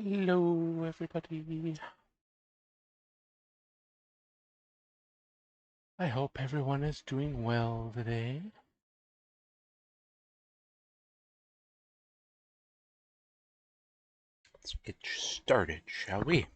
Hello, everybody. I hope everyone is doing well today. Let's get started, shall we?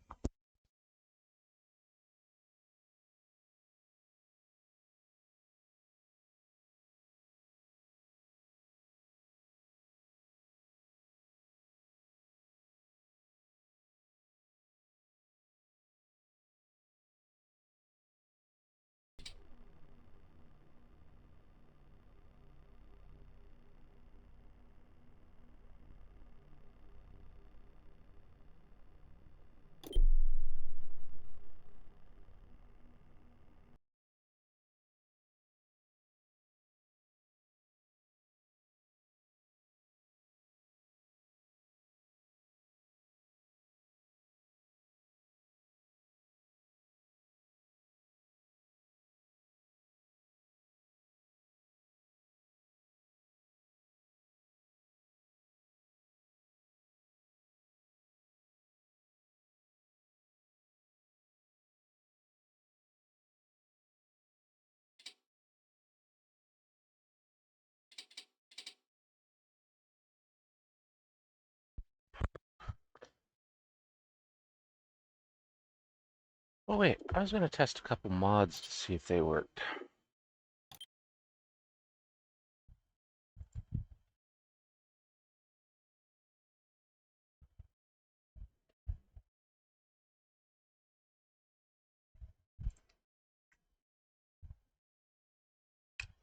Oh wait, I was gonna test a couple mods to see if they worked.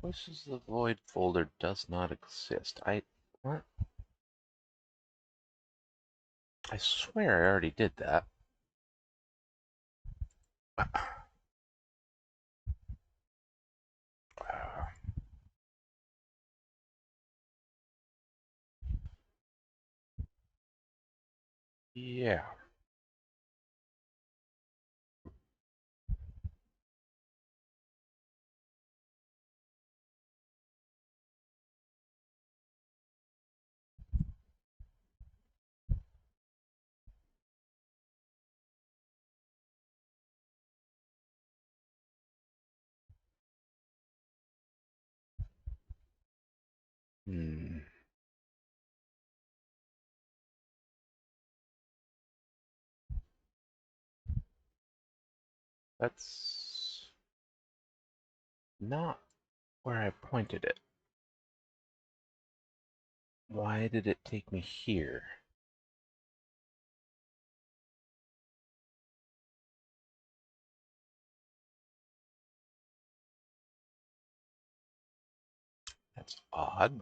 Voices of the Void folder does not exist. What? I swear I already did that. Yeah. Hmm. That's not where I pointed it. Why did it take me here? That's odd.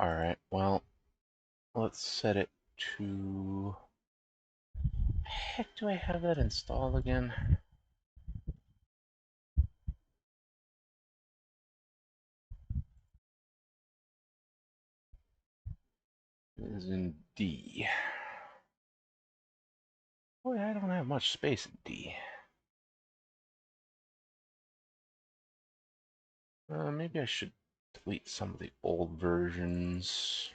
Alright, well, let's set it to... Heck, do I have that installed again? It is in D. Boy, I don't have much space in D. Maybe I should delete some of the old versions.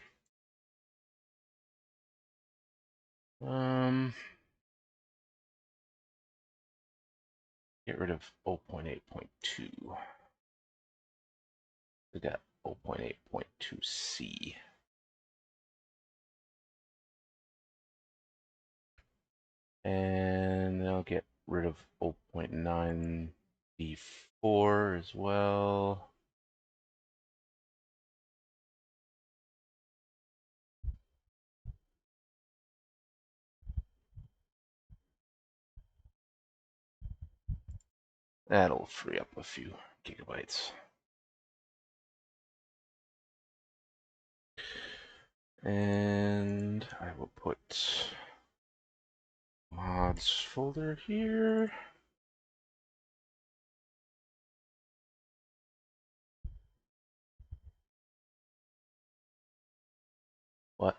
Get rid of 0.8.2. We got 0.8.2c. And I'll get rid of 0.9b4 as well. That'll free up a few gigabytes. And I will put mods folder here. What?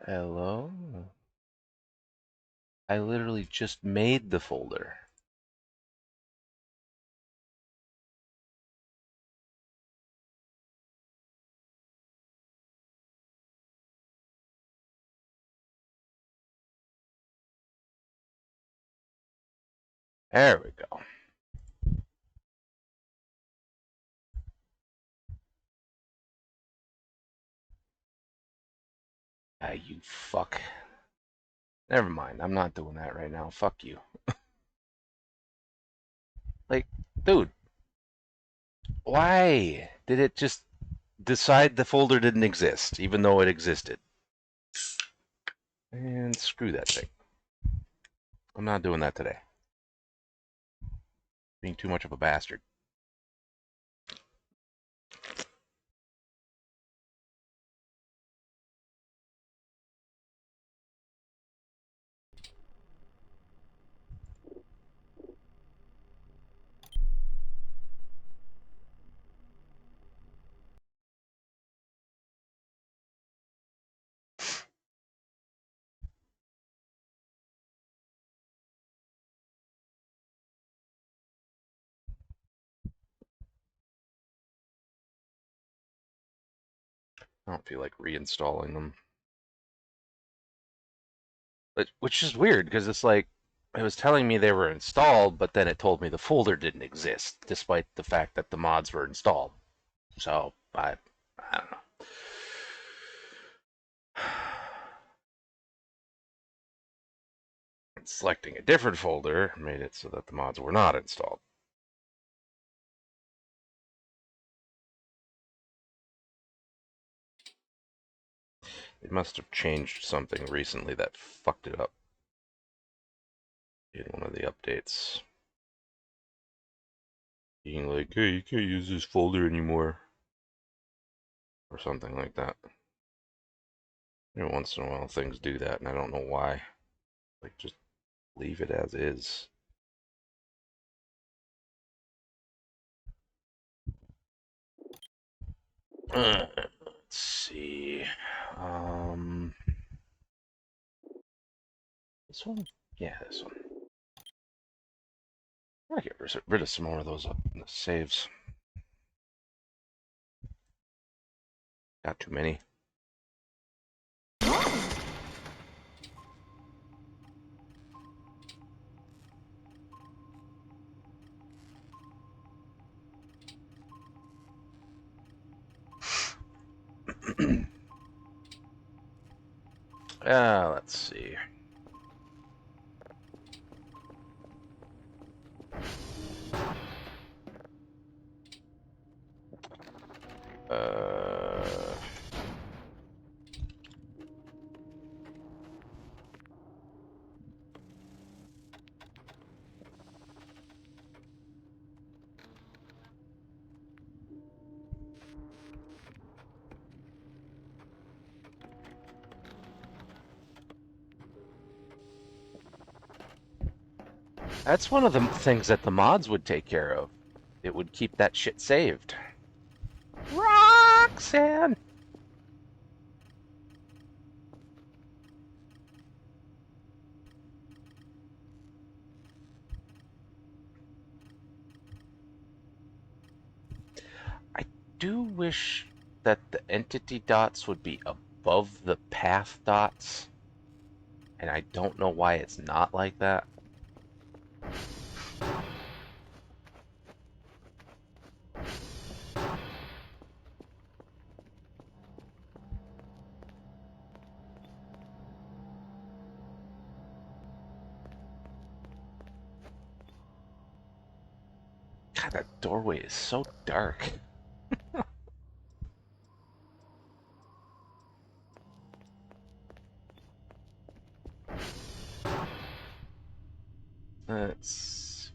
Hello? I literally just made the folder. There we go. Ah, you fuck. Never mind, I'm not doing that right now. Fuck you. Like, dude, why did it just decide the folder didn't exist, even though it existed? And screw that thing. I'm not doing that today. Being too much of a bastard. I don't feel like reinstalling them. Which is weird, because it's like, it was telling me they were installed, but then it told me the folder didn't exist, despite the fact that the mods were installed. So, I don't know. Selecting a different folder made it so that the mods were not installed. It must have changed something recently that fucked it up in one of the updates. Being like, hey, you can't use this folder anymore. Or something like that. Every once in a while things do that, and I don't know why. Like, just leave it as is. Let's see. This one? Yeah, this one. I get rid of some more of those saves. Got too many. Let's see. That's one of the things that the mods would take care of. It would keep that shit saved. Roxanne! I do wish that the entity dots would be above the path dots. And I don't know why it's not like that. God, that doorway is so dark. Let's see.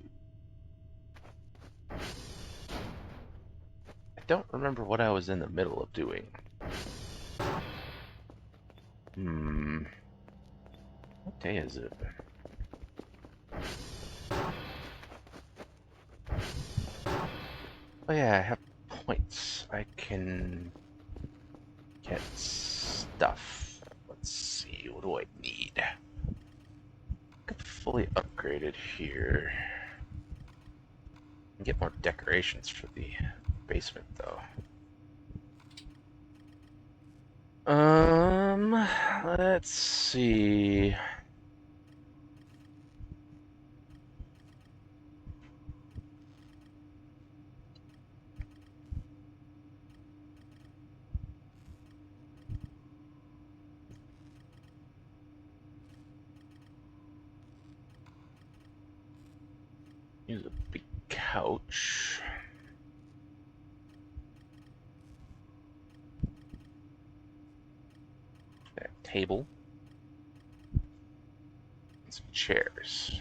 I don't remember what I was in the middle of doing. What day is it? Oh yeah, I have points. I can get stuff. Let's what do I need? Get fully upgraded here. Get more decorations for the basement, though. Let's see. Use a big couch. That table. And some chairs.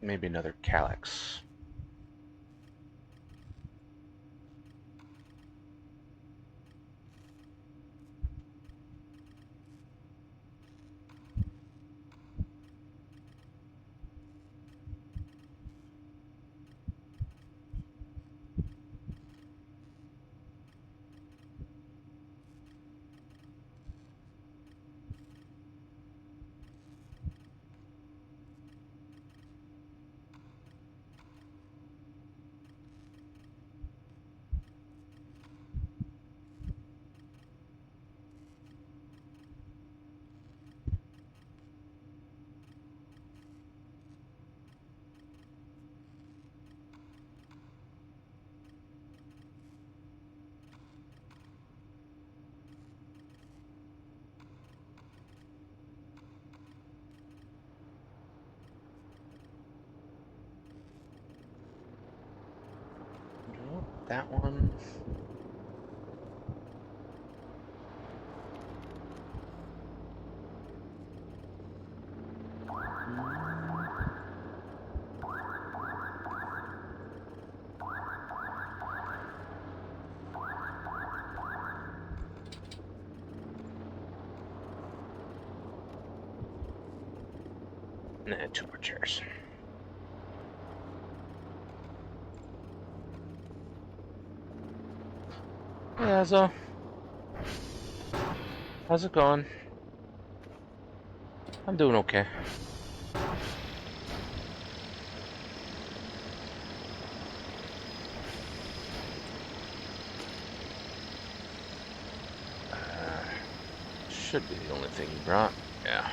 Maybe another calyx. Nope, that one. Nah, 2 more chairs. Yeah, so how's it going? I'm doing okay. Should be the only thing you brought. Yeah.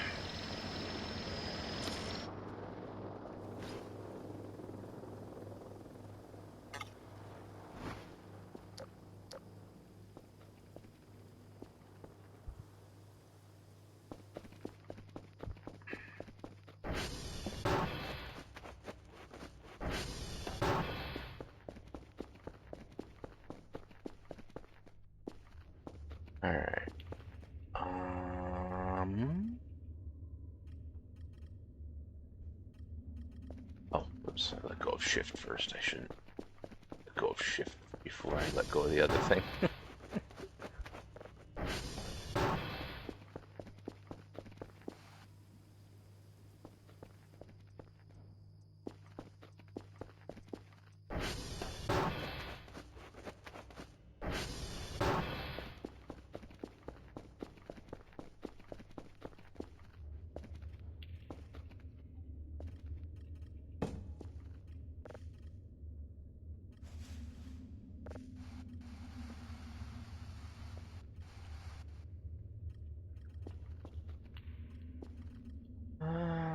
Alright. Oh, oops, I let go of shift first. I shouldn't let go of shift before I let go of the other thing.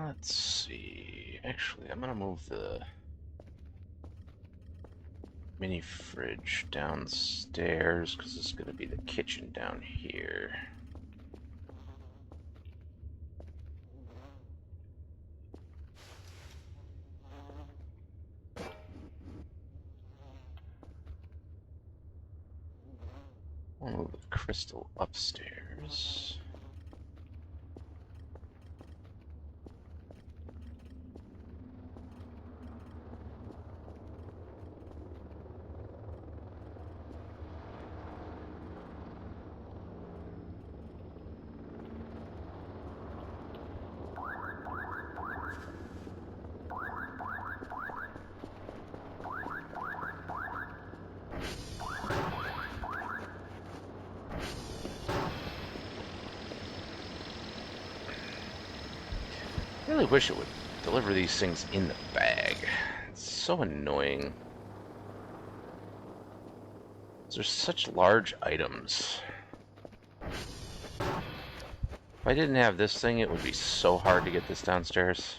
Let's see. Actually, I'm gonna move the mini fridge downstairs because it's gonna be the kitchen down here. I'll move the crystal upstairs. really wish it would deliver these things in the bag. It's so annoying. They're such large items. If I didn't have this thing, it would be so hard to get this downstairs.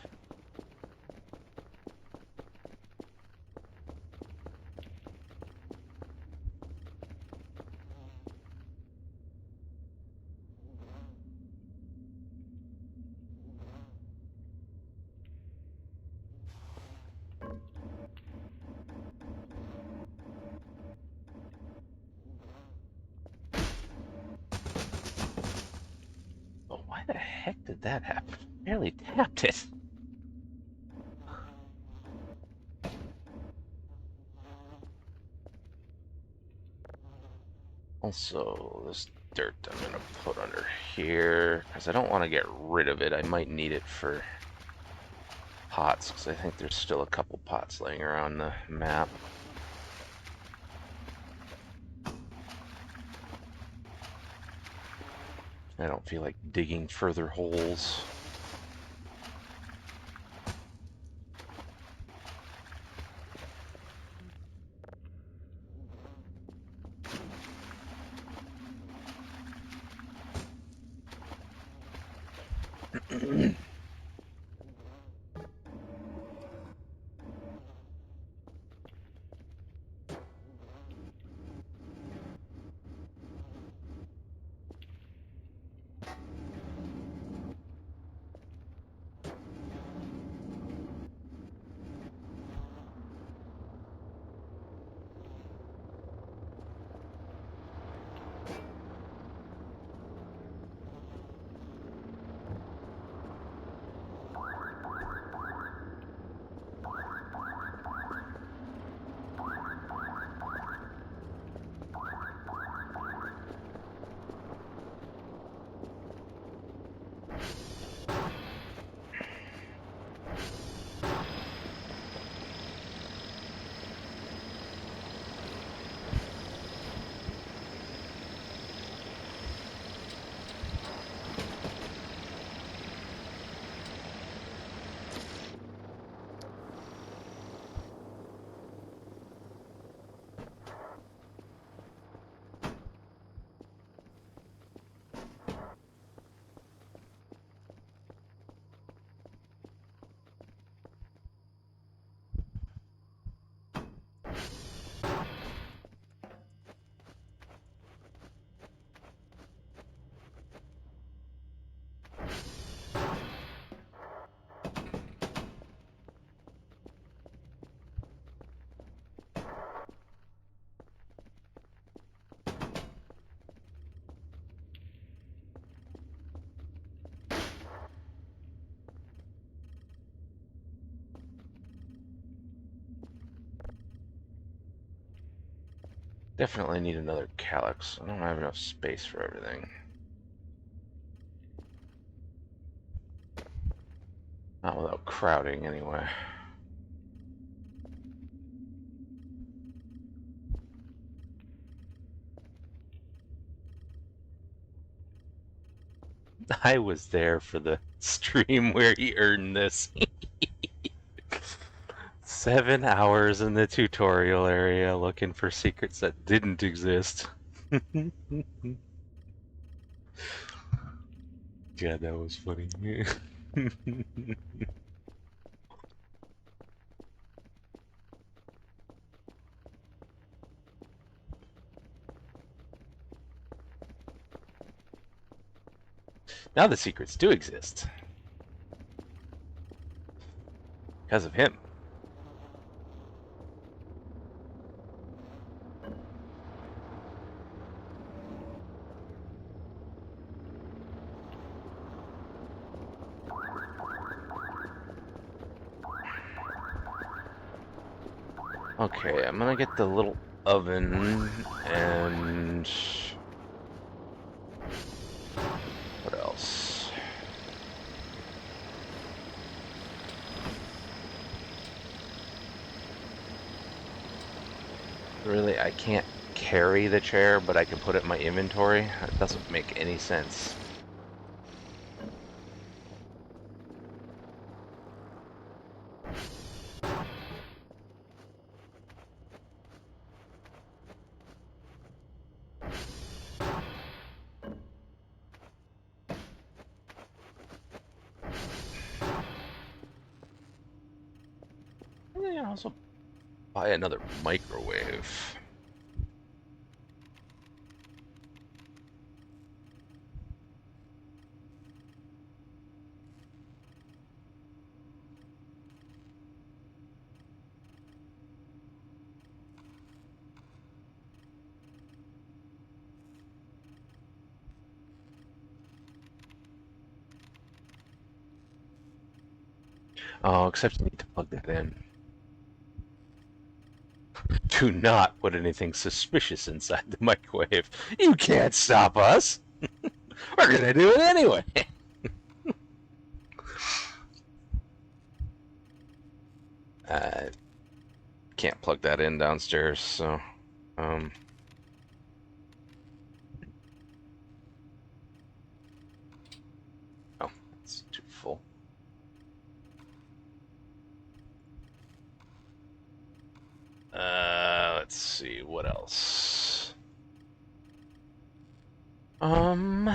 But why the heck did that happen? Barely tapped it. Also, this dirt I'm gonna put under here, because I don't want to get rid of it. I might need it for pots, because I think there's still a couple pots laying around the map. I don't feel like digging further holes. Definitely need another calyx. I don't have enough space for everything. Not without crowding, anyway. I was there for the stream where he earned this. 7 hours in the tutorial area looking for secrets that didn't exist. Yeah, that was funny. Now the secrets do exist. Because of him. Okay, I'm gonna get the little oven and what else? Really, I can't carry the chair, but I can put it in my inventory. That doesn't make any sense. also buy another microwave. Oh, except you need to plug that in. Do not put anything suspicious inside the microwave. You can't stop us. We're gonna do it anyway. I can't plug that in downstairs, so um. Oh, it's too full. Let's see what else. Um.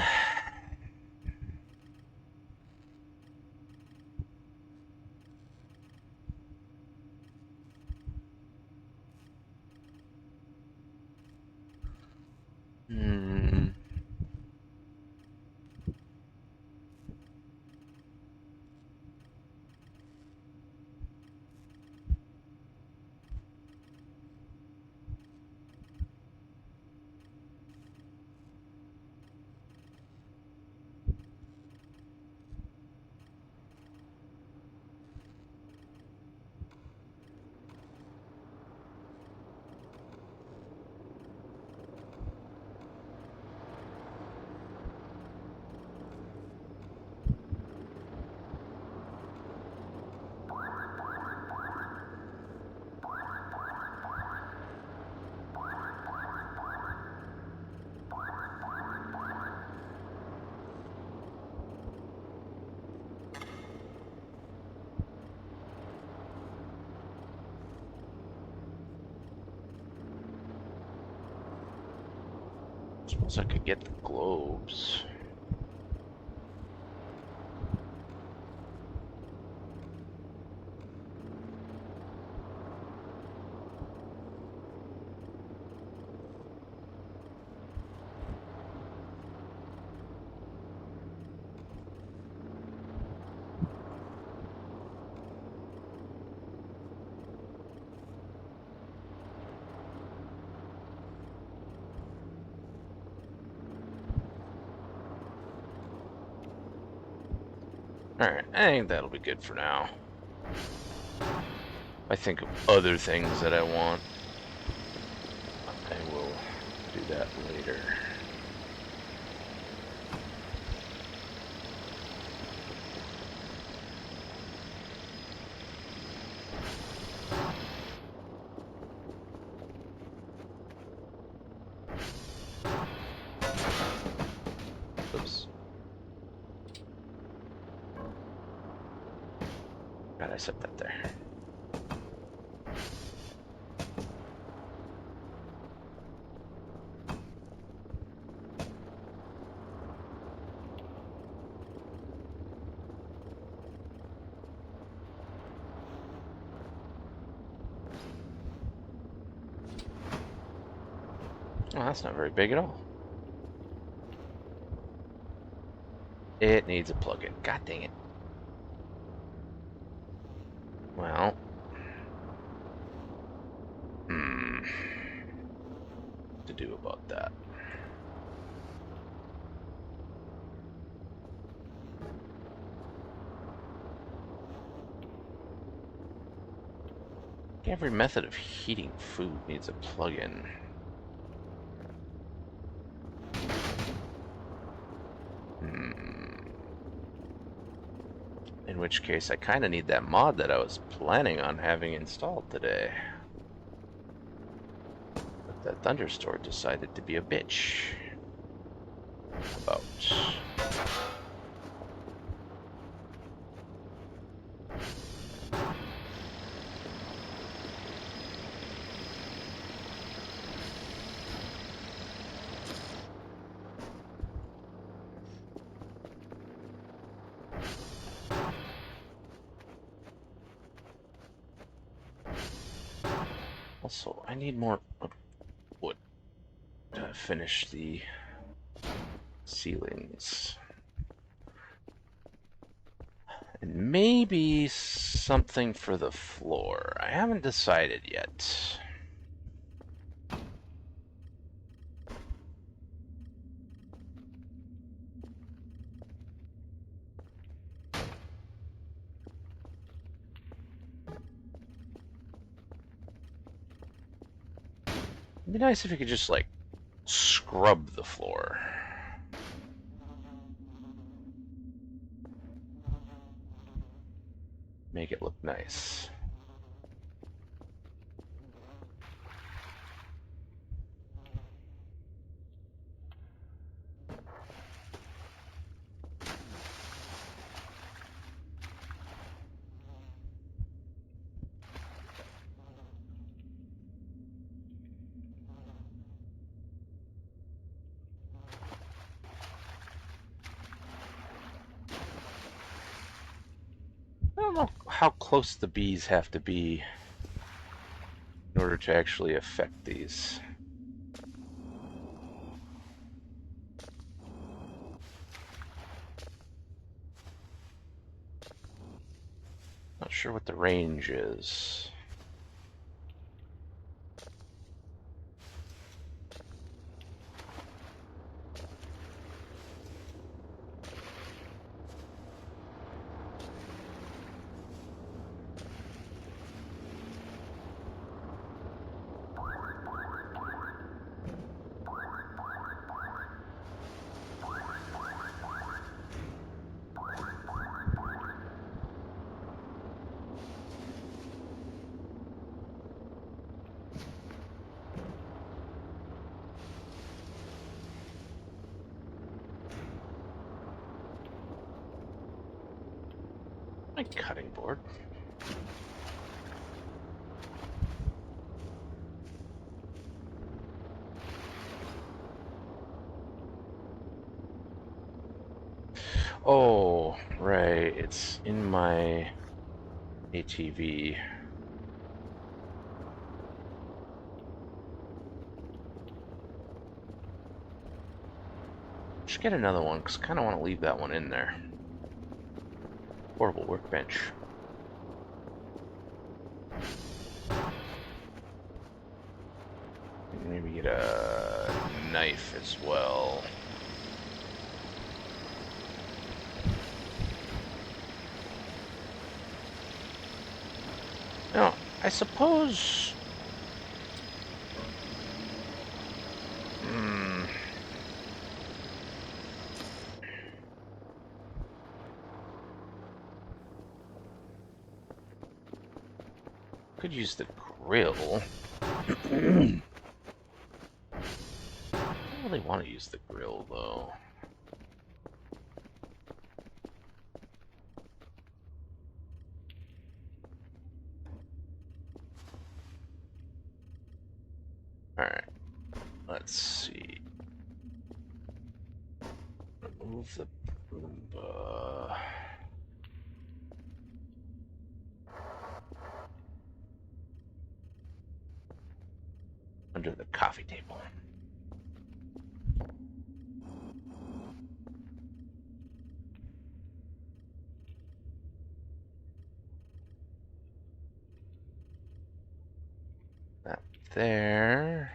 Hmm. Suppose I could get the globes. Alright, I think that'll be good for now. I think of other things that I want. I will do that later. Oops. God, I set that there. Oh, that's not very big at all. It needs a plug-in. God dang it. Well. What to do about that? Every method of heating food needs a plug-in. In which case, I kind of need that mod that I was planning on having installed today. But that Thunderstorm decided to be a bitch. About. Also, I need more wood to finish the ceilings. And maybe something for the floor. I haven't decided yet. It'd be nice if you could just, like, scrub the floor. Make it look nice. I don't know how close the bees have to be in order to actually affect these. Not sure what the range is. My cutting board. Oh, right. It's in my ATV. Should get another one, because I kind of want to leave that one in there. Portable workbench. Maybe get a knife as well. Now, I suppose... could use the grill. I don't really want to use the grill, though. Alright. Let's see. Remove the Roomba. Under the coffee table. That there.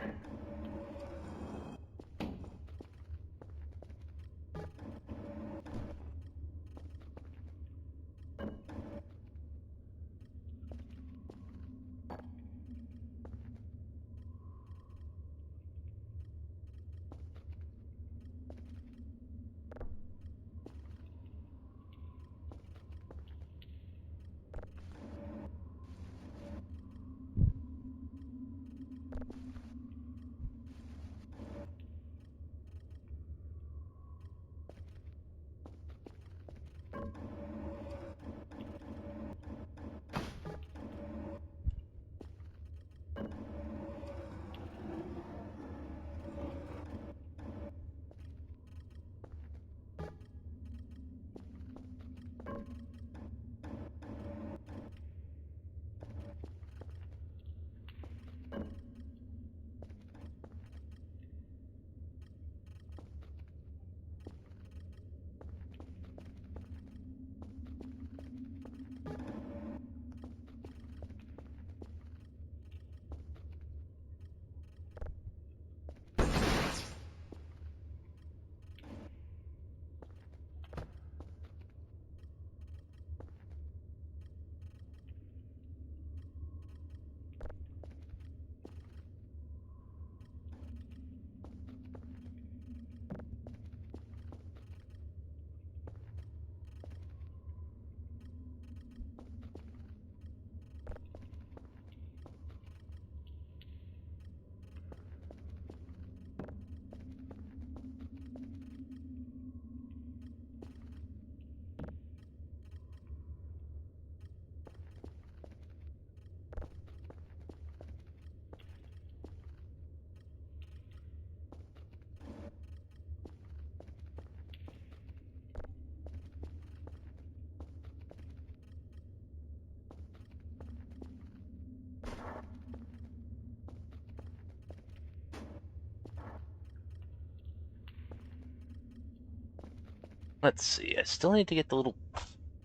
Let's see. I still need to get the little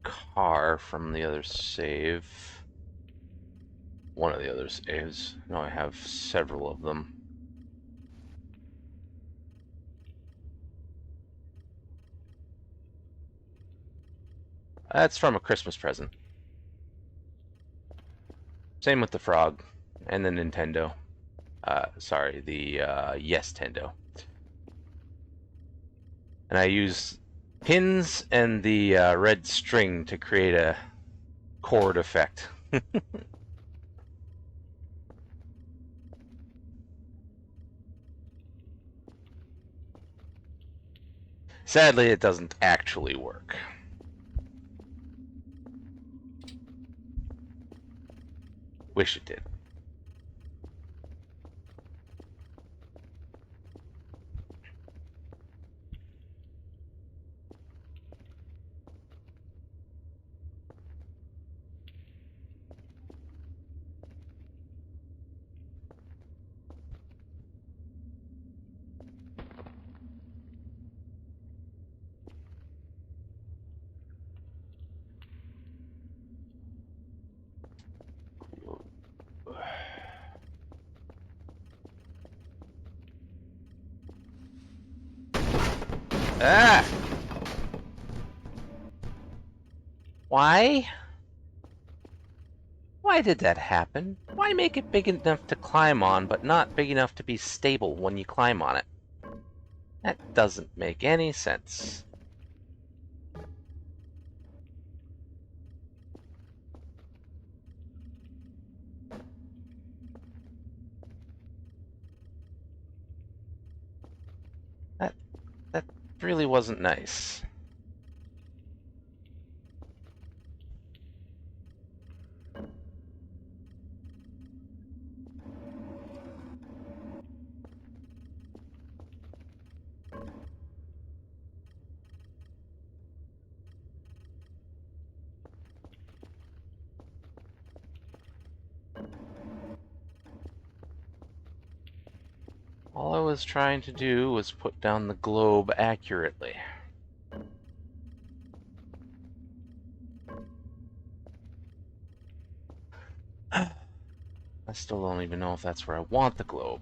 car from the other save. One of the other saves. No, I have several of them. That's from a Christmas present. Same with the frog and the Nintendo. Sorry, the Yes Tendo. And I use pins and the red string to create a chord effect. Sadly, it doesn't actually work. Wish it did. Ah! Why? Why did that happen? Why make it big enough to climb on, but not big enough to be stable when you climb on it? That doesn't make any sense. That really wasn't nice. All I was trying to do was put down the globe accurately. I still don't even know if that's where I want the globe.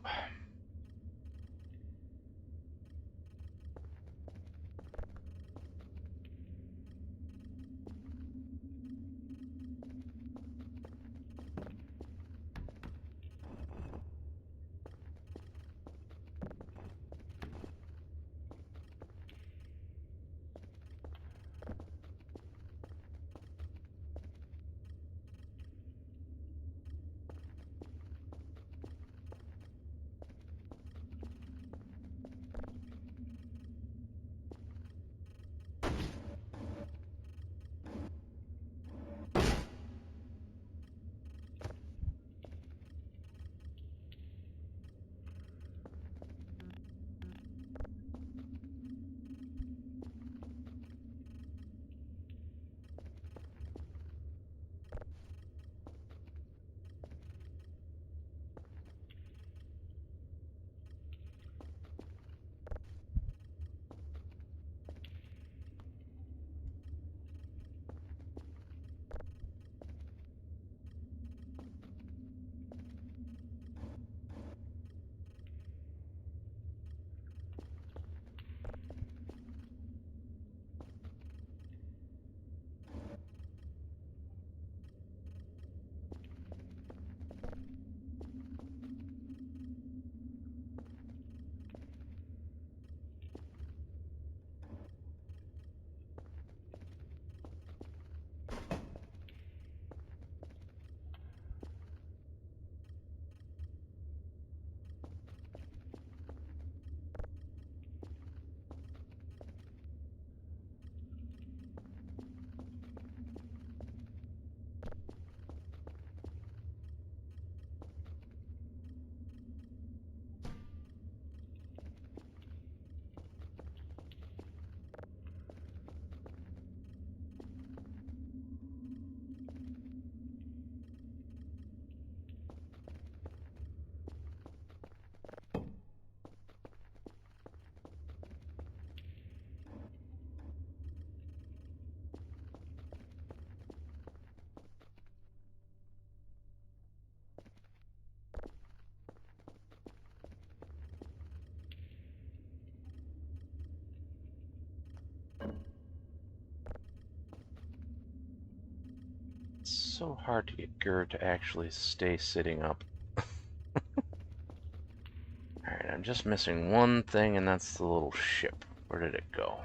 so hard to get Gerd to actually stay sitting up. Alright, I'm just missing one thing, and that's the little ship. Where did it go?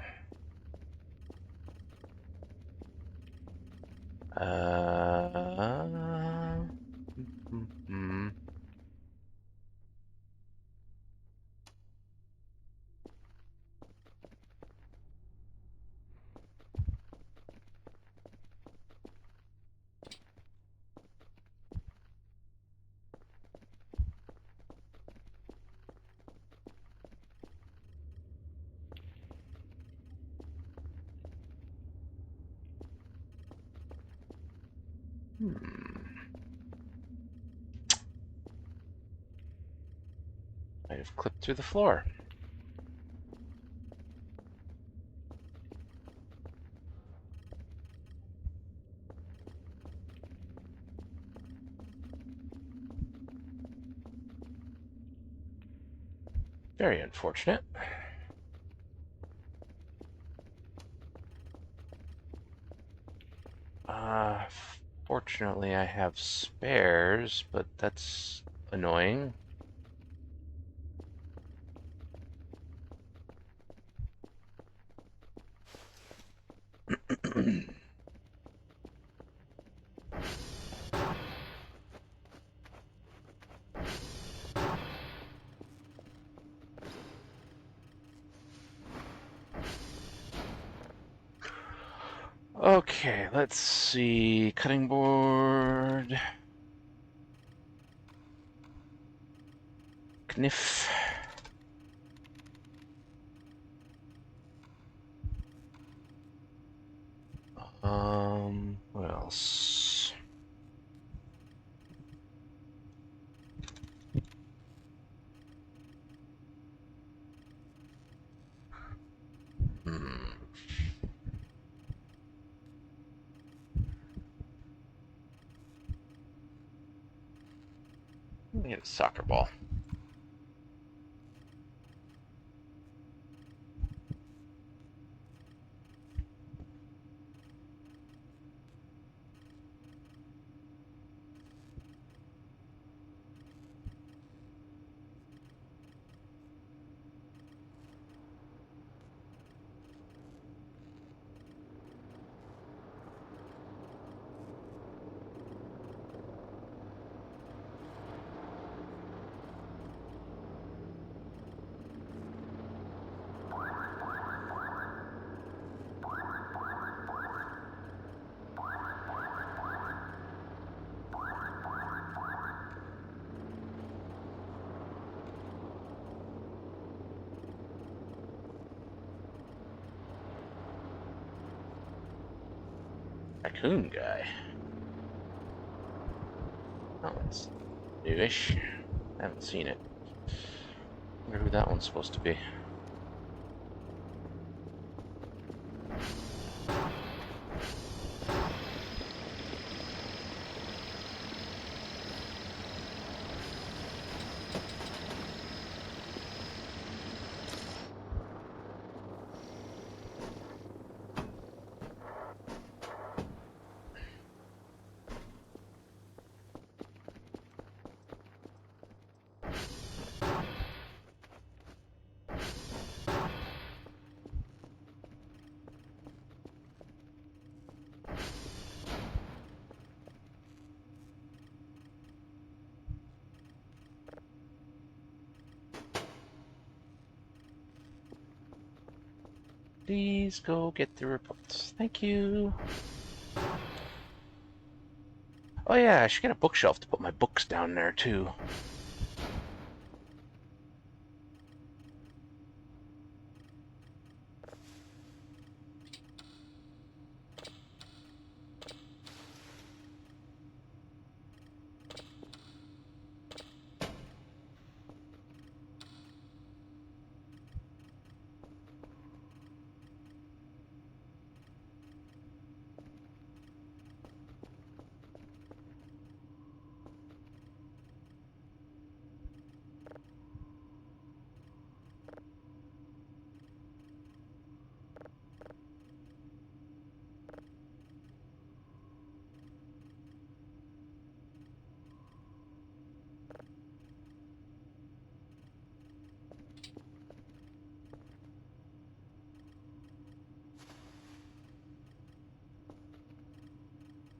Hmm. Might have clipped through the floor. Very unfortunate. Fortunately I have spares, but that's annoying. Okay, let's see. Cutting board. Kniff. What else? Let me get a soccer ball. Raccoon guy. Oh, it's newish. I haven't seen it. Wonder who that one's supposed to be. Please go get the reports. Thank you. Oh yeah, I should get a bookshelf to put my books down there too.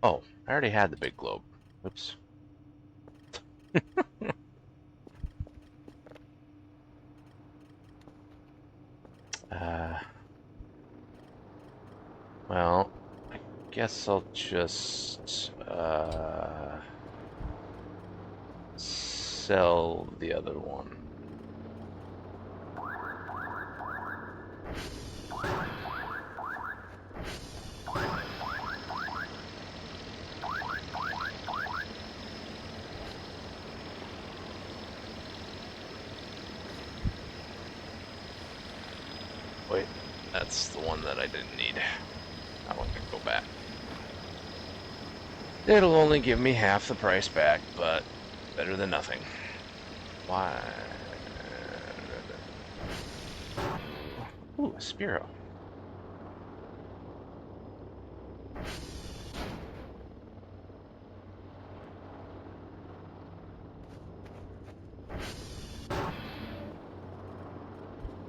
Oh, I already had the big globe. Oops. Well, I guess I'll just sell the other one. Wait, that's the one that I didn't need. That one can go back. It'll only give me half the price back, but better than nothing. Why? Ooh, a Spearow.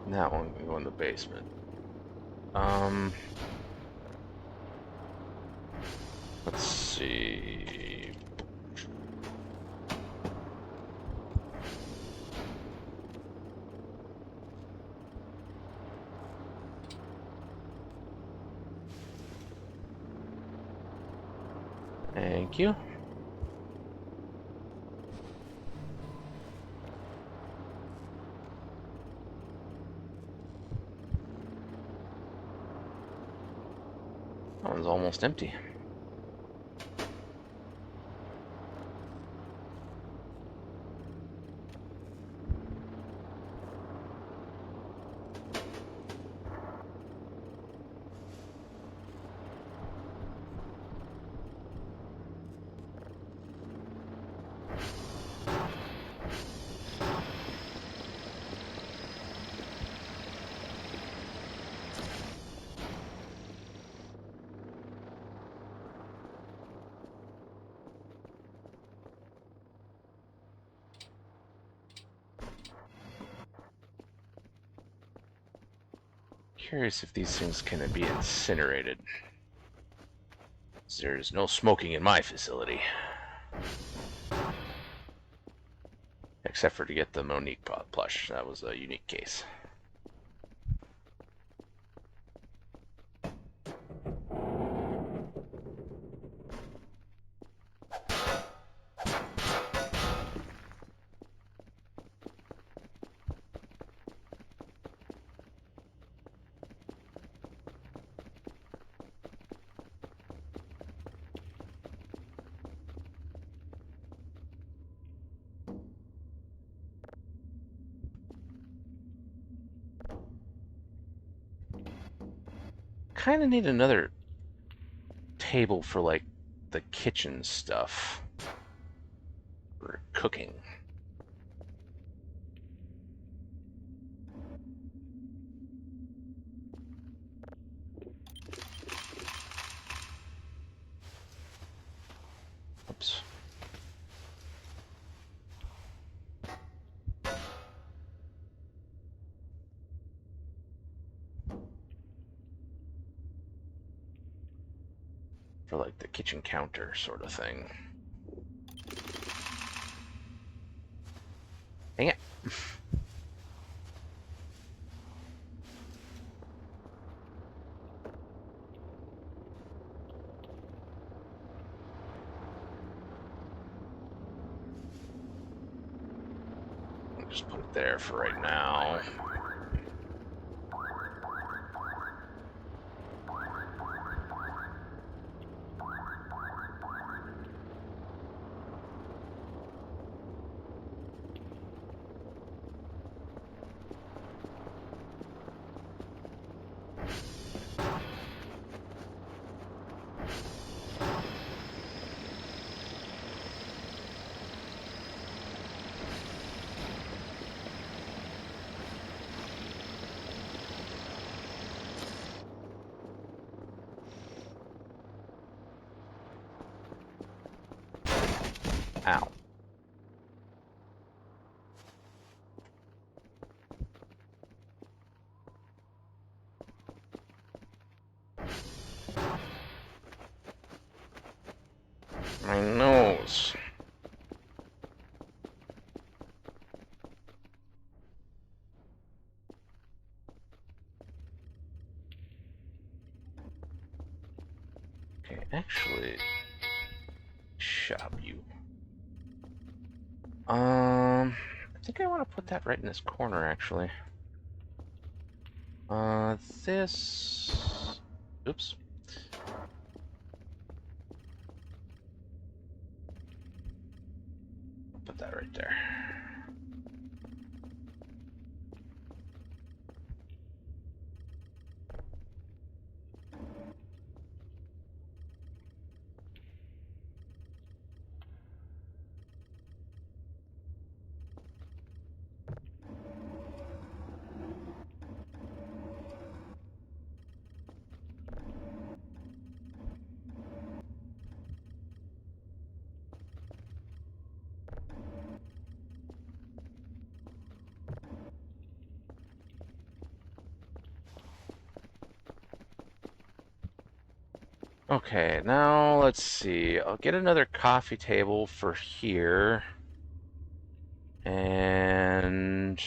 That one can go in the basement. Let's see. Thank you. That one's almost empty. Curious if these things can be incinerated. There's no smoking in my facility. Except for to get the Monique plush. That was a unique case. Kind of need another table for like the kitchen stuff for cooking. Oops. For like the kitchen counter sort of thing. Dang it. I'll just put it there for right now. Ow. Okay, actually, shop you. I think I want to put that right in this corner, actually. This... Oops. Put that right there. Okay, now let's see. I'll get another coffee table for here. And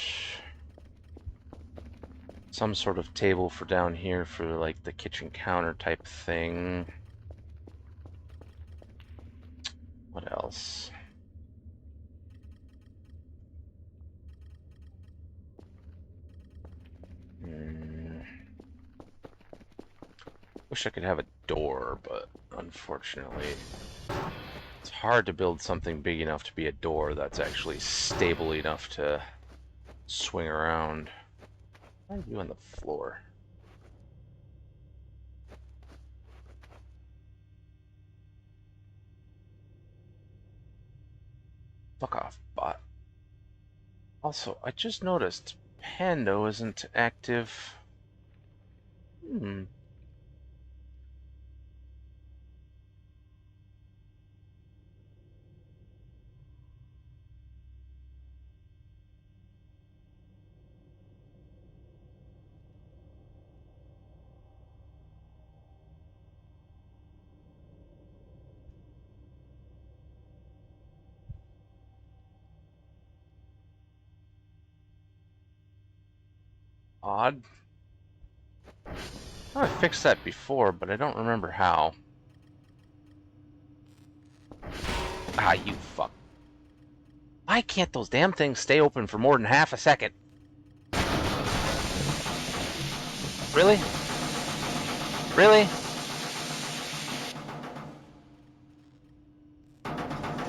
some sort of table for down here for like the kitchen counter type thing. What else? Wish I could have a door, but unfortunately it's hard to build something big enough to be a door that's actually stable enough to swing around. Why are you on the floor? Fuck off, bot. Also, I just noticed Pando isn't active. Odd. Oh, I fixed that before, but I don't remember how. Ah, you fuck. Why can't those damn things stay open for more than half a second? Really? Really?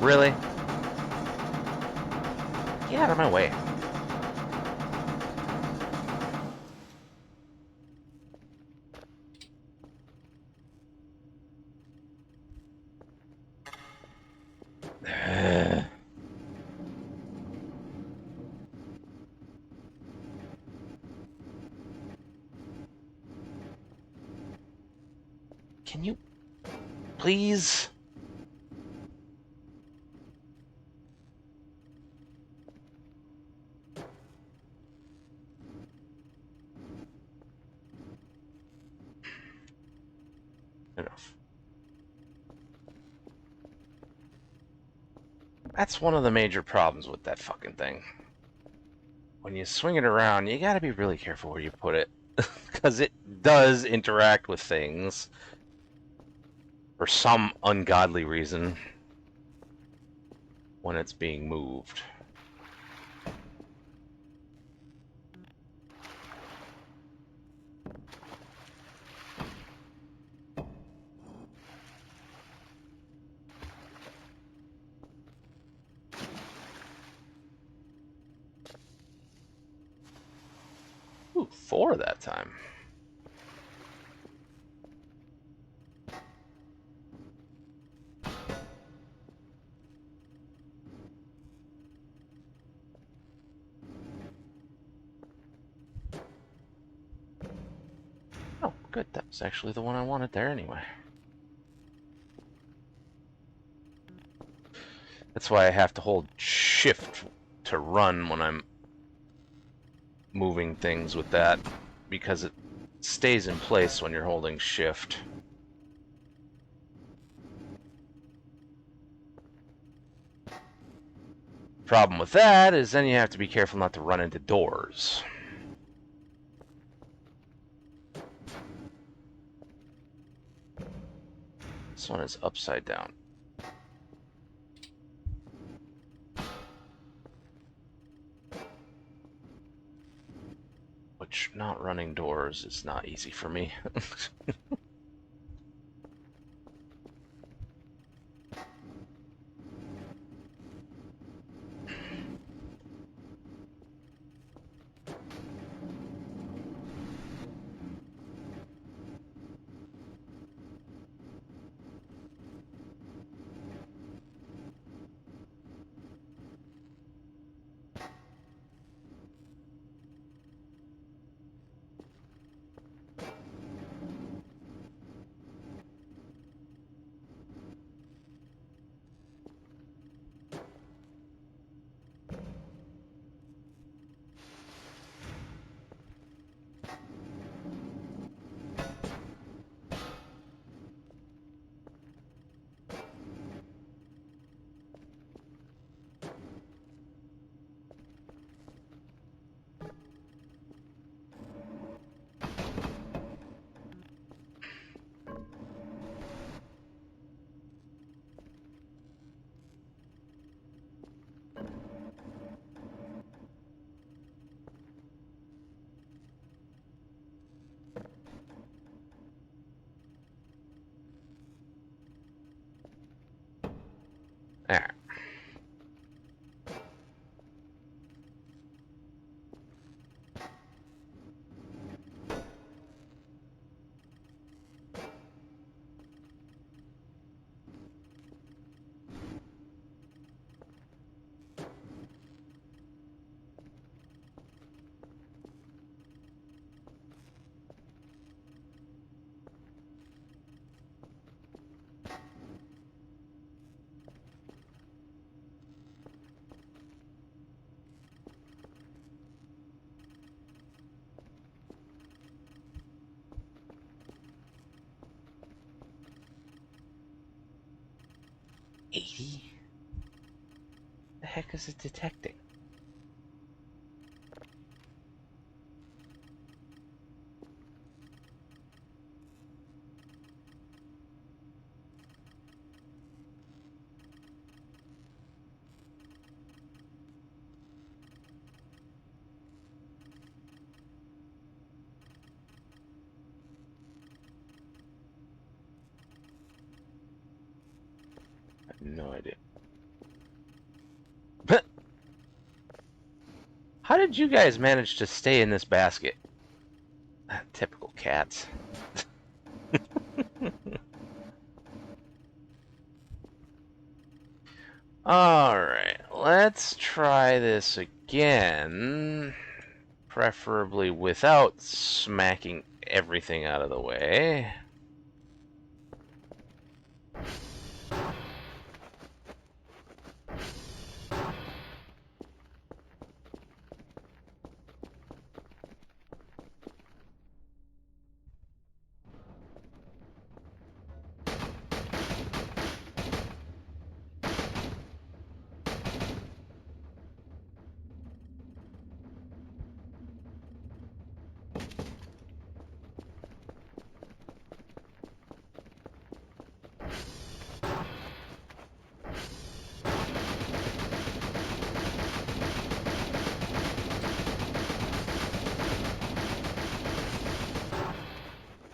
Really? Get out of my way. Can you please? Enough. That's one of the major problems with that fucking thing. When you swing it around, you gotta be really careful where you put it. Because it does interact with things. For some ungodly reason. When it's being moved. Ooh, 4 that time. Oh, good. That was actually the one I wanted there anyway. That's why I have to hold shift to run when I'm moving things with that, because it stays in place when you're holding shift. Problem with that is then you have to be careful not to run into doors. This one is upside down. Which, not running doors is not easy for me. There. $80? The heck is it detecting? I have no idea. How did you guys manage to stay in this basket? Typical cats. Alright, let's try this again. Preferably without smacking everything out of the way.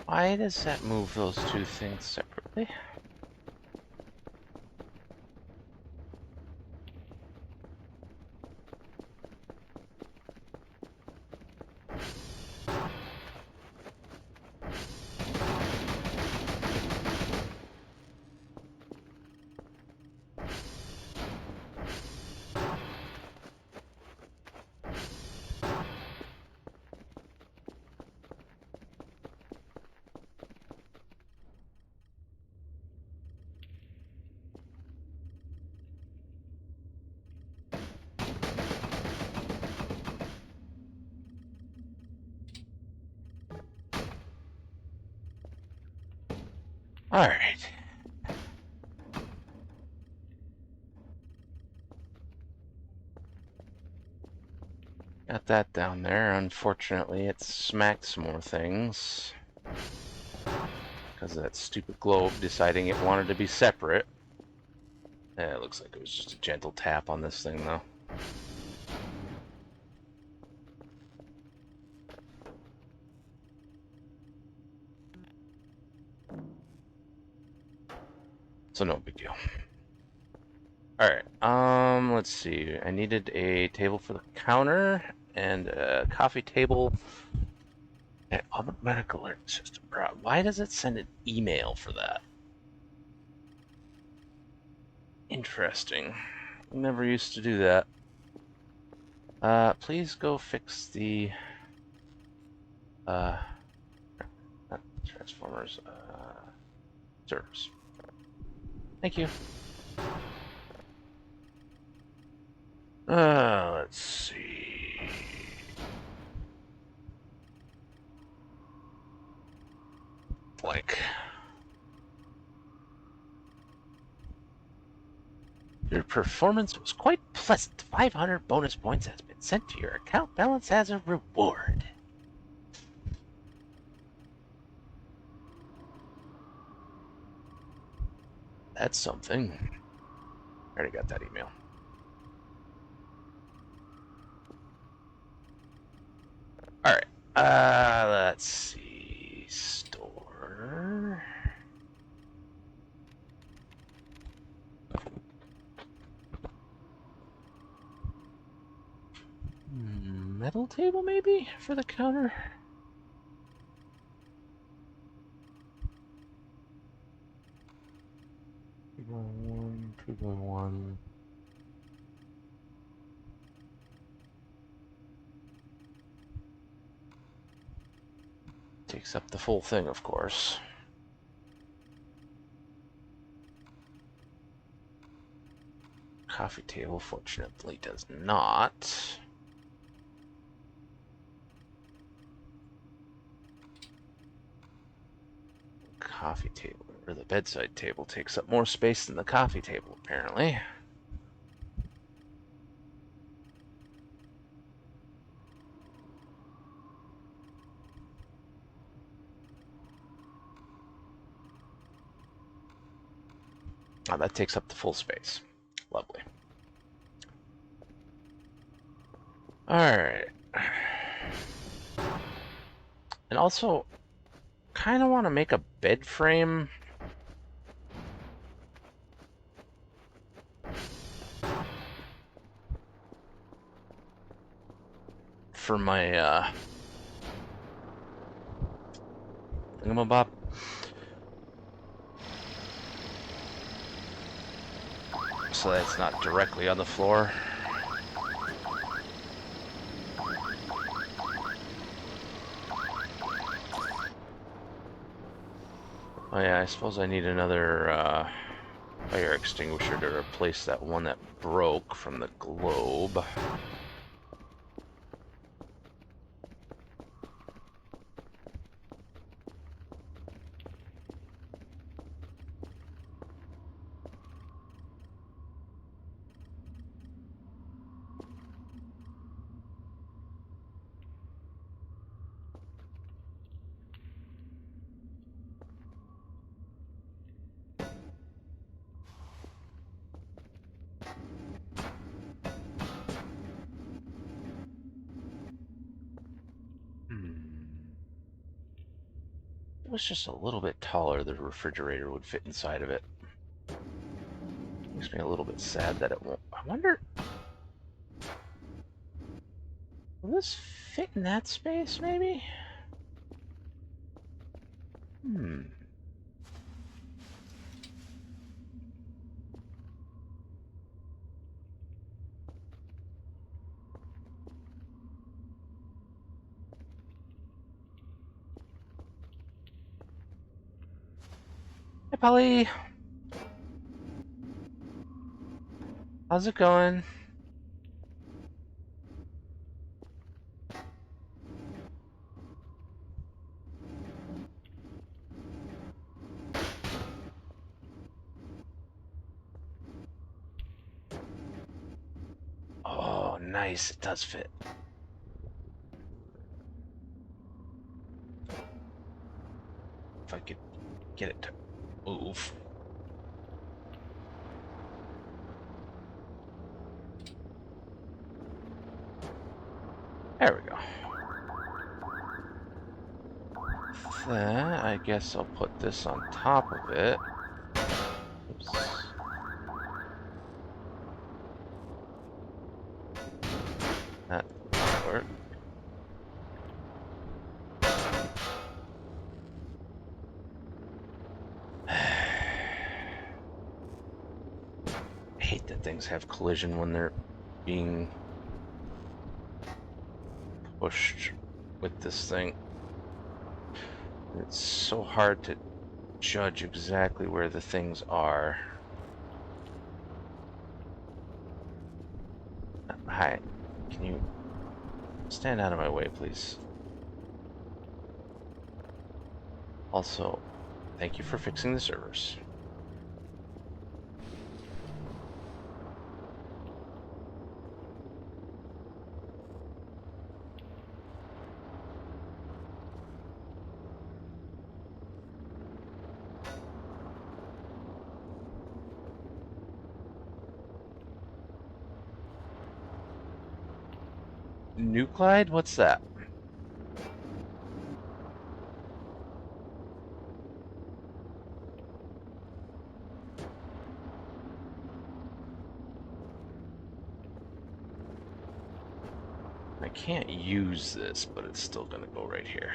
Why does that move those two things separately? Alright. Got that down there. Unfortunately, it smacked some more things. Because of that stupid globe deciding it wanted to be separate. It looks like it was just a gentle tap on this thing, though. So no big deal. Alright, let's see. I needed a table for the counter and a coffee table and automatic alert system. Why does it send an email for that? Interesting. Never used to do that. Please go fix the not Transformers servers. Thank you. Let's see. Blank. Your performance was quite pleasant. 500 bonus points has been sent to your account balance as a reward. That's something. I already got that email. Alright. Let's see. Store. Metal table, maybe? For the counter? Two by one, 2x1. Takes up the full thing, of course. Coffee table, fortunately, does not. Coffee table, or the bedside table, takes up more space than the coffee table, apparently. Oh, that takes up the full space. Lovely. Alright. And also, kind of want to make a bed frame. For my, thingamabob. So that it's not directly on the floor. Oh yeah, I suppose I need another fire extinguisher to replace that one that broke from the globe. It was just a little bit taller, the refrigerator would fit inside of it. Makes me a little bit sad that it won't. I wonder, will this fit in that space, maybe? Hey, Polly. How's it going? Oh, nice. It does fit. If I could get it to move. There we go. Then I guess I'll put this on top of it. Oops. That worked. I hate that things have collision when they're being pushed with this thing. It's so hard to judge exactly where the things are. Hi, can you stand out of my way, please? Also, thank you for fixing the servers. Nuclide? What's that? I can't use this, but it's still gonna go right here.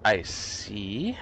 I see.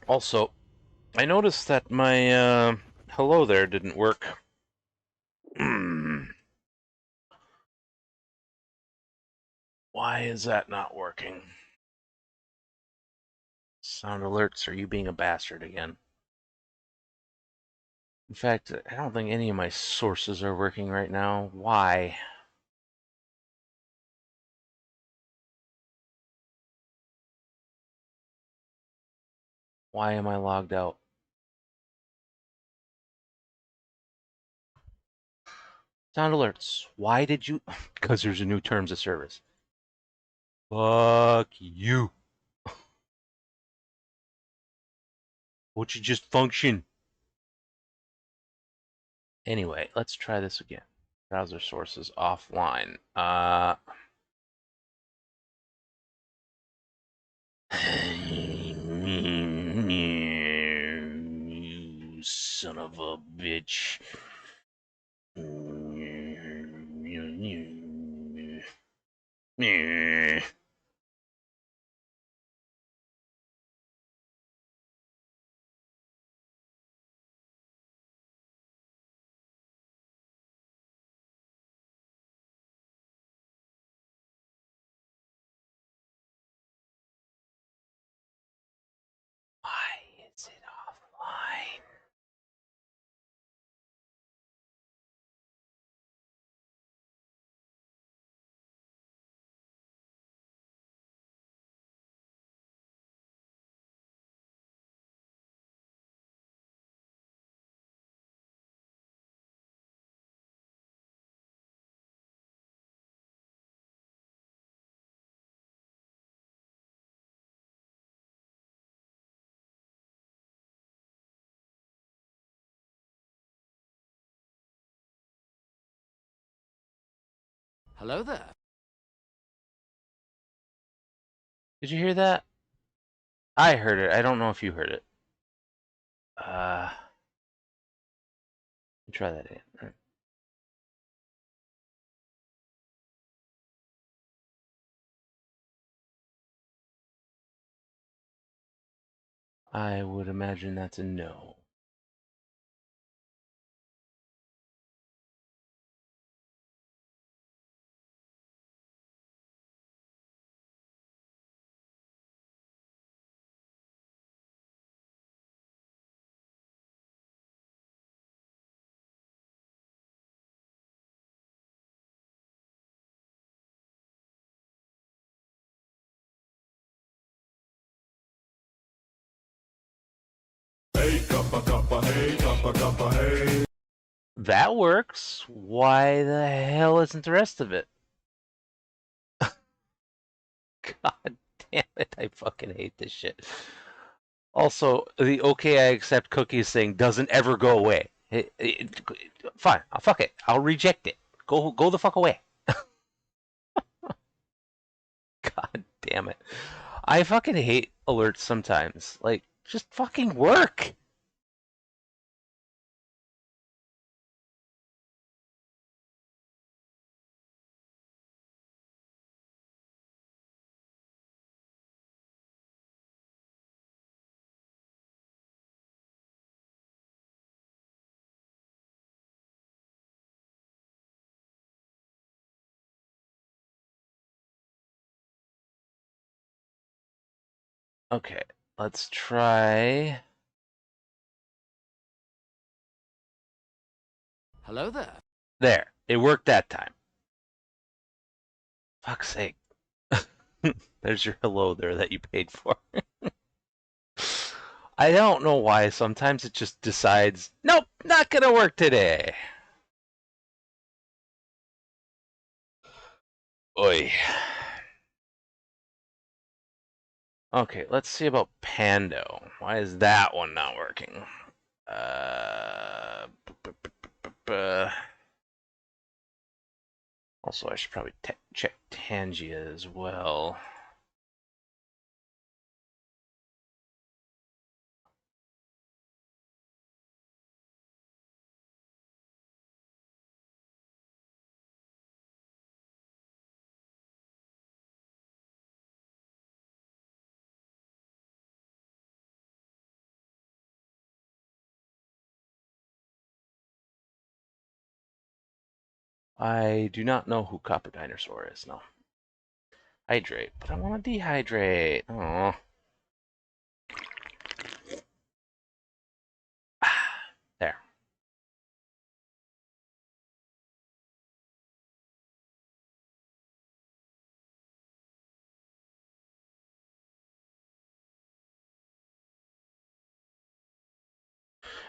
Also, I noticed that my hello there didn't work. Why is that not working? Sound alerts, are you being a bastard again? In fact, I don't think any of my sources are working right now. Why? Why am I logged out? Sound alerts. Why did you? Because there's a new terms of service. Fuck you. Won't you just function? Anyway, let's try this again. Browser sources offline. You son of a bitch. Hello there. Did you hear that? I heard it. I don't know if you heard it. Try that again. I would imagine that's a no. Hey, cuppa, cuppa, hey, cuppa, cuppa, hey. That works. Why the hell isn't the rest of it? God damn it, I fucking hate this shit. Also, the okay, I accept cookies thing doesn't ever go away. Fine, fuck it. I'll reject it. Go the fuck away. God damn it. I fucking hate alerts sometimes. Like, just fucking work. Okay, let's try. Hello there. There, it worked that time. Fuck's sake. There's your hello there that you paid for. I don't know why. Sometimes it just decides, nope, not gonna work today. Oi. Okay, let's see about Pando. Why is that one not working? Uh, Also, I should probably check Tangia as well. I do not know who Copper Dinosaur is, no. Hydrate, but I want to dehydrate. Oh. There.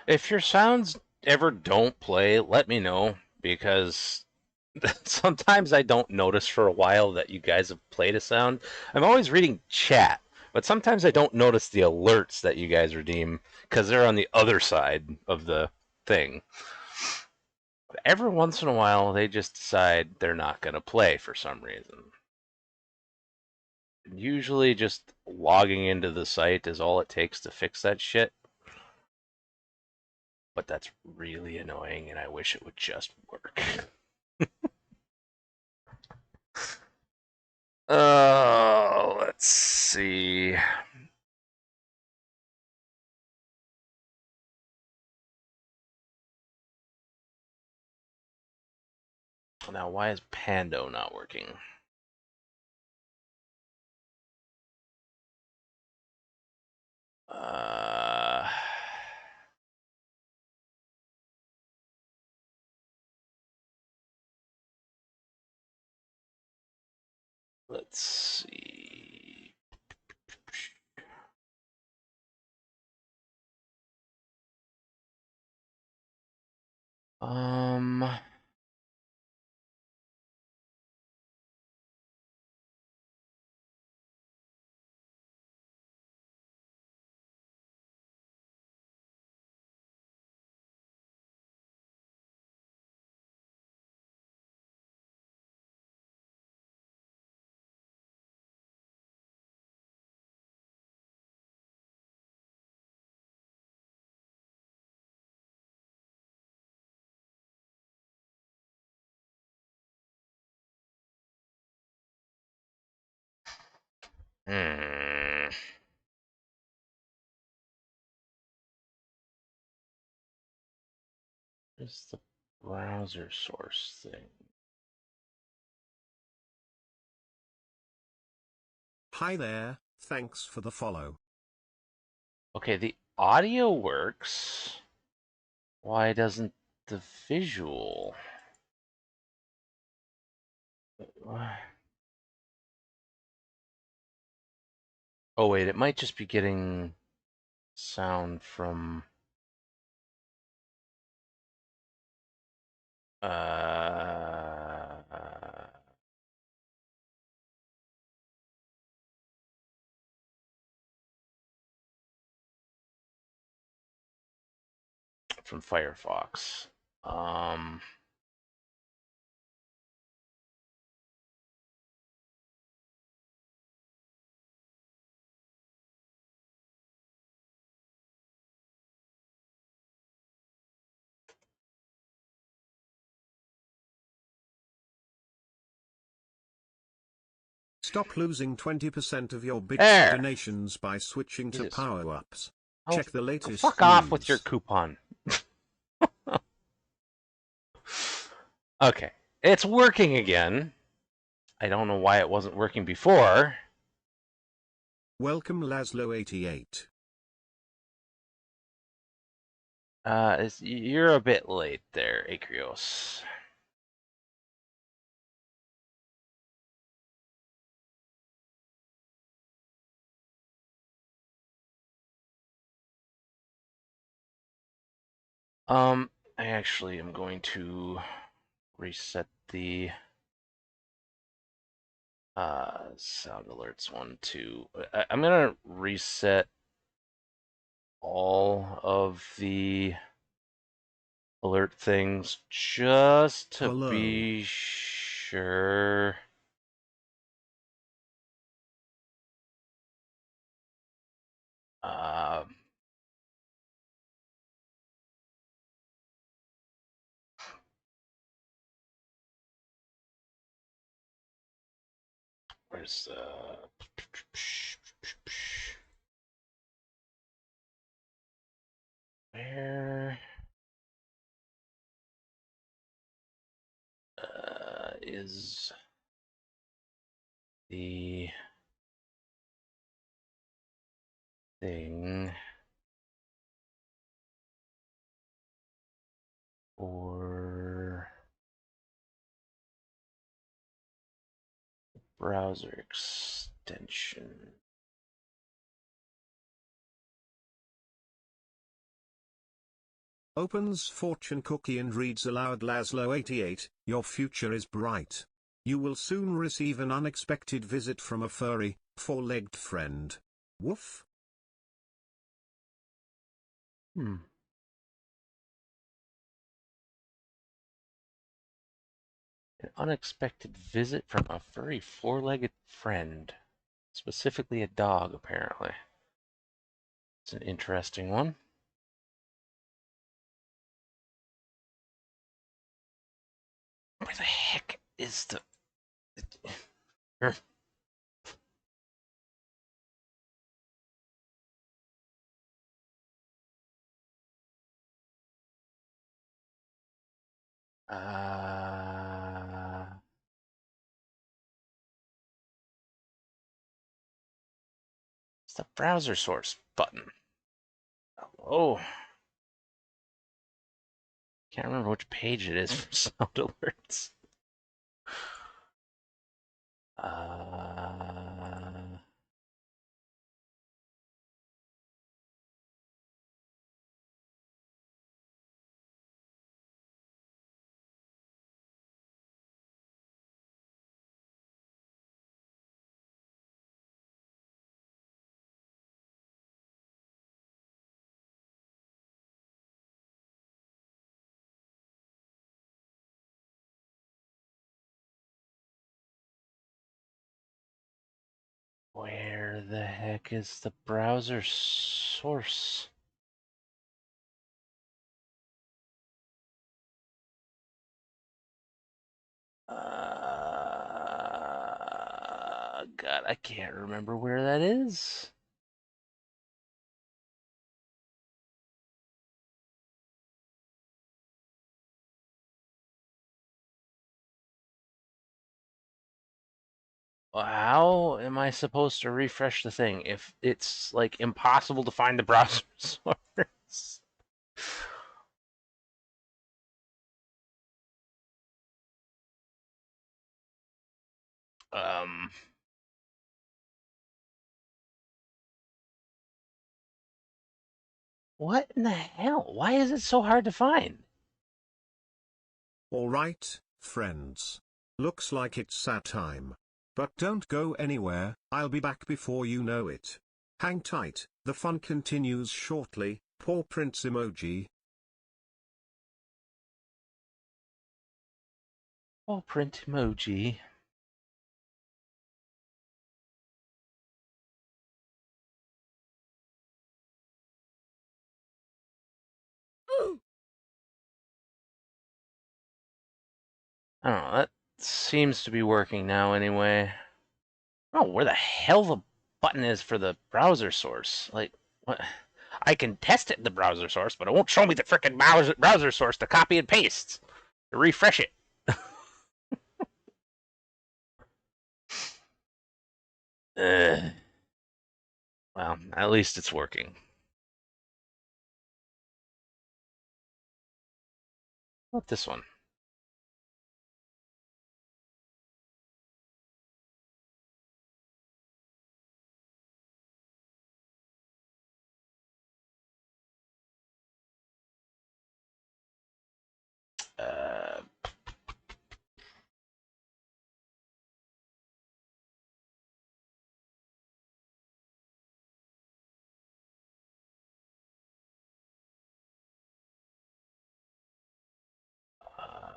If your sounds ever don't play, let me know because sometimes I don't notice for a while that you guys have played a sound. I'm always reading chat, but sometimes I don't notice the alerts that you guys redeem because they're on the other side of the thing. But every once in a while, they just decide they're not going to play for some reason. Usually, just logging into the site is all it takes to fix that shit. But that's really annoying, and I wish it would just work. Let's see. Now, why is Pando not working? Uh, let's see. Um, Hmm. What's the browser source thing? Hi there, thanks for the follow. Okay, the audio works. Why doesn't the visual? Oh wait, it might just be getting sound from from Firefox. Um, Stop losing 20% of your bits there. donations by switching to Jesus. power-ups. Oh, Check the latest fuck news. off with your coupon. Okay, it's working again. I don't know why it wasn't working before. Welcome Laszlo88. You're a bit late there, Akrios. I actually am going to reset the sound alerts one too. I'm gonna reset all of the alert things just to Hello. be sure. Um, where's where is the thing for browser extension? Opens fortune cookie and reads aloud Laszlo88, your future is bright. You will soon receive an unexpected visit from a furry, four-legged friend. Woof. Hmm. An unexpected visit from a furry four-legged friend. Specifically a dog, apparently. It's an interesting one. Where the heck is the... It's the browser source button. Oh. Can't remember which page it is for sound alerts. Where the heck is the browser source? God, I can't remember where that is. How am I supposed to refresh the thing if it's like impossible to find the browser source? um what in the hell? Why is it so hard to find? Alright, friends. Looks like it's that time. But don't go anywhere, I'll be back before you know it. Hang tight, the fun continues shortly, paw prints emoji. Oh, print emoji. I don't know, that seems to be working now anyway. Oh, where the hell the button is for the browser source? Like, what? I can test it in the browser source, but it won't show me the frickin' browser source to copy and paste. To refresh it. Well, at least it's working. What this one? Uh, uh,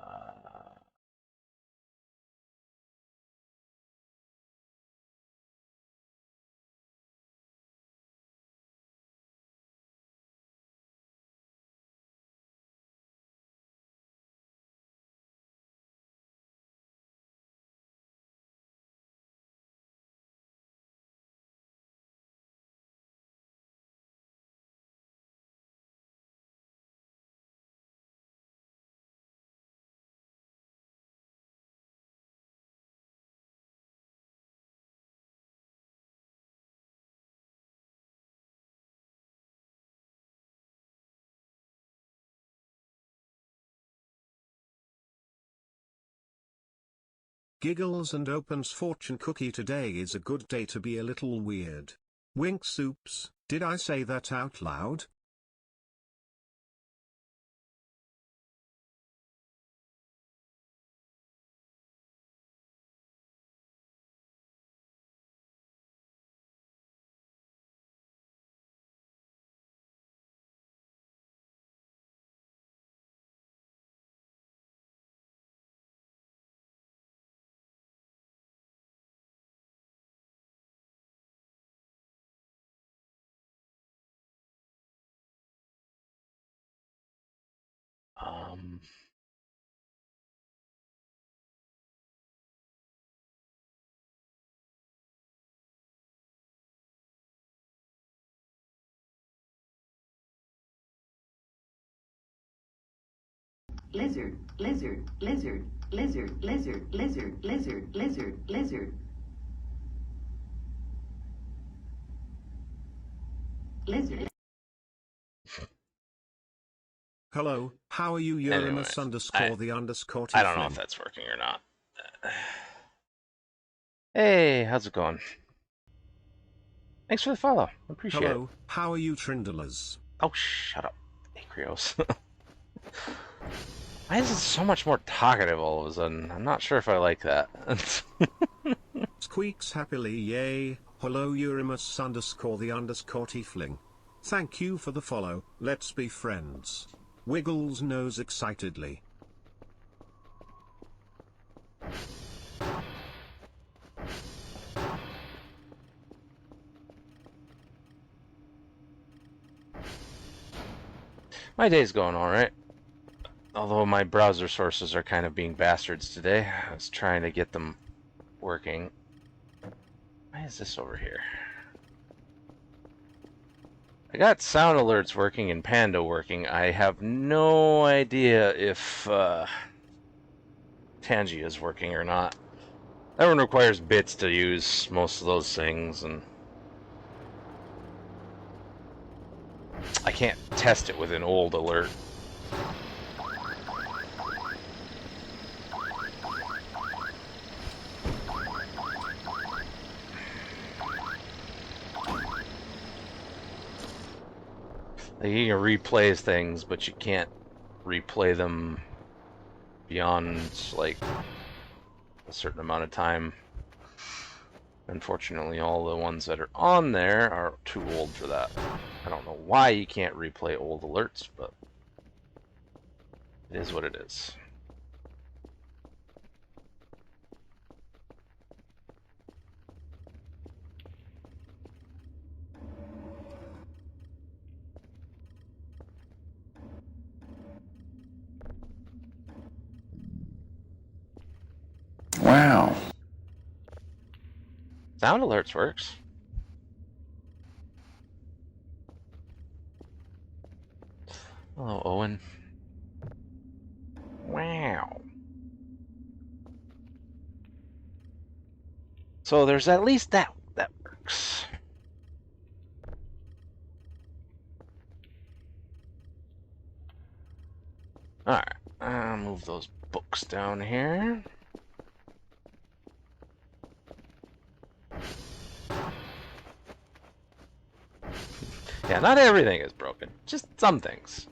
Giggles and opens fortune cookie. Today is a good day to be a little weird. Wink soups, did I say that out loud? um, lizard, lizard, lizard, lizard, lizard, lizard, lizard, lizard, lizard. Lizard. Hello, how are you Uranus anyways, _the_Tiefling? I don't know if that's working or not. Hey, how's it going? Thanks for the follow. Appreciate it. Hello, how are you Trindalas? Oh, shut up, Acreos. Why is it so much more talkative all of a sudden? I'm not sure if I like that. Squeaks happily, yay. Hello Uranus _the_Tiefling. Thank you for the follow, let's be friends. Wiggles nose excitedly. My day's going alright. Although my browser sources are kind of being bastards today. I was trying to get them working. Why Why is this over here? I got sound alerts working and Panda working. I have no idea if Tangia is working or not. That one requires bits to use most of those things, and I can't test it with an old alert. Like, you can replay things, but you can't replay them beyond, like, a certain amount of time. Unfortunately, all the ones that are on there are too old for that. I don't know why you can't replay old alerts, but it is what it is. Wow. Sound alerts works. Hello, Owen. Wow. So there's at least that works. Alright, I'll move those books down here. Yeah, not everything is broken, just some things.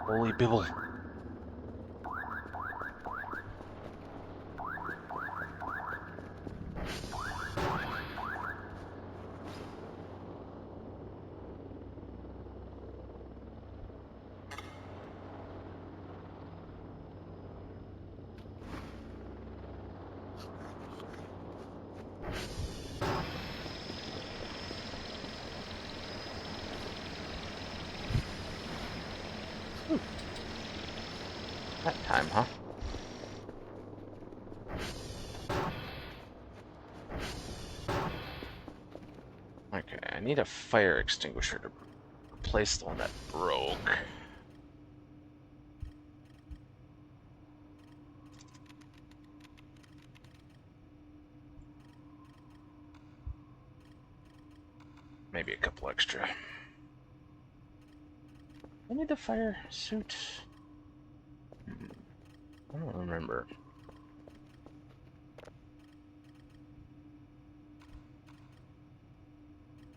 Holy Bibble. That time, huh? Okay, I need a fire extinguisher to replace the one that broke. Maybe a couple extra. I need the fire suit. I don't remember.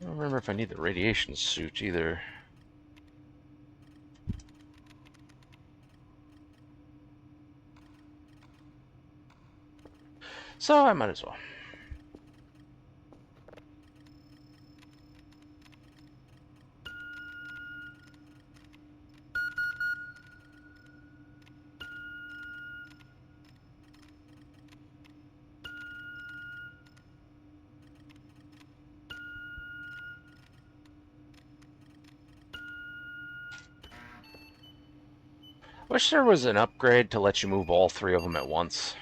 I don't remember if I need the radiation suit either. So I might as well. Wish there was an upgrade to let you move all three of them at once.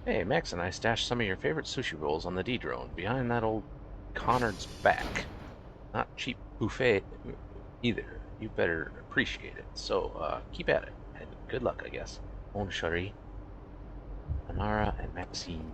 Hey, Max and I stashed some of your favorite sushi rolls on the D-drone behind that old Connard's back. Not cheap buffet either. You better appreciate it. So, keep at it. And good luck, I guess. Mon Chéri, Amara, and Maxine.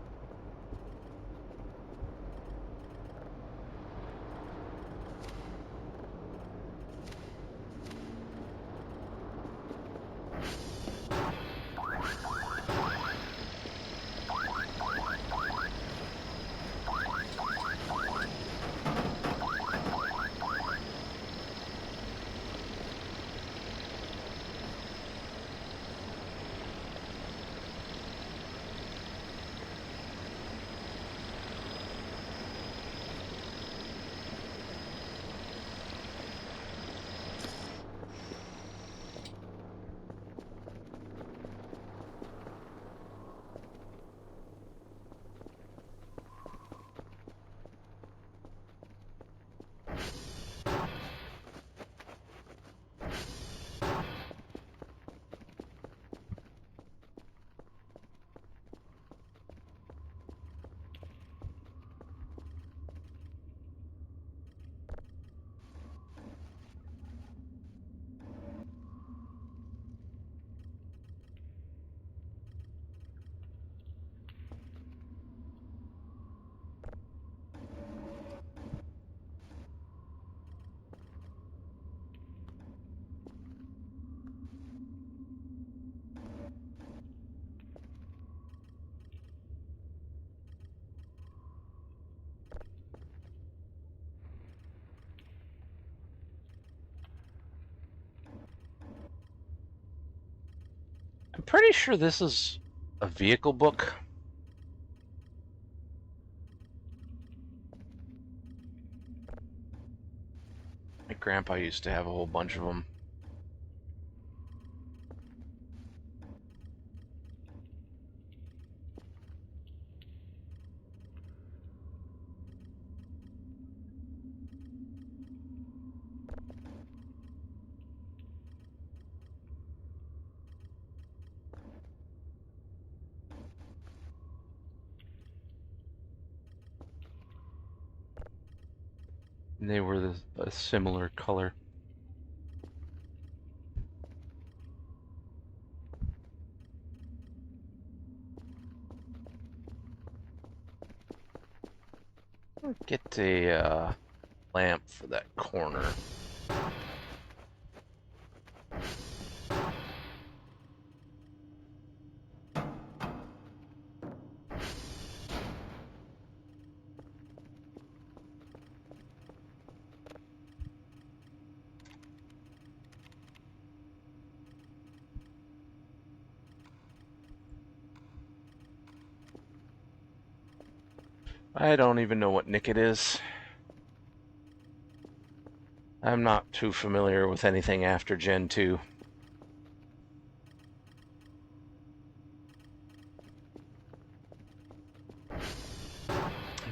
pretty sure this is a vehicle book. My grandpa used to have a whole bunch of them. And they were a similar color. Get a lamp for that corner. I don't even know what nick it is. I'm not too familiar with anything after Gen 2.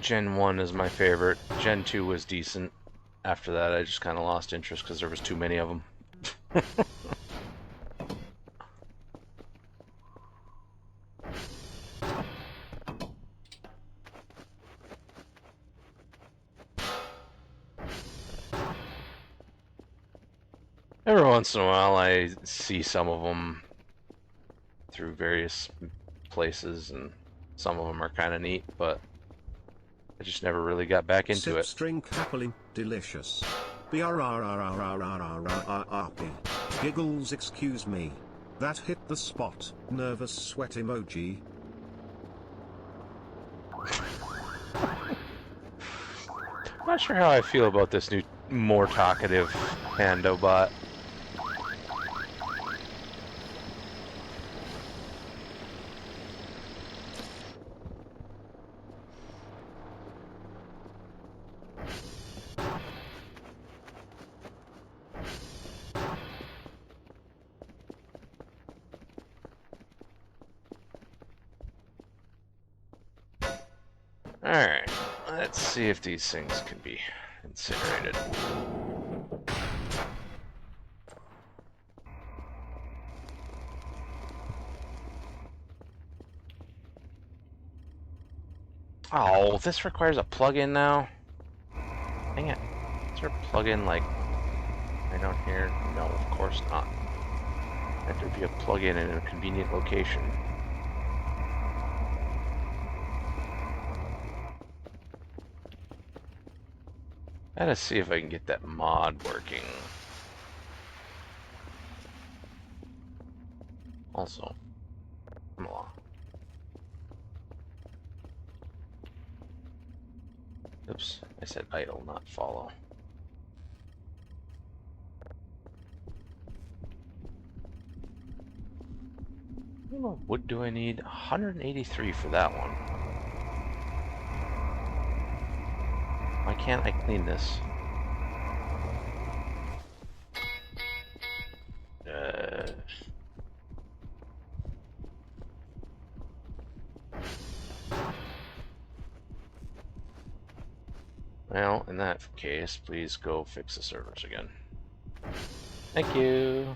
Gen 1 is my favorite. Gen 2 was decent. After that, I just kind of lost interest because there was too many of them. Every once in a while, I see some of them through various places, and some of them are kind of neat, but I just never really got back into it. Drink happily, delicious. BRRRRRRRRRP. Giggles, excuse me. That hit the spot. Nervous sweat emoji. I'm not sure how I feel about this new, more talkative Handobot. Alright, let's see if these things can be incinerated. Oh, this requires a plug-in now? Dang it. Is there a plug-in, like, right down here? No, of course not. There could be a plug-in in a convenient location. Gotta see if I can get that mod working. Also, come along. Oops, I said idle, not follow. How much wood do I need? 183 for that one. Why can't I clean this? Well, in that case, please go fix the servers again. Thank you.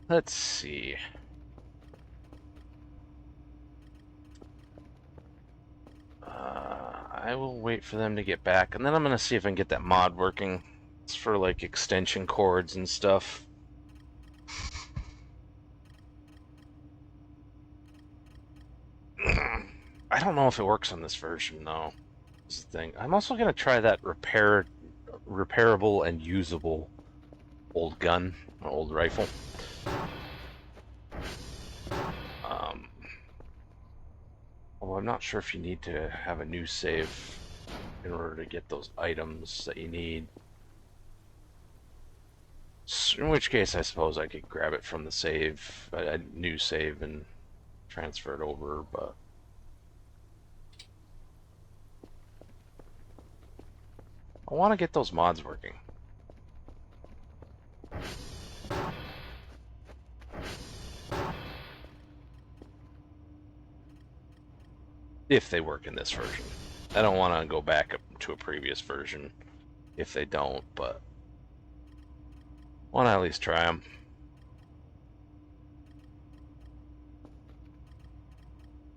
Let's see. I will wait for them to get back, and then I'm gonna see if I can get that mod working. It's for like extension cords and stuff. I don't know if it works on this version though. thing. I'm also gonna try that repairable and usable old gun, or old rifle. Although I'm not sure if you need to have a new save in order to get those items that you need. In which case, I suppose I could grab it from the save, a new save, and transfer it over, but... I want to get those mods working. If they work in this version. I don't want to go back up to a previous version if they don't, but I want to at least try them.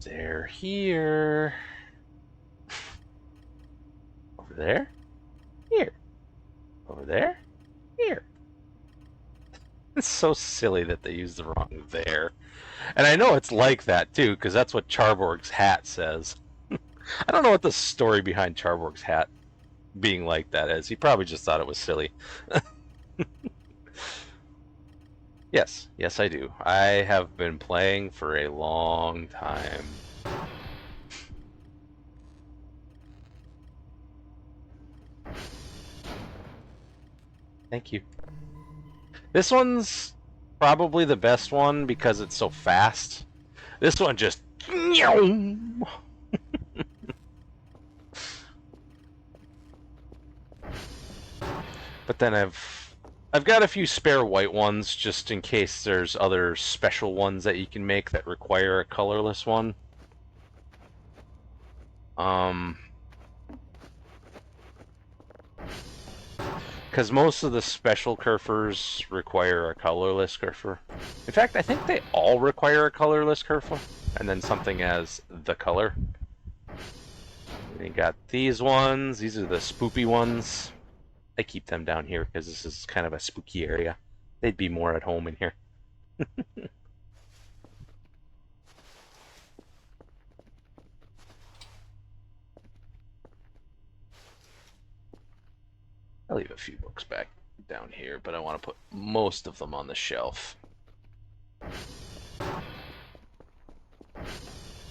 They're here. Over there. Here. Over there. Here. It's so silly that they use the wrong there. And I know it's like that too, because that's what Charborg's hat says. I don't know what the story behind Charborg's hat being like that is. He probably just thought it was silly. Yes, yes I do. I have been playing for a long time. Thank you. This one's probably the best one because it's so fast. This one just... But then I've got a few spare white ones just in case there's other special ones that you can make that require a colorless one. Because most of the special Kerfers require a colorless Kerfer. In fact, I think they all require a colorless Kerfer, and then something as the color. And you got these ones. These are the spoopy ones. I keep them down here because this is kind of a spooky area. They'd be more at home in here. I'll leave a few books back down here, but I want to put most of them on the shelf.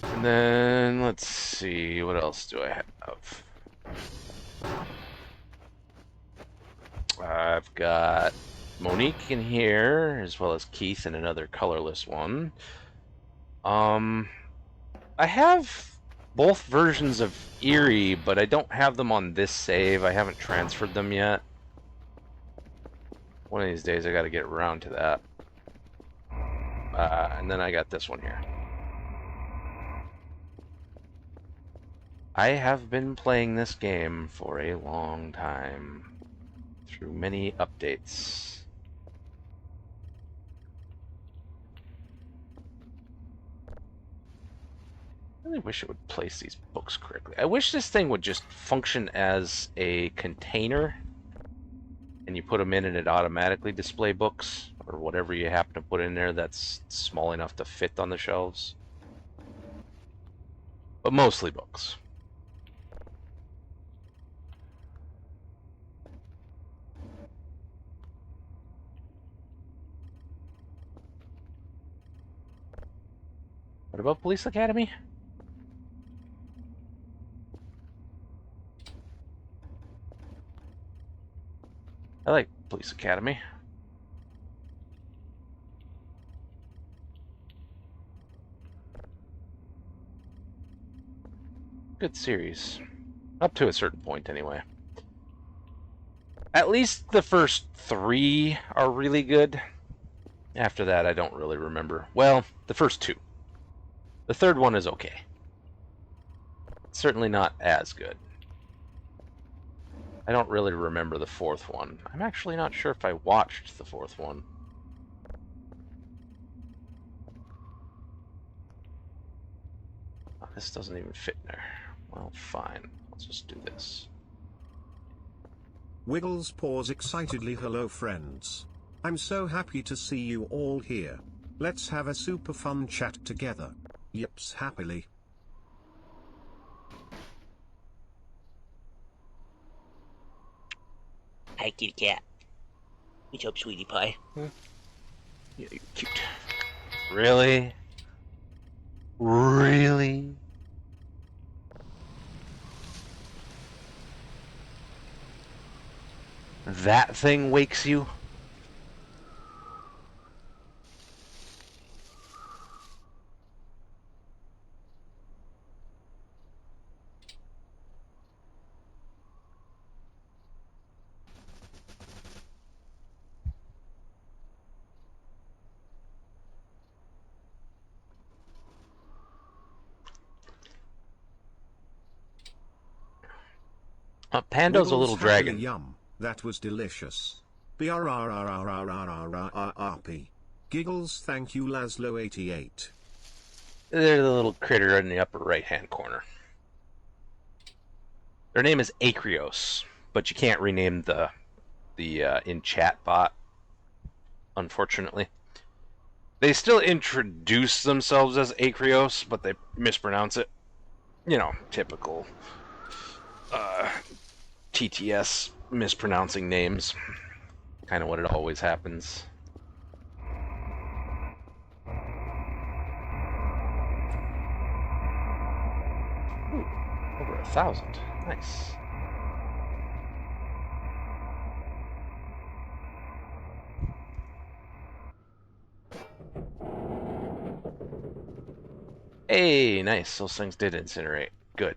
And then, let's see, what else do I have? I've got Monique in here, as well as Keith in another colorless one. I have both versions of Eerie, but I don't have them on this save. I haven't transferred them yet. One of these days I gotta get around to that. And then I got this one here. I have been playing this game for a long time, through many updates. I really wish it would place these books correctly. I wish this thing would just function as a container, and you put them in and it automatically display books, or whatever you happen to put in there that's small enough to fit on the shelves. But mostly books. What about Police Academy? I like Police Academy. Good series. Up to a certain point, anyway. At least the first 3 are really good. After that, I don't really remember. Well, the first 2. The third one is okay. It's certainly not as good. I don't really remember the 4th one. I'm actually not sure if I watched the 4th one. Oh, this doesn't even fit in there. Well, fine. Let's just do this. Wiggles paws excitedly. Hello friends. I'm so happy to see you all here. Let's have a super fun chat together. Yips happily. Hi, kitty cat. What's up, sweetie pie? Yeah, you're cute. Really? Really? That thing wakes you? Pando's a Wiggles little happily dragon. yum, that was delicious. BRRRRRRRRRP. Giggles thank you Laszlo88. They're the little critter in the upper right-hand corner. Their name is Acreos, but you can't rename the in-chat bot, unfortunately. They still introduce themselves as Acreos, but they mispronounce it. You know, typical TTS mispronouncing names. Kind of what it always happens. Ooh, over 1,000. Nice. Hey, nice. Those things did incinerate. Good.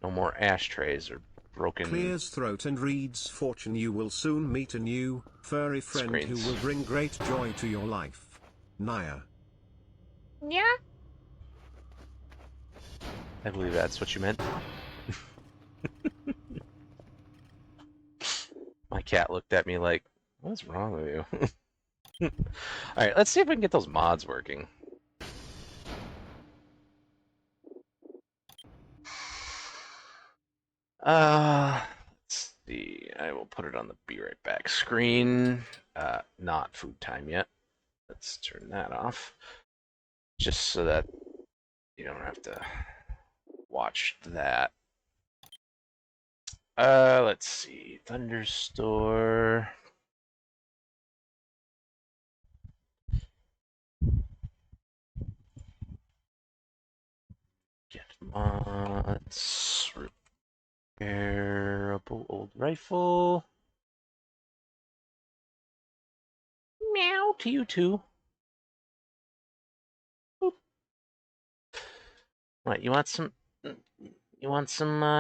No more ashtrays or broken Clears throat and reads fortune. You will soon meet a new, furry friend screens. who will bring great joy to your life. Naya. Yeah. I believe that's what you meant. My cat looked at me like, what's wrong with you? Alright, let's see if we can get those mods working. Let's see. I will put it on the be right back screen. Not food time yet. Let's turn that off. Just so that you don't have to watch that. Let's see. Thunderstore. Get mods. Repairable old rifle. Meow to you too. Boop. What, you want some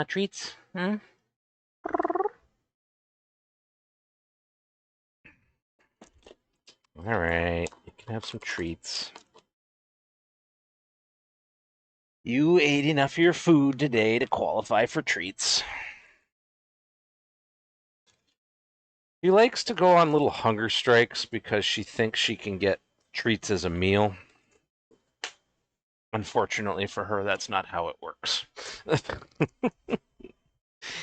treats? Hmm? Alright, you can have some treats. You ate enough of your food today to qualify for treats. She likes to go on little hunger strikes because she thinks she can get treats as a meal. Unfortunately for her, that's not how it works.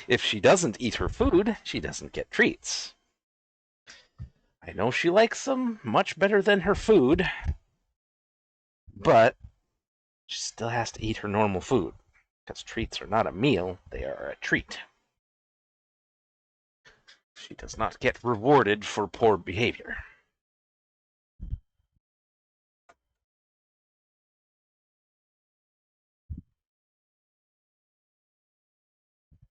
If she doesn't eat her food, she doesn't get treats. I know she likes them much better than her food, but she still has to eat her normal food, because treats are not a meal, they are a treat. She does not get rewarded for poor behavior.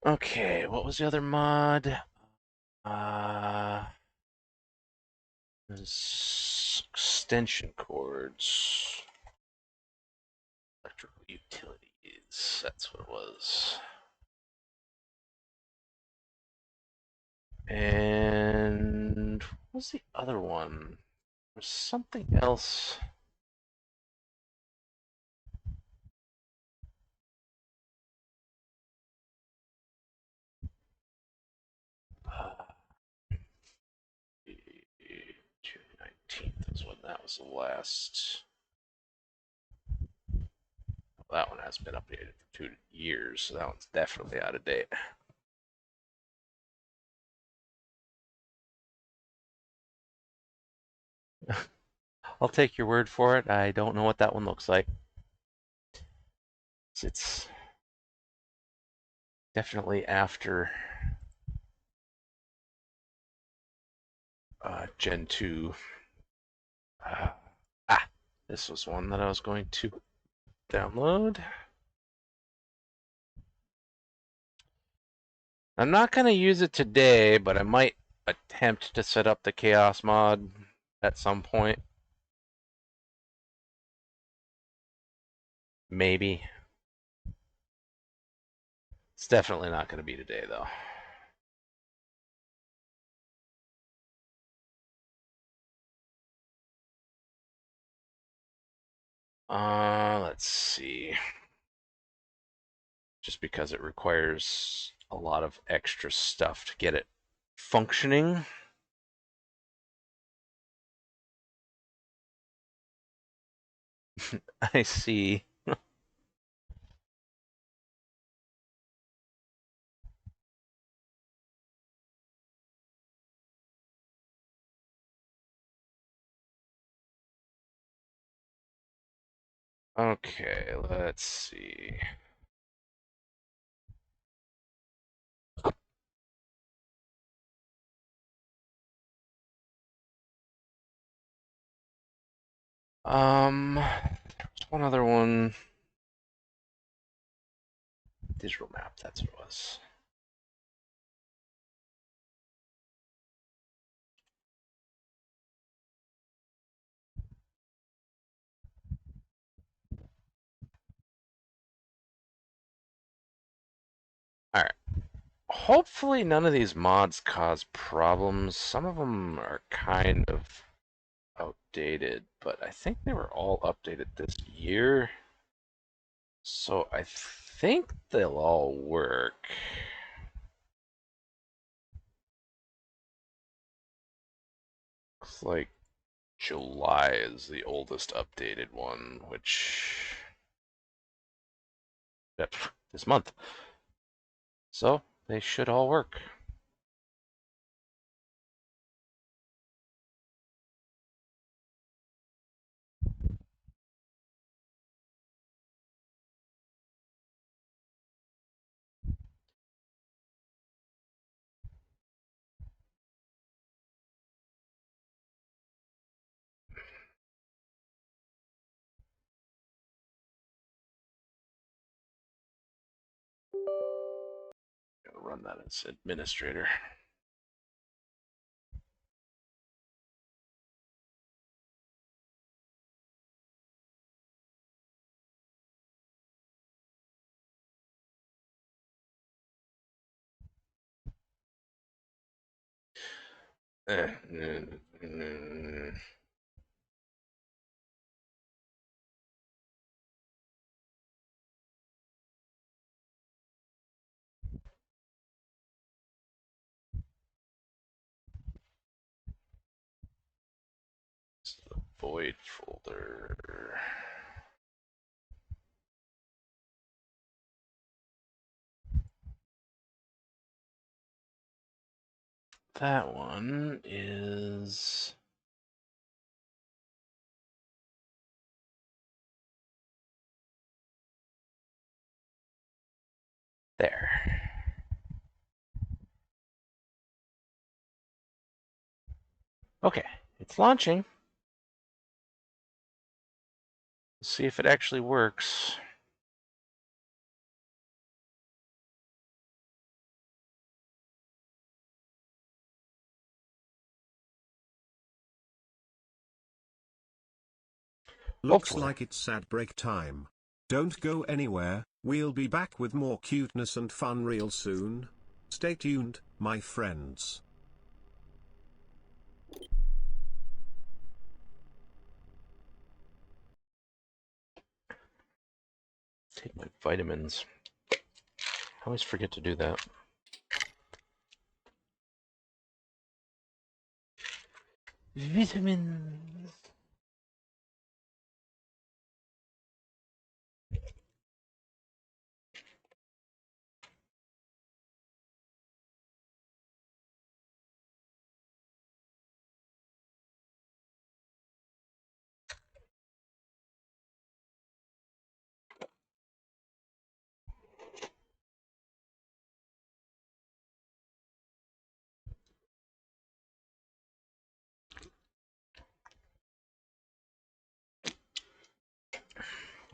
Okay, what was the other mod? Extension cords. Electrical utilities. That's what it was. And what was the other one? There's something else. June 19th was when that was the last. That one hasn't been updated for 2 years, so that one's definitely out of date. I'll take your word for it. I don't know what that one looks like. It's definitely after Gen 2. This was one that I was going to download. I'm not going to use it today, but I might attempt to set up the Chaos mod at some point. Maybe. It's definitely not going to be today, though. Let's see. Just because it requires a lot of extra stuff to get it functioning. I see. Okay, let's see. There's one other one. Digital map, that's what it was. Alright. Hopefully none of these mods cause problems. Some of them are kind of outdated, but I think they were all updated this year. So I think they'll all work. Looks like July is the oldest updated one, which... Yep, this month. So they should all work. Gotta run that as administrator. The void folder. That one is there. Okay, it's launching. Let's see if it actually works. Looks Hopefully. like it's sad break time. Don't go anywhere, we'll be back with more cuteness and fun real soon. Stay tuned, my friends. Take my vitamins. I always forget to do that. Vitamins.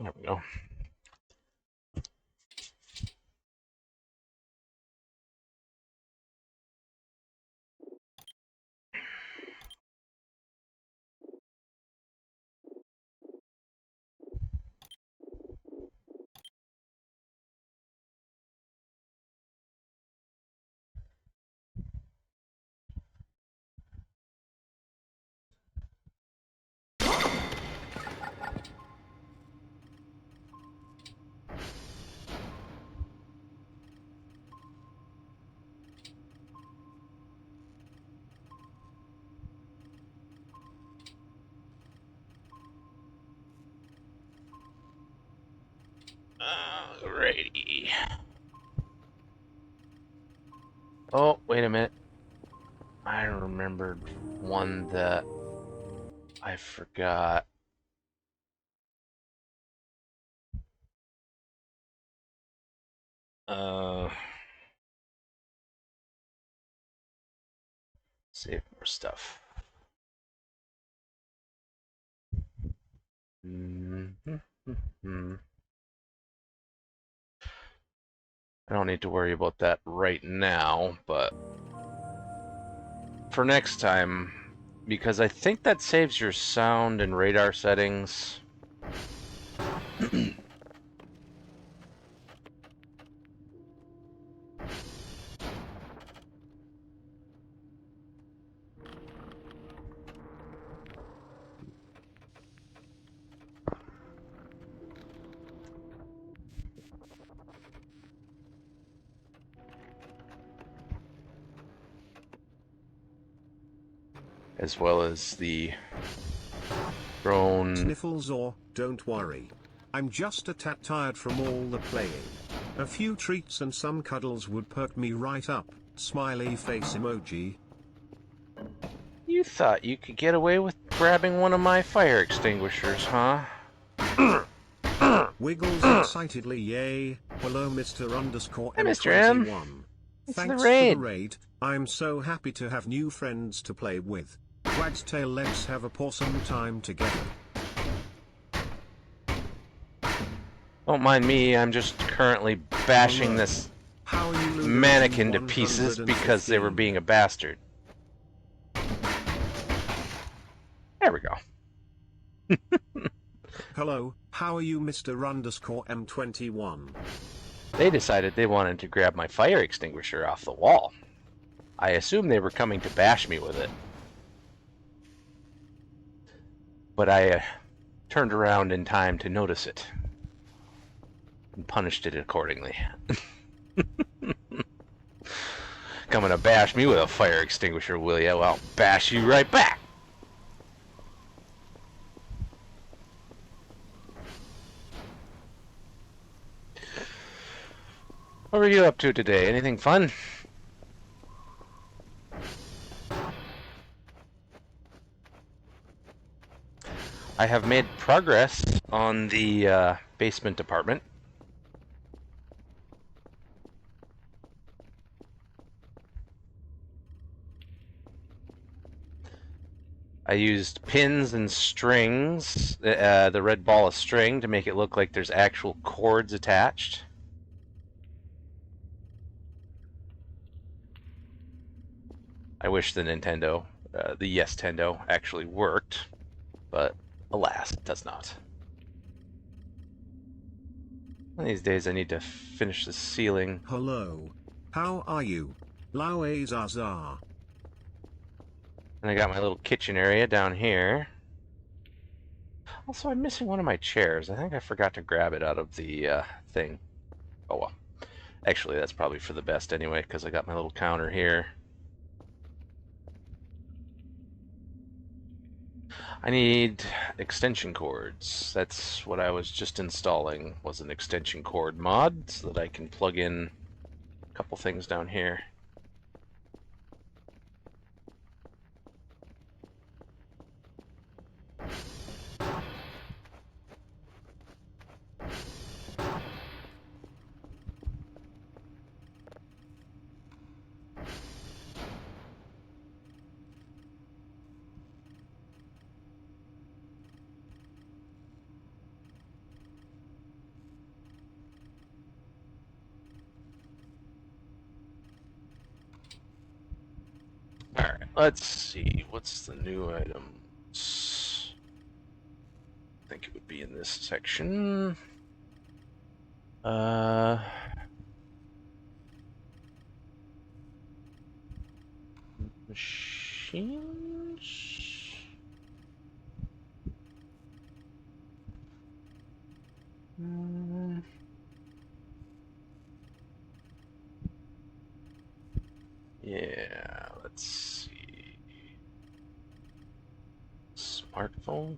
There we go. Alrighty. Oh, wait a minute. I remembered one that I forgot. Save more stuff. I don't need to worry about that right now, but for next time, because I think that saves your sound and radar settings. As well as the drone. Sniffles or, don't worry. I'm just a tad tired from all the playing. A few treats and some cuddles would perk me right up. Smiley face emoji. You thought you could get away with grabbing one of my fire extinguishers, huh? Wiggles excitedly, yay. Hello, Mr. Underscore Hey, M21. Mr. M. It's Thanks the raid. for the raid. I'm so happy to have new friends to play with. Wagtail, let's have a awesome time together. Don't mind me, I'm just currently bashing Hello. this How are you, Ludo mannequin to pieces because they were 115? being a bastard. There we go. Hello, how are you, Mr. Underscore M21? They decided they wanted to grab my fire extinguisher off the wall. I assumed they were coming to bash me with it. But I turned around in time to notice it. And punished it accordingly. Coming to bash me with a fire extinguisher, will ya? Well, I'll bash you right back! What are you up to today? Anything fun? I have made progress on the basement department. I used pins and strings, the red ball of string, to make it look like there's actual cords attached. I wish the Nintendo, the Yes Tendo, actually worked, but alas, it does not. One of these days I need to finish the ceiling. Hello. How are you? Laoe Zaza. And I got my little kitchen area down here. Also, I'm missing one of my chairs. I think I forgot to grab it out of the thing. Oh well. Actually, that's probably for the best anyway, because I got my little counter here. I need extension cords. That's what I was just installing, was an extension cord mod, so that I can plug in a couple things down here. Let's see, what's the new items? I think it would be in this section. Machines? Yeah, let's see. Smartphone?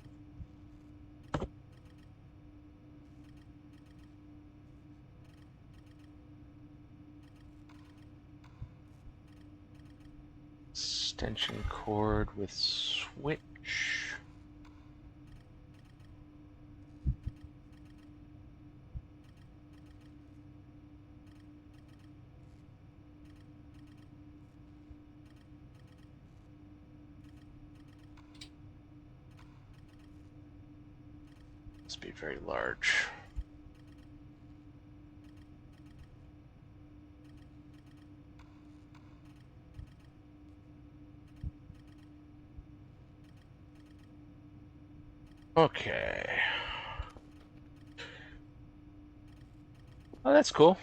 Extension cord with switch. Must be very large. Okay. Oh, that's cool.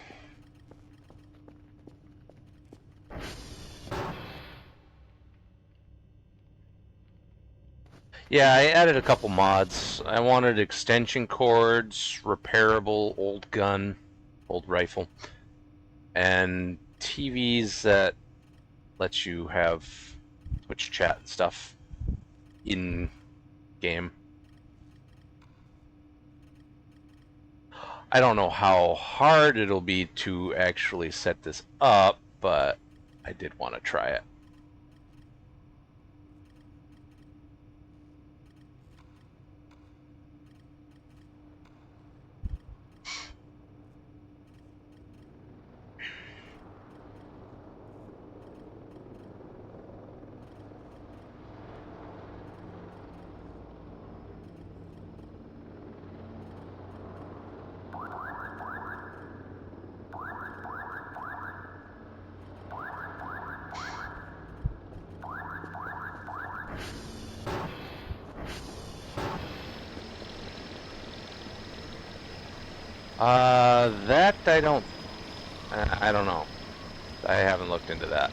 Yeah, I added a couple mods. I wanted extension cords, repairable old gun, old rifle, and TVs that lets you have Twitch chat and stuff in game. I don't know how hard it'll be to actually set this up, but I did want to try it. That I don't know. I haven't looked into that.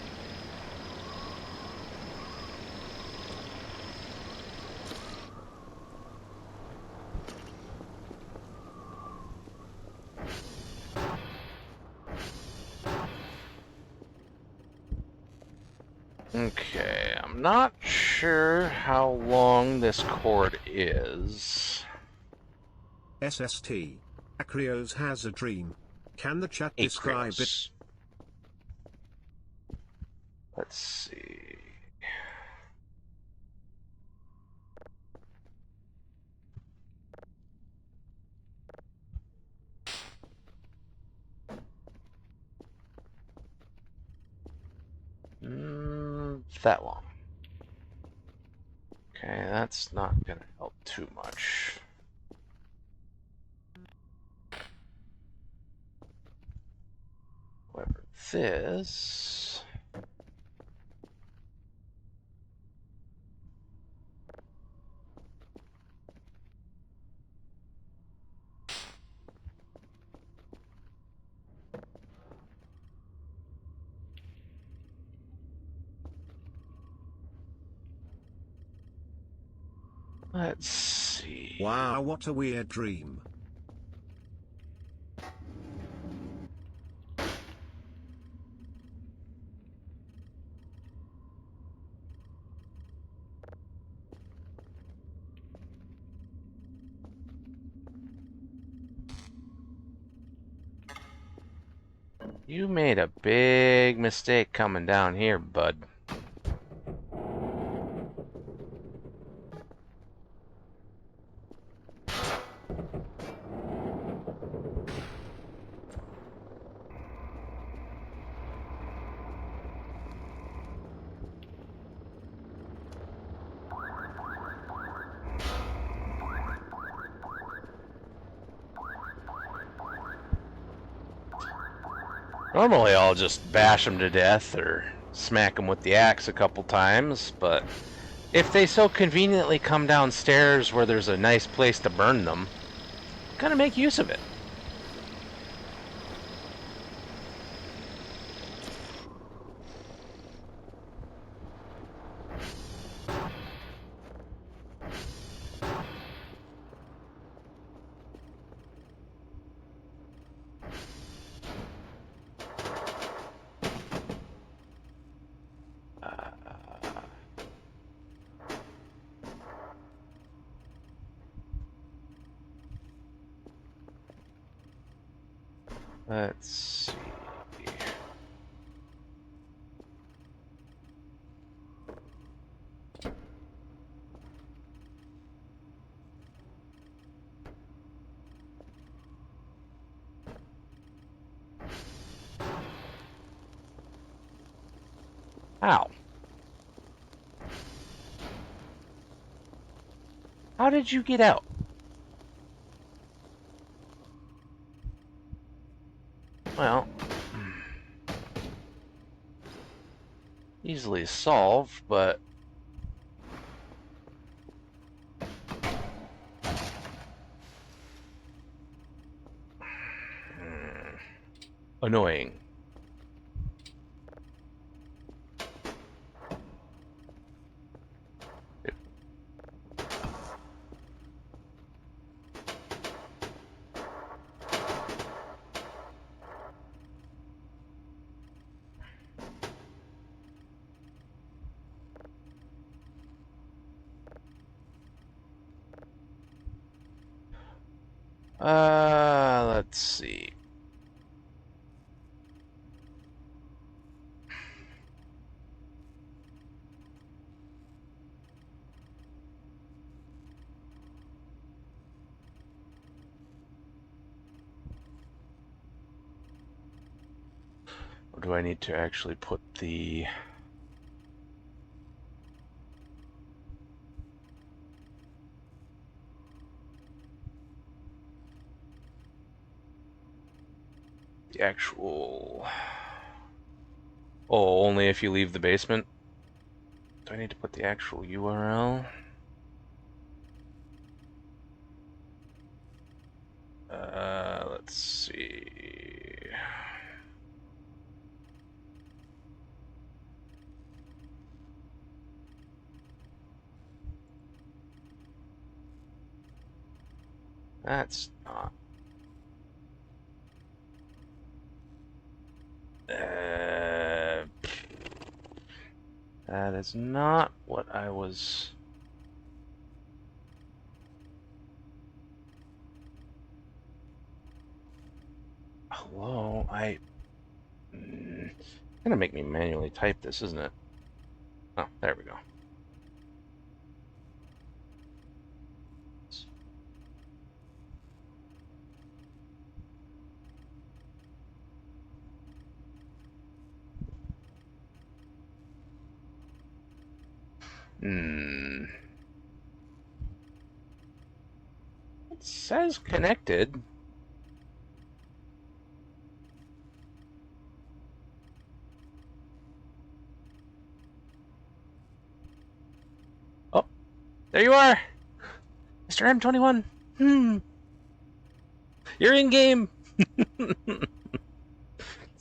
Okay, I'm not sure how long this cord is. SST. Acreos has a dream. Can the chat describe it? Let's see. That long. Okay, that's not gonna help too much. However, this... Let's see. Wow, what a weird dream. You made a big mistake coming down here, bud. Normally I'll just bash them to death or smack them with the axe a couple times, but if they so conveniently come downstairs where there's a nice place to burn them, gotta make use of it. Let's see. Ow. How did you get out? Well, easily solved, but annoying. Let's see. Or do I need to actually put the... actual... Oh, only if you leave the basement? Do I need to put the actual URL? Let's see... That's not... that is not what I was... Hello, it's gonna make me manually type this, isn't it? Oh, there we go. It says connected. Oh, there you are, Mr. M21. You're in game. It's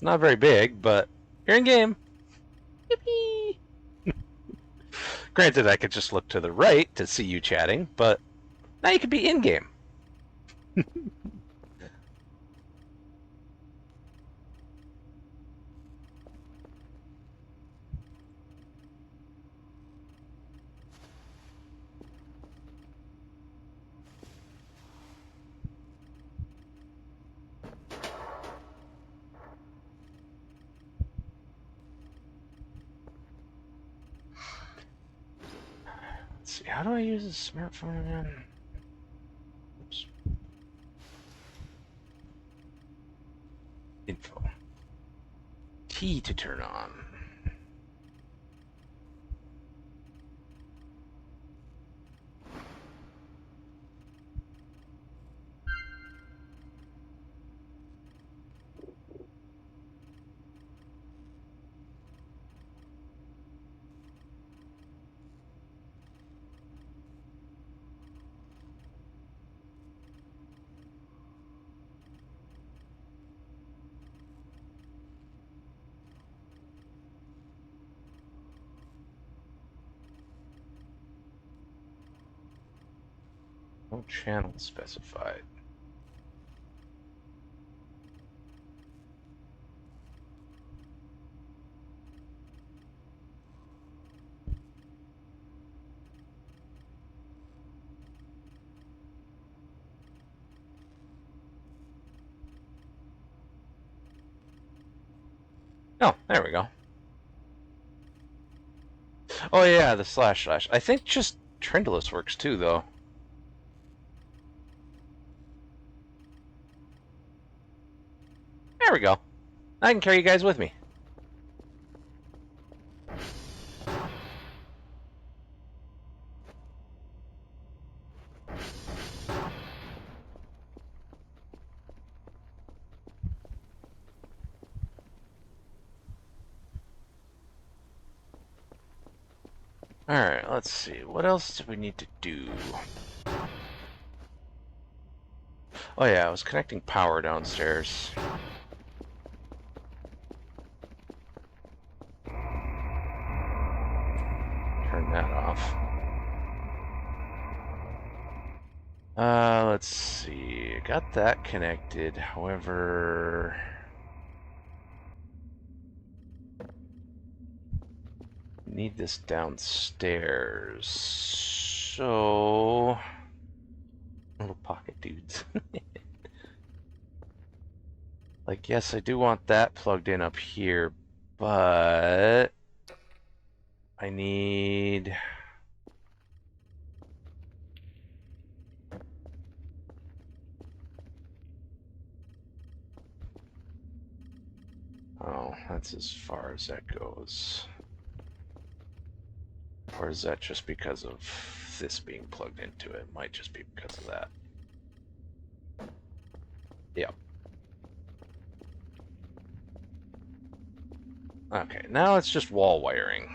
not very big, but you're in game. Yippee! Granted, I could just look to the right to see you chatting, but now you could be in game. Let's see, how do I use a smartphone again? Oops. Info. T to turn on. No channel specified. Oh, there we go. Oh yeah, the slash slash. I think just Trindless works too, though. There we go. I can carry you guys with me. Alright, let's see. What else do we need to do? Oh yeah, I was connecting power downstairs. Turn that off. Let's see. Got that connected. However, need this downstairs. So, little pocket dudes. Like, yes, I do want that plugged in up here, but I need... Oh, that's as far as that goes. Or is that just because of this being plugged into it? Might just be because of that. Yep. Okay, now it's just wall wiring.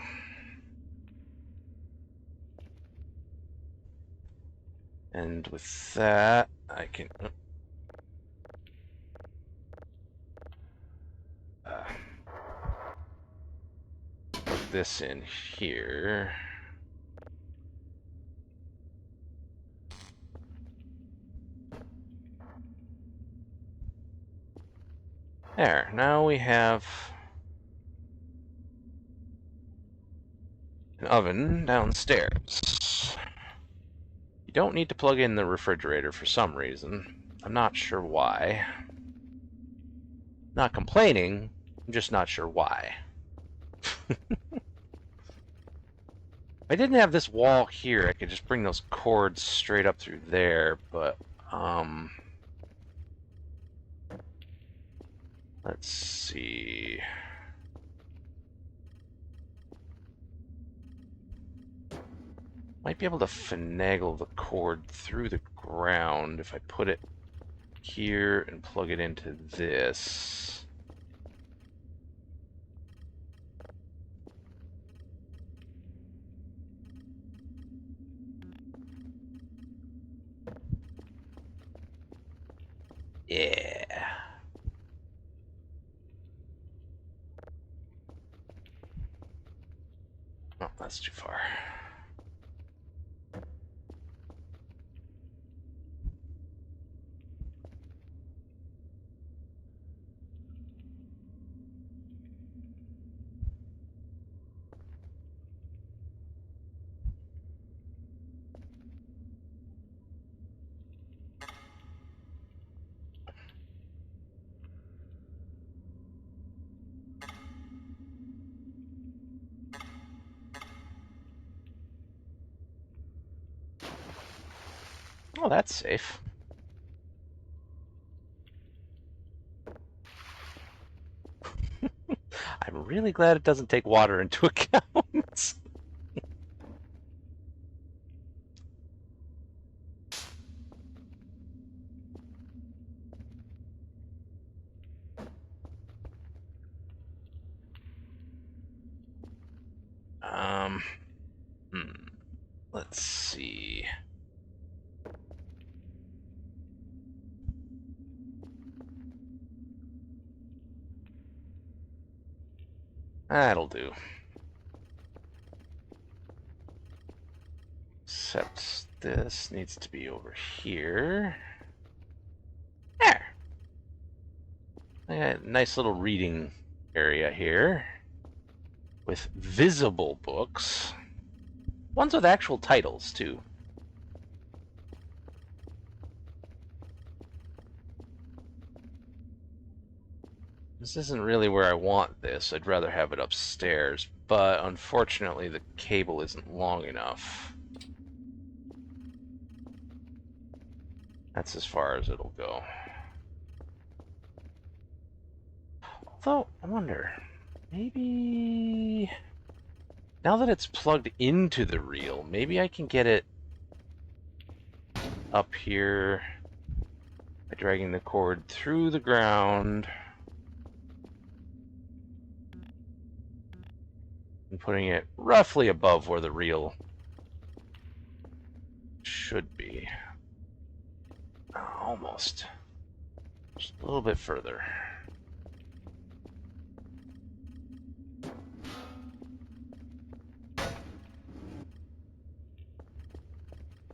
And with that, I can... Plug this in here. There, now we have an oven downstairs. You don't need to plug in the refrigerator for some reason. I'm not sure why. Not complaining, I'm just not sure why. If I didn't have this wall here, I could just bring those cords straight up through there, but, let's see. Might be able to finagle the cord through the ground if I put it here and plug it into this. Yeah. Oh, that's too far. Oh, that's safe. I'm really glad it doesn't take water into account. Um, let's see. That'll do. Except this needs to be over here. There! I got a nice little reading area here with visible books. Ones with actual titles, too. This isn't really where I want this. I'd rather have it upstairs, but unfortunately the cable isn't long enough. That's as far as it'll go. Although, I wonder, maybe... Now that it's plugged into the reel, maybe I can get it up here by dragging the cord through the ground and putting it roughly above where the reel should be. Almost. Just a little bit further.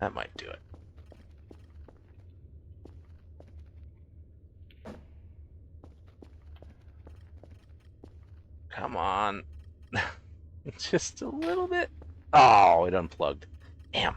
That might do it. Come on. Just a little bit. Oh, it unplugged. Damn.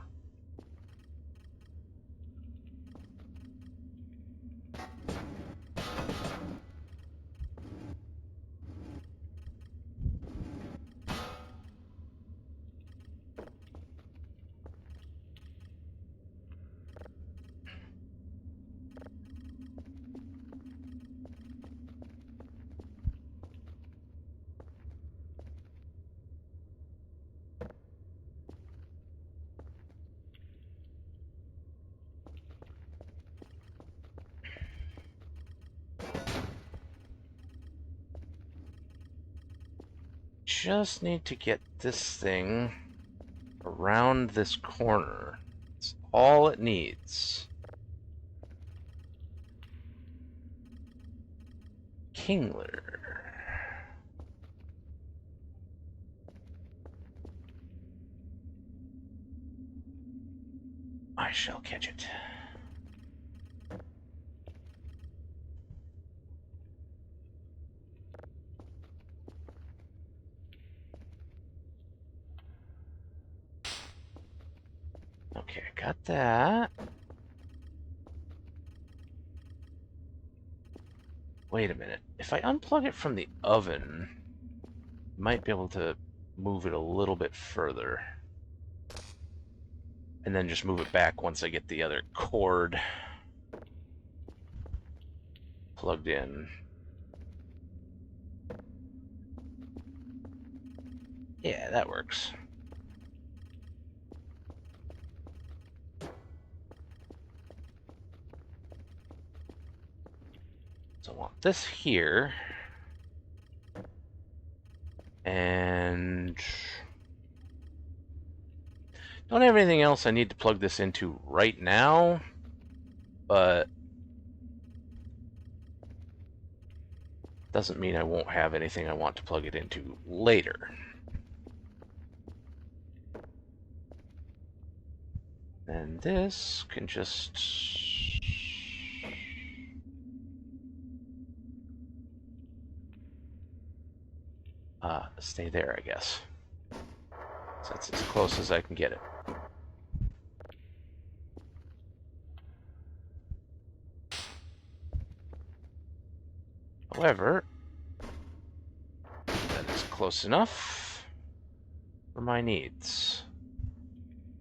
Just need to get this thing around this corner. That's all it needs. Kingler. I shall catch it. Okay, I got that. Wait a minute. If I unplug it from the oven, I might be able to move it a little bit further. And then just move it back once I get the other cord plugged in. Yeah, that works. So I want this here. And don't have anything else I need to plug this into right now, but doesn't mean I won't have anything I want to plug it into later. And this can just stay there, I guess. So that's as close as I can get it. However, that is close enough for my needs.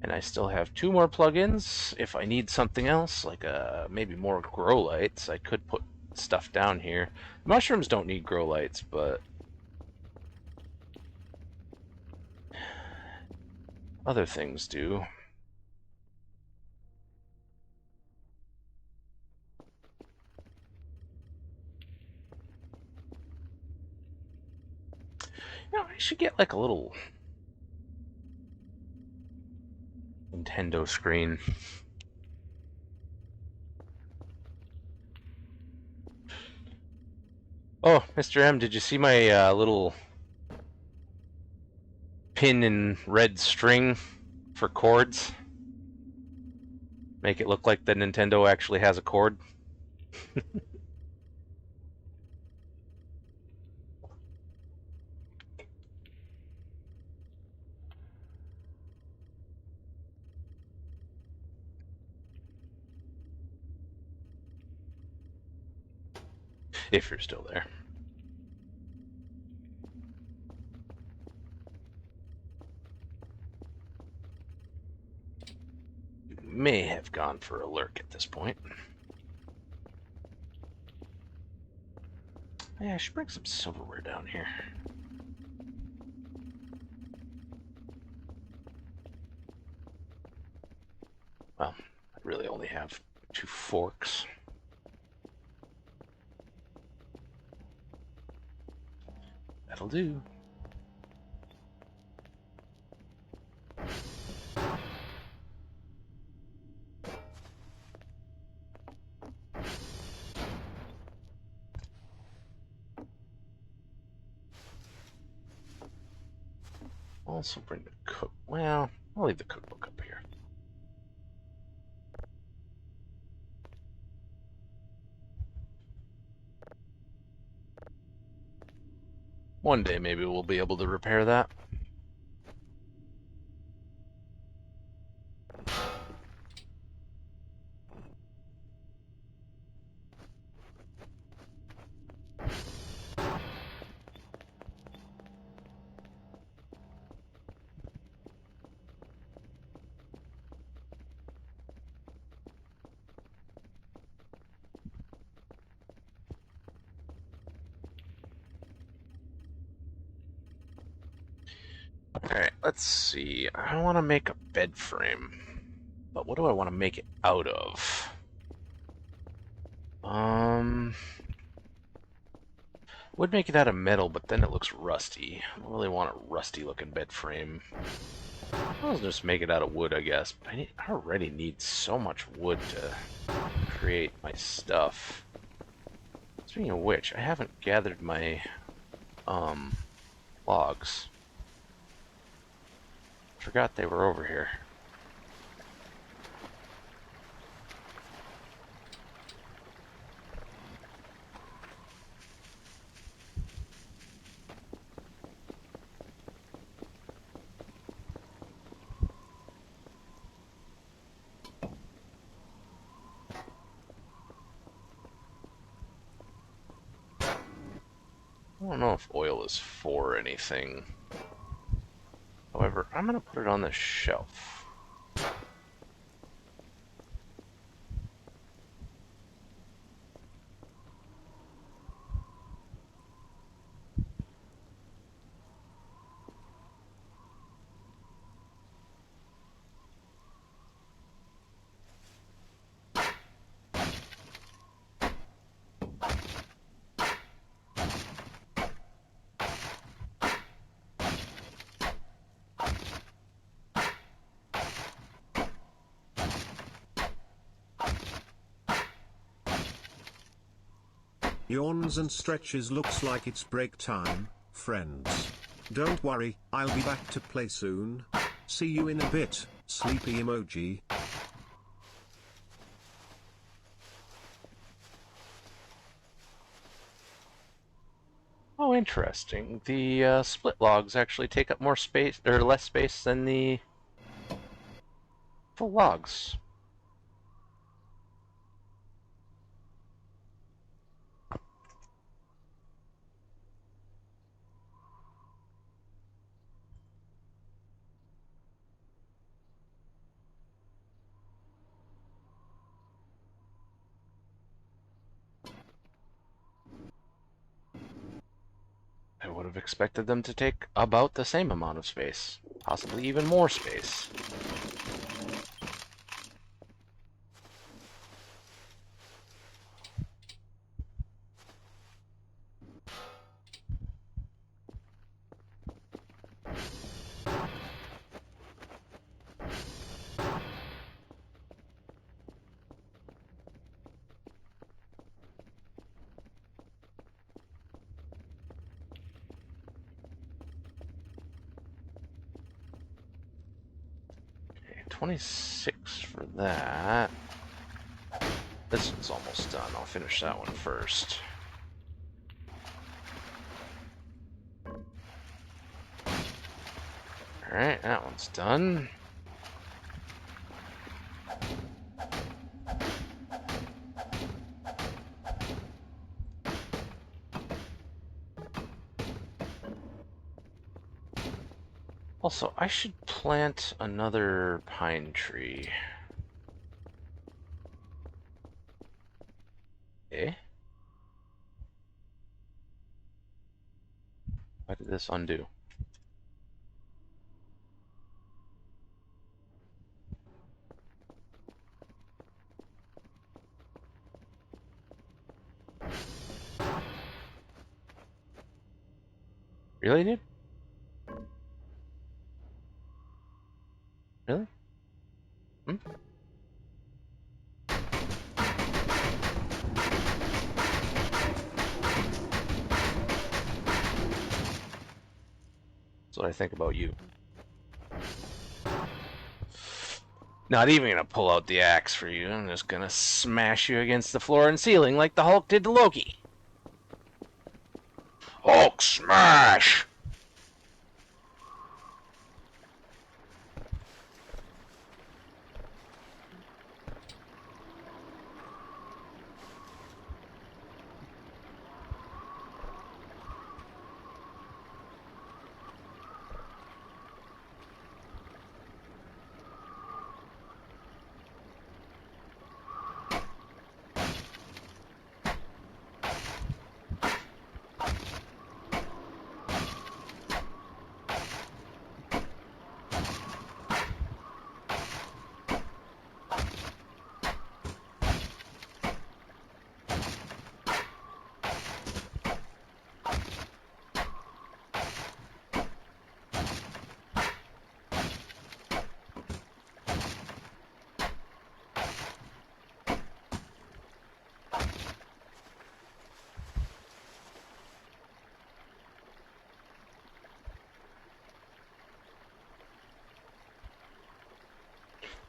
And I still have 2 more plugins. If I need something else, like maybe more grow lights, I could put stuff down here. Mushrooms don't need grow lights, but other things do. You know, I should get like a little Nintendo screen. Oh, Mr. M, did you see my little pin and red string for cords? Make it look like the Nintendo actually has a cord. If you're still there. You may have gone for a lurk at this point. Yeah, I should bring some silverware down here. Well, I really only have 2 forks. That'll do. Also bring the cook. Well, I'll leave the cookbook up here. One day maybe we'll be able to repair that. Alright, let's see. I want to make a bed frame. But what do I want to make it out of? Would make it out of metal, but then it looks rusty. I don't really want a rusty looking bed frame. I'll just make it out of wood, I guess. But I already need so much wood to create my stuff. Speaking of which, I haven't gathered my logs. Forgot they were over here. I don't know if oil is for anything. However, I'm going to put it on the shelf. Yawns and stretches. Looks like it's break time, friends. Don't worry, I'll be back to play soon. See you in a bit, sleepy emoji. Oh, interesting. The split logs actually take up more space, or less space than the full logs. I would have expected them to take about the same amount of space, possibly even more space. 26 for that. This one's almost done. I'll finish that one first. Alright, that one's done. Also, I should plant another pine tree. Eh? Why did this undo? Really, dude? Really? Hmm? That's what I think about you. Not even gonna pull out the axe for you. I'm just gonna smash you against the floor and ceiling like the Hulk did to Loki. Hulk smash!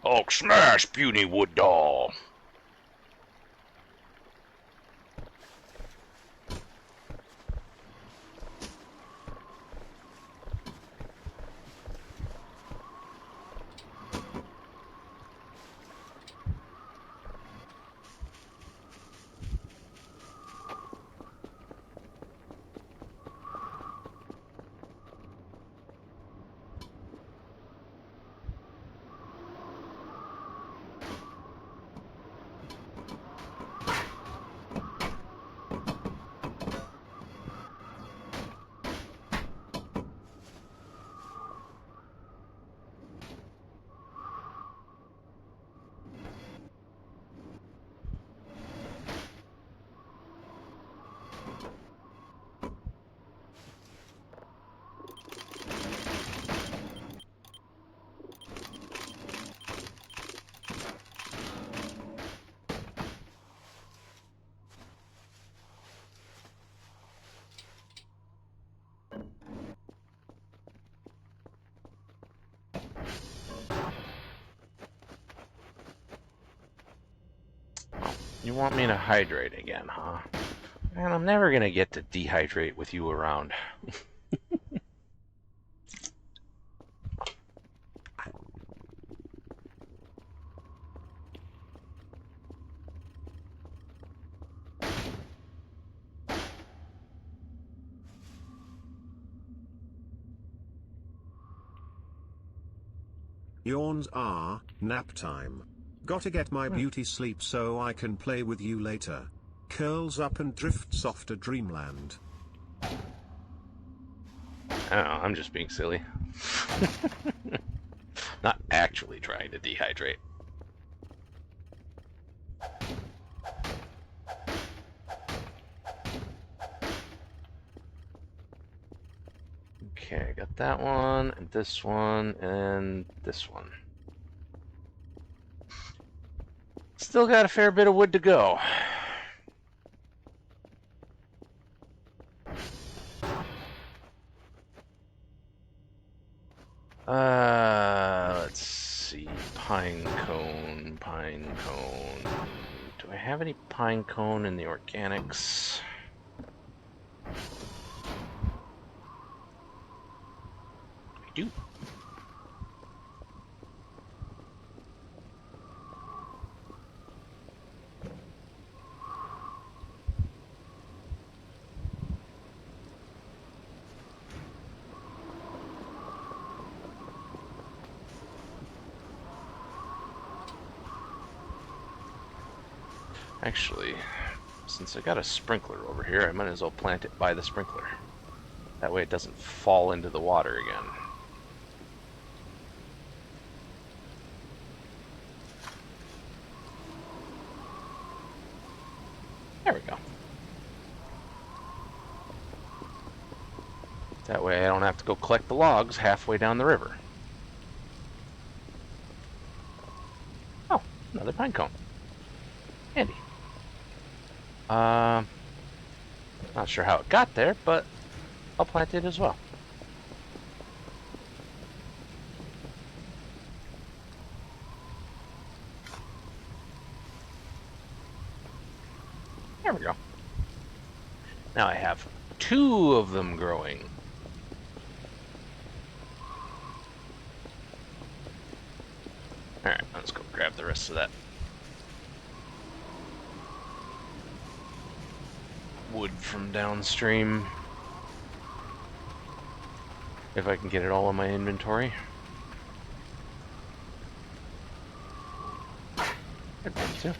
Hulk smash, puny wood doll! You want me to hydrate again, huh? Man, I'm never gonna get to dehydrate with you around. Yawns are, nap time. Gotta get my beauty sleep so I can play with you later. Curls up and drifts off to dreamland. I don't know, I'm just being silly. Not actually trying to dehydrate. Okay, I got that one, and this one, and this one. Still got a fair bit of wood to go. Let's see. pine cone, pine cone. Do I have any pine cone in the organics? I do. Actually, since I got a sprinkler over here, I might as well plant it by the sprinkler. That way it doesn't fall into the water again. There we go. That way I don't have to go collect the logs halfway down the river. Oh, another pine cone. Handy. Not sure how it got there, but I'll plant it as well. There we go. Now I have 2 of them growing. Alright, let's go grab the rest of that wood from downstream. If I can get it all in my inventory. Good one too.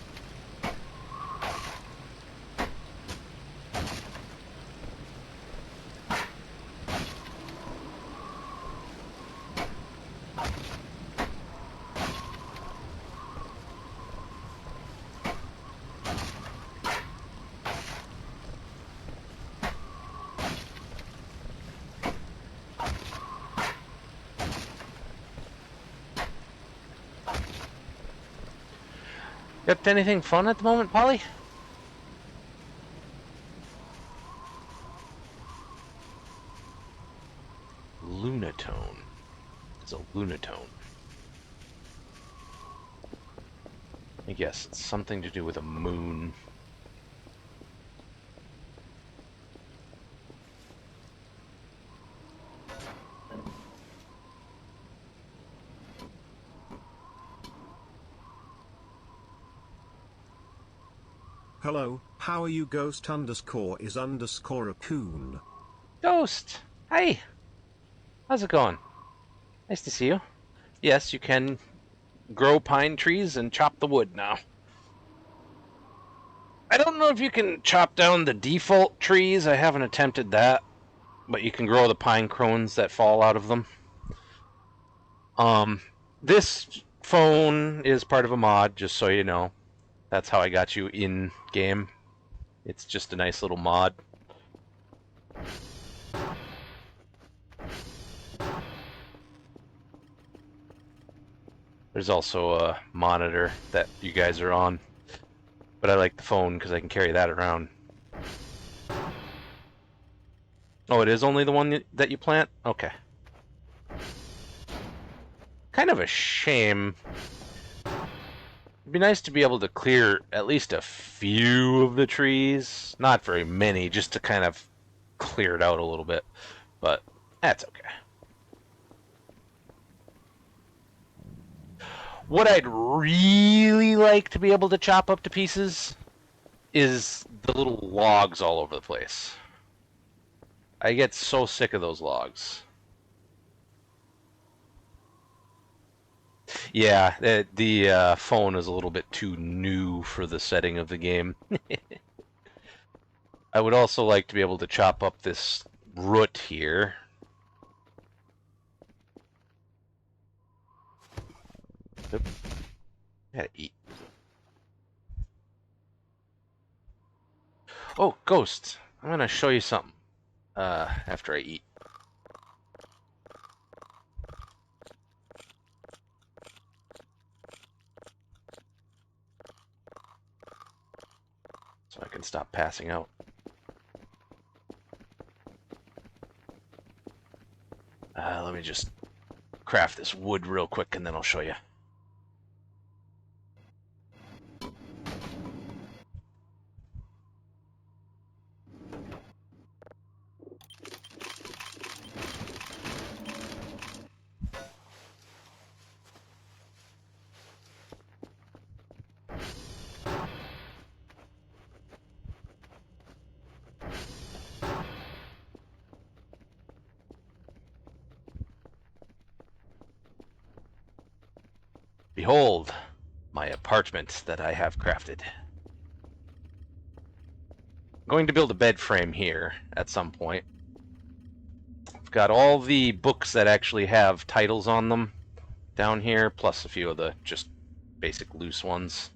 You up to anything fun at the moment, Polly? Lunatone. It's a lunatone. I guess it's something to do with a moon. Hello, how are you? Ghost underscore is underscore Raccoon. Ghost! Hey! How's it going? Nice to see you. Yes, you can grow pine trees and chop the wood now. I don't know if you can chop down the default trees. I haven't attempted that. But you can grow the pine cones that fall out of them. This phone is part of a mod, just so you know. That's how I got you in game. It's just a nice little mod. There's also a monitor that you guys are on. But I like the phone because I can carry that around. Oh, it is only the one that you plant? Okay. Kind of a shame. It'd be nice to be able to clear at least a few of the trees. Not very many, just to kind of clear it out a little bit. But that's okay. What I'd really like to be able to chop up to pieces is the little logs all over the place. I get so sick of those logs. Yeah, the phone is a little bit too new for the setting of the game. I would also like to be able to chop up this root here. Oop. Gotta eat. Oh, Ghost! I'm gonna show you something after I eat. So I can stop passing out. Let me just craft this wood real quick and then I'll show you. Behold, my apartment that I have crafted. I'm going to build a bed frame here at some point. I've got all the books that actually have titles on them down here, plus a few of the just basic loose ones.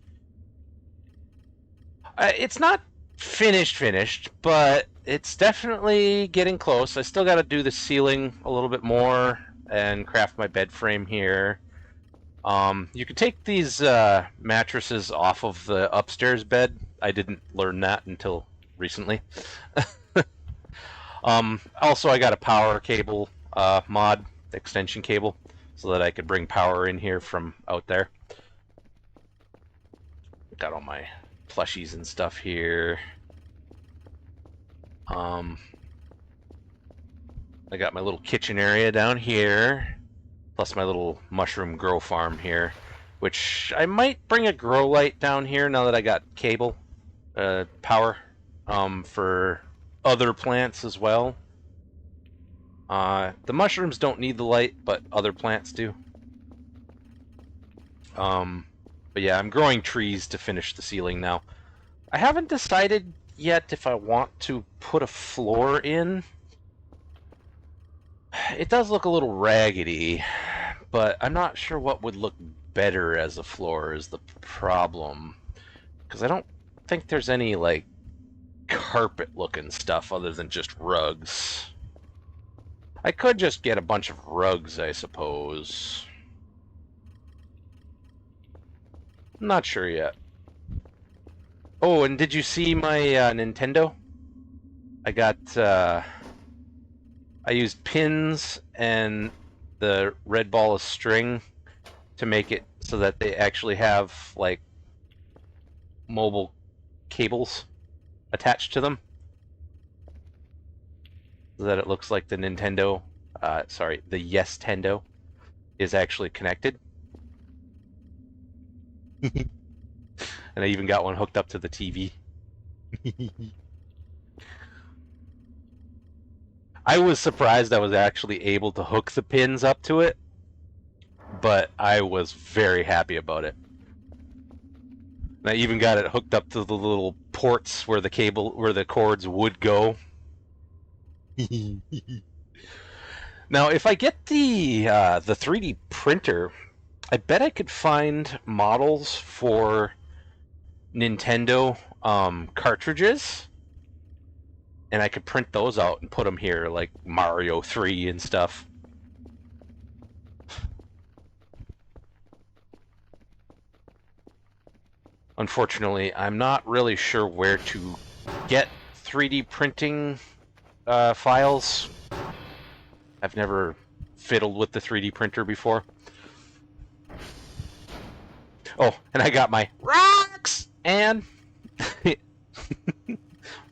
It's not finished, but it's definitely getting close. I still got to do the ceiling a little bit more and craft my bed frame here. You can take these mattresses off of the upstairs bed. I didn't learn that until recently. Also, I got a power cable mod extension cable so that I could bring power in here from out there. Got all my plushies and stuff here. I got my little kitchen area down here, plus my little mushroom grow farm here, which I might bring a grow light down here now that I got cable power for other plants as well. The mushrooms don't need the light, but other plants do. But yeah, I'm growing trees to finish the ceiling now. I haven't decided yet if I want to put a floor in. It does look a little raggedy, but I'm not sure what would look better as a floor is the problem. Because I don't think there's any, like, carpet-looking stuff other than just rugs. I could just get a bunch of rugs, I suppose. I'm not sure yet. Oh, and did you see my Nintendo? I got, I used pins and the red ball of string to make it so that they actually have, like, mobile cables attached to them. So that it looks like the Nintendo, the Yes-Tendo is actually connected. And I even got one hooked up to the TV. I was surprised I was actually able to hook the pins up to it, but I was very happy about it. And I even got it hooked up to the little ports where the cords would go. Now, if I get the 3D printer, I bet I could find models for Nintendo cartridges, and I could print those out and put them here, like Mario 3 and stuff. Unfortunately, I'm not really sure where to get 3D printing files. I've never fiddled with the 3D printer before. Oh, and I got my rocks and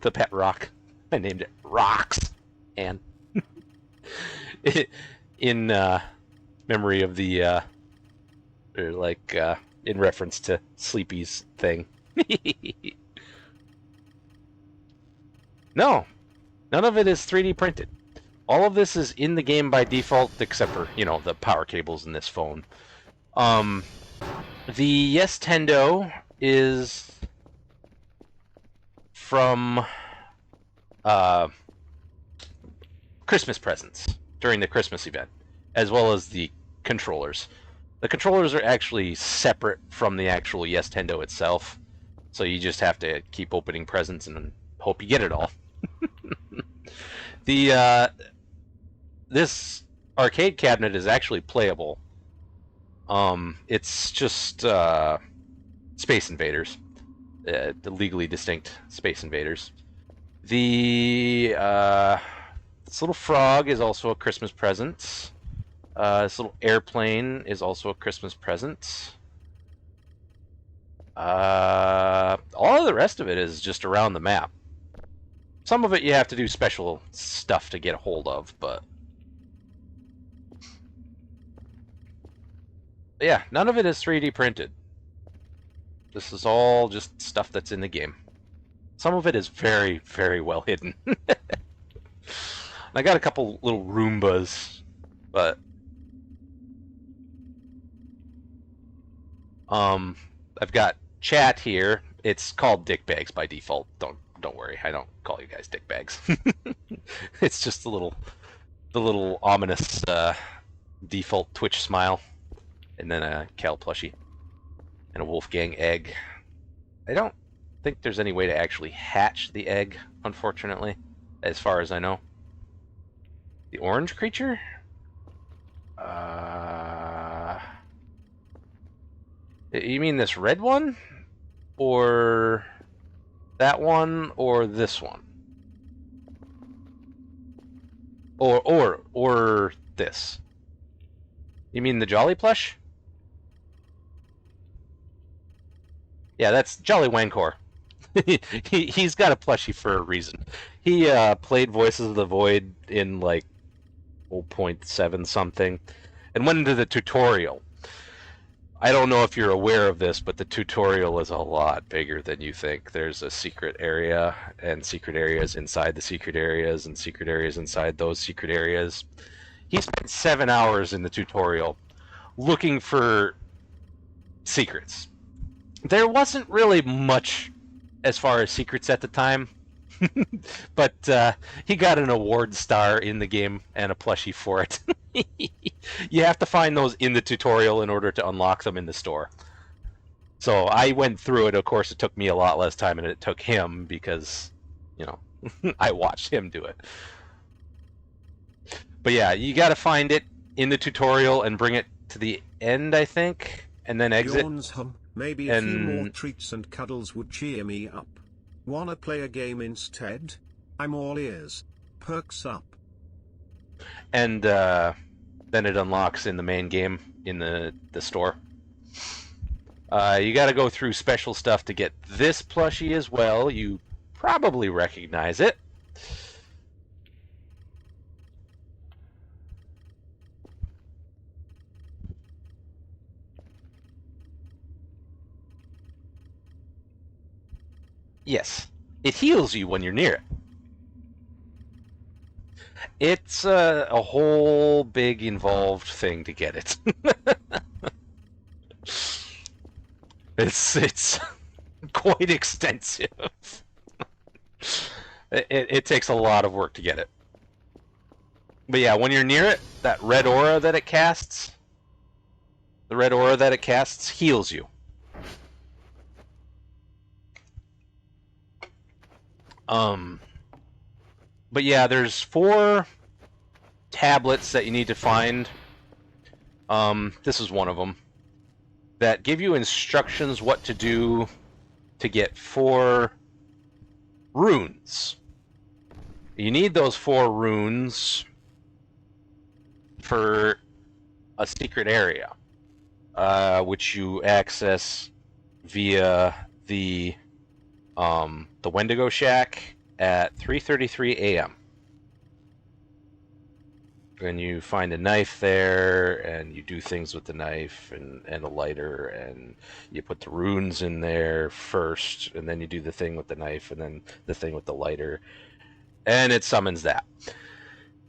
the pet rock. I named it Rocks and in memory of the in reference to Sleepy's thing. No, none of it is 3D printed. All of this is in the game by default, except for, you know, the power cables in this phone. The Yes-Tendo is from Christmas presents during the Christmas event, as well as the controllers. The controllers are actually separate from the actual Yes-Tendo itself, so you just have to keep opening presents and hope you get it all. This arcade cabinet is actually playable. It's just Space Invaders, the legally distinct Space Invaders. This little frog is also a Christmas present. This little airplane is also a Christmas present. All of the rest of it is just around the map. Some of it you have to do special stuff to get a hold of, but yeah, none of it is 3D printed. This is all just stuff that's in the game. Some of it is very, very well hidden. I got a couple little Roombas, but I've got chat here. It's called dickbags by default. Don't worry. I don't call you guys dickbags. It's just the little ominous default Twitch smile, and then a Cal plushie and a Wolfgang egg. I don't think there's any way to actually hatch the egg, unfortunately, as far as I know. The orange creature? You mean this red one? Or that one? Or this one? Or this? You mean the Jolly plush? Yeah, that's Jolly Wancor. He's got a plushie for a reason. He played Voices of the Void in like 0.7 something and went into the tutorial. I don't know if you're aware of this, but the tutorial is a lot bigger than you think. There's a secret area, and secret areas inside the secret areas, and secret areas inside those secret areas. He spent 7 hours in the tutorial looking for secrets. There wasn't really much as far as secrets at the time, but he got an award star in the game and a plushie for it. You have to find those in the tutorial in order to unlock them in the store. So I went through it. Of course, it took me a lot less time than it took him because, you know, I watched him do it. But yeah, you got to find it in the tutorial and bring it to the end, I think, and then exit. Yawns hum. Maybe a few more treats and cuddles would cheer me up. Wanna play a game instead? I'm all ears. Perks up. And then it unlocks in the main game in the store. You got to go through special stuff to get this plushie as well. You probably recognize it. Yes, it heals you when you're near it. It's a whole big involved thing to get it. It's quite extensive. It takes a lot of work to get it. But yeah, when you're near it, that red aura that it casts, heals you. But yeah, there's 4 tablets that you need to find. This is one of them that give you instructions what to do to get 4 runes. You need those 4 runes for a secret area, which you access via the Wendigo Shack at 3:33 a.m. And you find a knife there, and you do things with the knife and a lighter, and you put the runes in there first, and then you do the thing with the knife, and then the thing with the lighter, and it summons that.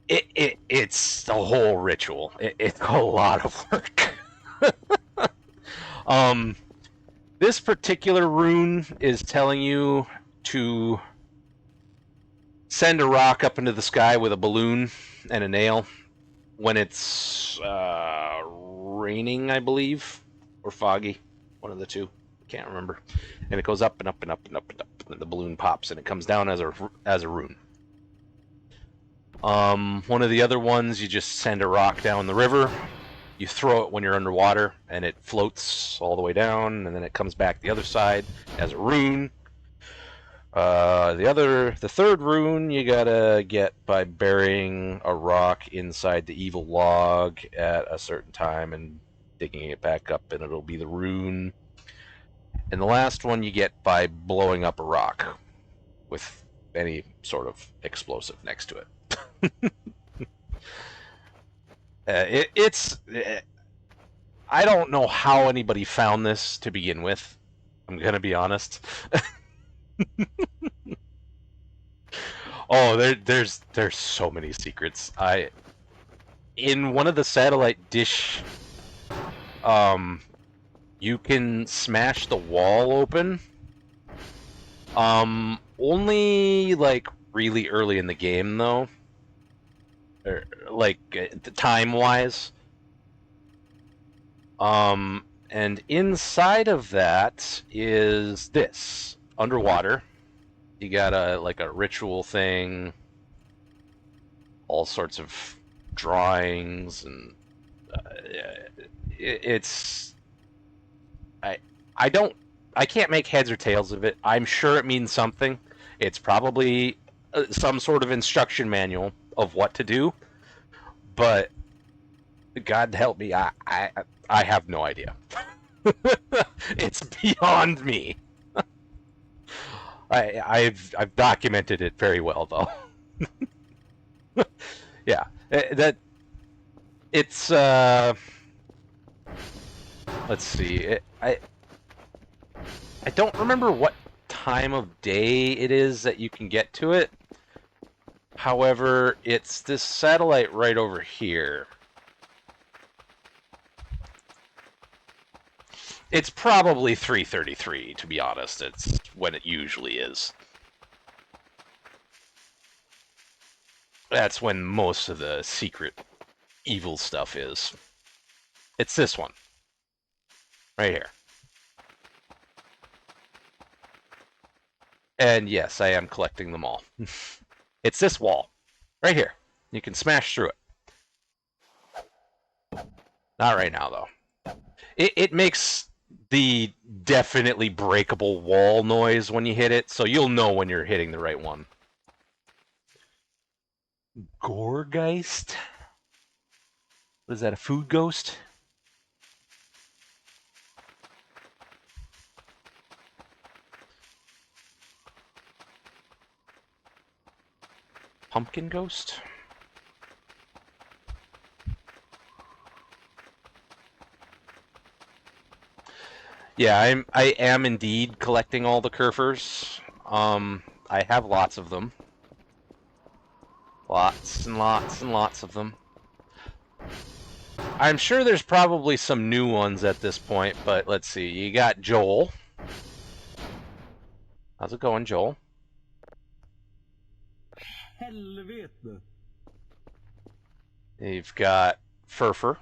It's a whole ritual. It's a lot of work. This particular rune is telling you to send a rock up into the sky with a balloon and a nail when it's raining, I believe, or foggy, one of the two. Can't remember. And it goes up and up and up and up and up, and the balloon pops, and it comes down as a rune. One of the other ones, you just send a rock down the river. You throw it when you're underwater, and it floats all the way down, and then it comes back the other side as a rune. The third rune you gotta get by burying a rock inside the evil log at a certain time and digging it back up, and it'll be the rune. And the last one you get by blowing up a rock with any sort of explosive next to it. I don't know how anybody found this to begin with. I'm gonna be honest. Oh, there's so many secrets. In one of the satellite dish you can smash the wall open. Only like really early in the game though. Or, like time-wise. And inside of that is this underwater. You got a ritual thing, all sorts of drawings, and it's I can't make heads or tails of it. I'm sure it means something. It's probably some sort of instruction manual of what to do, but God help me, I have no idea. It's beyond me. I've documented it very well though. Yeah, that it's let's see. I don't remember what time of day it is that you can get to it. However, it's this satellite right over here. It's probably 3:33, to be honest. It's when it usually is. That's when most of the secret evil stuff is. It's this one. Right here. And yes, I am collecting them all. It's this wall. Right here. You can smash through it. Not right now, though. It makes the definitely breakable wall noise when you hit it, so you'll know when you're hitting the right one. Goregeist? What is that, a food ghost? Pumpkin ghost? Yeah, I am indeed collecting all the Kerfers. I have lots of them. Lots and lots and lots of them. I'm sure there's probably some new ones at this point, but let's see. You got Joel. How's it going, Joel? Helvete. You've got Furfur.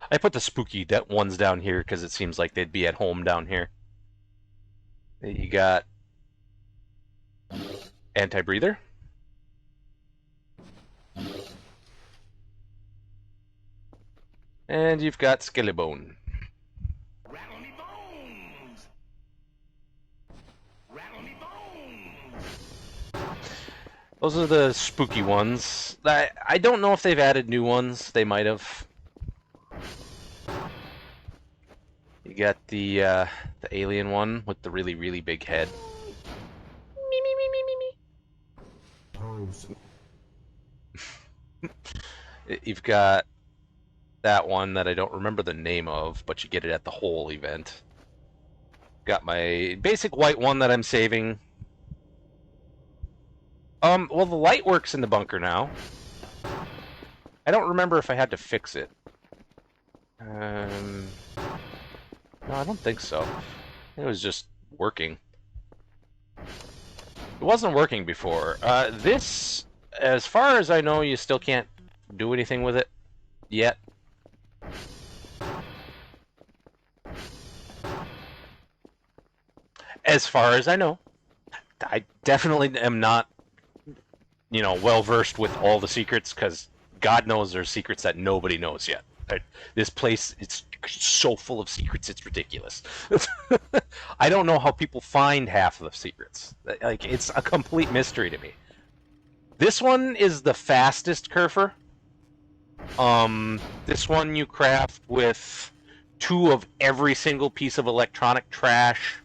I put the spooky ones down here because it seems like they'd be at home down here. You got Anti-Breather. And you've got Skellybone. Rattle me bones. Rattle me bones. Those are the spooky ones. I don't know if they've added new ones. They might have. You got the alien one with the really, really big head. Me, me, me, me, me, me. You've got that one that I don't remember the name of, but you get it at the whole event. Got my basic white one that I'm saving. Well, the light works in the bunker now. I don't remember if I had to fix it. No, I don't think so. It was just working. It wasn't working before. This, as far as I know, you still can't do anything with it yet. As far as I know. I definitely am not, well versed with all the secrets, because God knows there's secrets that nobody knows yet. This place, it's so full of secrets, it's ridiculous. I don't know how people find half of the secrets. Like, it's a complete mystery to me. This one is the fastest Kerfer. This one you craft with 2 of every single piece of electronic trash,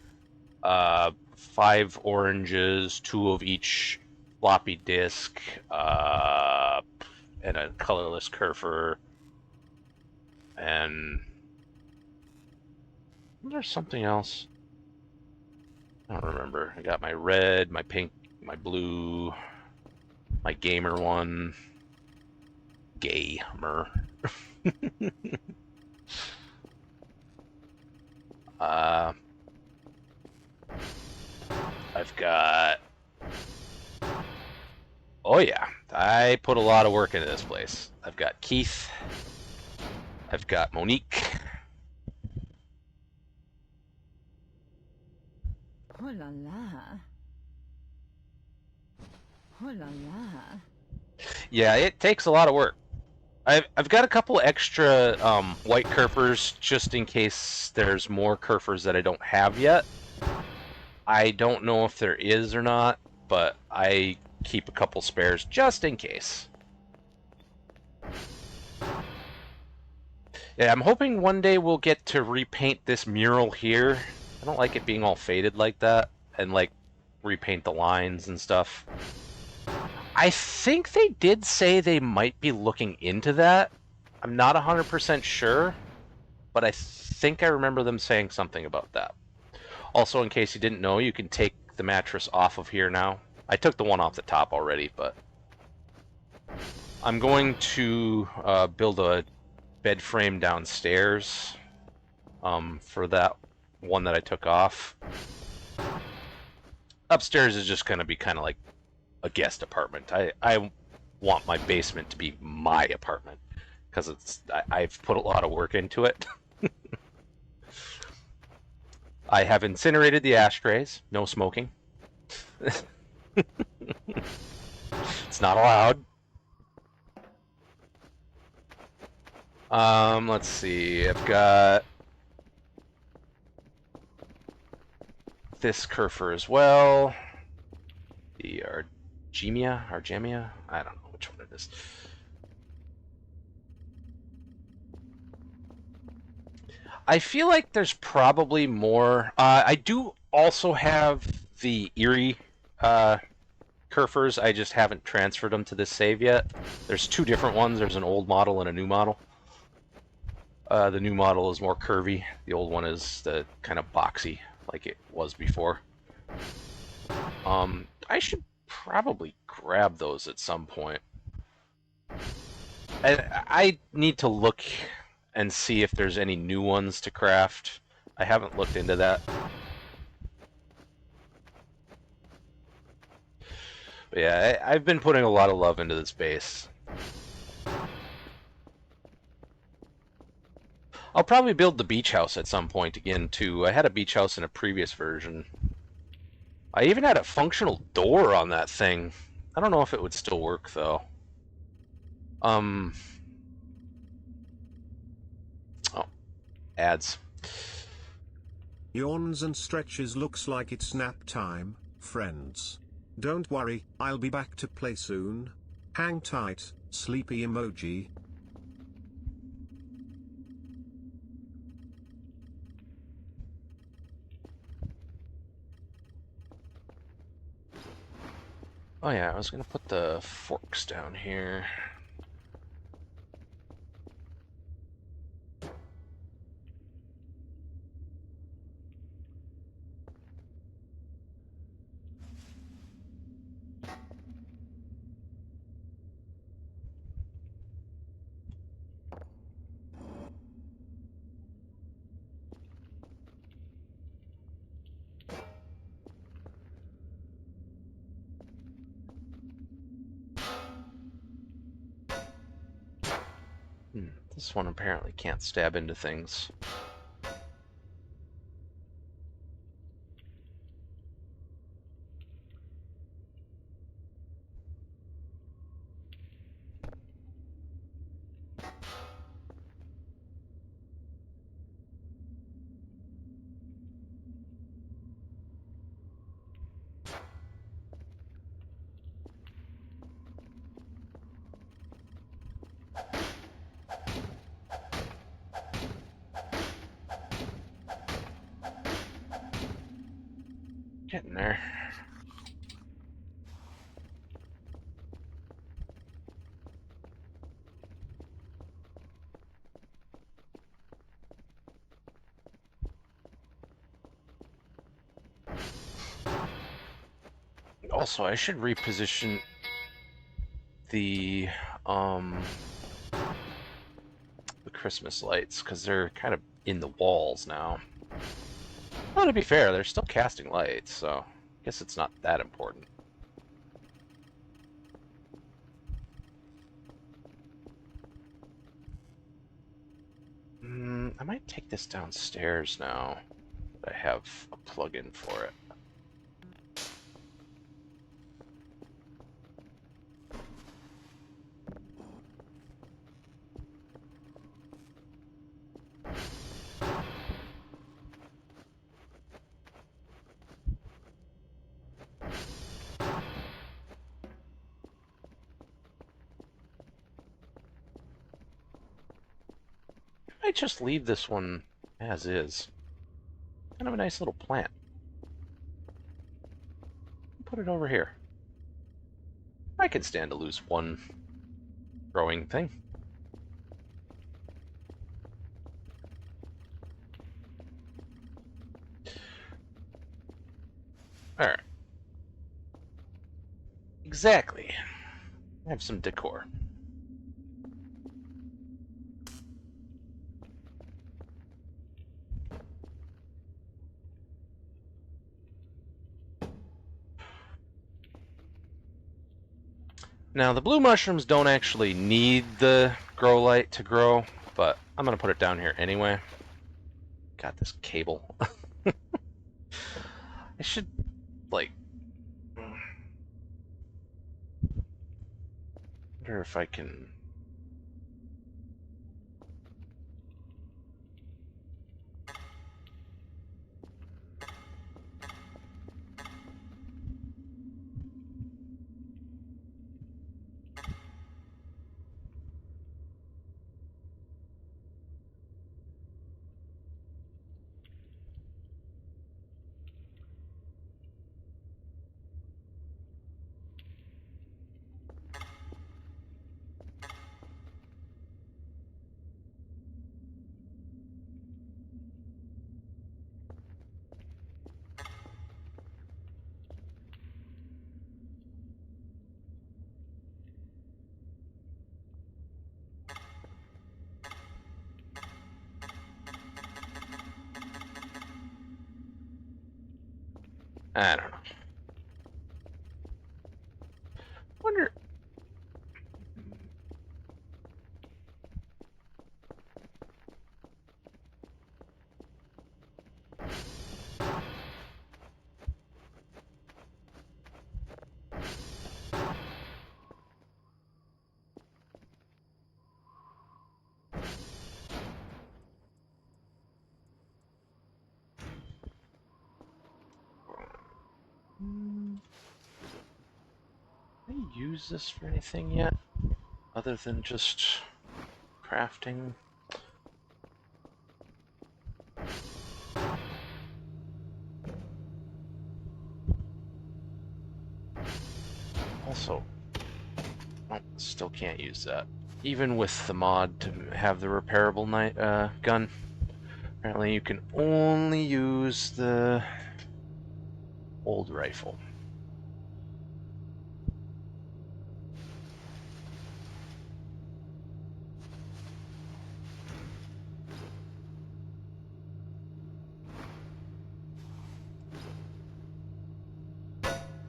5 oranges, 2 of each floppy disk, and a colorless Kerfer. And there's something else. I don't remember. I got my red, my pink, my blue, my gamer one. Gamer. I've got... Oh yeah, I put a lot of work into this place. I've got Keith. I've got Monique. Oh la la. Oh la la. Yeah, it takes a lot of work. I've got a couple extra white Kerfers just in case there's more Kerfers that I don't have yet. I don't know if there is or not, but I keep a couple spares just in case. Yeah, I'm hoping one day we'll get to repaint this mural here. I don't like it being all faded like that, and like repaint the lines and stuff. I think they did say they might be looking into that. I'm not 100% sure, but I think I remember them saying something about that. Also, in case you didn't know, you can take the mattress off of here now. I took the one off the top already, but I'm going to build a bed frame downstairs for that one that I took off. Upstairs is just going to be kind of like a guest apartment. I want my basement to be my apartment because I've put a lot of work into it. I have incinerated the ashtrays. No smoking. It's not allowed. Let's see. I've got this Kerfer as well. The Argemia? I don't know which one it is. I feel like there's probably more. I do also have the Eerie Kerfers. I just haven't transferred them to this save yet. There's two different ones. There's an old model and a new model. The new model is more curvy. The old one is the kind of boxy like it was before. I should probably grab those at some point. I need to look and see if there's any new ones to craft. I haven't looked into that. But yeah, I've been putting a lot of love into this base. I'll probably build the beach house at some point again too. I had a beach house in a previous version. I even had a functional door on that thing. I don't know if it would still work though. Oh, ads. Yawns and stretches. Looks like it's nap time, friends. Don't worry, I'll be back to play soon. Hang tight, sleepy emoji. Oh yeah, I was gonna put the forks down here. This one apparently can't stab into things. Getting there. Also, I should reposition the Christmas lights, because they're kind of in the walls now. Well, to be fair, they're still casting lights, so I guess it's not that important. I might take this downstairs now that I have a plug-in for it. I might just leave this one as is. Kind of a nice little plant. Put it over here. I can stand to lose one growing thing. Alright. Exactly. I have some decor. Now, the blue mushrooms don't actually need the grow light to grow, but I'm going to put it down here anyway. Got this cable. I should, like... wonder if I can... I don't know. Wonder... Did I use this for anything yet? Other than just crafting? Also, oh, still can't use that. Even with the mod to have the repairable gun, apparently you can only use the old rifle.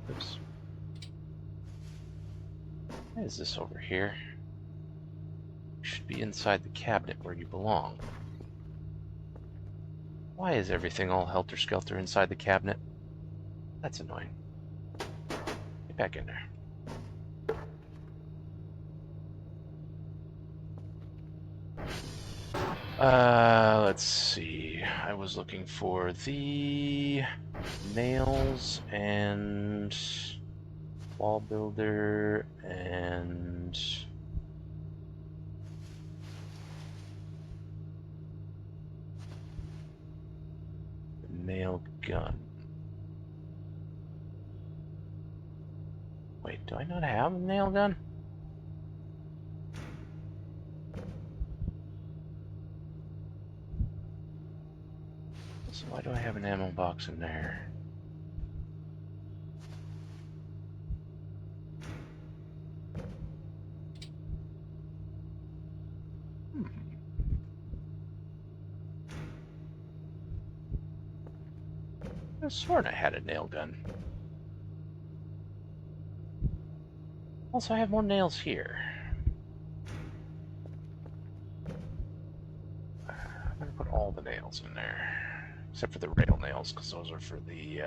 Oops. Why is this over here? You should be inside the cabinet where you belong. Why is everything all helter-skelter inside the cabinet? That's annoying. Get back in there. Let's see. I was looking for the nails and wall builder and nail gun. Wait, do I not have a nail gun? So why do I have an ammo box in there? I sworn I had a nail gun. Also, I have more nails here. I'm gonna put all the nails in there. Except for the rail nails, because those are for the,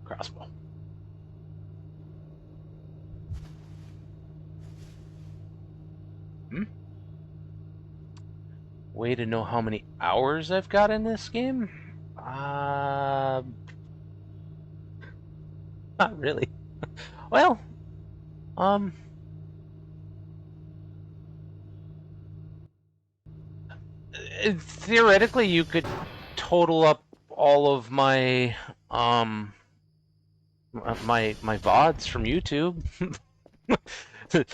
crossbow. Way to know how many hours I've got in this game? Not really. Well, theoretically, you could total up all of my my VODs from YouTube.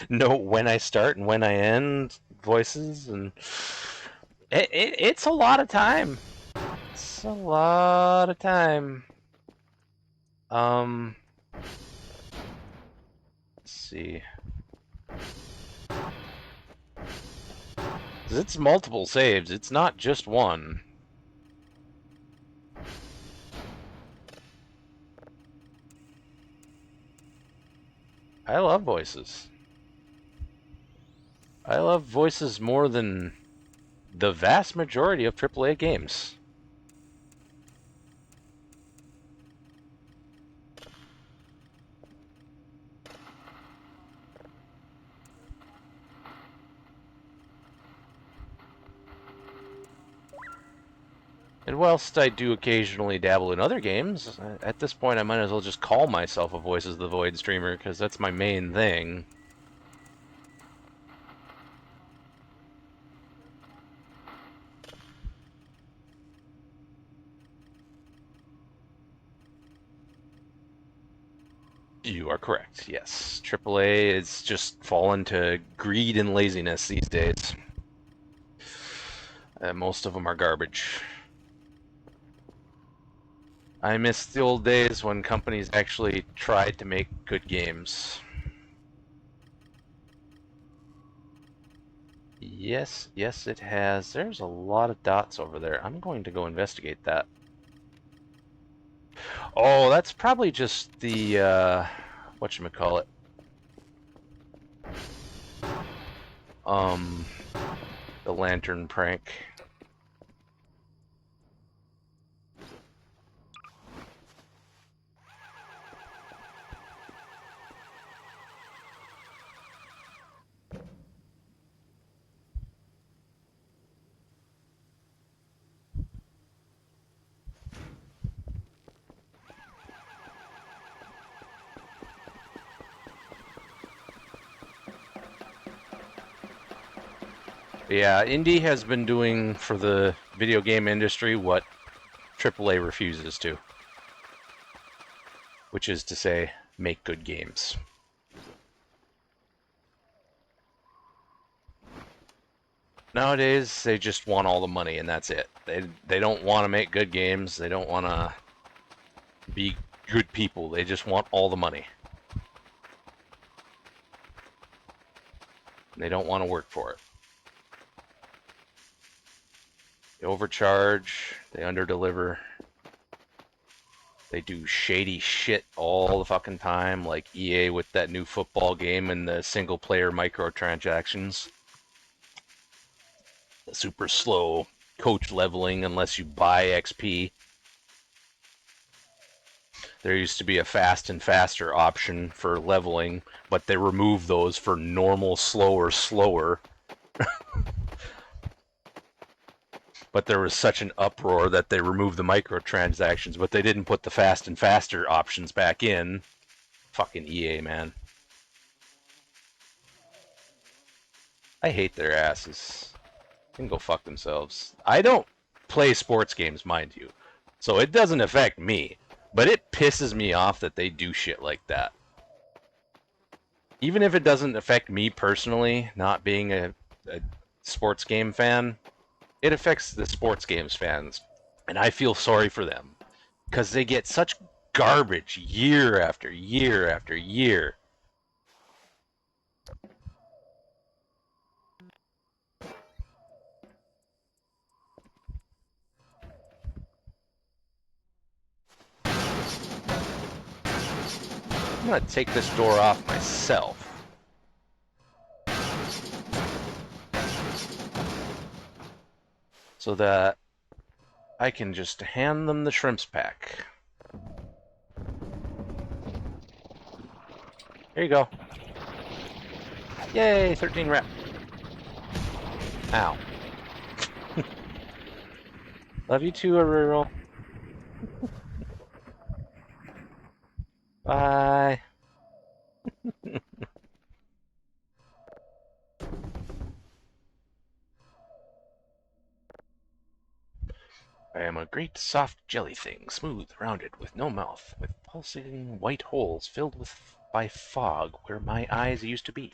Know when I start and when I end voices, and it's a lot of time. It's a lot of time. Let's see. 'Cause it's multiple saves. It's not just one. I love voices. I love voices more than the vast majority of AAA games. And whilst I do occasionally dabble in other games, at this point I might as well just call myself a Voices of the Void streamer, because that's my main thing. You are correct, yes. AAA is just fallen to greed and laziness these days. Most of them are garbage. I miss the old days when companies actually tried to make good games. Yes, yes it has. There's a lot of dots over there. I'm going to go investigate that. Oh, that's probably just the, whatchamacallit. The lantern prank. Yeah, indie has been doing for the video game industry what AAA refuses to. Which is to say, make good games. Nowadays, they just want all the money and that's it. They don't want to make good games, they don't want to be good people, they just want all the money. They don't want to work for it. They overcharge, they underdeliver. They do shady shit all the fucking time, like EA with that new football game and the single-player microtransactions. The super slow coach leveling unless you buy XP. There used to be a fast and faster option for leveling, but they removed those for normal, slower. But there was such an uproar that they removed the microtransactions, but they didn't put the fast and faster options back in. Fucking EA, man. I hate their asses. They can go fuck themselves. I don't play sports games, mind you, so it doesn't affect me. But it pisses me off that they do shit like that. even if it doesn't affect me personally, not being a sports game fan, it affects the sports games fans, and I feel sorry for them because they get such garbage year after year after year. I'm gonna take this door off myself. So that I can just hand them the shrimps pack. Here you go. Yay, 13 rep. Ow. Love you too, Arural. Bye. I am a great soft jelly thing, smooth, rounded, with no mouth, with pulsating white holes filled by fog where my eyes used to be.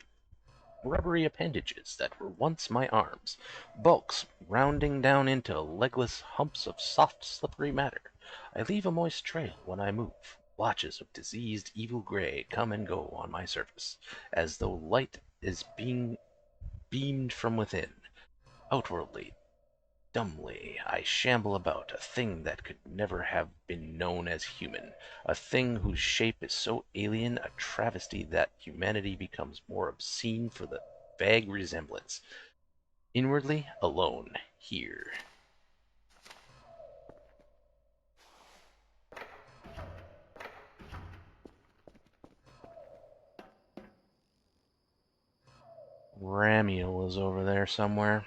Rubbery appendages that were once my arms, bulks rounding down into legless humps of soft, slippery matter. I leave a moist trail when I move. Blotches of diseased, evil gray come and go on my surface, as though light is being beamed from within. Outwardly, dumbly, I shamble about, a thing that could never have been known as human, a thing whose shape is so alien a travesty that humanity becomes more obscene for the vague resemblance. Inwardly alone, here. Ramiel is over there somewhere.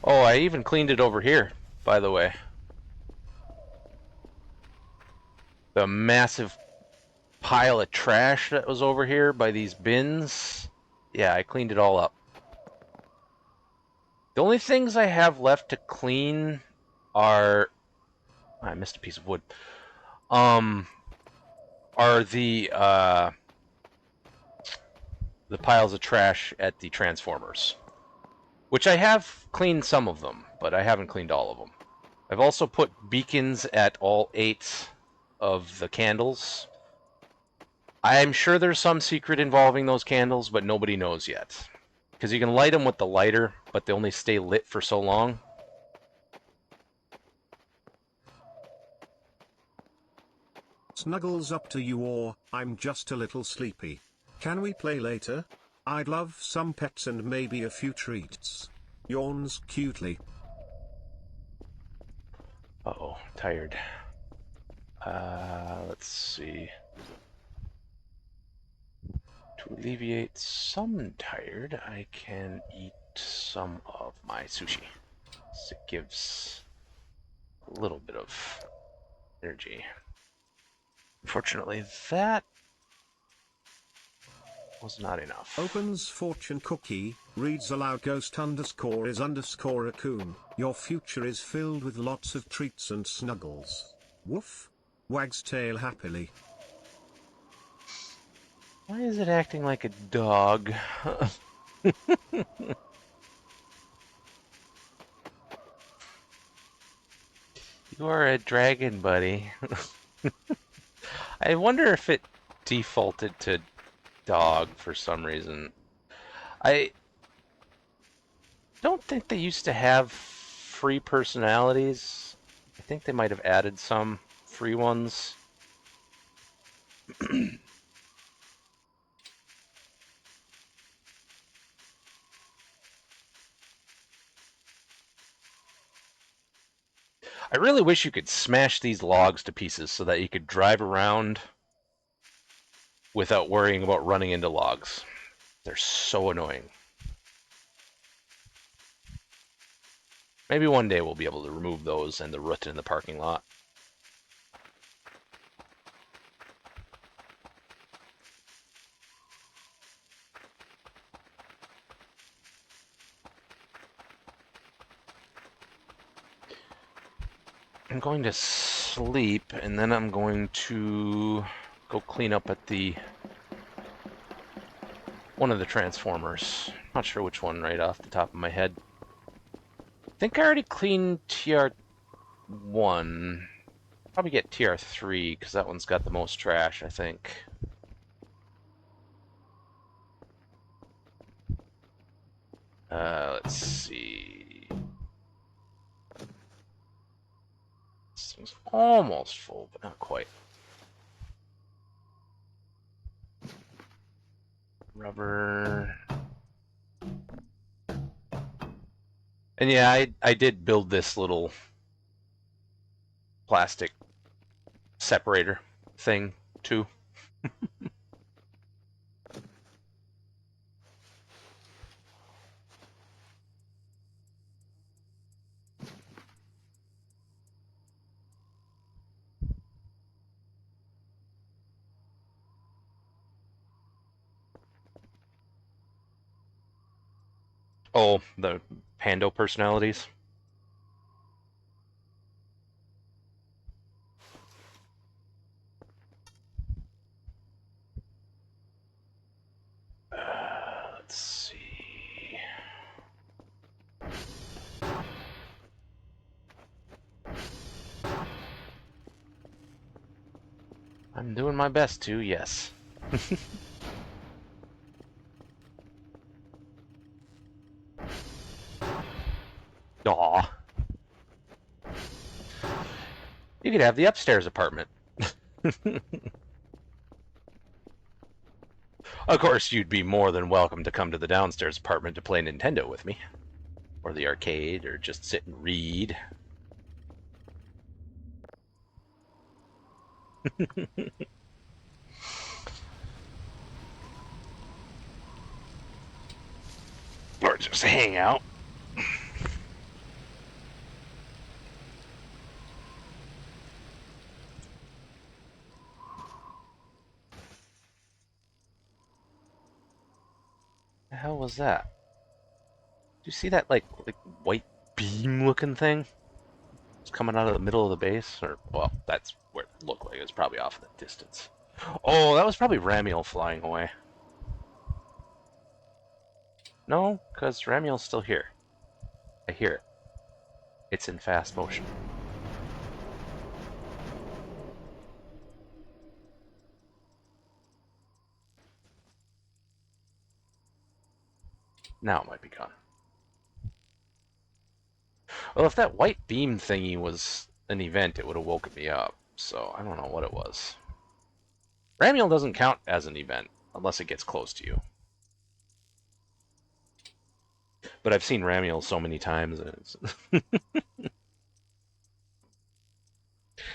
Oh, I even cleaned it over here, by the way. The massive pile of trash that was over here by these bins. Yeah, I cleaned it all up. The only things I have left to clean are... I missed a piece of wood. Are the piles of trash at the Transformers. Which I have cleaned some of them, but I haven't cleaned all of them. I've also put beacons at all 8 of the candles. I'm sure there's some secret involving those candles, but nobody knows yet. Because you can light them with the lighter, but they only stay lit for so long. Snuggles up to you, or I'm just a little sleepy. Can we play later? I'd love some pets and maybe a few treats. Yawns cutely. Uh-oh, tired. Let's see. To alleviate some tired, I can eat some of my sushi. It gives a little bit of energy. Unfortunately, that was not enough. Opens fortune cookie, reads aloud ghost underscore is underscore raccoon. Your future is filled with lots of treats and snuggles. Woof. Wags tail happily. Why is it acting like a dog? You are a dragon, buddy. I wonder if it defaulted to dog for some reason. I don't think they used to have free personalities. I think they might have added some free ones. I really wish you could smash these logs to pieces so that you could drive around without worrying about running into logs. They're so annoying. Maybe one day we'll be able to remove those and the root in the parking lot. I'm going to sleep, and then I'm going to go clean up at one of the transformers. Not sure which one right off the top of my head. I think I already cleaned TR1. Probably get TR3, because that one's got the most trash, I think. Let's see. This thing's almost full, but not quite. Rubber. And yeah, I did build this little plastic separator thing too. Oh, the Pando personalities. Let's see. I'm doing my best to, yes. Aw. You could have the upstairs apartment. Of course, you'd be more than welcome to come to the downstairs apartment to play Nintendo with me. Or the arcade, or just sit and read. Or just hang out. The hell was that? Do you see that like white beam looking thing? It's coming out of the middle of the base, or well, that's where it looked like. It was probably off in the distance. Oh, that was probably Ramiel flying away. No, because Ramiel's still here. I hear it. It's in fast motion. Now it might be gone. Well, if that white beam thingy was an event, it would have woken me up. So I don't know what it was. Ramiel doesn't count as an event unless it gets close to you. But I've seen Ramiel so many times.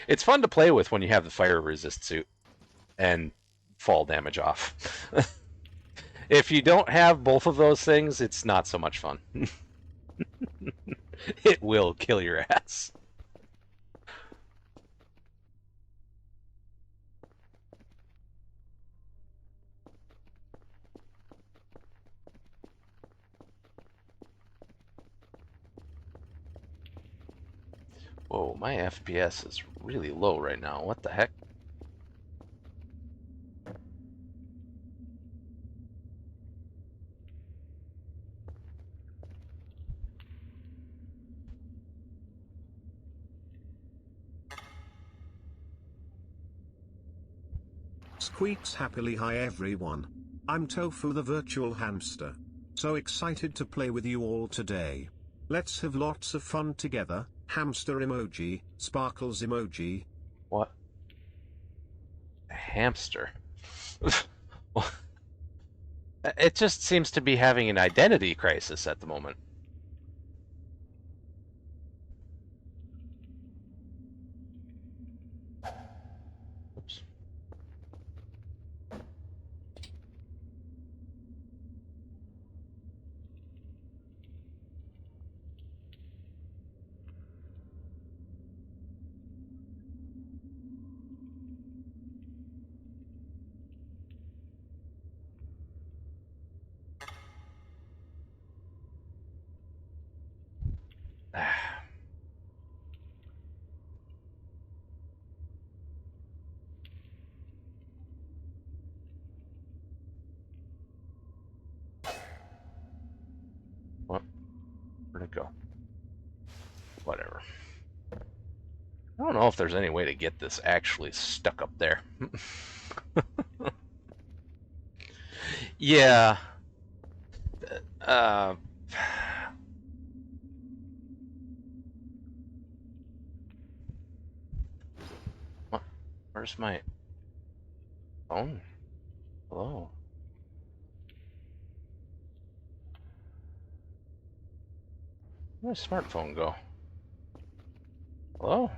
It's fun to play with when you have the fire resist suit and fall damage off. If you don't have both of those things, it's not so much fun. It will kill your ass. Whoa, my FPS is really low right now. What the heck? Squeaks happily. Hi everyone. I'm Tofu the virtual hamster. So excited to play with you all today. Let's have lots of fun together. Hamster emoji, sparkles emoji. What? A hamster? It just seems to be having an identity crisis at the moment. it go? Whatever. I don't know if there's any way to get this actually stuck up there. Yeah. Uh, what? Where's my phone? Hello? Where'd my smartphone go? Hello?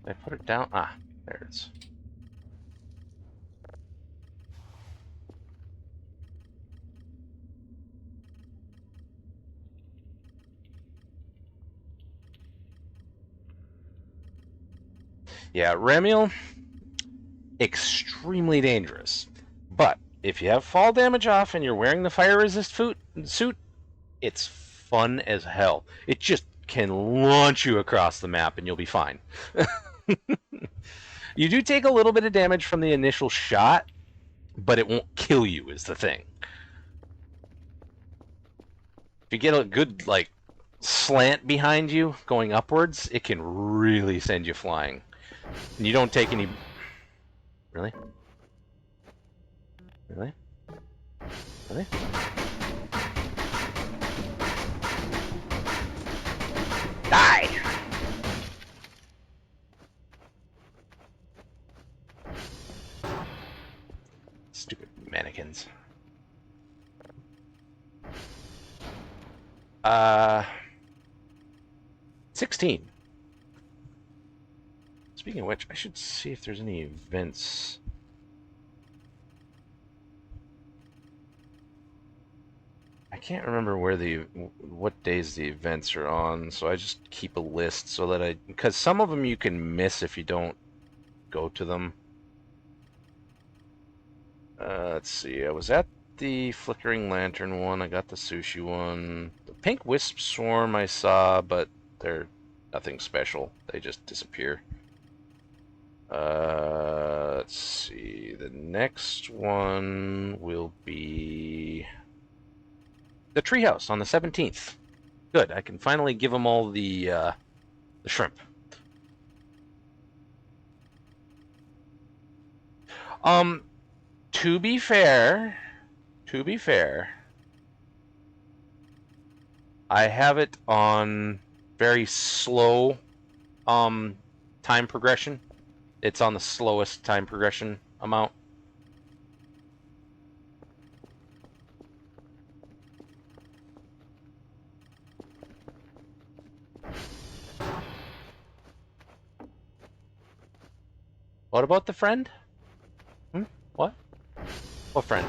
Did I put it down? Ah, there it is. Yeah, Remiel, extremely dangerous. But if you have fall damage off and you're wearing the fire resist suit, it's fun as hell. It just can launch you across the map and you'll be fine. You do take a little bit of damage from the initial shot, but it won't kill you is the thing. If you get a good, like, slant behind you going upwards, it can really send you flying. And you don't take any... Really? Really? Really? Die! Stupid mannequins. 16. Speaking of which, I should see if there's any events. I can't remember what days the events are on, so I just keep a list so that because some of them you can miss if you don't go to them. Let's see, I was at the Flickering Lantern one, I got the Sushi one. The Pink Wisp Swarm I saw, but they're nothing special. They just disappear. Let's see, the next one will be the Treehouse on the 17th. Good, I can finally give them all the shrimp. To be fair, I have it on very slow time progression. It's on the slowest time progression amount. What about the friend? What? What friend?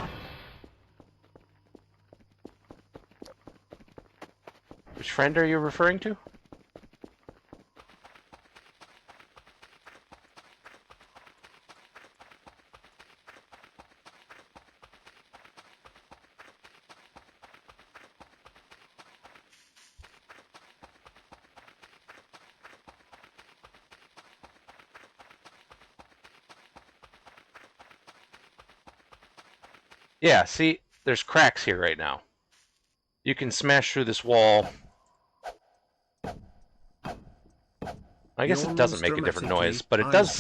Which friend are you referring to? Yeah, see, there's cracks here right now. You can smash through this wall. I guess it doesn't make a different noise, but it does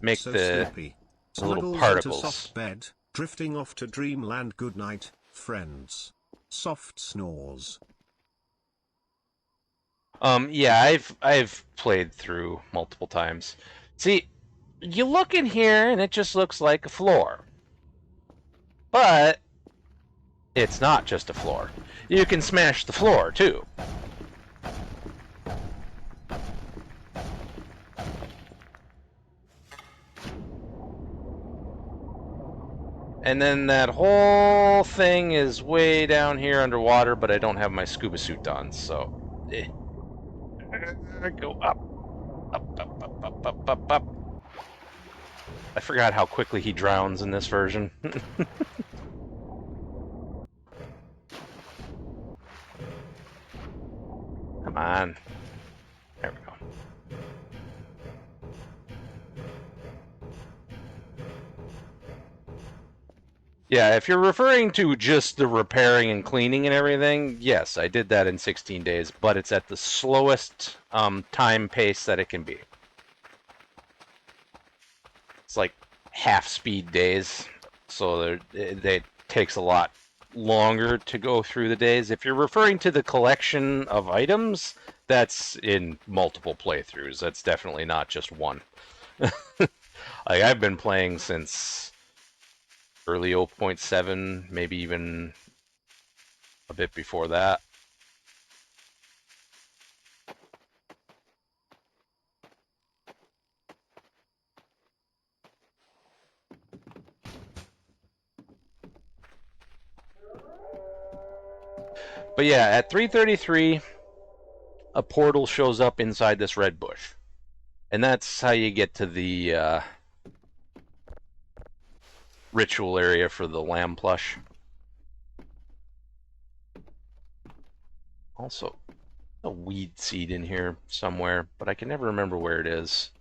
make the little particles. Soft bed, drifting off to dreamland. Good night, friends. Soft snores. Yeah, I've played through multiple times. See, you look in here and it just looks like a floor. But it's not just a floor. You can smash the floor too. And then that whole thing is way down here underwater, but I don't have my scuba suit on, so... Go up. Up. I forgot how quickly he drowns in this version. Come on. There we go. Yeah, if you're referring to just the repairing and cleaning and everything, yes, I did that in 16 days, but it's at the slowest time pace that it can be. It's like half speed days, so it takes a lot longer to go through the days. If you're referring to the collection of items, that's in multiple playthroughs. That's definitely not just one. Like, I've been playing since early 0.7, maybe even a bit before that. But yeah, at 3:33, a portal shows up inside this red bush. And that's how you get to the ritual area for the lamb plush. Also, a weed seed in here somewhere, but I can never remember where it is.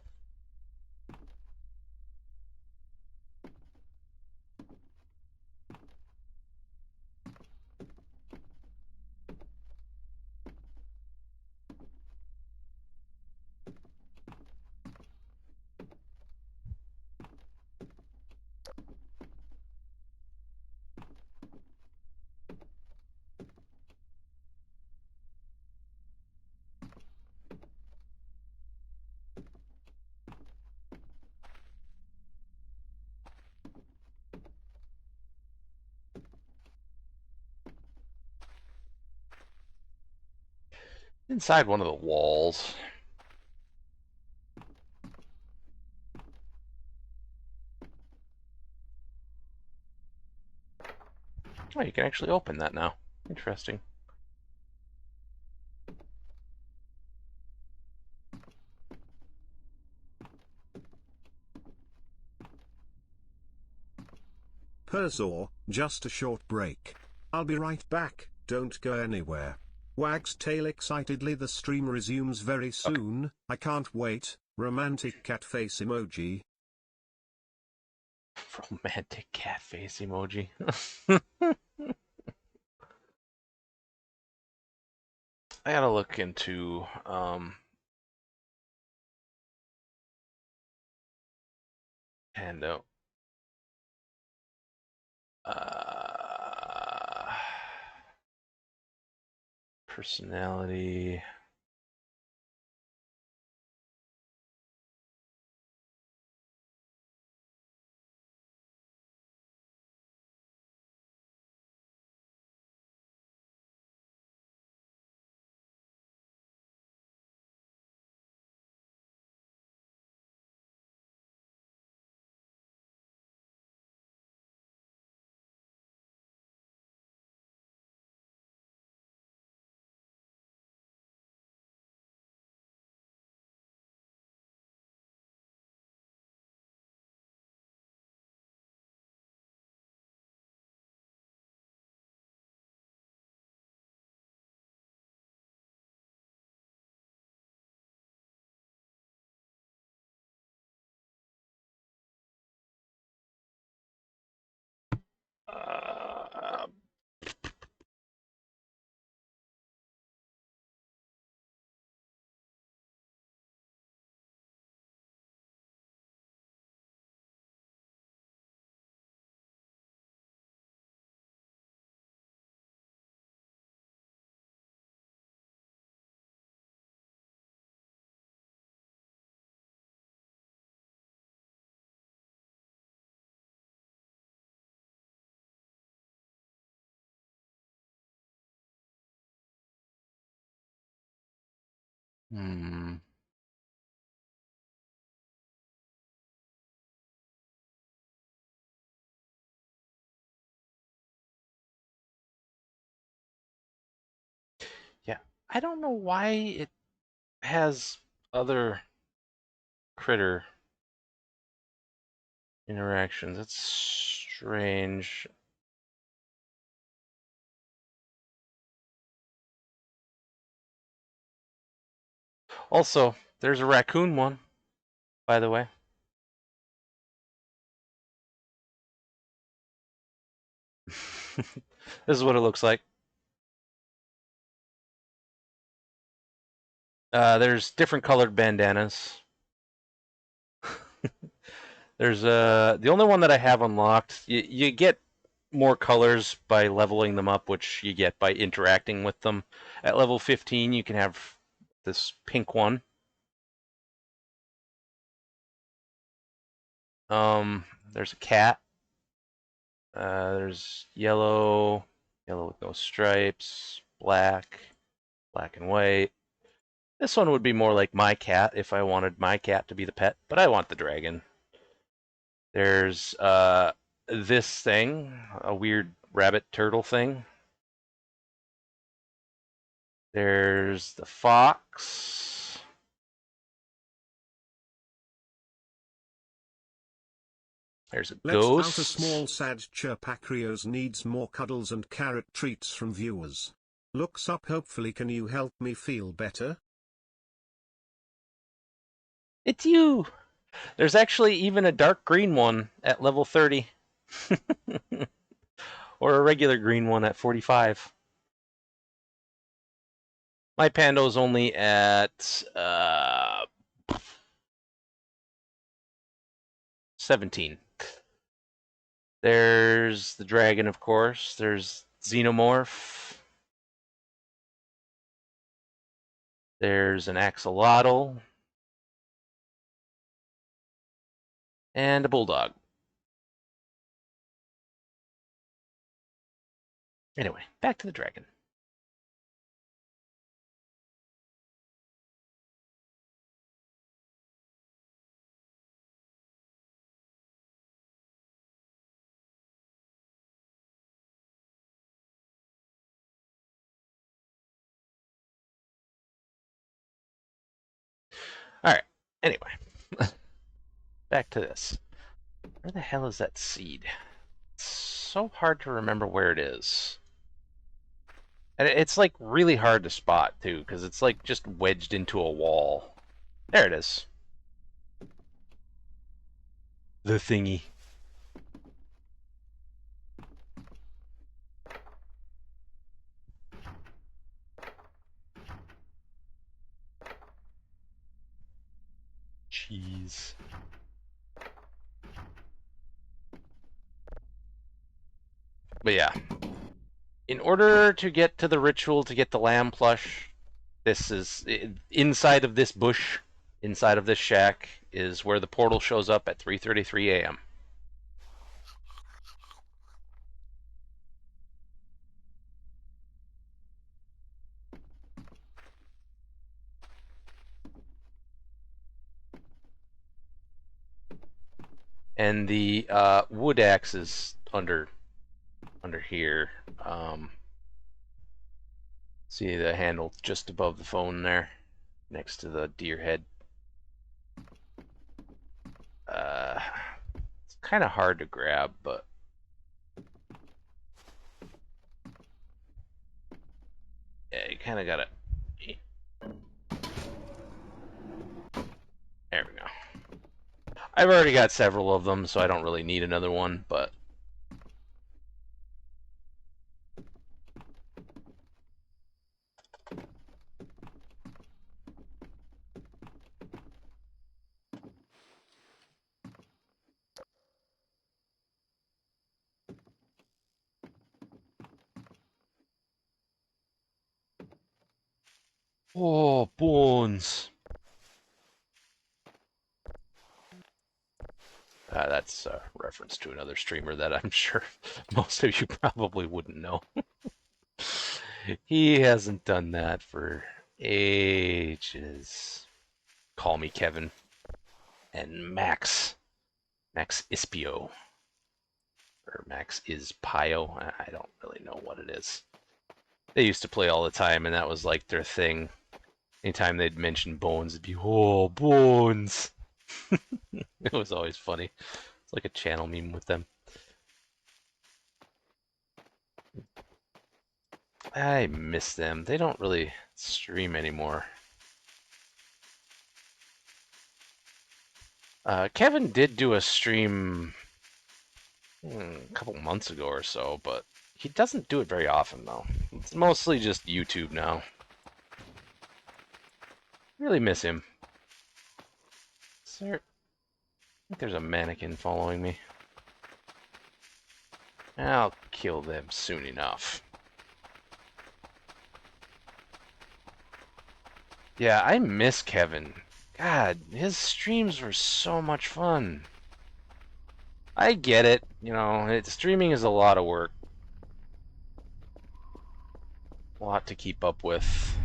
Inside one of the walls. Oh, you can actually open that now. Interesting. Perzaur, just a short break. I'll be right back, don't go anywhere. Wags tail excitedly, the stream resumes very soon, okay. I can't wait. Romantic cat face emoji. Romantic cat face emoji. I gotta look into Pando. Personality. Hmm. Yeah, I don't know why it has other critter interactions. It's strange. Also, there's a raccoon one, by the way. This is what it looks like. There's different colored bandanas. There's the only one that I have unlocked. You get more colors by leveling them up, which you get by interacting with them. At level 15, you can have this pink one. There's a cat. There's yellow with no stripes, black and white. This one would be more like my cat if I wanted my cat to be the pet, but I want the dragon. There's this thing, a weird rabbit turtle thing. There's the fox. There's a Let's ghost. out a small sad Chirpacrios needs more cuddles and carrot treats from viewers. Looks up, hopefully can you help me feel better? It's you! There's actually even a dark green one at level 30. Or a regular green one at 45. My Pando's only at 17. There's the dragon, of course. There's Xenomorph. There's an axolotl. And a bulldog. Anyway, back to the dragon. Alright, anyway. Back to this. Where the hell is that seed? It's so hard to remember where it is. And it's like really hard to spot too, because it's like just wedged into a wall. There it is. The thingy. Jeez. But yeah. In order to get to the ritual to get the lamb plush, this is inside of this bush, inside of this shack, is where the portal shows up at 3:33 a.m. And the wood axe is under here. See the handle just above the phone there, next to the deer head. It's kind of hard to grab, but yeah, you kind of gotta. There we go. I've already got several of them, so I don't really need another one, but oh, bones. That's a reference to another streamer that I'm sure most of you probably wouldn't know. He hasn't done that for ages. Call Me Kevin. And Max Ispio. Or Max is Pio. I don't really know what it is. They used to play all the time, and that was like their thing. Anytime they'd mention Bones, it'd be, oh, Bones. It was always funny. It's like a channel meme with them. I miss them. They don't really stream anymore. Kevin did do a stream a couple months ago or so, but he doesn't do it very often though. It's mostly just YouTube now. Really miss him. Sir, I think there's a mannequin following me. I'll kill them soon enough. Yeah, I miss Kevin. God, his streams were so much fun. I get it, you know, streaming is a lot of work. A lot to keep up with.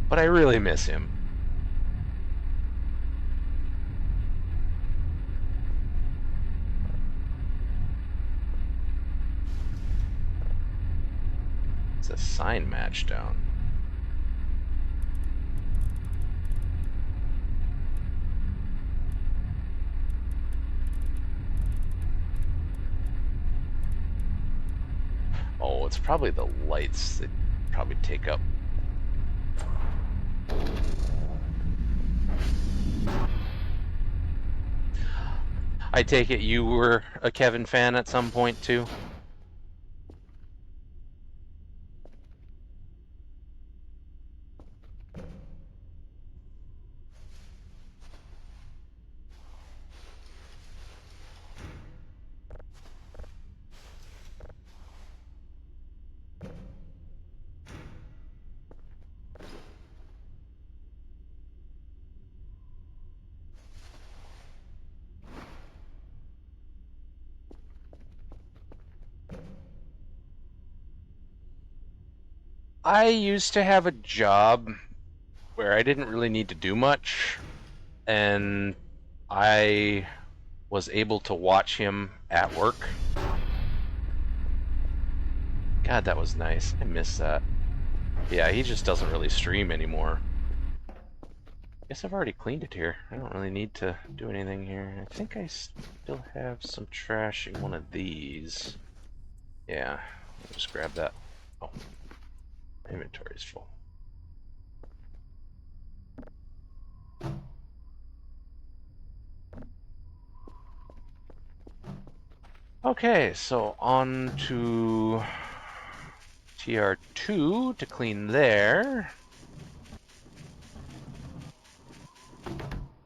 But I really miss him. It's a sign match down. Oh, it's probably the lights that probably take up. I take it you were a Kevin fan at some point too? I used to have a job where I didn't really need to do much, and I was able to watch him at work. God, that was nice. I miss that. Yeah, he just doesn't really stream anymore. Guess I've already cleaned it here. I don't really need to do anything here. I think I still have some trash in one of these. Yeah, I'll just grab that. Oh, inventory is full. Okay, so on to TR2 to clean there.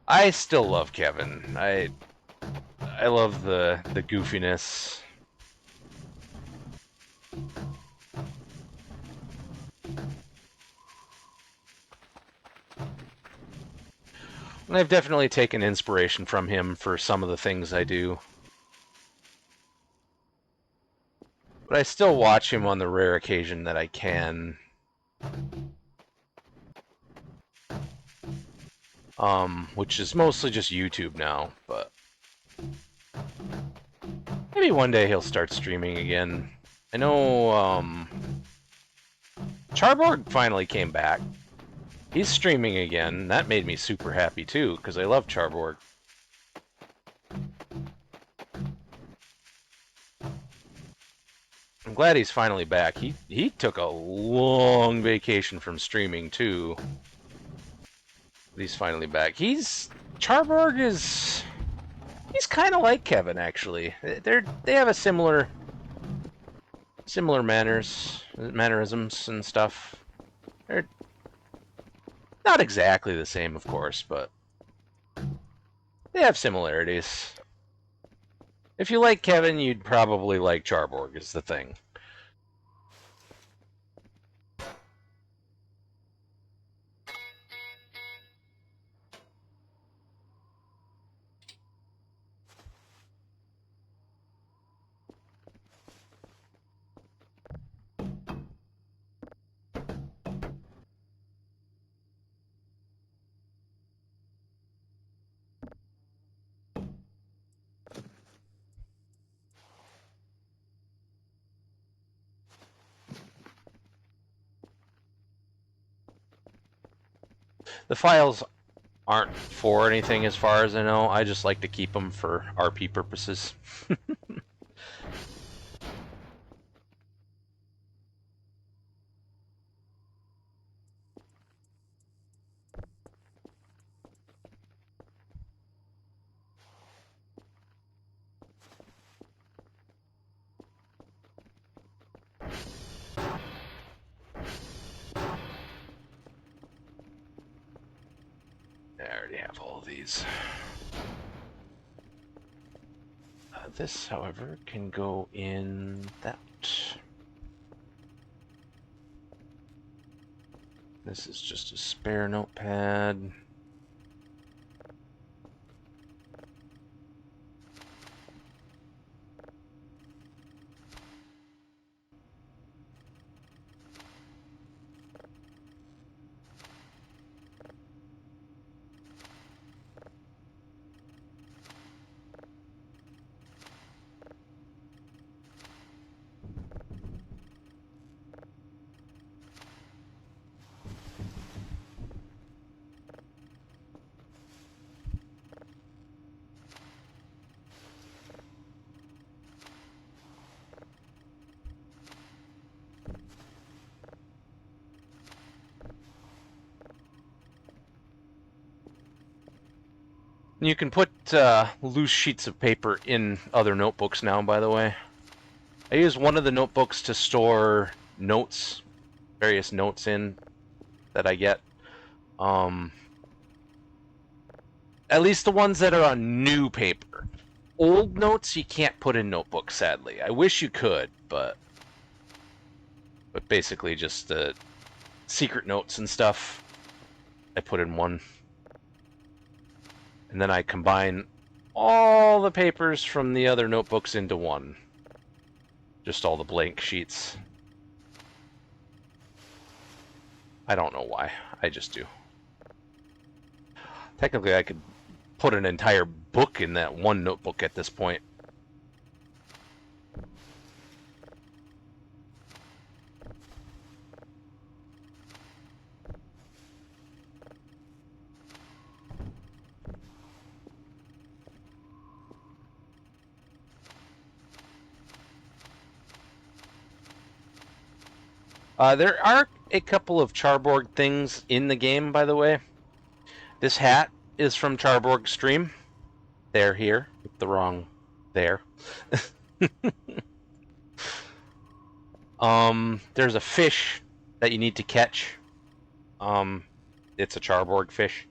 I still love Kevin. I love the goofiness. And I've definitely taken inspiration from him for some of the things I do. But I still watch him on the rare occasion that I can. Which is mostly just YouTube now, but maybe one day he'll start streaming again. I know, Charborg finally came back. He's streaming again. That made me super happy too, because I love Charborg. I'm glad he's finally back. He took a long vacation from streaming too. He's finally back. Charborg is he's kind of like Kevin actually. They have a similar mannerisms and stuff. They're not exactly the same, of course, but they have similarities. If you like Kevin, you'd probably like Charborg, is the thing. The files aren't for anything as far as I know. I just like to keep them for RP purposes. have all of these. This, however, can go in that. This is just a spare notepad. You can put loose sheets of paper in other notebooks now, by the way. I use one of the notebooks to store notes, various notes in that I get. At least the ones that are on new paper. Old notes you can't put in notebooks, sadly. I wish you could, but basically just the secret notes and stuff I put in one. And then I combine all the papers from the other notebooks into one. Just all the blank sheets. I don't know why. I just do. Technically, I could put an entire book in that one notebook at this point. There are a couple of Charborg things in the game, by the way. This hat is from Charborg Stream. They're here. The wrong there. There's a fish that you need to catch. It's a Charborg fish.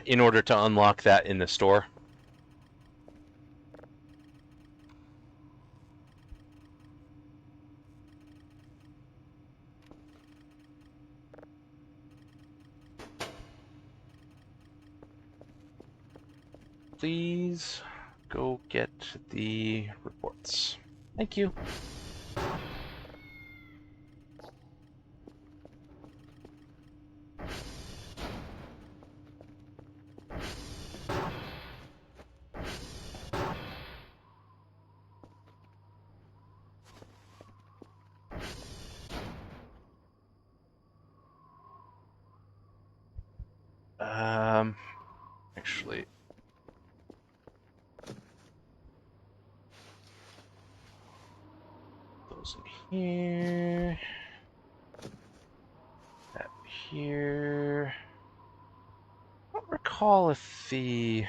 In order to unlock that in the store. Please go get the reports. Thank you. Actually, those in here, that here. I don't recall if the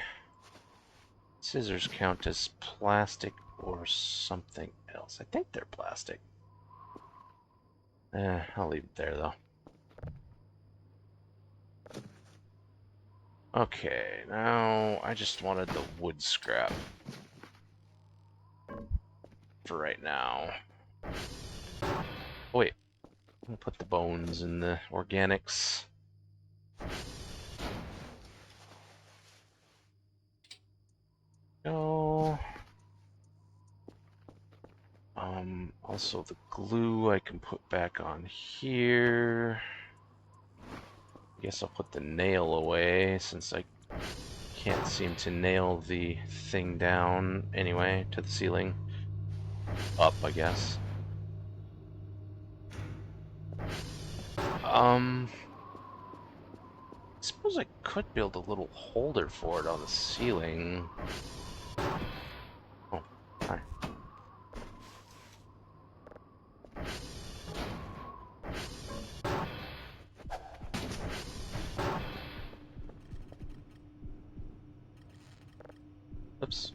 scissors count as plastic or something else. I think they're plastic. I'll leave it there though. Okay, now I just wanted the wood scrap for right now. Oh, wait, I'll put the bones in the organics. Go. Also the glue I can put back on here. Guess I'll put the nail away since I can't seem to nail the thing down anyway to the ceiling. Up, I guess. I suppose I could build a little holder for it on the ceiling. Oh, hi. Oops.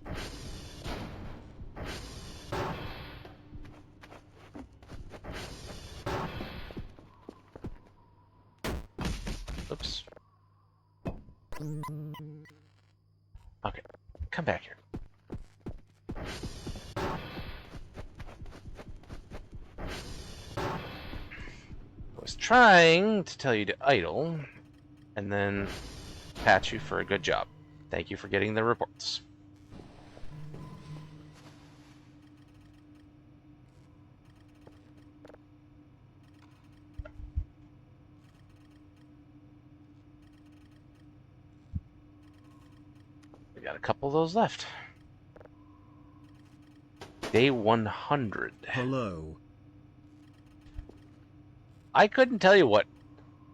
Oops. Okay, come back here. I was trying to tell you to idle, and then pat you for a good job. Thank you for getting the reports. We got a couple of those left. Day 100. Hello. I couldn't tell you what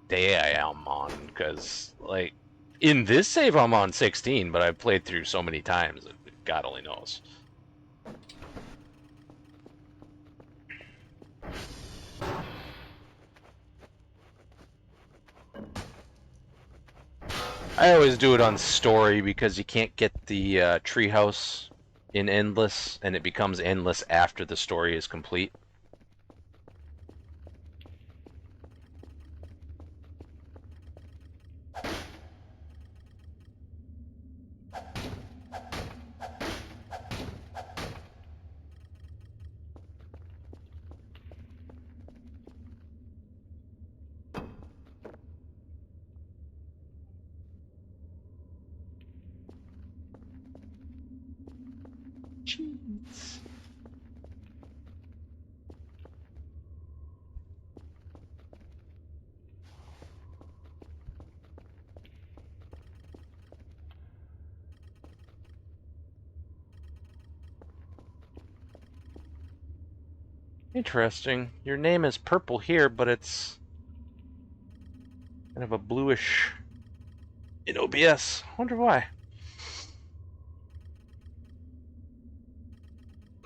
day I am on, because, like, in this save I'm on 16, but I've played through so many times that God only knows. I always do it on story because you can't get the treehouse in endless, and it becomes endless after the story is complete. Jeez. Interesting. Your name is purple here, but it's kind of a bluish in OBS. Wonder why.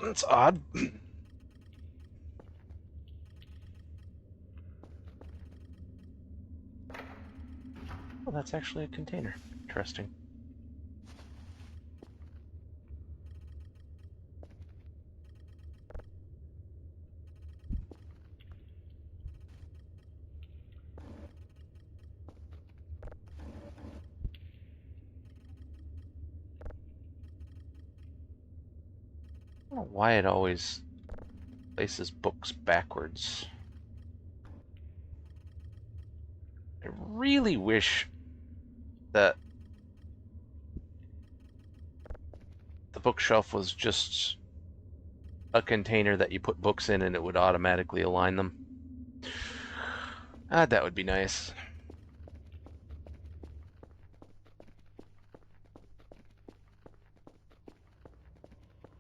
That's odd. Well, that's actually a container. Interesting. I don't know why it always places books backwards. I really wish that the bookshelf was just a container that you put books in and it would automatically align them. That would be nice.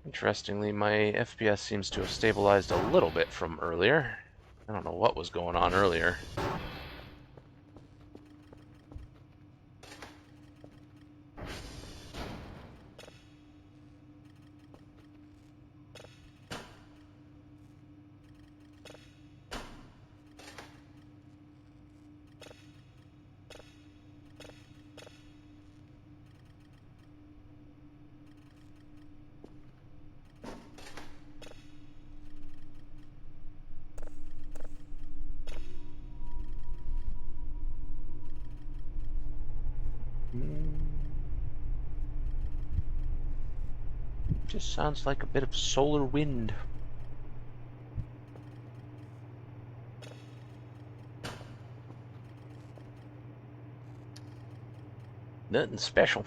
Interestingly, my FPS seems to have stabilized a little bit from earlier. I don't know what was going on earlier. Just sounds like a bit of solar wind. Nothing special.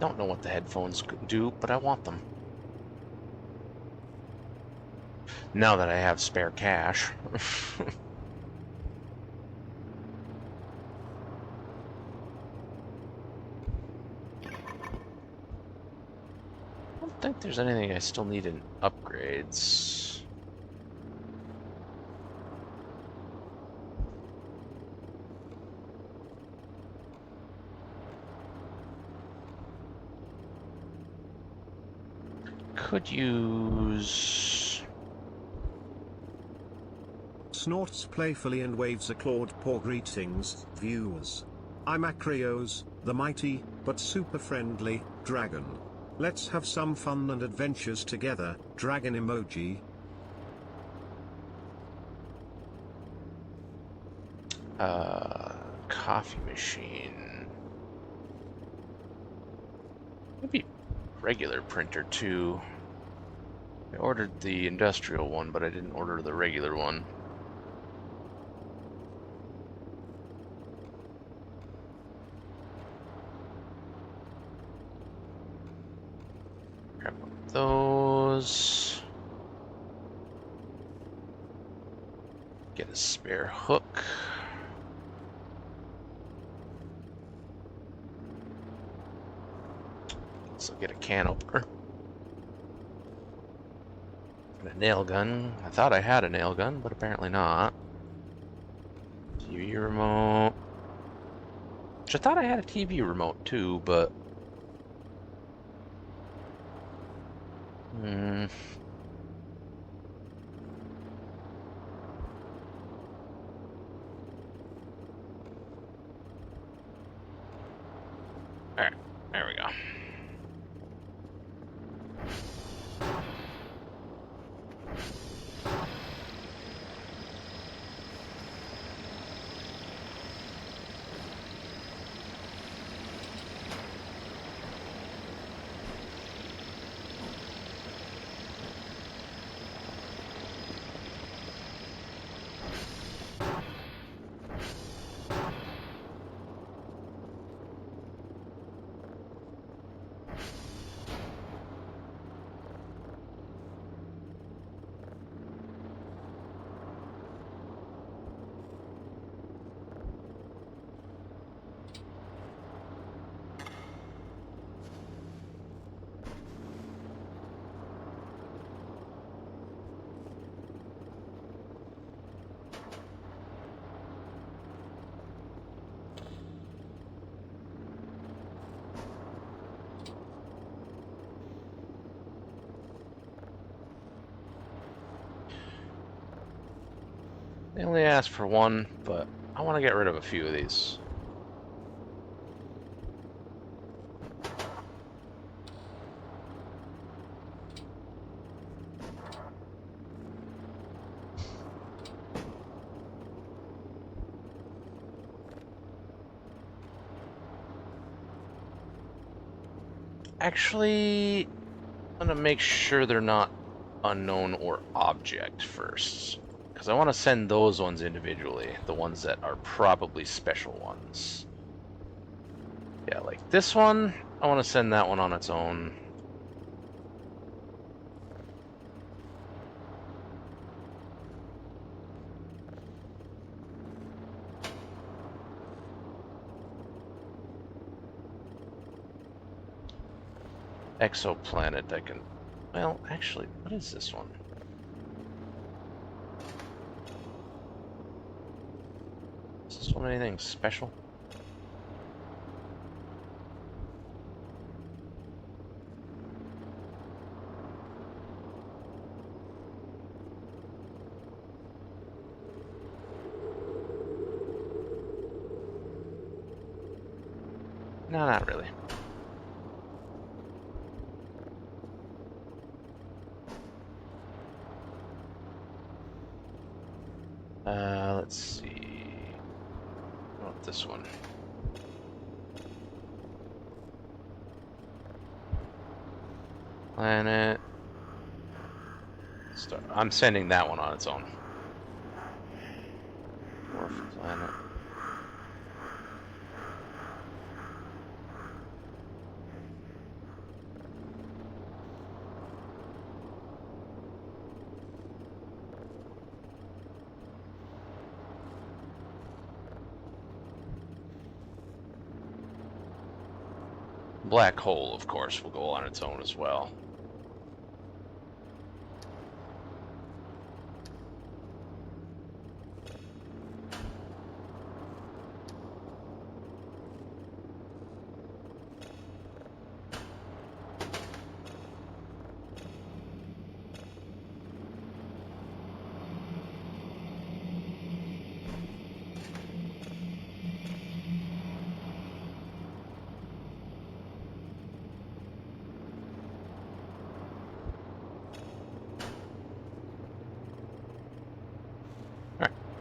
Don't know what the headphones do, but I want them. Now that I have spare cash. I don't think there's anything I still need in upgrades. Could use... Snorts playfully and waves a clawed paw. Greetings, viewers. I'm Acreos, the mighty, but super friendly, dragon. Let's have some fun and adventures together, dragon emoji. Coffee machine. Maybe regular printer too. I ordered the industrial one, but I didn't order the regular one. Grab one of those. Get a spare hook. Also get a can opener. And a nail gun. I thought I had a nail gun, but apparently not. TV remote. Which I thought I had a TV remote too, but... Alright, there we go. They only asked for one, but I want to get rid of a few of these. Actually, I'm gonna make sure they're not unknown or object first. Because I want to send those ones individually, the ones that are probably special ones. Yeah, like this one, I want to send that one on its own. Exoplanet, I can... Well, actually, what is this one? Is this one anything special? No, not really. Let's see. What about this one? Planet. Start. I'm sending that one on its own. Dwarf planet. black hole, of course, will go on its own as well.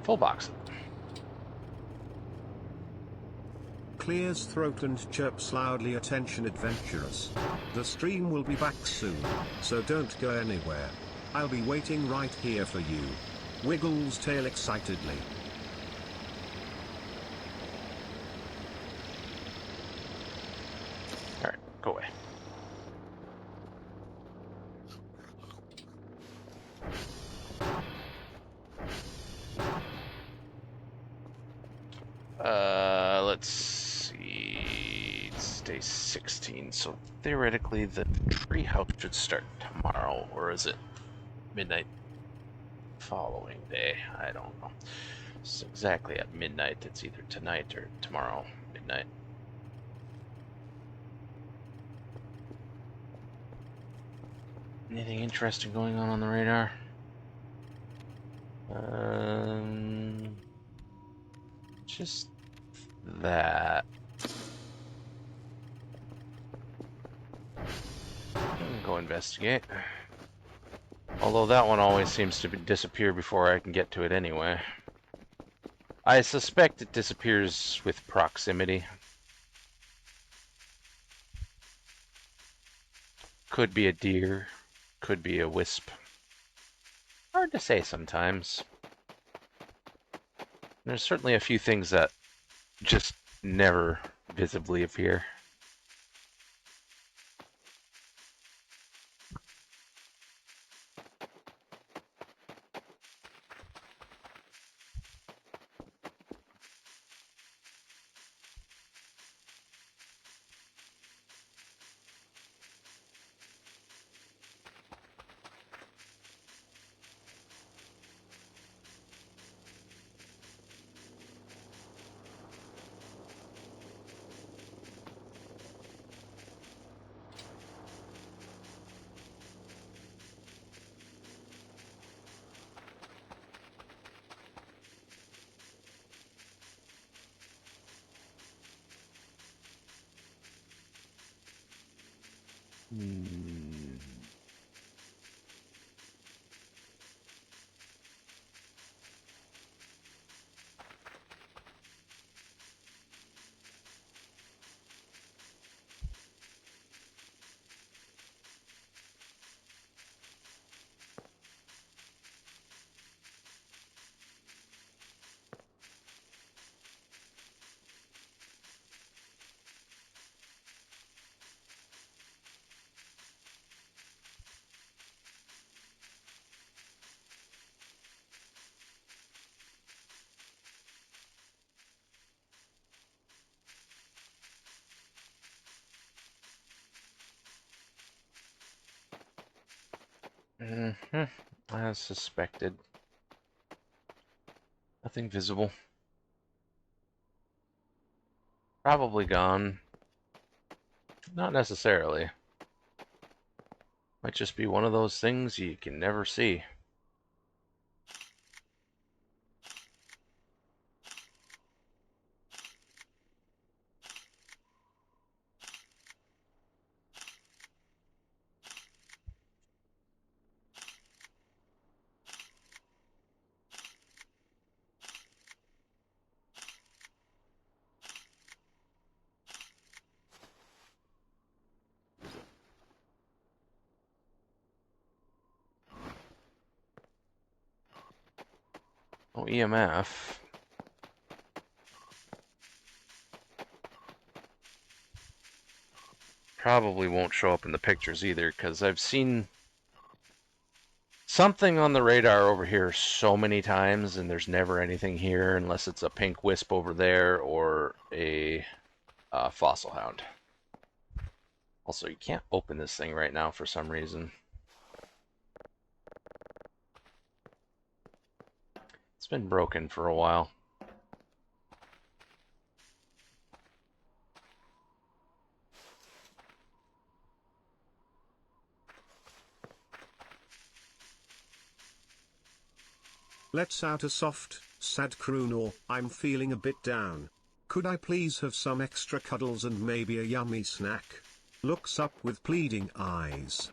Full box. Clears throat and chirps loudly. Attention adventurers. The stream will be back soon, so don't go anywhere. I'll be waiting right here for you. Wiggles tail excitedly. Alright, go away. Let's see. It's day 16, so theoretically the treehouse should start tomorrow, or is it midnight following day? I don't know. It's exactly at midnight. It's either tonight or tomorrow midnight. Anything interesting going on the radar? Just that. Go investigate. Although that one always seems to disappear before I can get to it anyway. I suspect it disappears with proximity. Could be a deer, could be a wisp. Hard to say sometimes. There's certainly a few things that just never visibly appear. As suspected. Nothing visible. Probably gone. Not necessarily. Might just be one of those things you can never see. Oh, EMF. Probably won't show up in the pictures either, because I've seen something on the radar over here so many times, and there's never anything here unless it's a pink wisp over there or a fossil hound. Also, you can't open this thing right now for some reason. It's been broken for a while. Let's out a soft, sad croon, or I'm feeling a bit down. Could I please have some extra cuddles and maybe a yummy snack? Looks up with pleading eyes.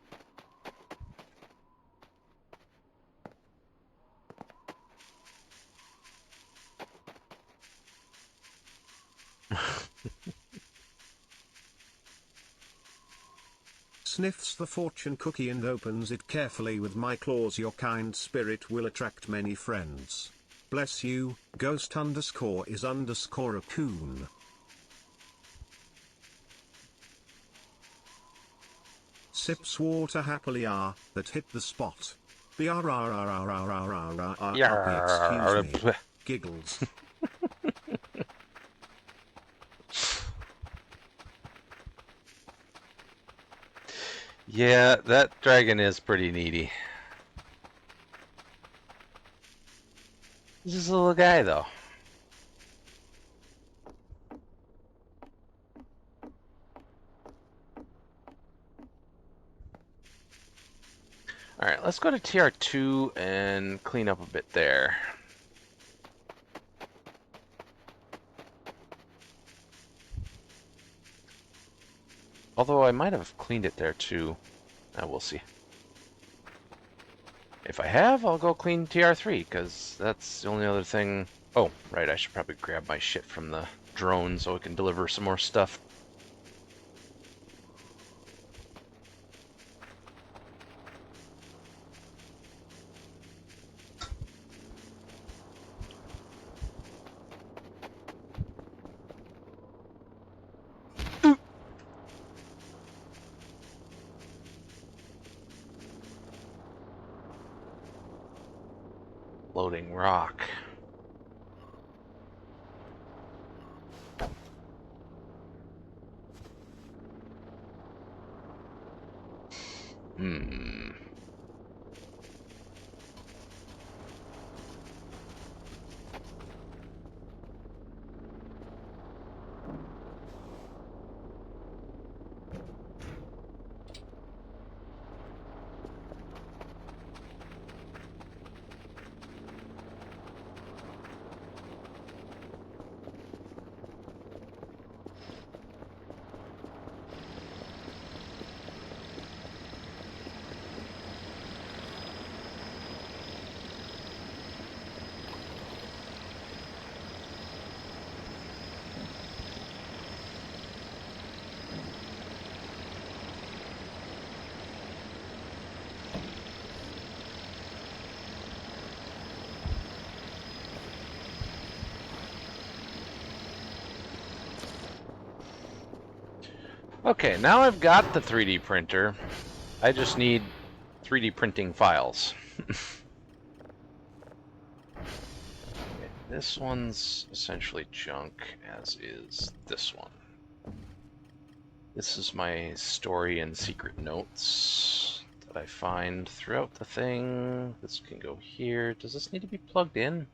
Sniffs the fortune cookie and opens it carefully with my claws. Your kind spirit will attract many friends. Bless you, ghost underscore is underscore a coon. Sips water happily, that hit the spot. Excuse me. Giggles. Yeah, that dragon is pretty needy. He's just a little guy, though. Alright, let's go to TR2 and clean up a bit there. Although I might have cleaned it there too. We'll see. If I have, I'll go clean TR3, because that's the only other thing... Oh, right, I should probably grab my shit from the drone so I can deliver some more stuff. Loading rock. Okay, now I've got the 3D printer. I just need 3D printing files. Okay, this one's essentially junk, as is this one. This is my story and secret notes that I find throughout the thing. This can go here. Does this need to be plugged in?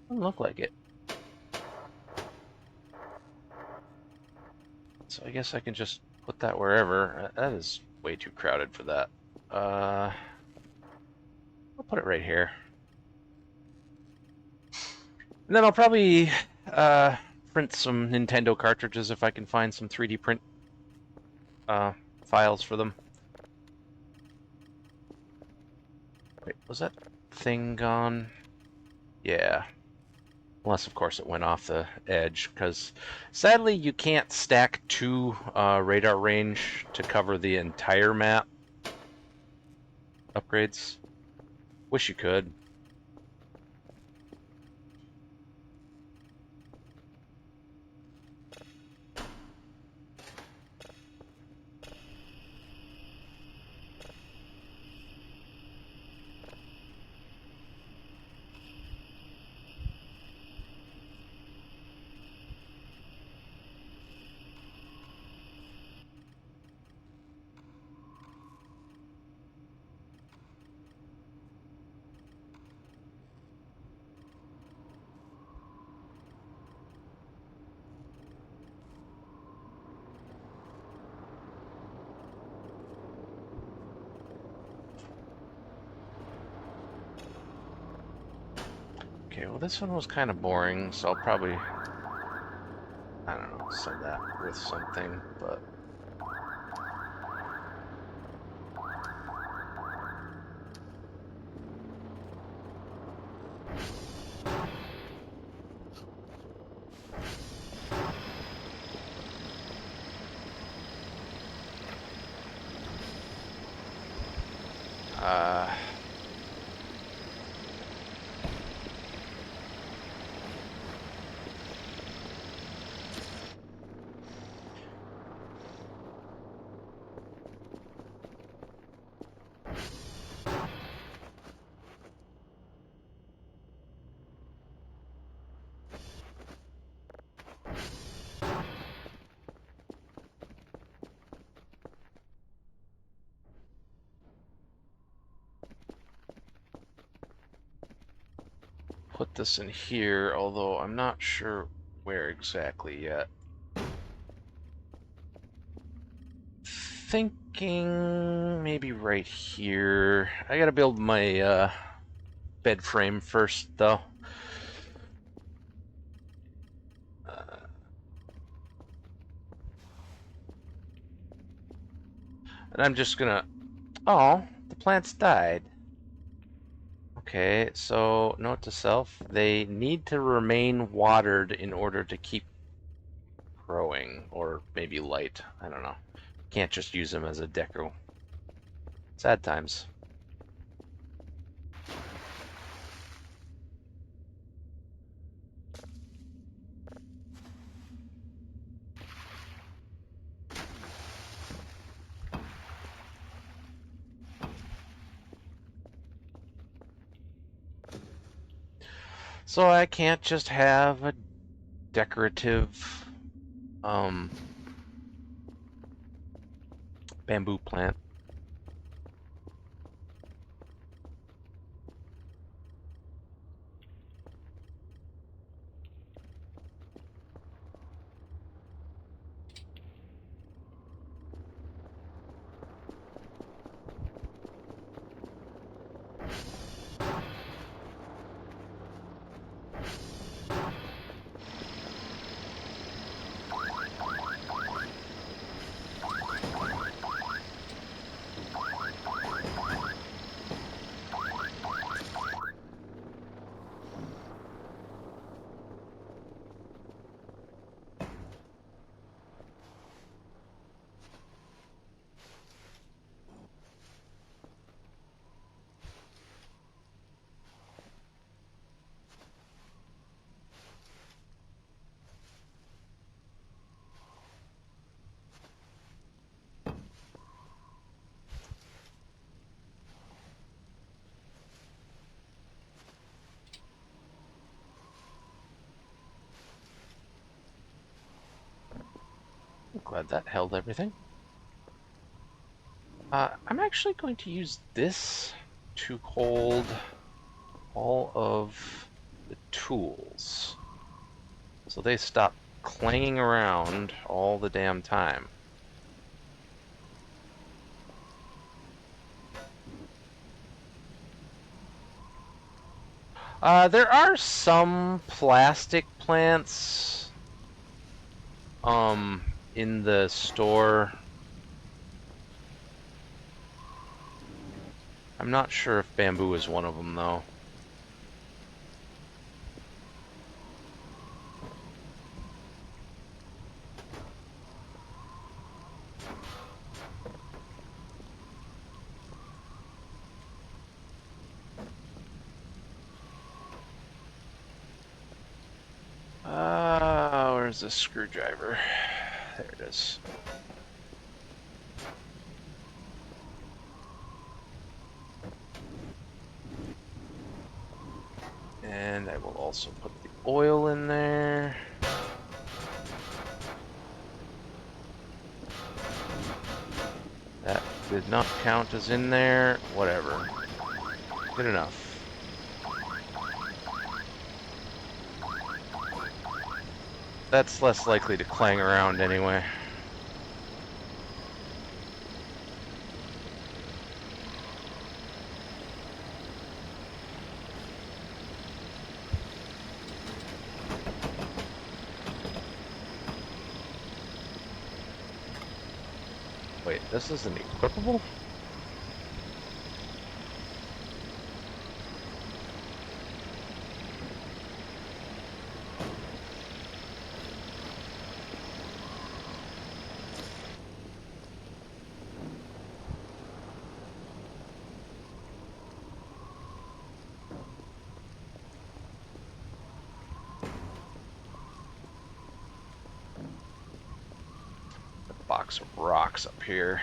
Doesn't look like it. So I guess I can just put that wherever. That is way too crowded for that. I'll put it right here. And then I'll probably print some Nintendo cartridges if I can find some 3D print files for them. Wait, was that thing gone? Yeah. Unless, of course, it went off the edge, because sadly you can't stack two radar range to cover the entire map upgrades. Wish you could. well, this one was kind of boring, so I'll probably, I don't know, send that with something, but... put this in here, although I'm not sure where exactly yet. Thinking maybe right here. I gotta build my bed frame first, though. And I'm just gonna... Oh, the plants died. Okay, so note to self, they need to remain watered in order to keep growing, or maybe light, I don't know. Can't just use them as a deco. Sad times. So I can't just have a decorative bamboo plant. I'm glad that held everything. I'm actually going to use this to hold all of the tools, so they stop clanging around all the damn time. There are some plastic plants in the store. I'm not sure if bamboo is one of them, though. Where's the screwdriver? There it is. And I will also put the oil in there. That did not count as in there. Whatever. Good enough. That's less likely to clang around anyway. wait, this isn't equipable? Box of rocks up here.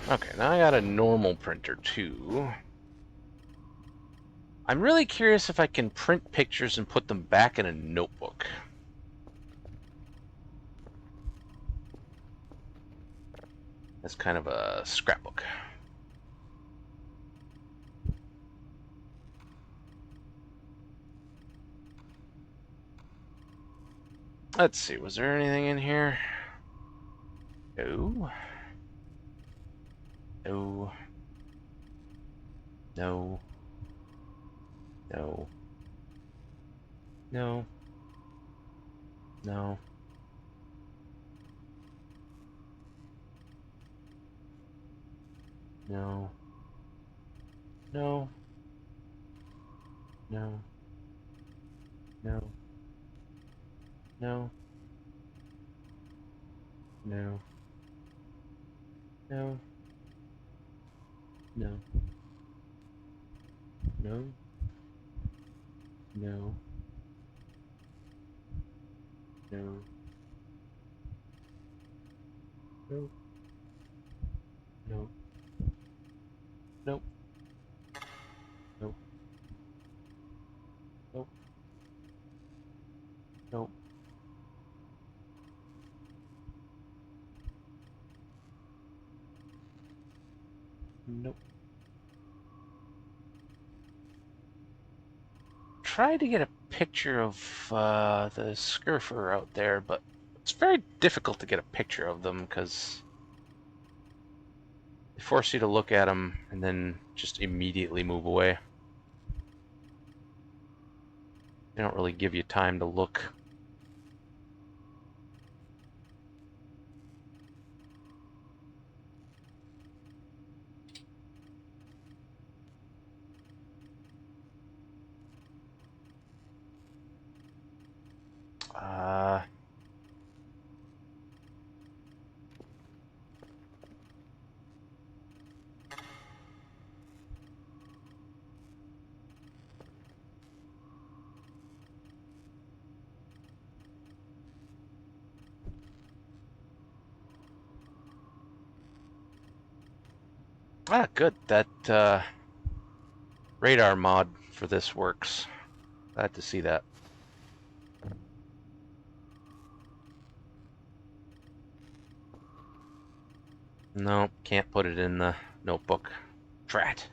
Okay, now I got a normal printer too. I'm really curious if I can print pictures and put them back in a notebook. That's kind of a scrapbook. Let's see, was there anything in here? No. No. No. No. No. No. No. No. No. No. No. No. No. No. No. No. No. No. No. Nope. Nope. Nope. Nope. Nope. Tried to get a picture of the Scurfer out there, but it's very difficult to get a picture of them because they force you to look at them and then just immediately move away. They don't really give you time to look. Good. That radar mod for this works. Glad to see that. No, can't put it in the notebook. Drat.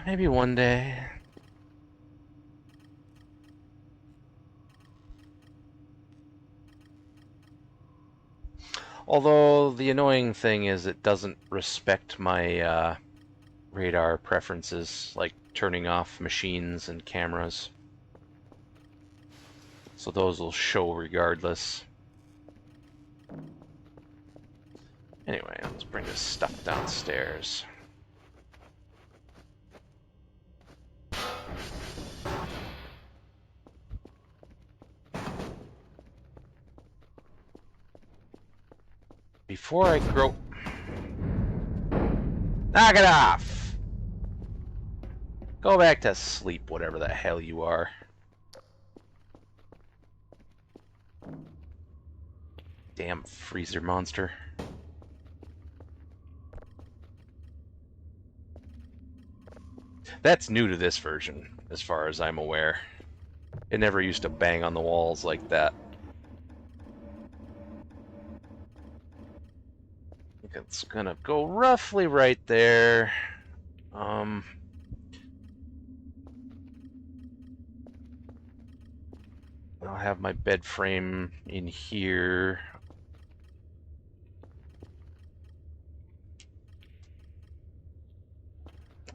Maybe one day. Although the annoying thing is it doesn't respect my radar preferences, like turning off machines and cameras. So those will show regardless. Anyway, let's bring this stuff downstairs. Before I grow... Knock it off! Go back to sleep, whatever the hell you are. Damn freezer monster. That's new to this version, as far as I'm aware. It never used to bang on the walls like that. It's gonna go roughly right there. I'll have my bed frame in here.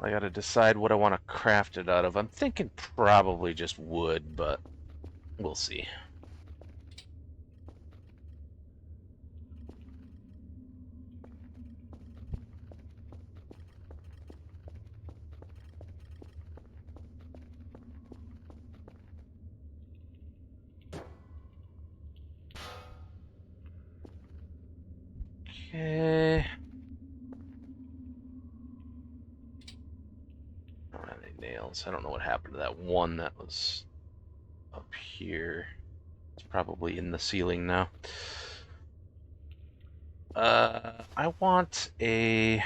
I gotta decide what I want to craft it out of. I'm thinking probably just wood, but we'll see. Okay. I don't have any nails. I don't know what happened to that one that was up here. It's probably in the ceiling now. I want a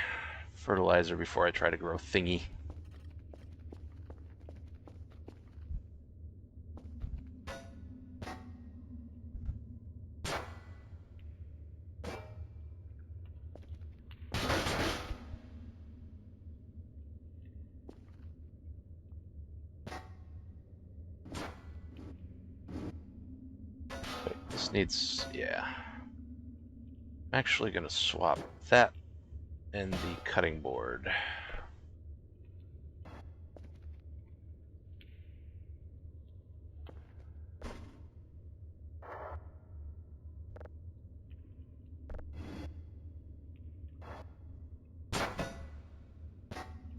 fertilizer before I try to grow thingy. Wait, this needs, yeah. I'm actually gonna swap that and the cutting board.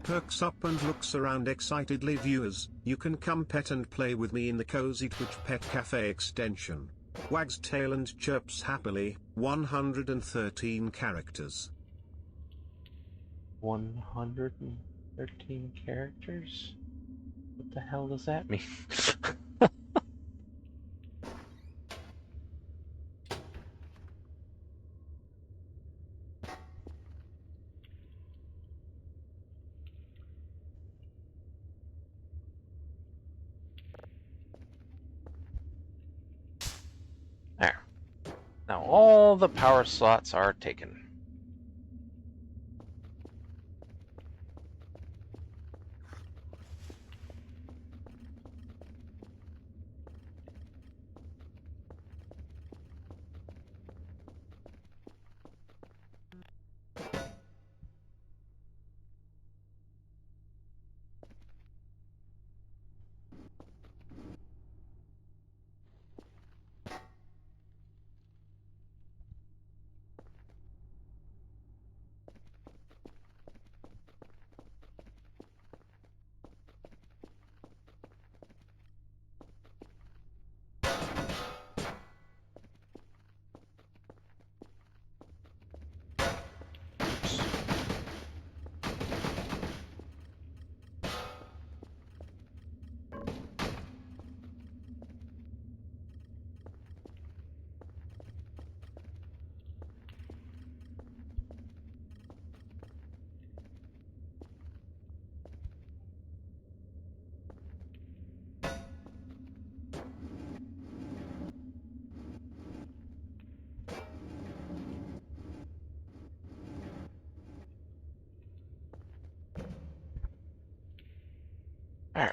Perks up and looks around excitedly. Viewers, you can come pet and play with me in the Cozy Twitch Pet Cafe extension. Wags tail and chirps happily, 113 characters. 113 characters? What the hell does that mean? There. Now all the power slots are taken. Alright.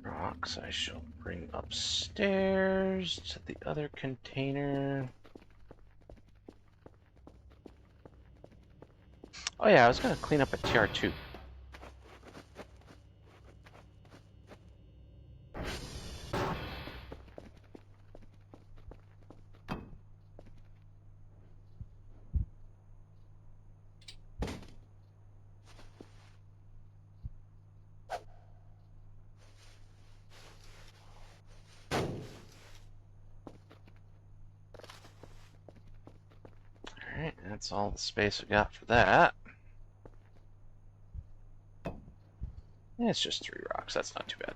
Rocks I shall bring upstairs to the other container. Oh yeah, I was gonna clean up a TR2. Alright, that's all the space we got for that. It's just 3 rocks, that's not too bad.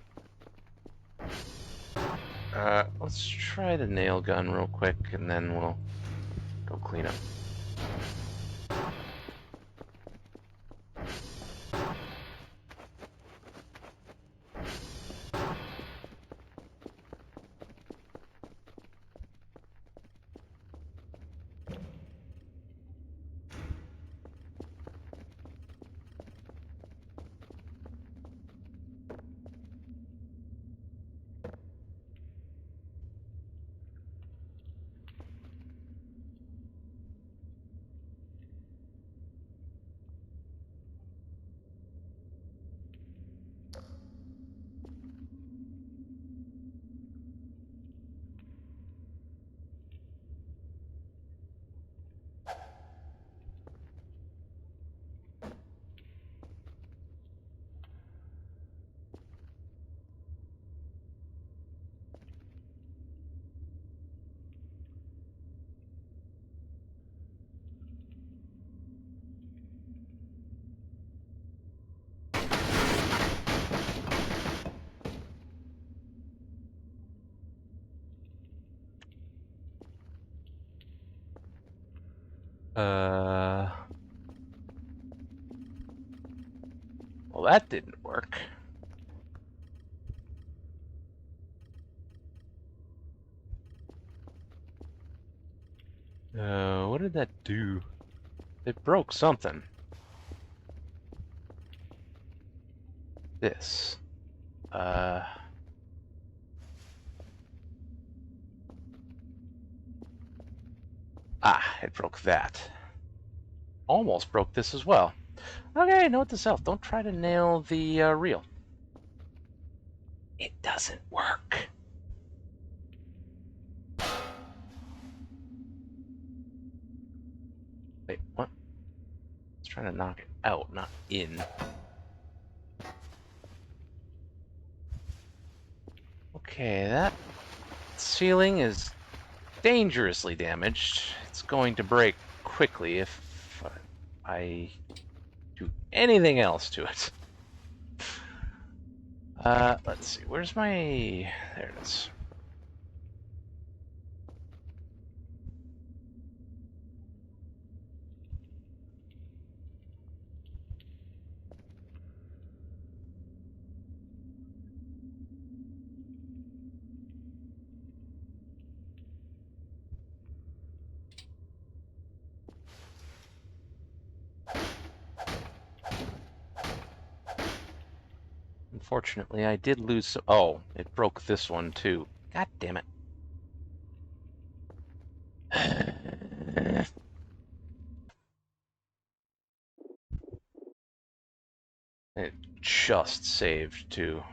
Let's try the nail gun real quick and then we'll go clean up. Well, that didn't work. What did that do? It broke something. This. It broke that. Almost broke this as well. Okay, note to self, don't try to nail the reel. It doesn't work. Wait, what? It's trying to knock it out, not in. Okay, that ceiling is dangerously damaged. It's going to break quickly if I do anything else to it. Let's see, where's my... There it is. Unfortunately, I did lose some... Oh, it broke this one too. God damn it. It just saved too.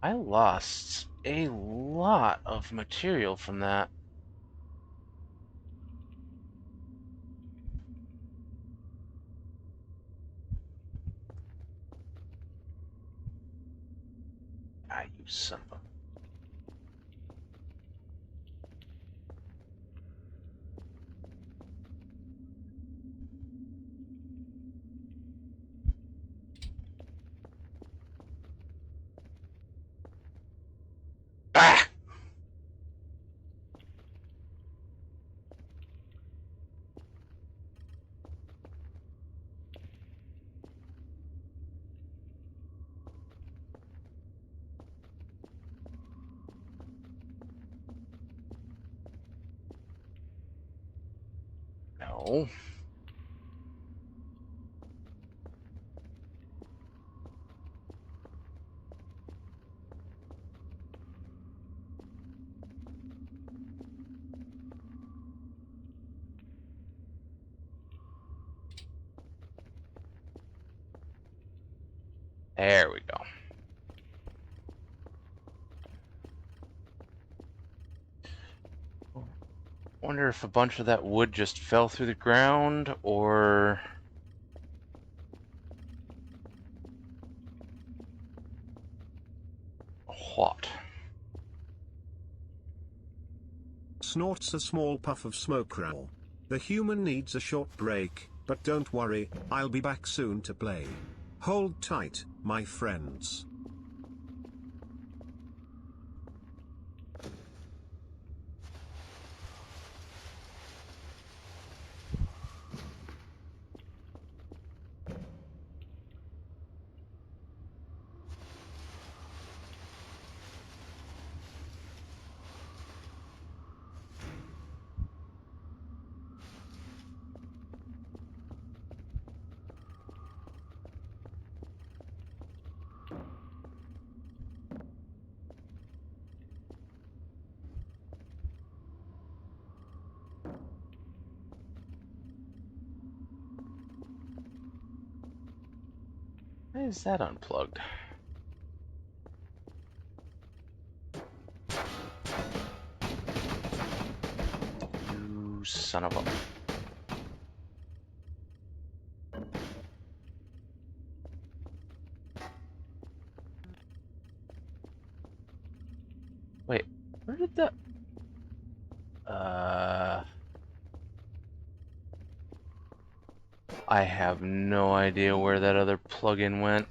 I lost a lot of material from that. You son of a... Ah! No. There we go. Wonder if a bunch of that wood just fell through the ground, or... what? Snorts a small puff of smoke. Raoul. The human needs a short break, but don't worry, I'll be back soon to play. Hold tight, my friends. Why is that unplugged? You son of a... Wait, where did that... I have no idea where that other plugin went.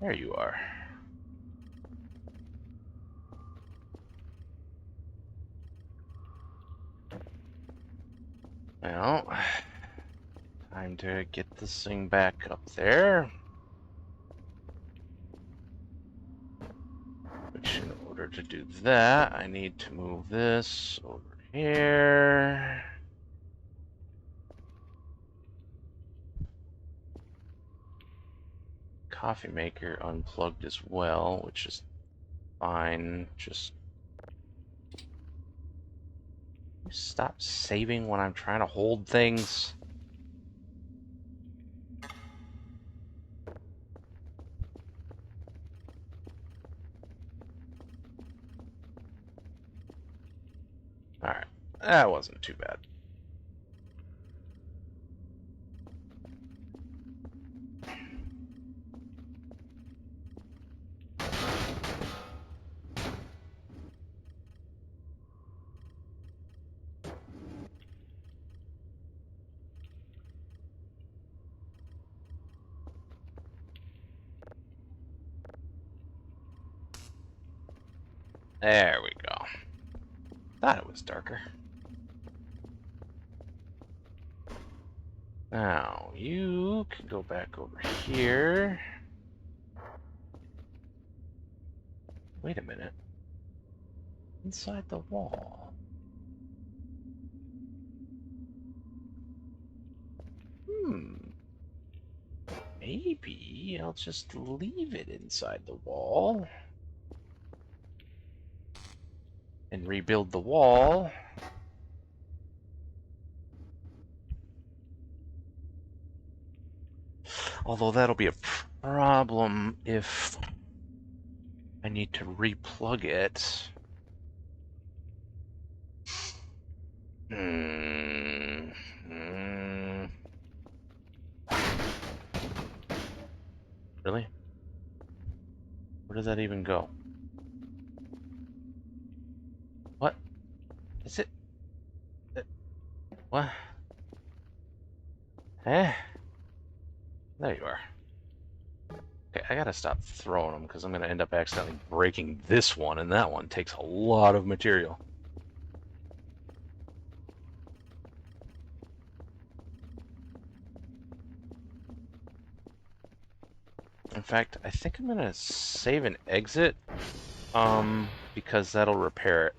There you are. Well, time to get this thing back up there. Which, in order to do that, I need to move this over here. Coffee maker unplugged as well, which is fine. Just stop saving when I'm trying to hold things. Alright, that wasn't too bad. There we go. Thought it was darker. Now, you can go back over here. Wait a minute. Inside the wall. Maybe I'll just leave it inside the wall. And rebuild the wall. Although that'll be a problem if I need to replug it. Really? Where does that even go? What? Is it? What? Eh? There you are. Okay, I gotta stop throwing them because I'm gonna end up accidentally breaking this one, and that one takes a lot of material. In fact, I think I'm gonna save and exit, because that'll repair it.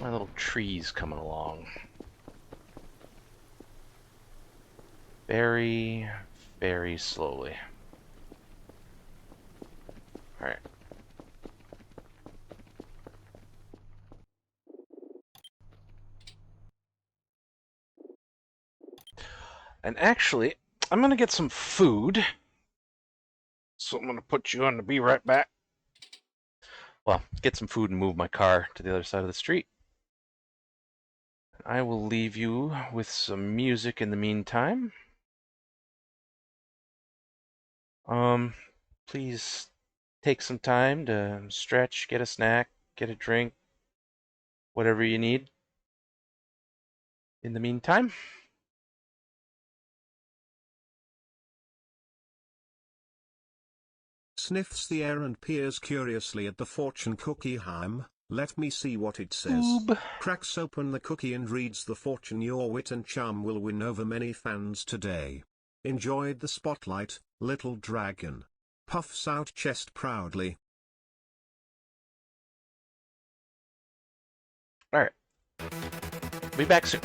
My little tree's coming along. Very, very slowly. Alright. And actually, I'm gonna get some food. So I'm gonna put you on to be right back. Well, get some food and move my car to the other side of the street. I will leave you with some music in the meantime. Please take some time to stretch, get a snack, get a drink, whatever you need. In the meantime, Sniffs the air and peers curiously at the fortune cookie ham. Let me see what it says. Oob. Cracks open the cookie and reads the fortune. Your wit and charm will win over many fans today. Enjoyed the spotlight, little dragon. Puffs out chest proudly. Alright. Be back soon.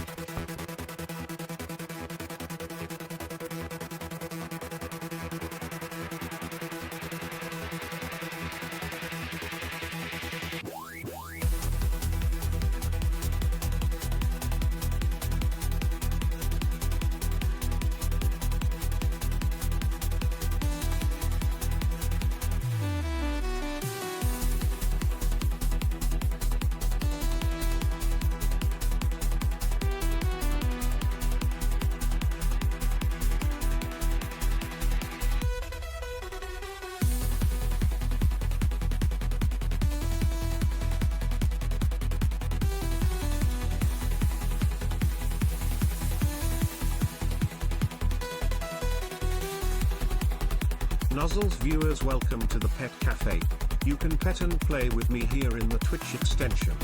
Nuzzles viewers, welcome to the Pet Cafe. You can pet and play with me here in the Twitch extension.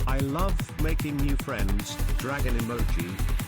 I love making new friends. Dragon emoji.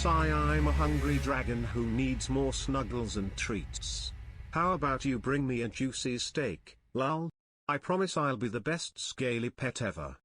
Sigh, I'm a hungry dragon who needs more snuggles and treats. How about you bring me a juicy steak, lol? I promise I'll be the best scaly pet ever.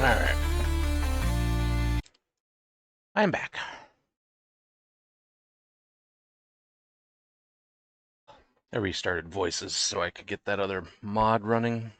Alright. I'm back. I restarted voices so I could get that other mod running.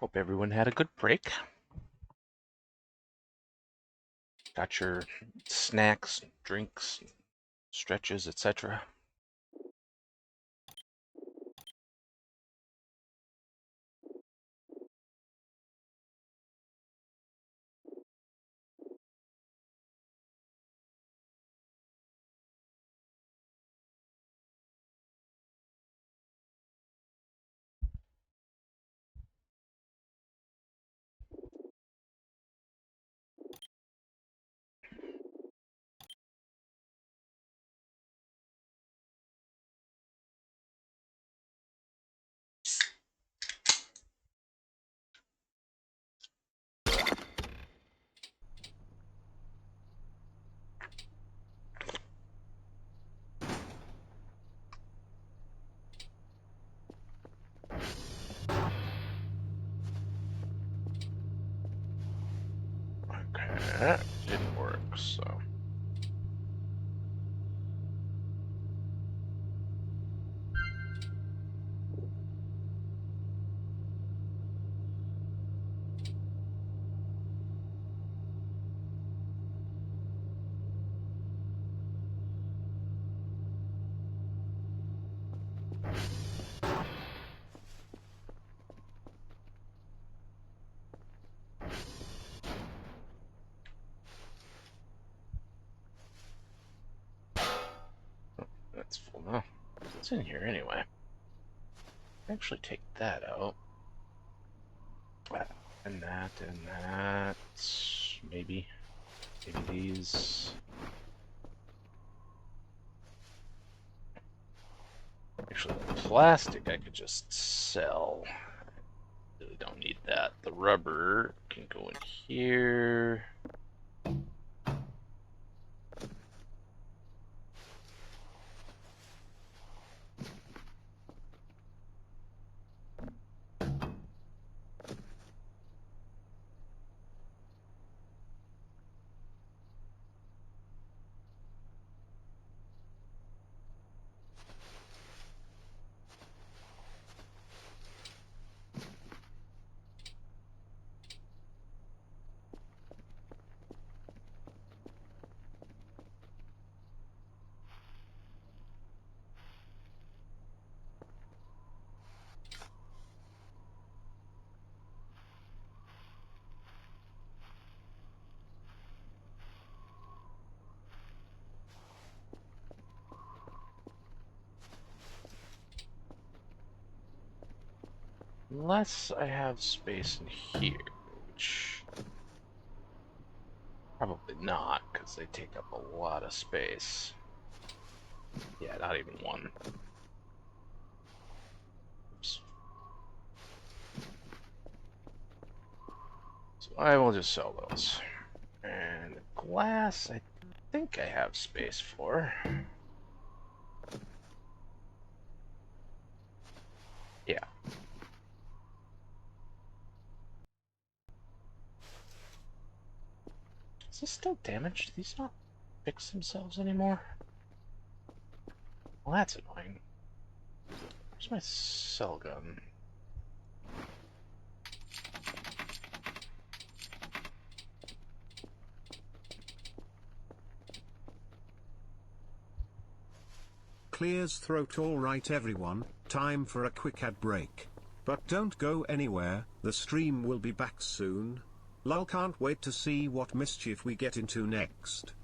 Hope everyone had a good break. Got your snacks, drinks, stretches, etc. Okay, that didn't work, so. That's full now. It's in here anyway. Actually, take that out. And that. Maybe. Maybe these. Actually, the plastic I could just sell. Really don't need that. The rubber can go in here. Unless I have space in here, which probably not, because they take up a lot of space. Yeah, not even one. Oops. So I will just sell those. And glass, I think I have space for. Yeah. Is this still damaged? Do these not fix themselves anymore? Well, that's annoying. Where's my cell gun? Clears throat. Alright everyone, time for a quick ad break. But don't go anywhere, the stream will be back soon. Lol, can't wait to see what mischief we get into next.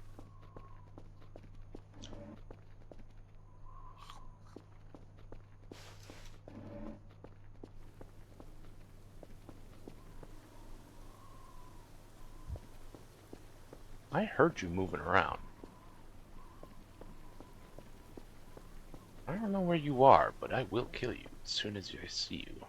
I heard you moving around. I don't know where you are, but I will kill you as soon as I see you.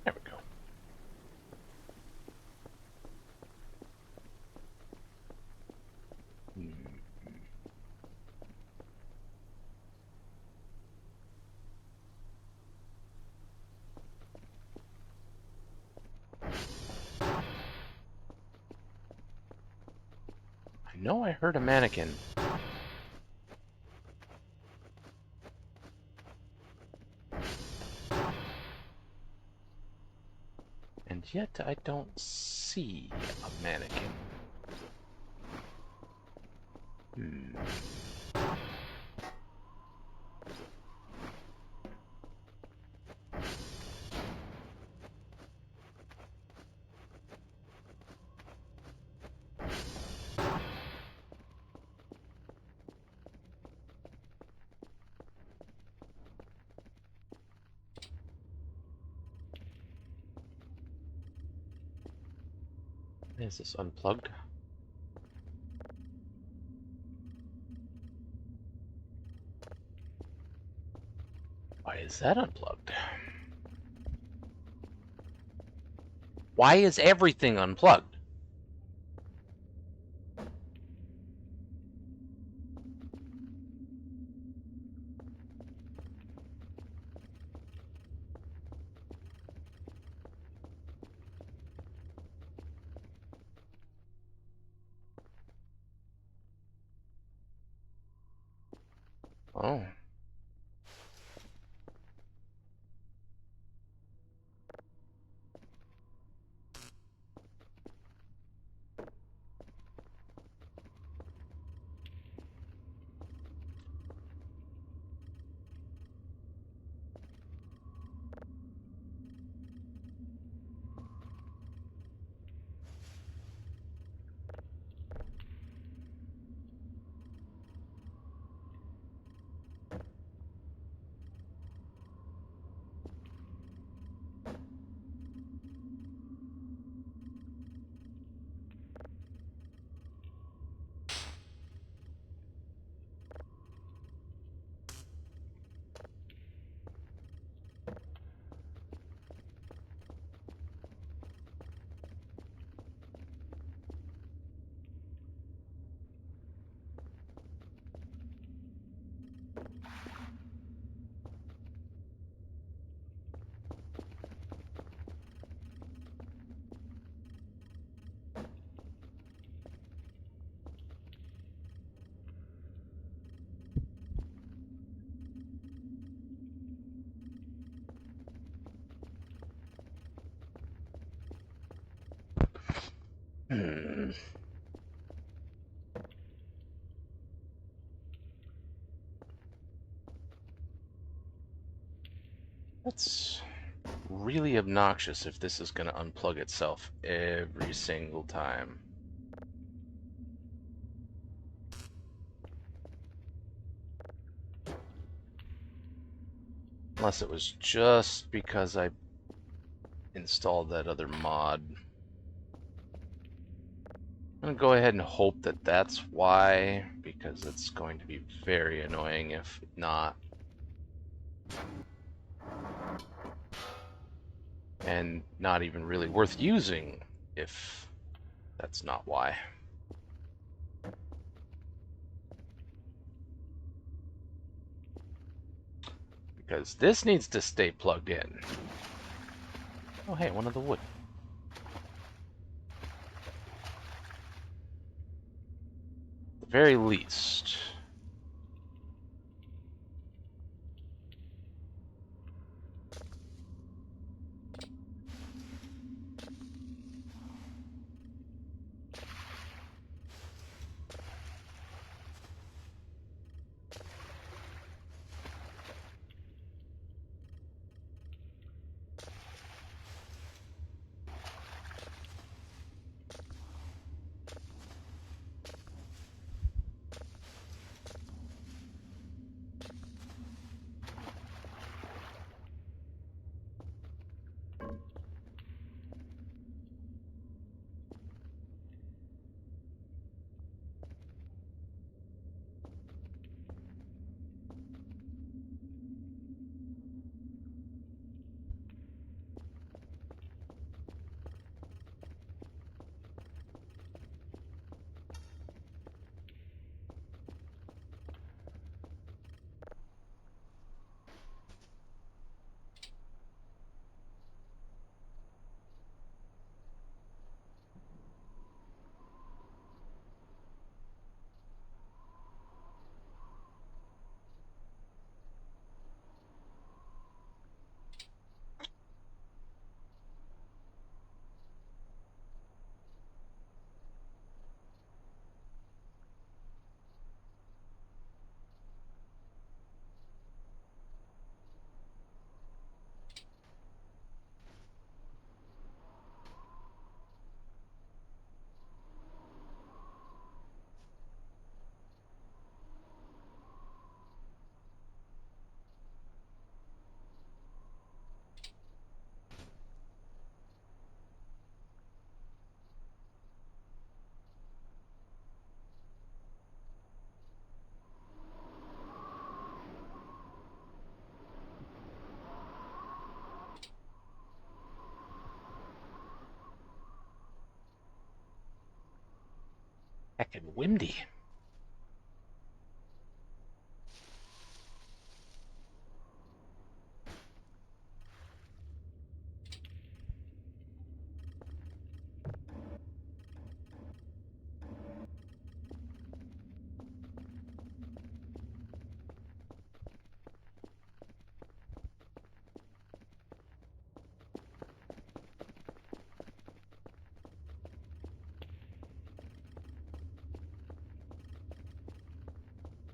There we go. I know I heard a mannequin. And yet I don't see a mannequin. Is this unplugged? Why is that unplugged? Why is everything unplugged? Oh. Hmm. That's really obnoxious if this is going to unplug itself every single time. Unless it was just because I installed that other mod. I'm going to go ahead and hope that that's why, because it's going to be very annoying if not. And not even really worth using if that's not why. Because this needs to stay plugged in. Oh hey, one of the wood. At the very least. Heckin' windy.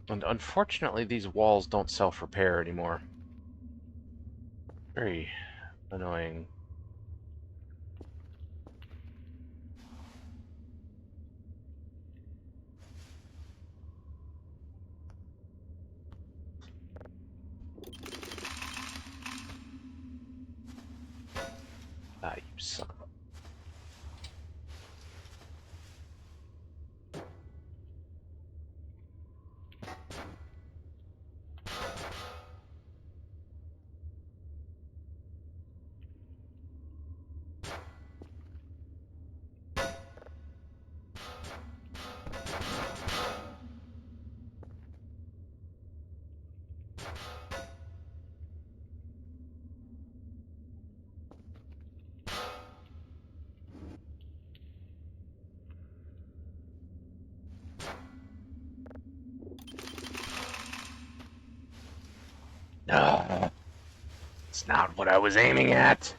And unfortunately, these walls don't self-repair anymore. Very annoying. Ah, you son of a... No, it's not what I was aiming at.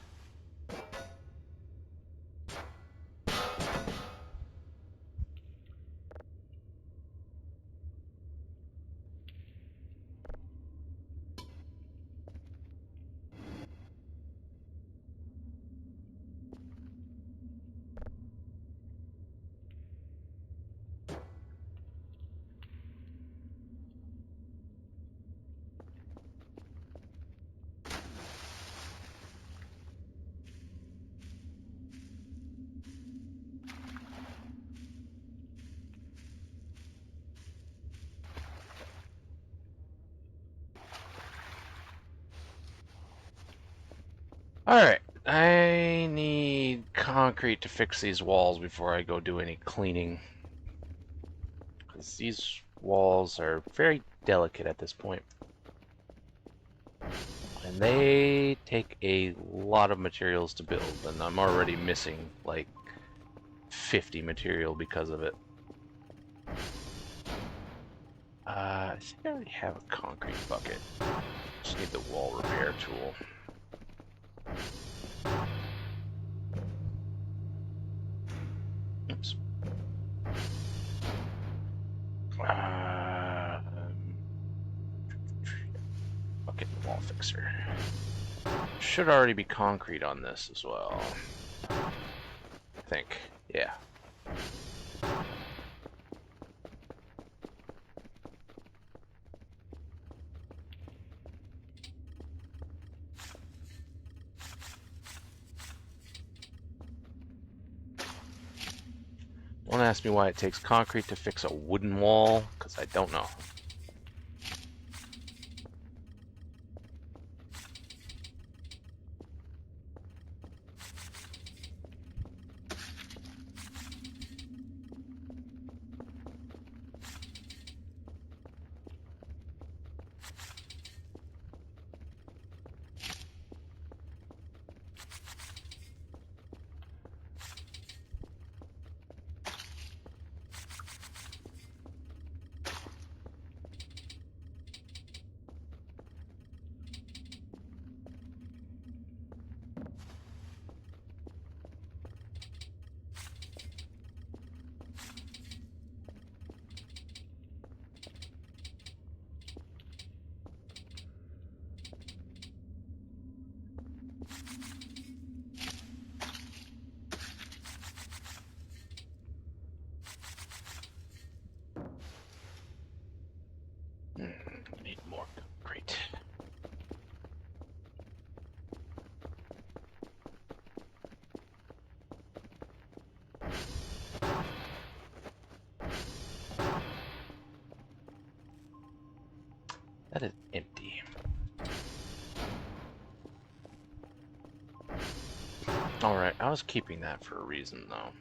Alright, I need concrete to fix these walls before I go do any cleaning. Because these walls are very delicate at this point. And they take a lot of materials to build, and I'm already missing like 50 material because of it. I think I already have a concrete bucket. Just need the wall repair tool. Oops. Bucket and wall fixer. Should already be concrete on this as well. I think. Yeah. Don't ask me why it takes concrete to fix a wooden wall, because I don't know. Need more concrete. That is empty. Alright, I was keeping that for a reason though.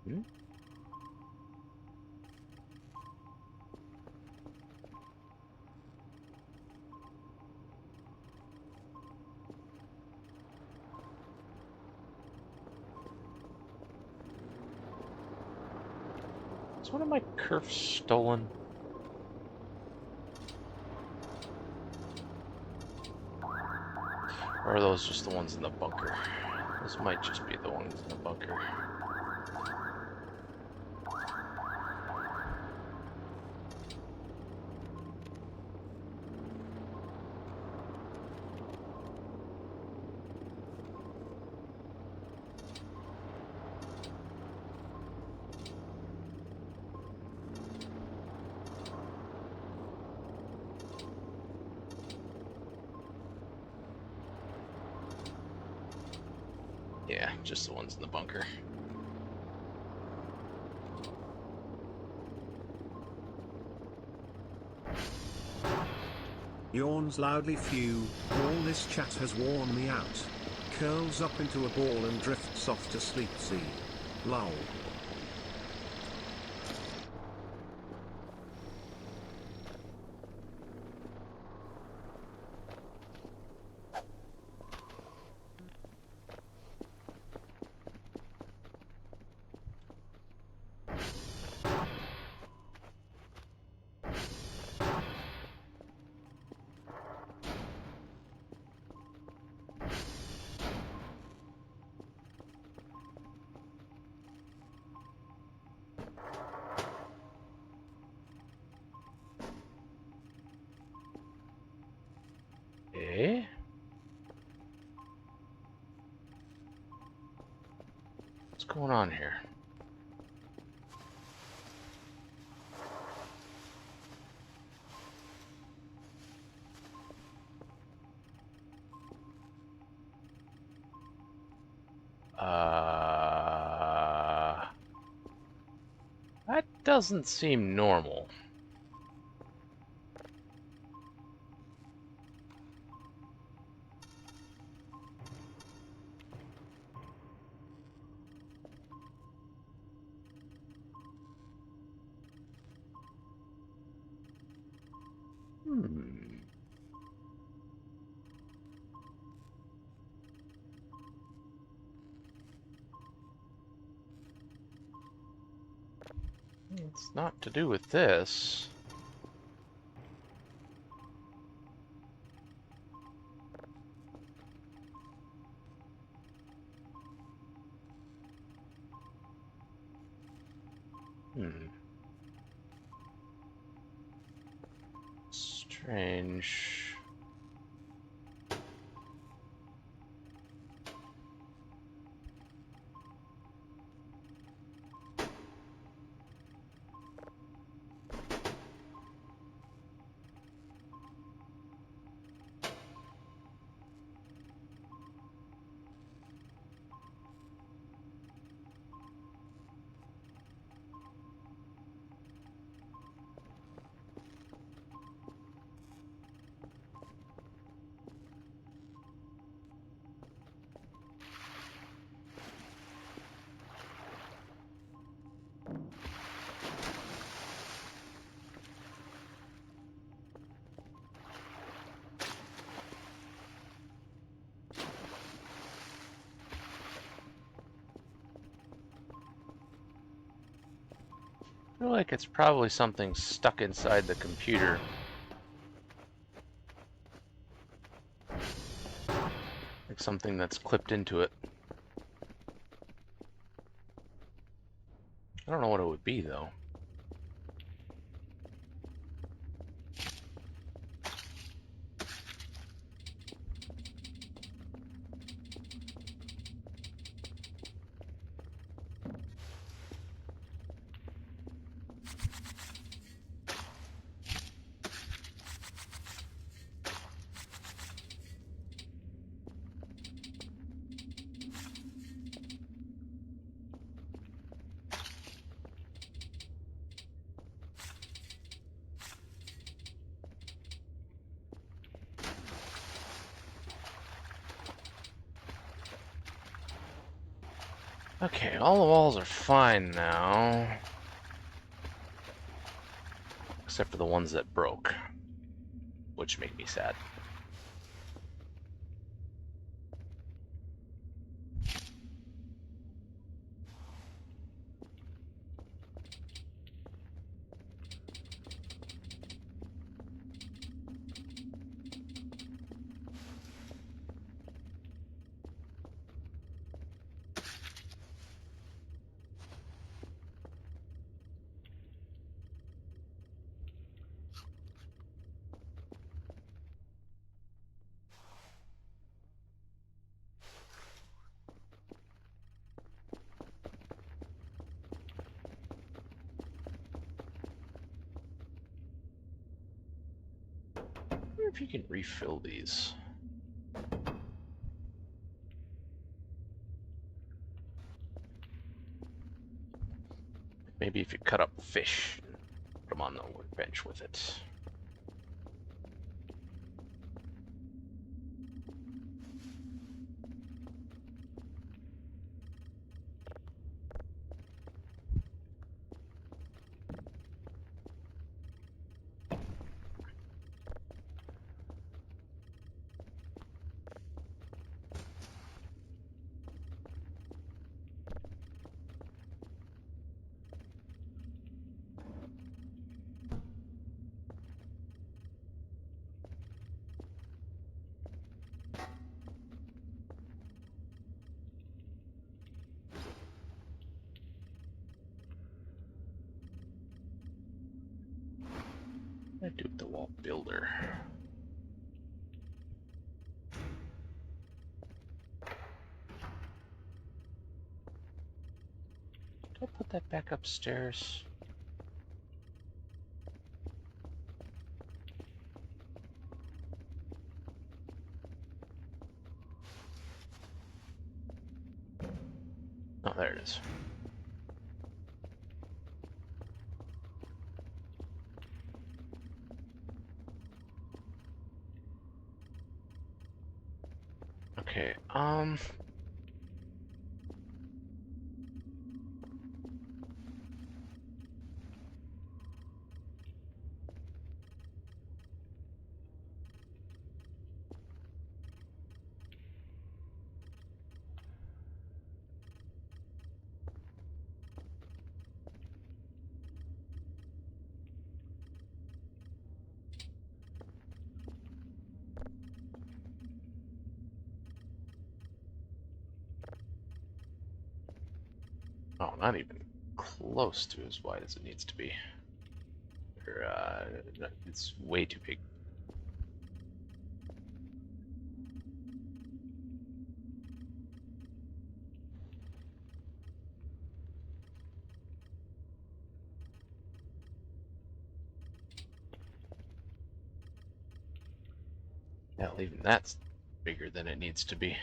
Hmm? Is one of my kerfs stolen? Or are those just the ones in the bunker? Those might just be the ones in the bunker. Yeah, just the ones in the bunker. Yawns loudly few, all this chat has worn me out. Curls up into a ball and drifts off to sleep. See. Lol. Eh? What's going on here? That doesn't seem normal. Hmm. It's not to do with this. Hmm. Strange. I feel like it's probably something stuck inside the computer. Like something that's clipped into it. I don't know what it would be, though. Okay, all the walls are fine now. Except for the ones that broke. Which make me sad. I wonder if you can refill these. Maybe if you cut up fish, put them on the workbench with it. I do with the wall builder. Do I put that back upstairs? Oh, there it is. Okay, oh, not even close to as wide as it needs to be. Or, it's way too big. Hell, even that's bigger than it needs to be.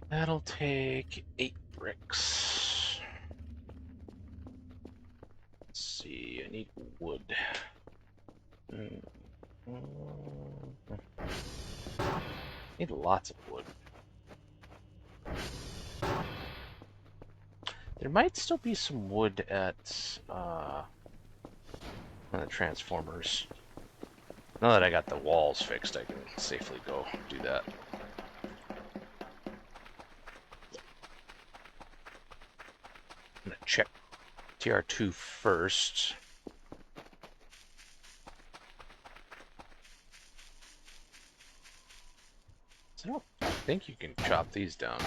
That'll take 8 bricks. Let's see, I need wood. Need lots of wood. There might still be some wood at one of the transformers. Now that I got the walls fixed, I can safely go do that. I'm gonna check TR2 first. So I don't think you can chop these down.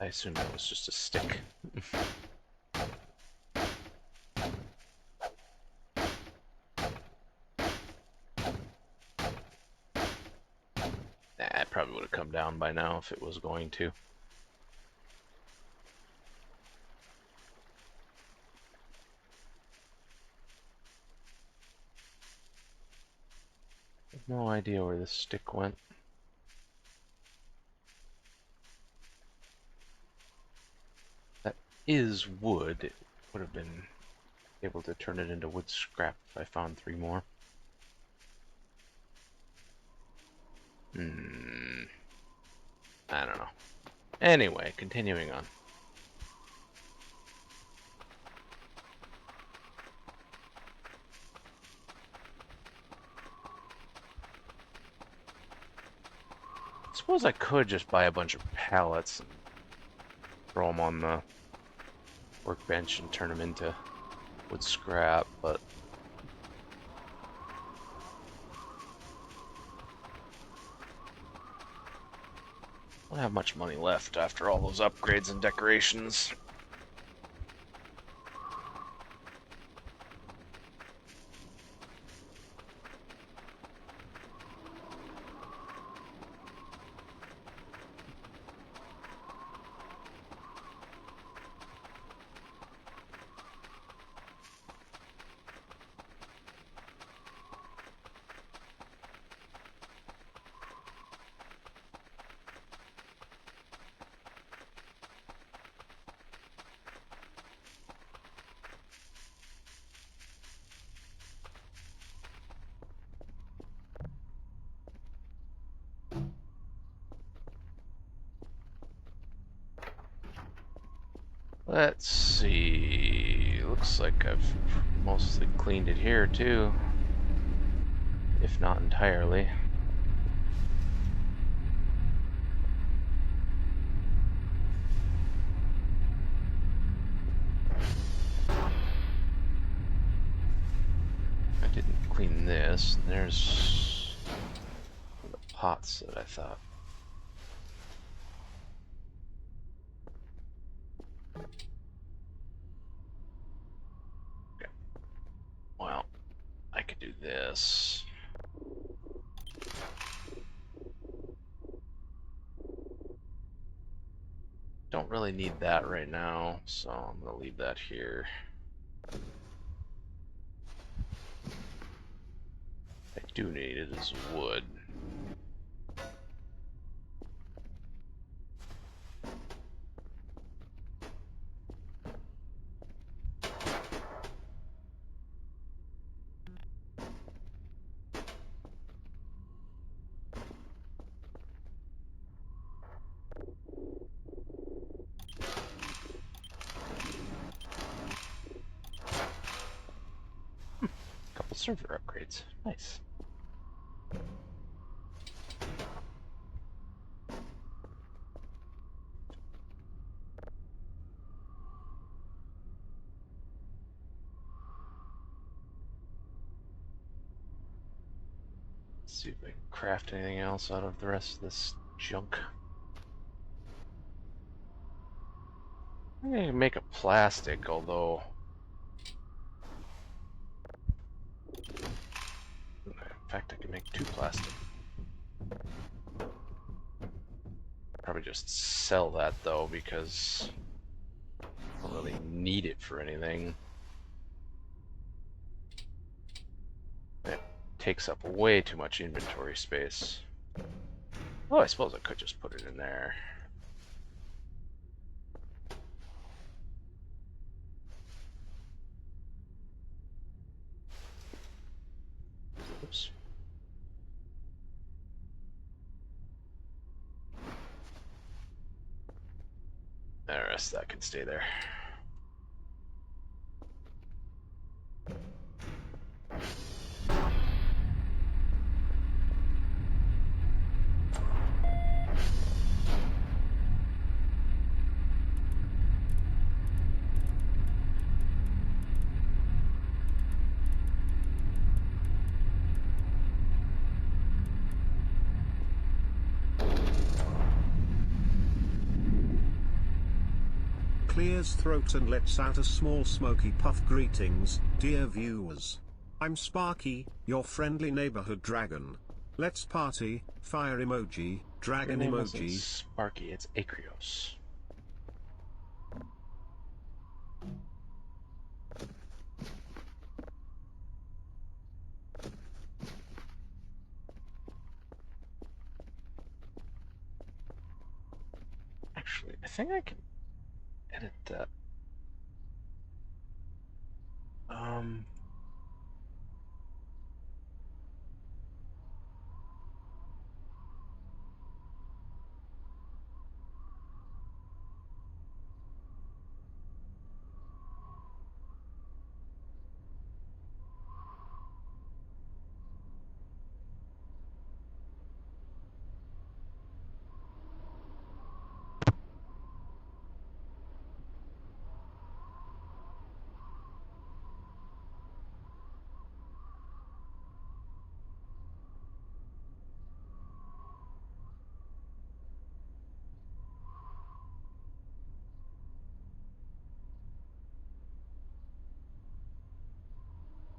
assumed that was just a stick. Nah, it probably would have come down by now if it was going to. No idea where this stick went. That is wood. It would have been able to turn it into wood scrap if I found 3 more. I don't know. Anyway, continuing on. I suppose I could just buy a bunch of pallets and throw them on the workbench and turn them into wood scrap, but I don't have much money left after all those upgrades and decorations. Let's see. Looks like I've mostly cleaned it here too, if not entirely. I didn't clean this. There's the pots that I thought. Well, I could do this. Don't really need that right now, so I'm gonna leave that here. I do need it as wood. Couple server upgrades. Nice. Let's see if I can craft anything else out of the rest of this junk. I'm gonna make a plastic, although in fact I can make 2 plastic. Probably just sell that though, because I don't really need it for anything. It takes up way too much inventory space. Oh, I suppose I could just put it in there. Oops. The rest of that can stay there. clears throat and lets out a small smoky puff. Greetings, dear viewers. I'm Sparky, your friendly neighborhood dragon. Let's party, fire emoji, dragon Your name isn't emoji. Sparky, it's Acreos. Actually, I think I can edit that.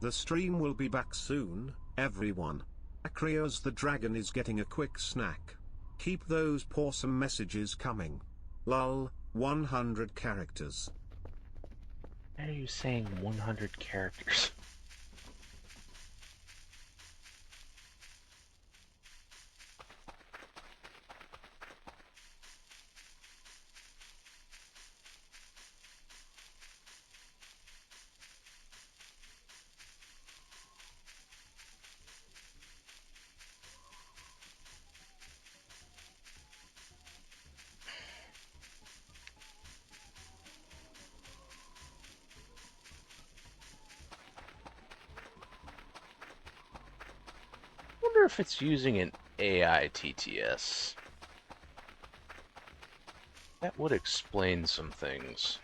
The stream will be back soon, everyone. Acreos the dragon is getting a quick snack. Keep those pawsome messages coming. Lol, 100 characters. Why are you saying 100 characters? I wonder if it's using an AI TTS. That would explain some things.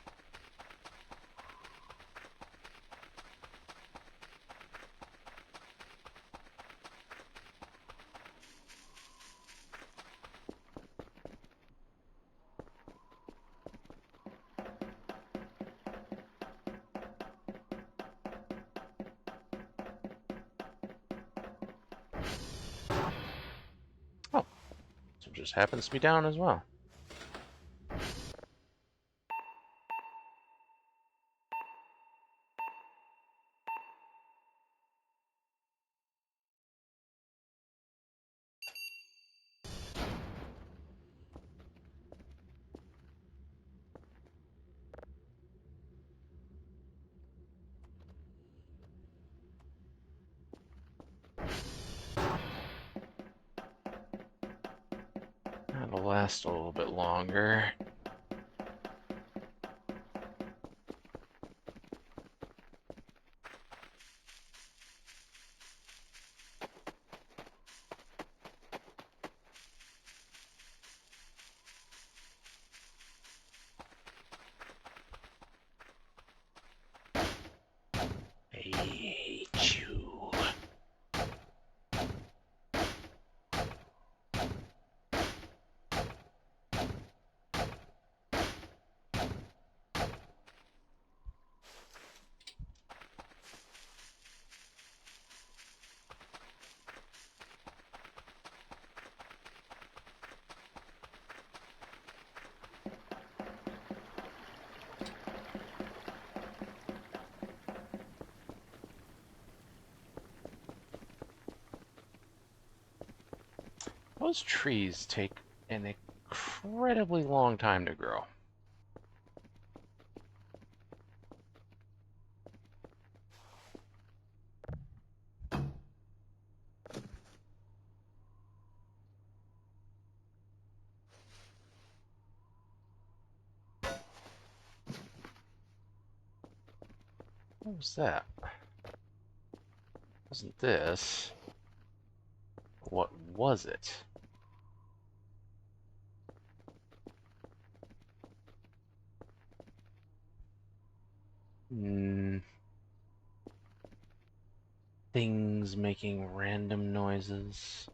Oh, so it just happens to be down as well. That'll last a little bit longer. I hate you. Those trees take an incredibly long time to grow. What was that? Wasn't this? What was it? Things making random noises.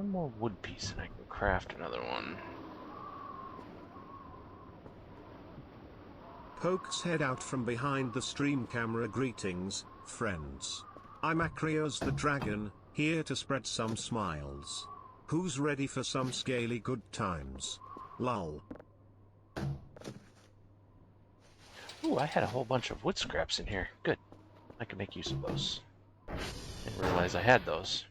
one more wood piece and I can craft another one. Pokes head out from behind the stream camera. Greetings, friends. I'm Acreos the Dragon, here to spread some smiles. Who's ready for some scaly good times? Lol. Ooh, I had a whole bunch of wood scraps in here. Good. I can make use of those. Didn't realize I had those.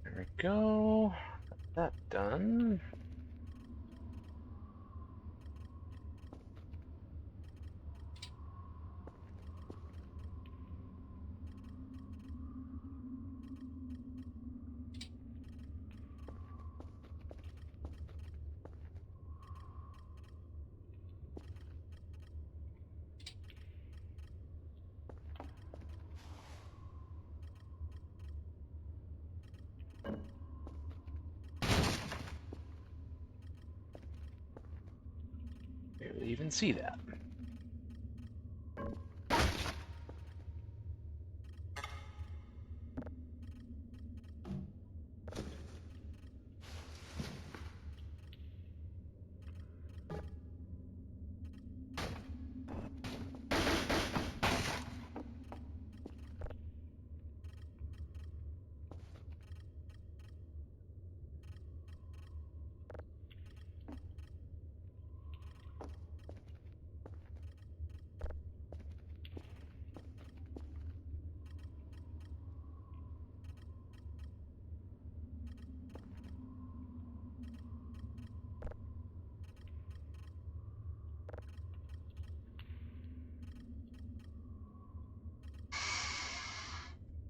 There we go. Got that done. Barely even see that.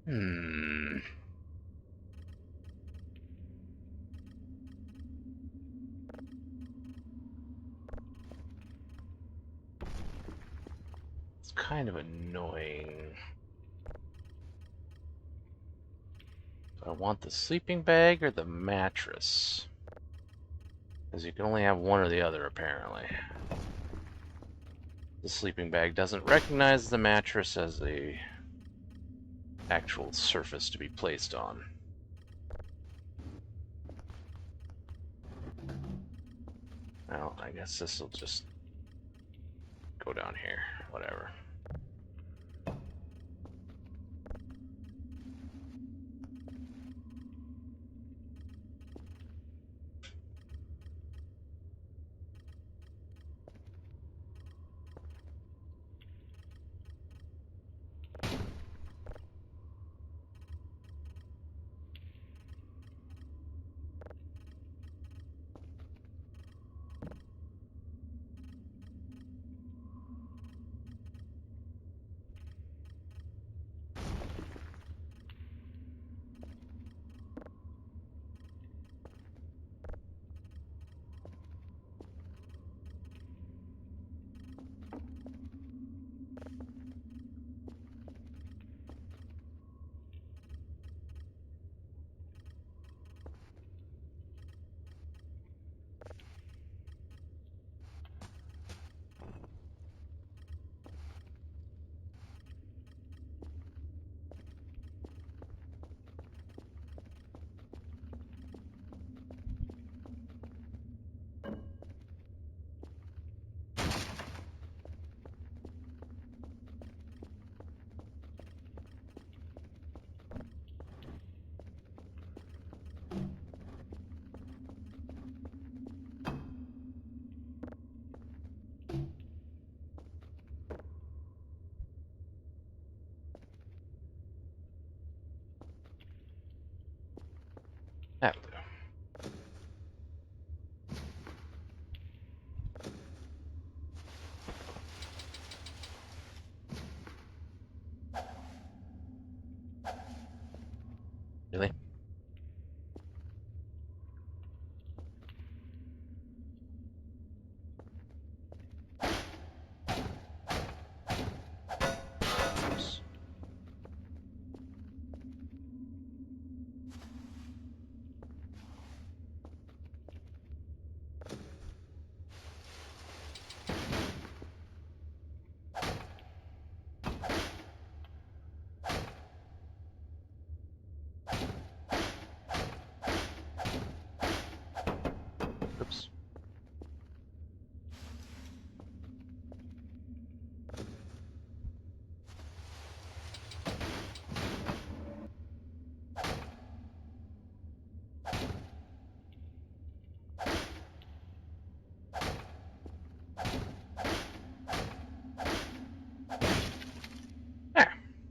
Hmm. It's kind of annoying. Do I want the sleeping bag or the mattress? Because you can only have one or the other, apparently. The sleeping bag doesn't recognize the mattress as a actual surface to be placed on. Well, I guess this will just go down here. Whatever.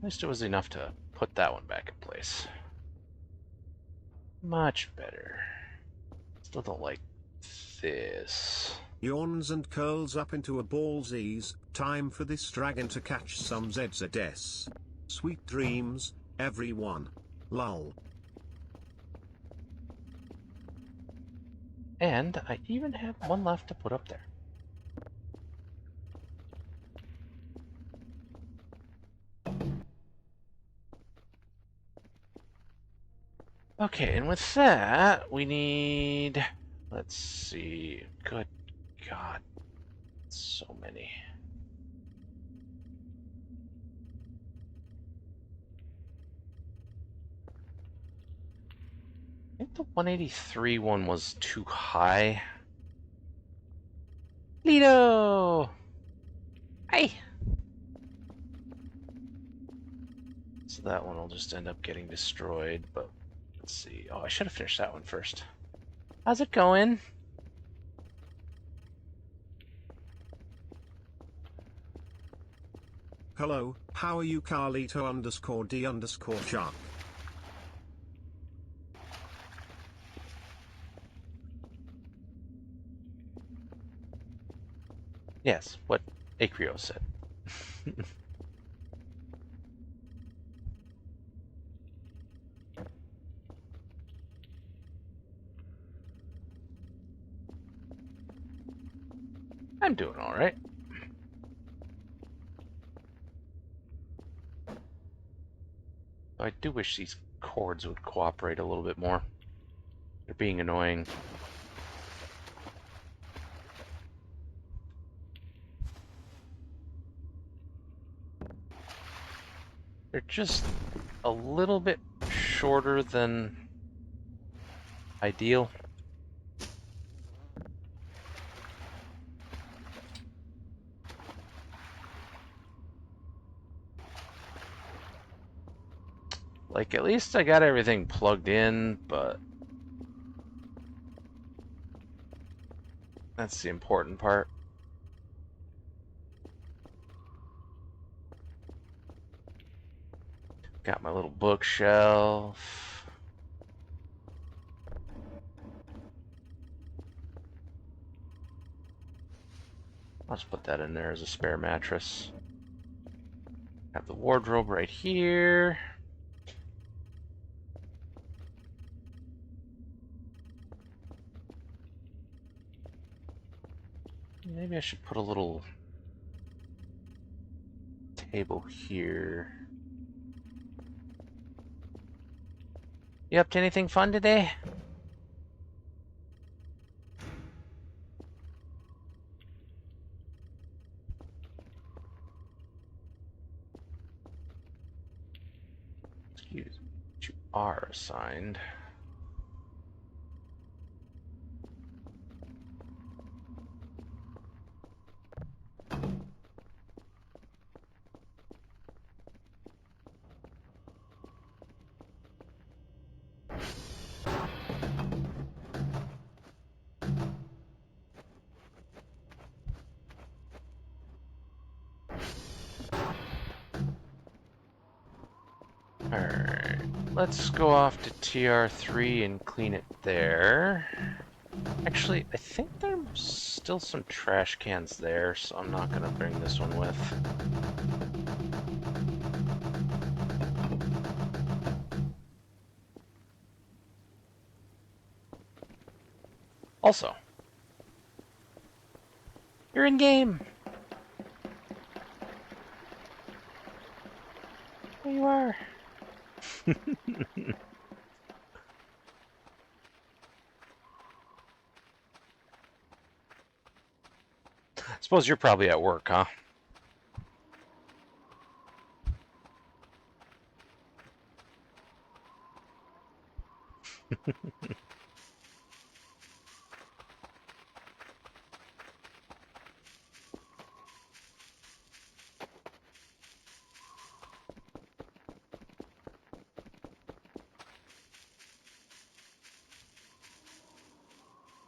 least it was enough to put that one back in place. Much better. Still don't like this. Yawns and curls up into a ball's ease. Time for this dragon to catch some ZZS. Sweet dreams, everyone. Lol. And I even have one left to put up there. Okay, and with that, we need... Let's see... Good God. So many. I think the 183 one was too high. Lido! Hi! So that one will just end up getting destroyed, but let's see. Oh, I should have finished that one first. How's it going? Hello, how are you Carlito_D_Shark? Yes, what Acrio said. I'm doing all right. I do wish these cords would cooperate a little bit more. They're being annoying. They're just a little bit shorter than ideal. Like, at least I got everything plugged in, but that's the important part. Got my little bookshelf. I'll just put that in there as a spare mattress. Have the wardrobe right here. Maybe I should put a little table here. You up to anything fun today? Excuse me, but you are assigned. Alright, let's go off to TR3 and clean it there. Actually, I think there's still some trash cans there, so I'm not gonna bring this one with. Also, you're in game. There you are. Suppose you're probably at work, huh?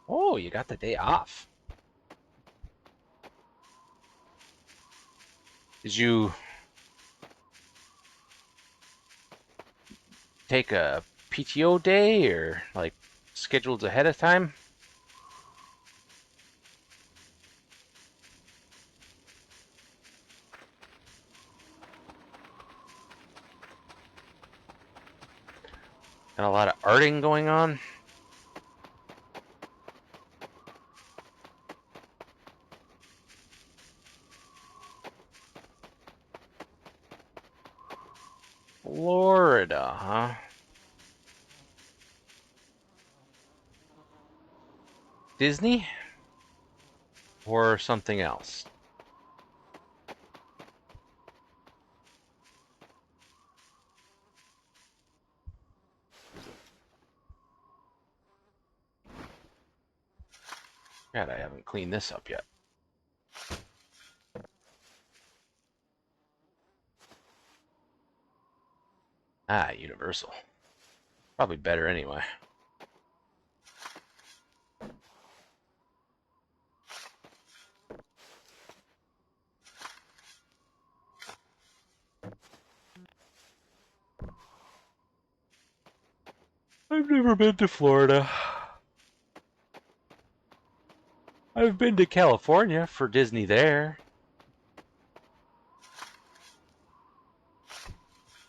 Oh, you got the day off. Did you take a PTO day or like scheduled ahead of time? Got a lot of arting going on. Florida, huh? Disney? Or something else? God, I haven't cleaned this up yet. Ah, Universal. Probably better anyway. I've never been to Florida. I've been to California for Disney there.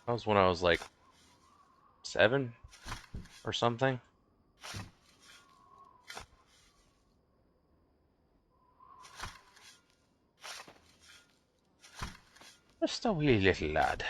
That was when I was like 7 or something. Just a wee little lad.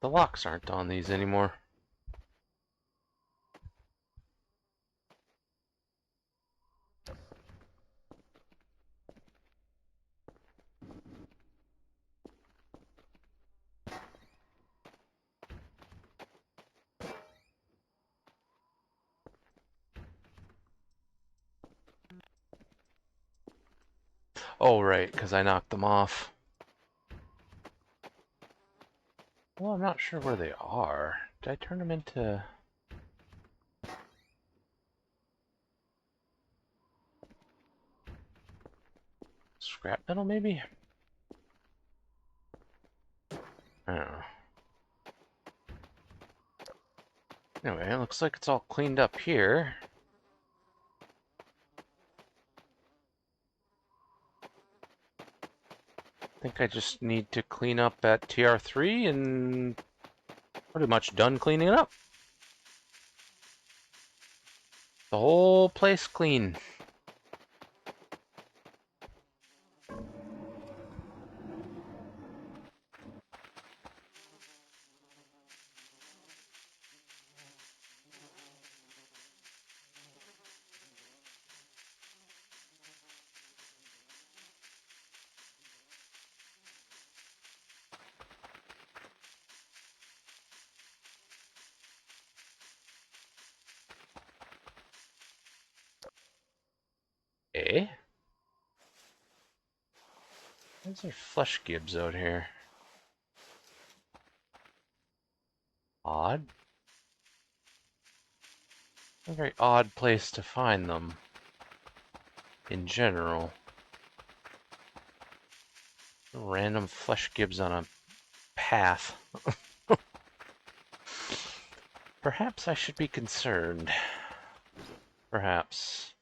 The locks aren't on these anymore. Oh, right, because I knocked them off. Well, I'm not sure where they are. Did I turn them into... scrap metal, maybe? I don't know. Anyway, it looks like it's all cleaned up here. I think I just need to clean up at TR3 and pretty much done cleaning it up. The whole place clean. Eh? Where's our flesh gibbs out here? Odd. A very odd place to find them. In general. Random flesh gibbs on a path. Perhaps I should be concerned. Perhaps.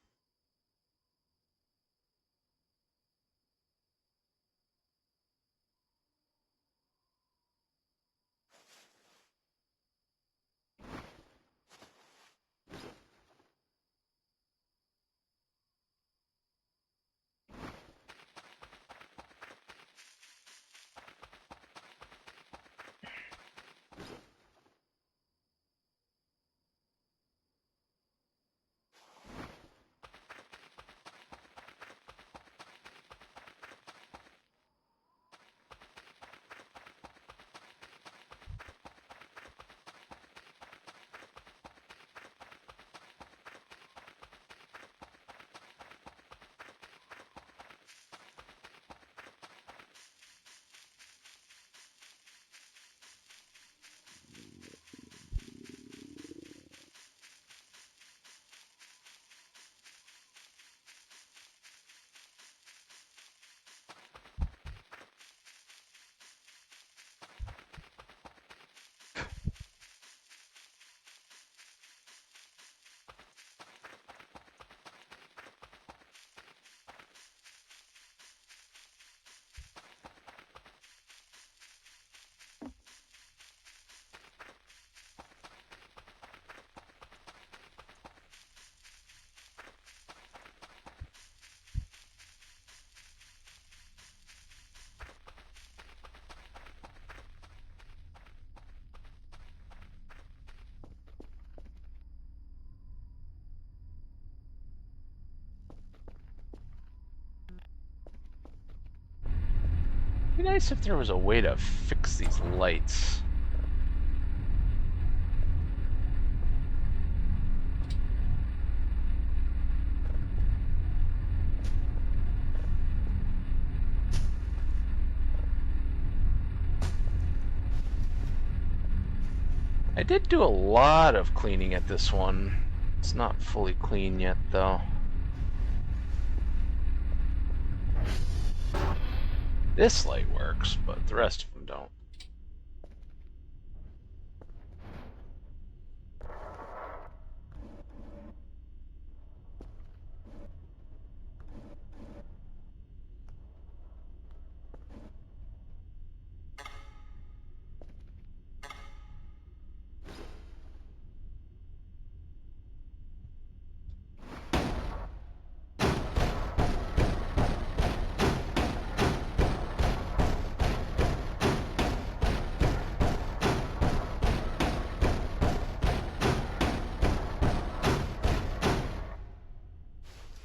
It'd be nice if there was a way to fix these lights. I did do a lot of cleaning at this one. It's not fully clean yet, though. This light works, but the rest of them don't.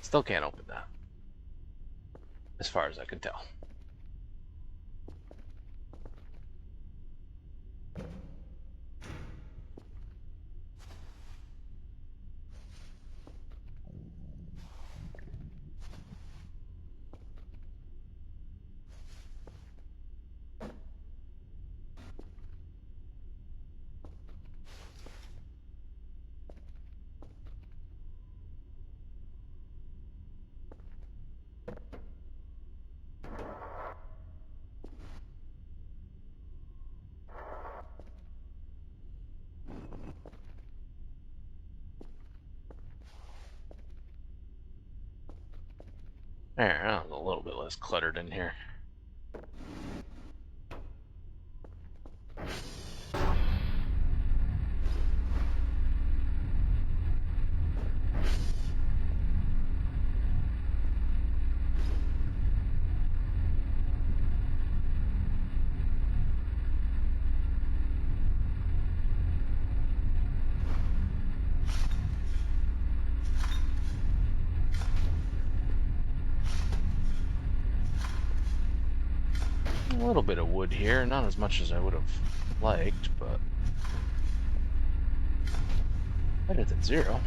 Still can't open that, as far as I can tell. There, that was a little bit less cluttered in here. A little bit of wood here, not as much as I would have liked, but better than zero.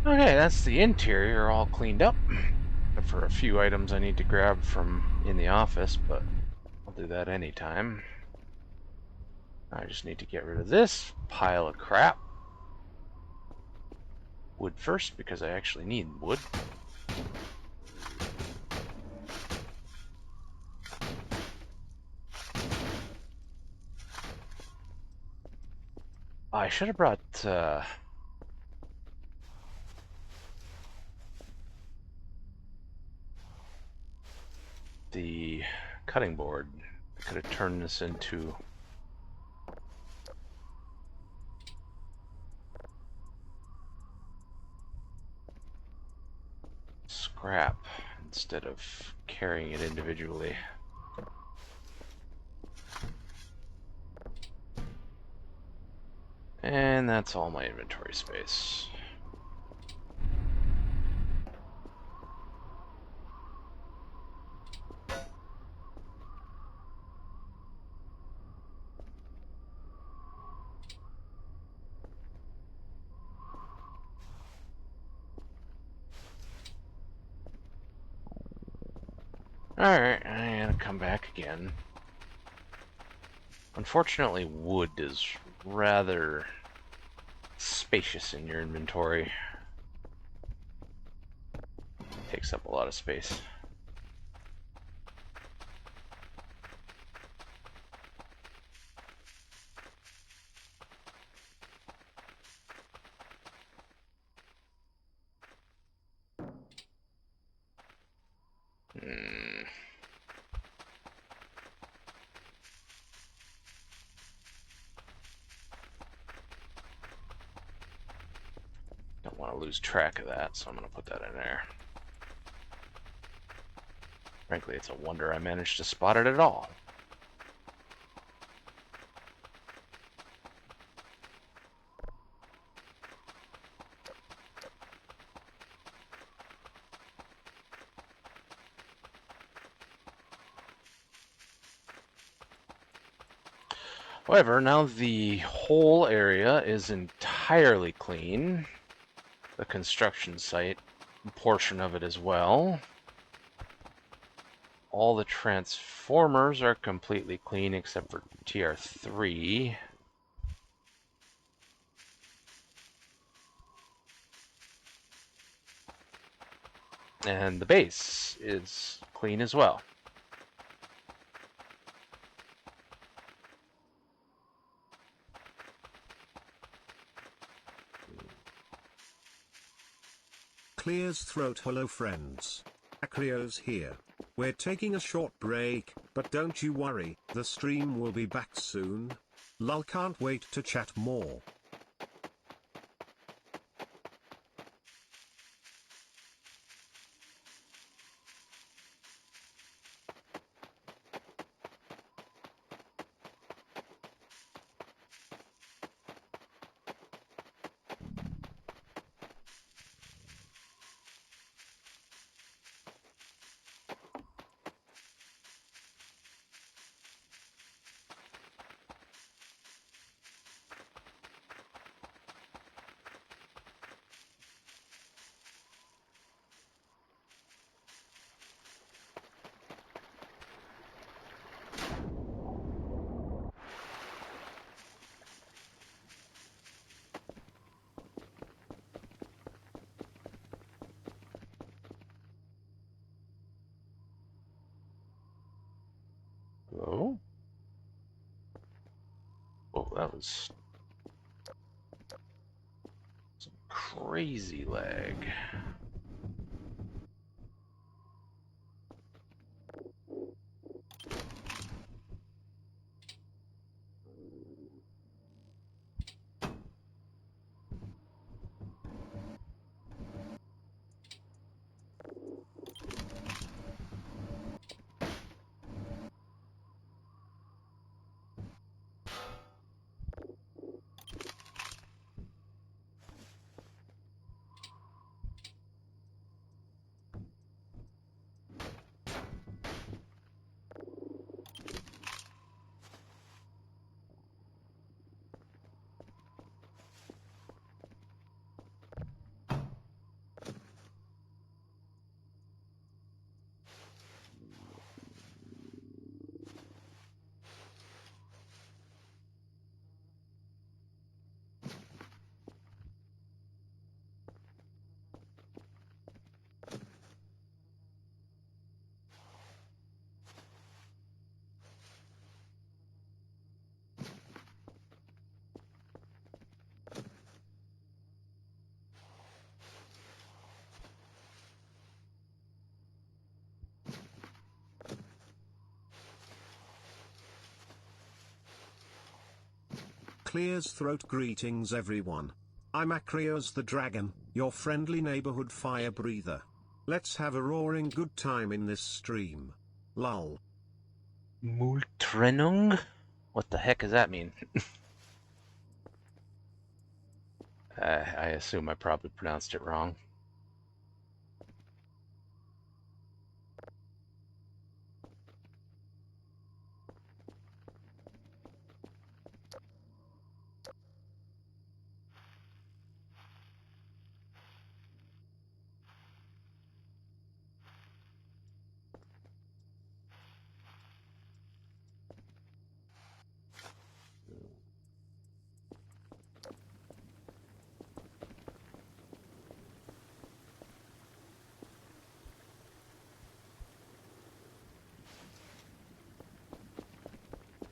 Okay, that's the interior all cleaned up. Except for a few items I need to grab from in the office, but I'll do that anytime. I just need to get rid of this pile of crap. Wood first, because I actually need wood. I should have brought the cutting board. I could have turned this into scrap instead of carrying it individually. And that's all my inventory space. Alright, I gotta come back again. Unfortunately, wood is rather spacious in your inventory. Takes up a lot of space. Don't want to lose track of that, so I'm going to put that in there. Frankly, it's a wonder I managed to spot it at all. However, now the whole area is entirely clean. The construction site portion of it as well. All the transformers are completely clean except for TR3. And the base is clean as well. Clears throat. Hello friends. Acrios here. We're taking a short break, but don't you worry, the stream will be back soon. Lol, can't wait to chat more. Hello? Oh, that was some crazy lag. clears throat. Greetings everyone. I'm Acreos the Dragon, your friendly neighborhood fire breather. Let's have a roaring good time in this stream. Lol. Multrenung? What the heck does that mean? I assume I probably pronounced it wrong.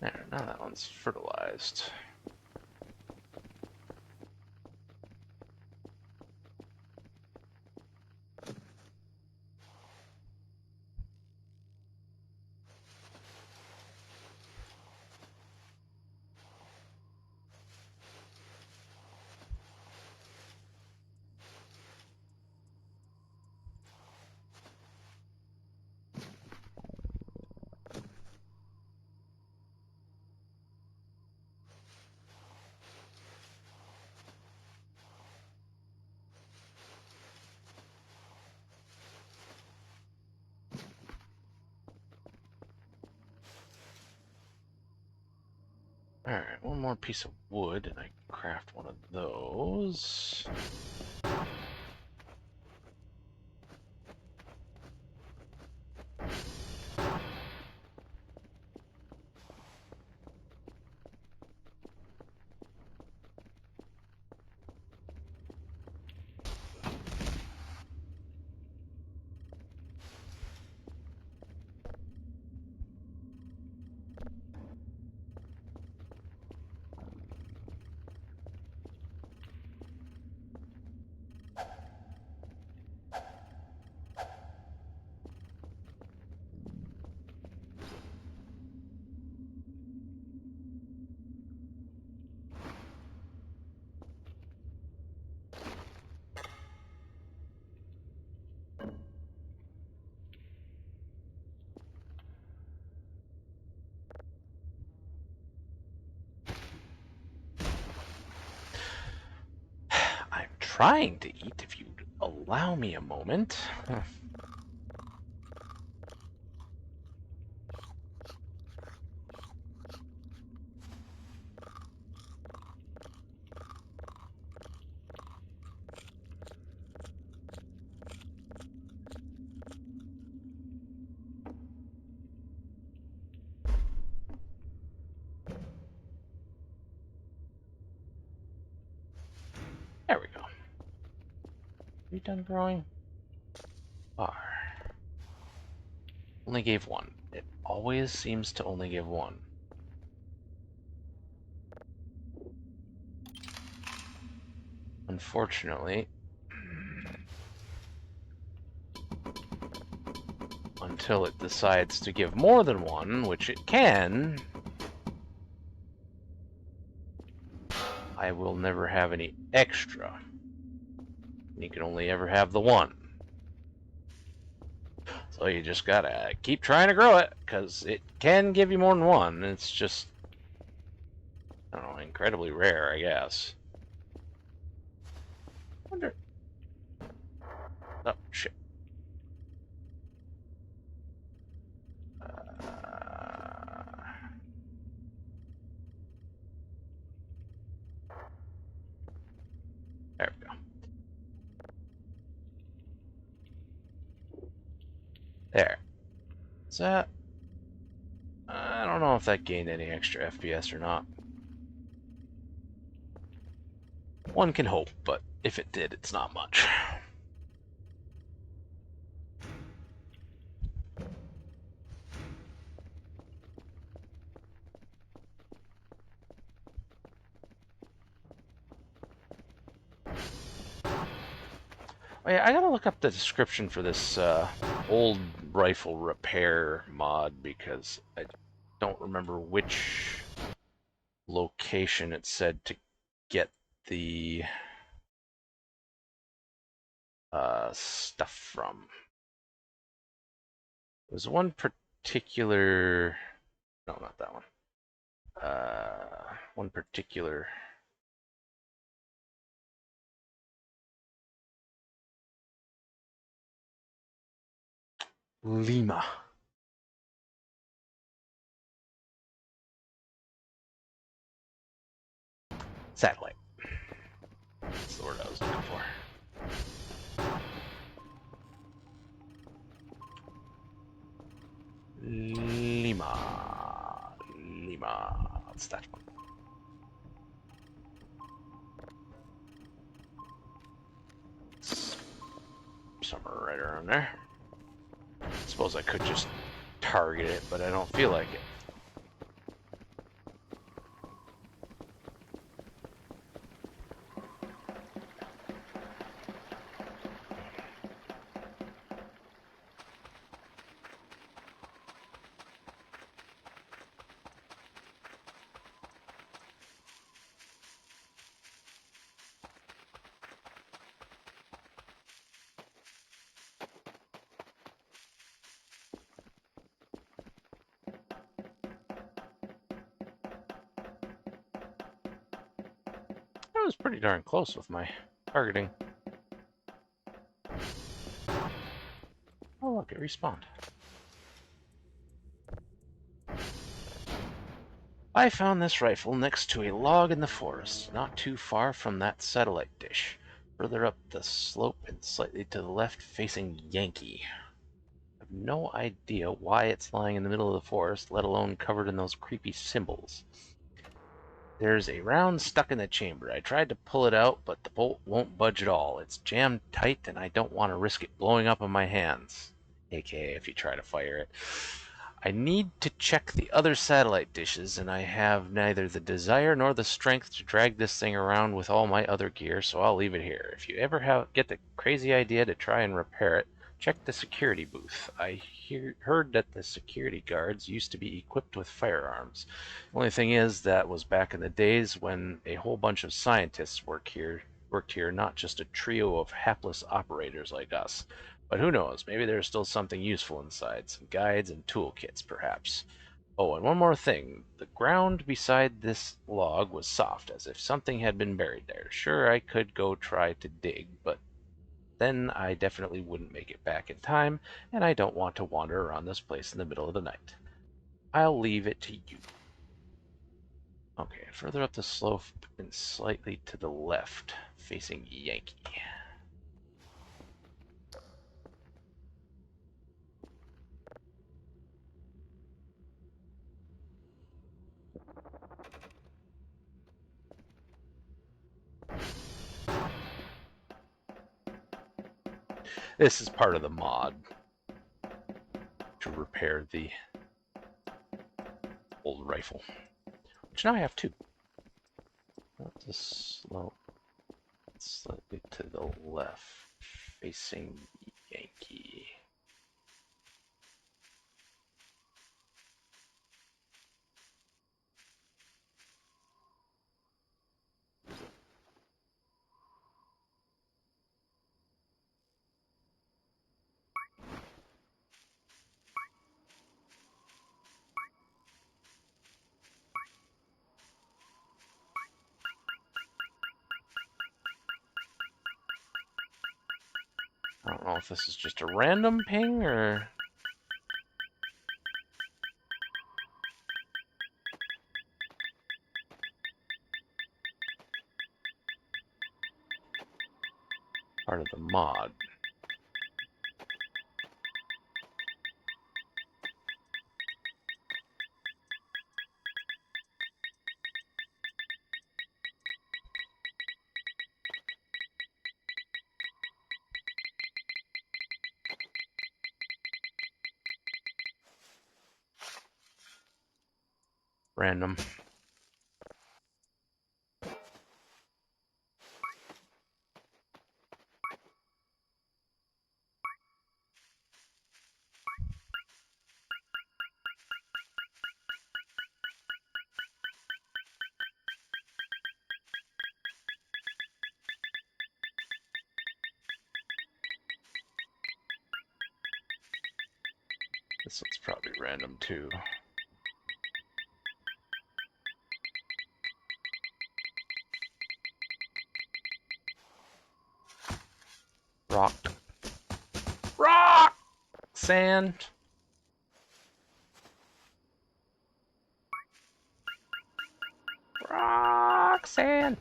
There, now that one's fertilized. Alright, one more piece of wood, and I can craft one of those. I'm trying to eat, if you'd allow me a moment. There we go. Are you done growing? Are. Only gave one. It always seems to only give one. Unfortunately, until it decides to give more than one, which it can, I will never have any extra. You can only ever have the one. So you just gotta keep trying to grow it, because it can give you more than one. It's just, I don't know, incredibly rare, I guess. Wonder. Oh, shit. There we go. There. Is that... I don't know if that gained any extra FPS or not. One can hope, but if it did, it's not much. Oh yeah, I gotta look up the description for this old rifle repair mod, because I don't remember which location it said to get the stuff from. It was one particular. No, not that one. One particular. Lima. Satellite. That's the word I was looking for. Lima. Lima. That's that one. Somewhere right around there. I suppose I could just target it, but I don't feel like it. I was pretty darn close with my targeting. Oh look, it respawned. I found this rifle next to a log in the forest, not too far from that satellite dish. Further up the slope and slightly to the left facing Yankee. I have no idea why it's lying in the middle of the forest, let alone covered in those creepy symbols. There's a round stuck in the chamber. I tried to pull it out, but the bolt won't budge at all. It's jammed tight, and I don't want to risk it blowing up in my hands. AKA if you try to fire it. I need to check the other satellite dishes, and I have neither the desire nor the strength to drag this thing around with all my other gear, so I'll leave it here. If you ever get the crazy idea to try and repair it, check the security booth. I heard that the security guards used to be equipped with firearms. The only thing is that was back in the days when a whole bunch of scientists worked here, not just a trio of hapless operators like us. But who knows, maybe there's still something useful inside, some guides and toolkits perhaps. Oh, and one more thing. The ground beside this log was soft, as if something had been buried there. Sure, I could go try to dig, but then I definitely wouldn't make it back in time, and I don't want to wander around this place in the middle of the night. I'll leave it to you. Okay, further up the slope and slightly to the left, facing Yankee. This is part of the mod to repair the old rifle, which now I have two. Up the slope, slightly to the left, facing Yankee. I don't know if this is just a random ping or... part of the mod. Random. This one's probably random too. Rock. Rock! Sand. Rock, sand.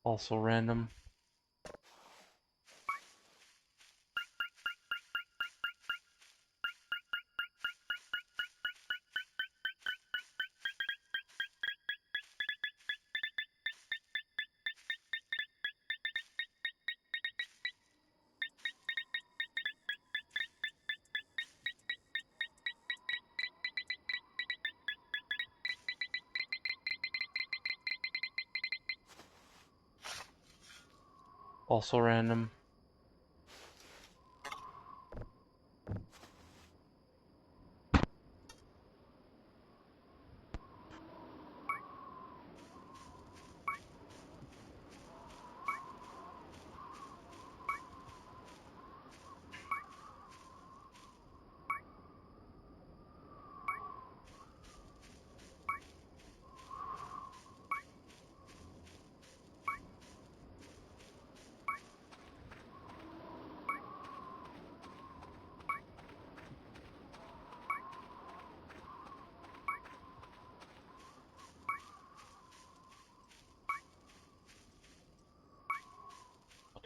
Also random. Also random.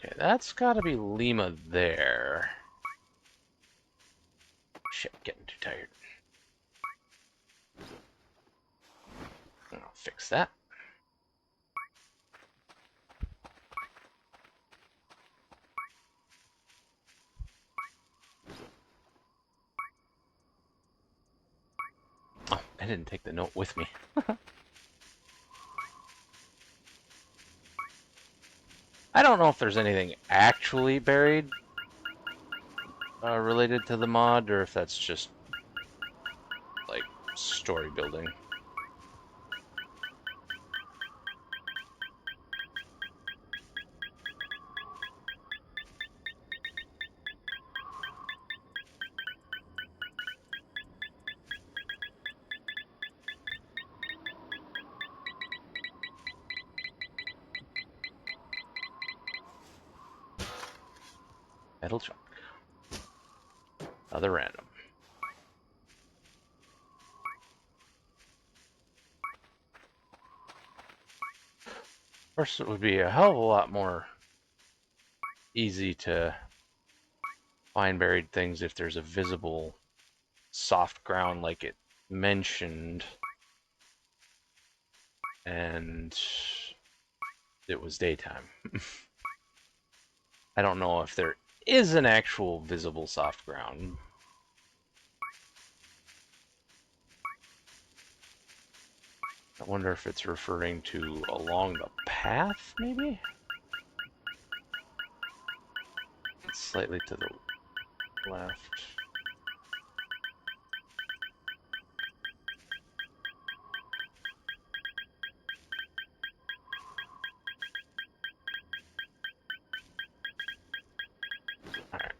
Okay, that's gotta be Lima there. Shit, getting too tired. I'll fix that. Oh, I didn't take the note with me. I don't know if there's anything actually buried related to the mod, or if that's just like story building. Metal truck. Another random. Of course, it would be a hell of a lot more easy to find buried things if there's a visible soft ground like it mentioned, and it was daytime. I don't know if there is an actual visible soft ground. I wonder if it's referring to along the path, maybe? It's slightly to the left. Alright.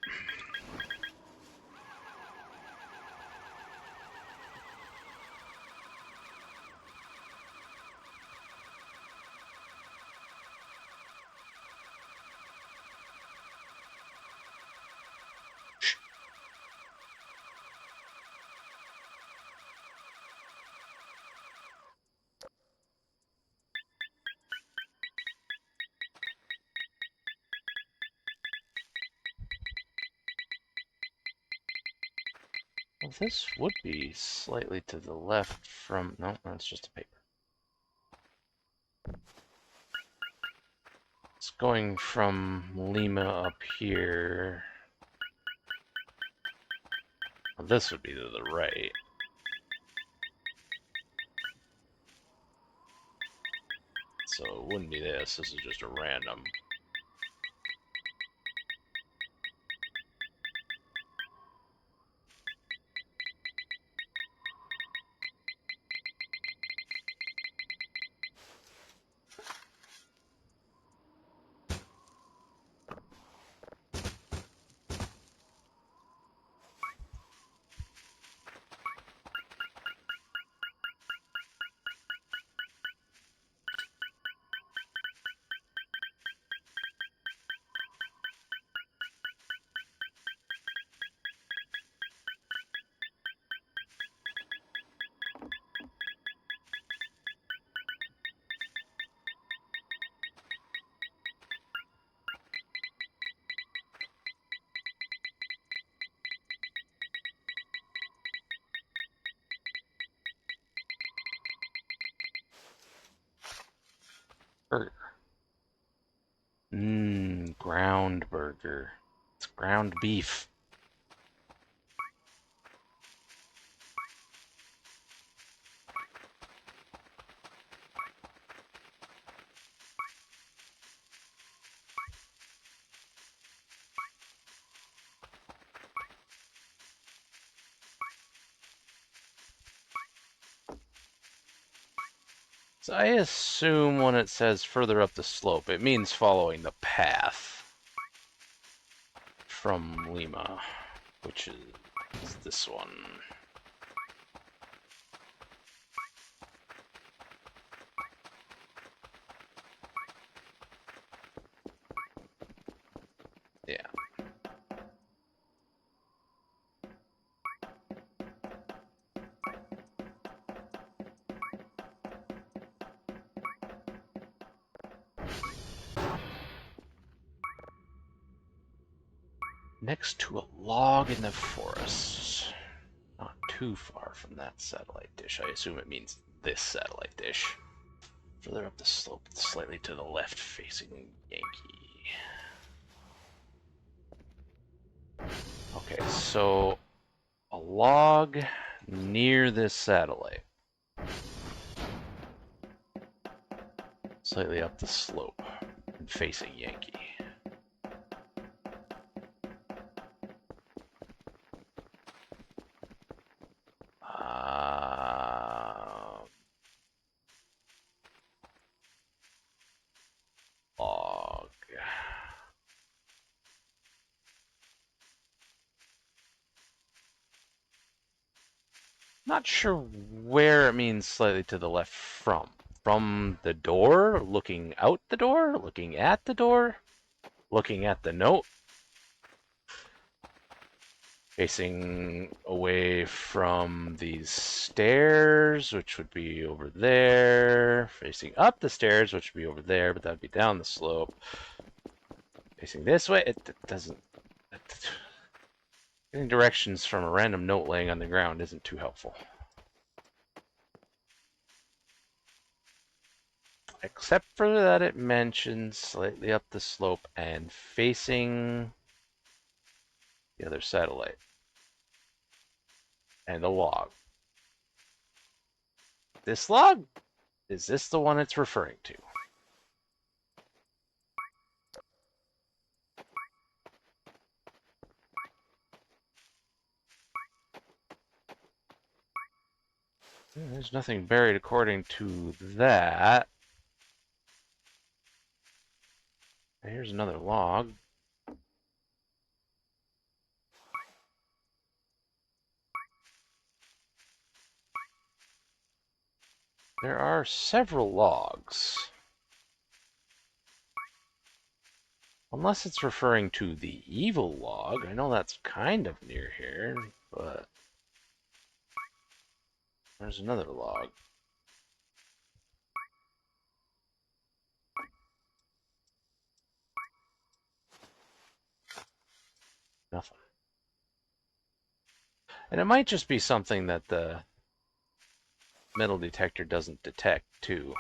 Well, this would be slightly to the left from... No, that's just a paper. It's going from Lima up here. Well, this would be to the right. So it wouldn't be this. This is just a random. Burger. Ground burger. It's ground beef. So I assume when it says further up the slope, it means following the path from Lima, which is this one. Yeah. Next to a log in the forest. Not too far from that satellite dish. I assume it means this satellite dish. Further up the slope, slightly to the left, facing Yankee. Okay, so a log near this satellite. Slightly up the slope and facing Yankee. Log. Not sure where it means slightly to the left from. From the door, looking out the door, looking at the door, looking at the note, facing away from these stairs, which would be over there, facing up the stairs, which would be over there, but that would be down the slope. Facing this way, it doesn't... Getting directions from a random note laying on the ground isn't too helpful. Except for that it mentions slightly up the slope and facing the other satellite. And a log. This log? Is this the one it's referring to? There's nothing buried according to that. Here's another log. There are several logs. Unless it's referring to the evil log. I know that's kind of near here, but there's another log. Nothing. And it might just be something that the metal detector doesn't detect, too.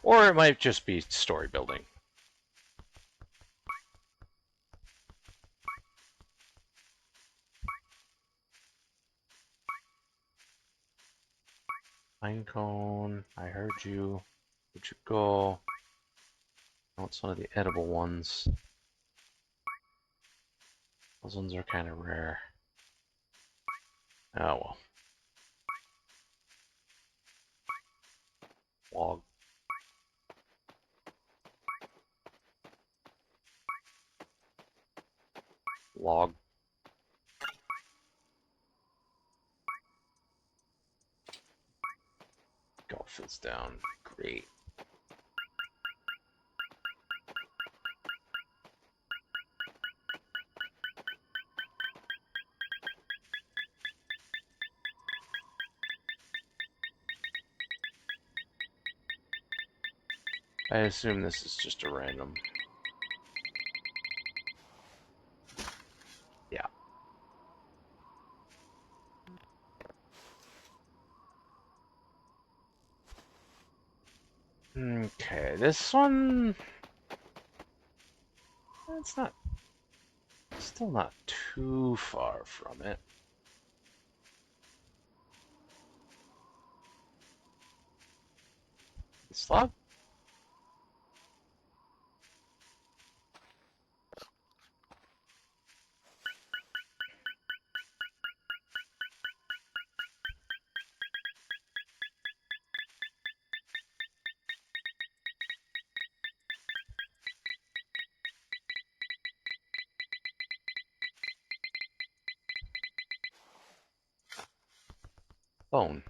Or it might just be story building. Pinecone, I heard you. Where'd you go? Oh, it's one of the edible ones. Those ones are kind of rare. Oh well. Log. Log. Golf is down. Great. I assume this is just a random. Yeah. Okay, this one... It's not... Still not too far from it. Slug? Bone.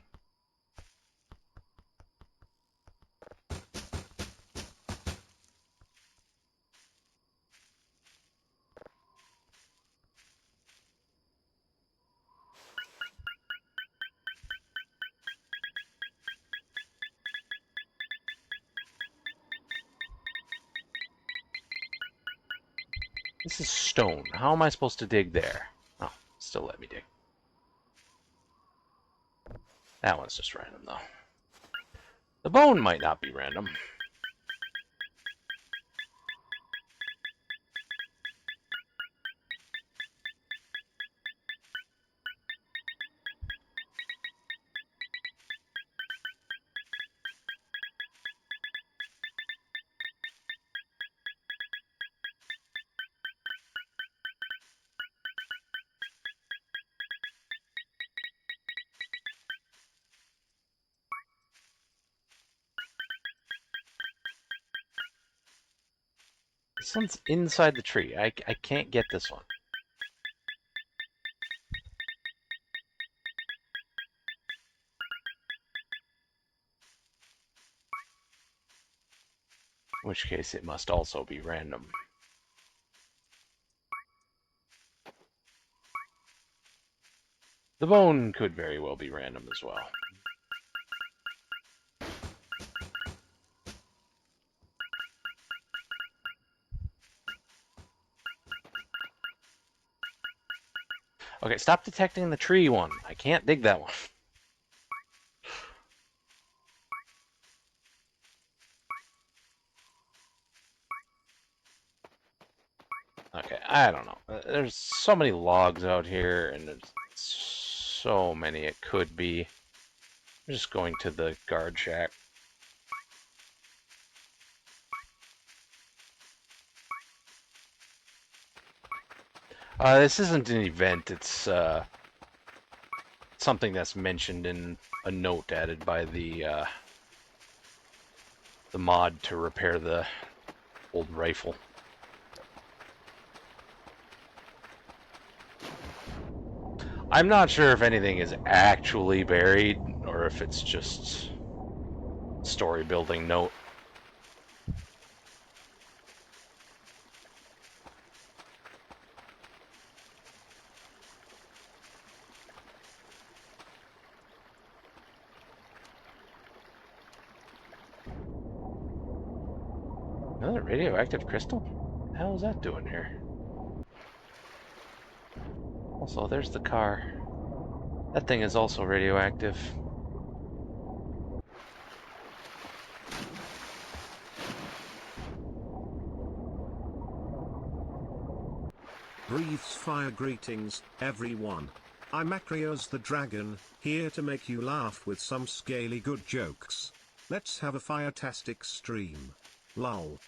This is stone. How am I supposed to dig there? Oh, still let me dig. That one's just random, though. The bone might not be random. This one's inside the tree. I can't get this one. In which case it must also be random. The bone could very well be random as well. Okay, stop detecting the tree one. I can't dig that one. Okay, I don't know. There's so many logs out here, and there's so many it could be. I'm just going to the guard shack. This isn't an event. It's something that's mentioned in a note added by the mod to repair the old rifle. I'm not sure if anything is actually buried or if it's just story building note. Another radioactive crystal? What the hell is that doing here? Also, there's the car. That thing is also radioactive. Breathes fire greetings, everyone. I'm Acreos the Dragon, here to make you laugh with some scaly good jokes. Let's have a fire-tastic stream. Lol.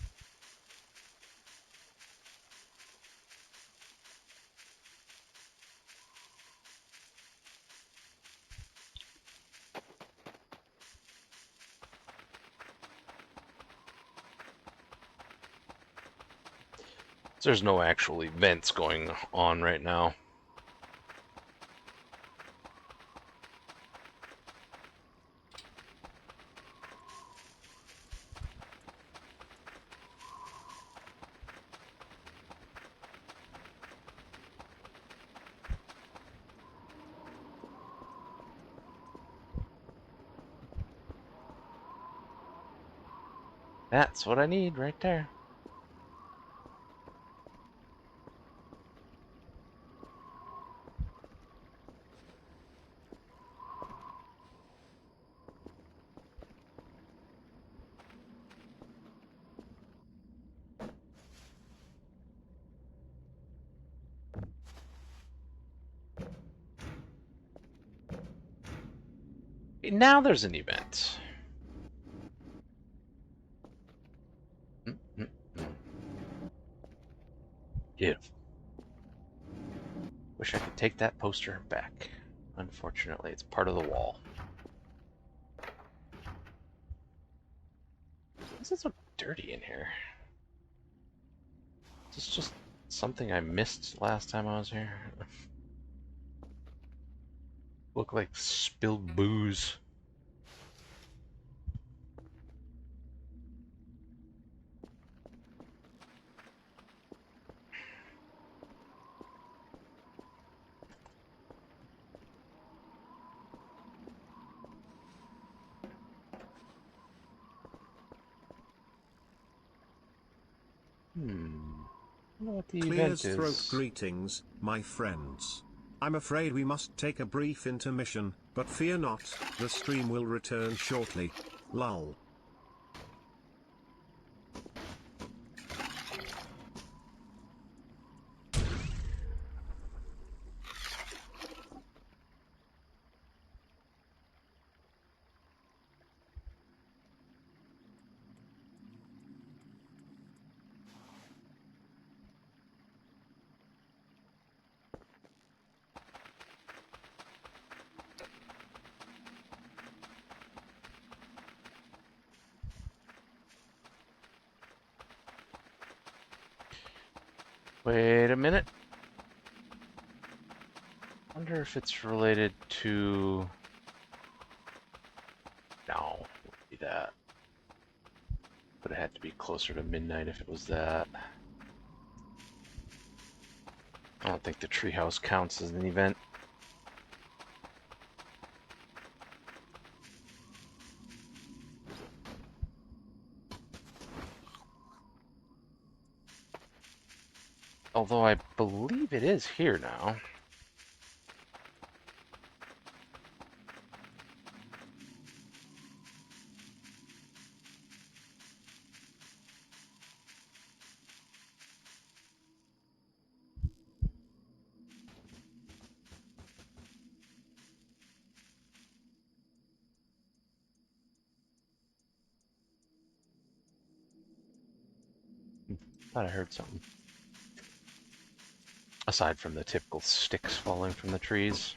There's no actual events going on right now. That's what I need right there. Now there's an event. Beautiful. Wish I could take that poster back. Unfortunately, it's part of the wall. Why is it so dirty in here? Is this just something I missed last time I was here? Look like spilled booze. I don't know what the Clear's event throat is. greetings, my friends. I'm afraid we must take a brief intermission, but fear not, the stream will return shortly. Lol. Wait a minute. Wonder if it's related to... No, it wouldn't be that. But it had to be closer to midnight if it was that. I don't think the treehouse counts as an event. Although I believe it is here now. Thought I heard something. Aside from the typical sticks falling from the trees.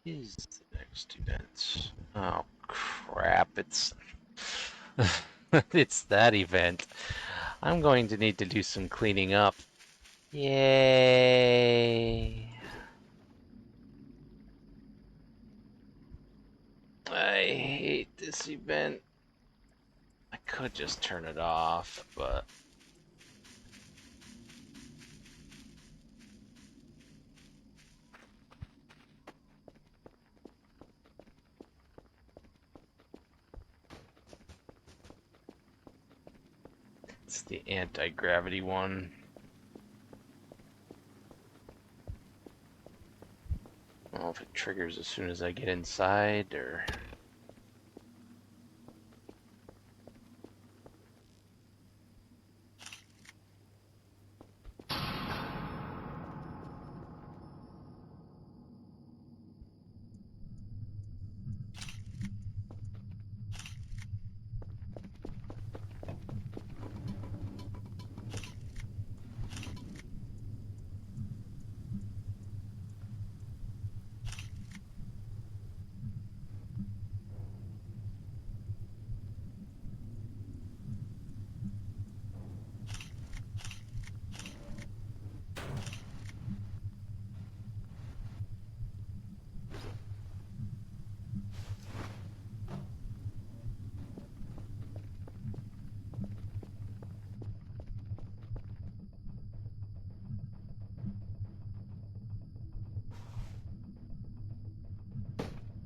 Is the next event? Oh crap, it's it's that event. I'm going to need to do some cleaning up. Yay. I hate this event. I could just turn it off, but... It's the anti-gravity one. I don't know if it triggers as soon as I get inside, or...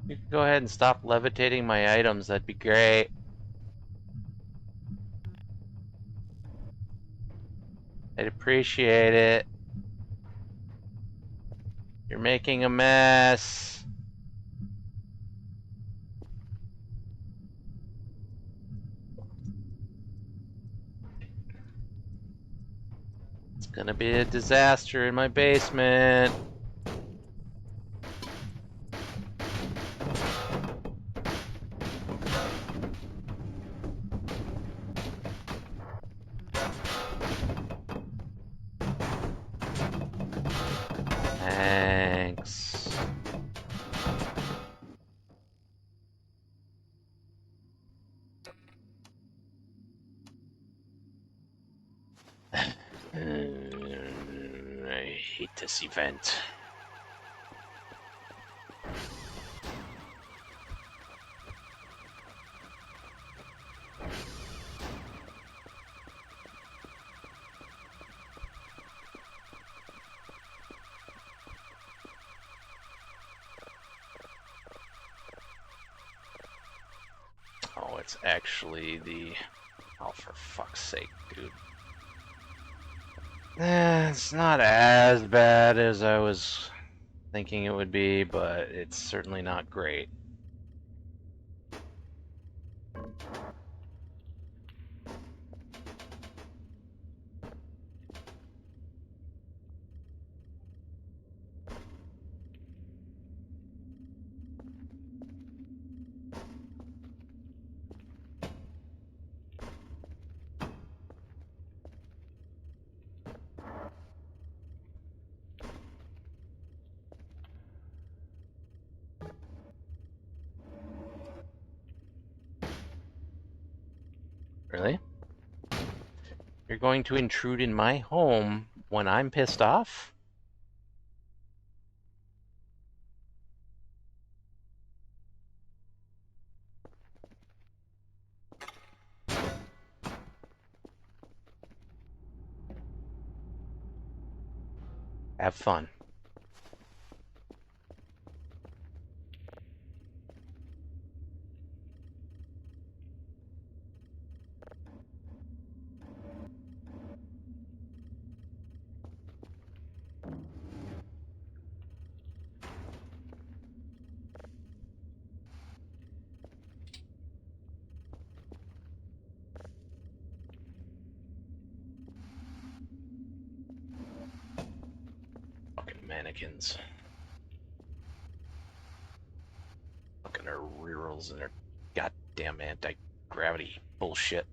You can go ahead and stop levitating my items, that'd be great. I'd appreciate it. You're making a mess. It's gonna be a disaster in my basement. Thanks. I hate this event. Oh, it's actually the... Oh, for fuck's sake, dude. It's not as bad as I was thinking it would be, but it's certainly not great. Really? You're going to intrude in my home when I'm pissed off? Have fun. Fucking mannequins. Fucking their rerolls and their goddamn anti-gravity bullshit.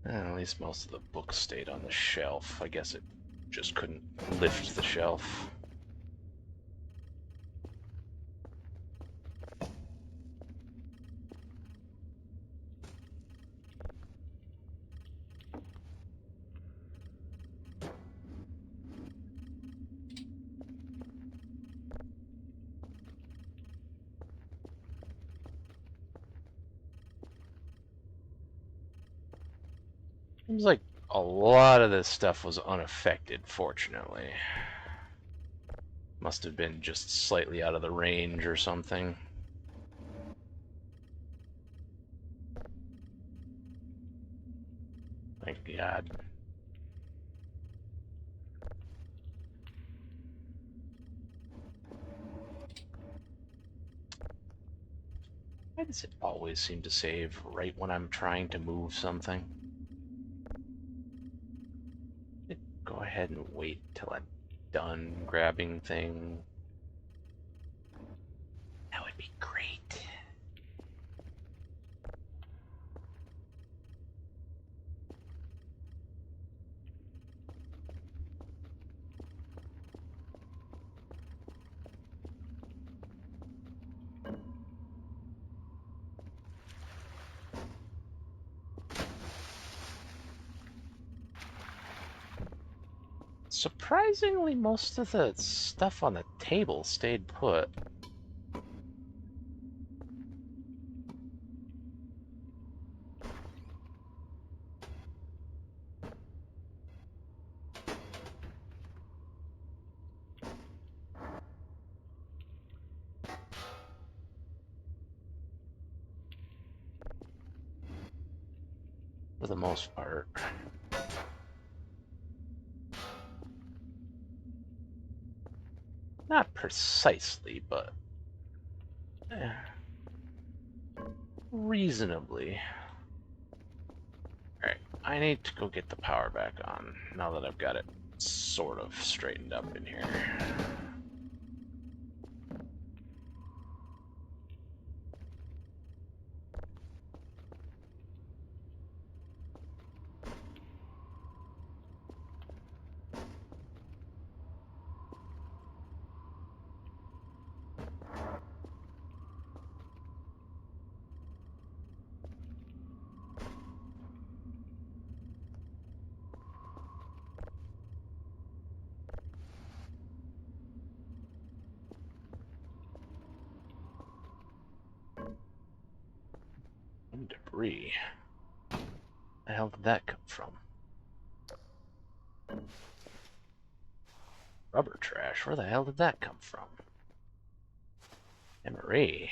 At least most of the books stayed on the shelf. I guess it just couldn't lift the shelf. Seems like a lot of this stuff was unaffected, fortunately. Must have been just slightly out of the range or something. Thank God. Why does it always seem to save right when I'm trying to move something? Go ahead and wait till I'm done grabbing thing. That would be great. Surprisingly, most of the stuff on the table stayed put. For the most part. Not precisely, but reasonably. Alright, I need to go get the power back on, now that I've got it sort of straightened up in here. And debris. Where the hell did that come from? Rubber trash, where the hell did that come from? Emery.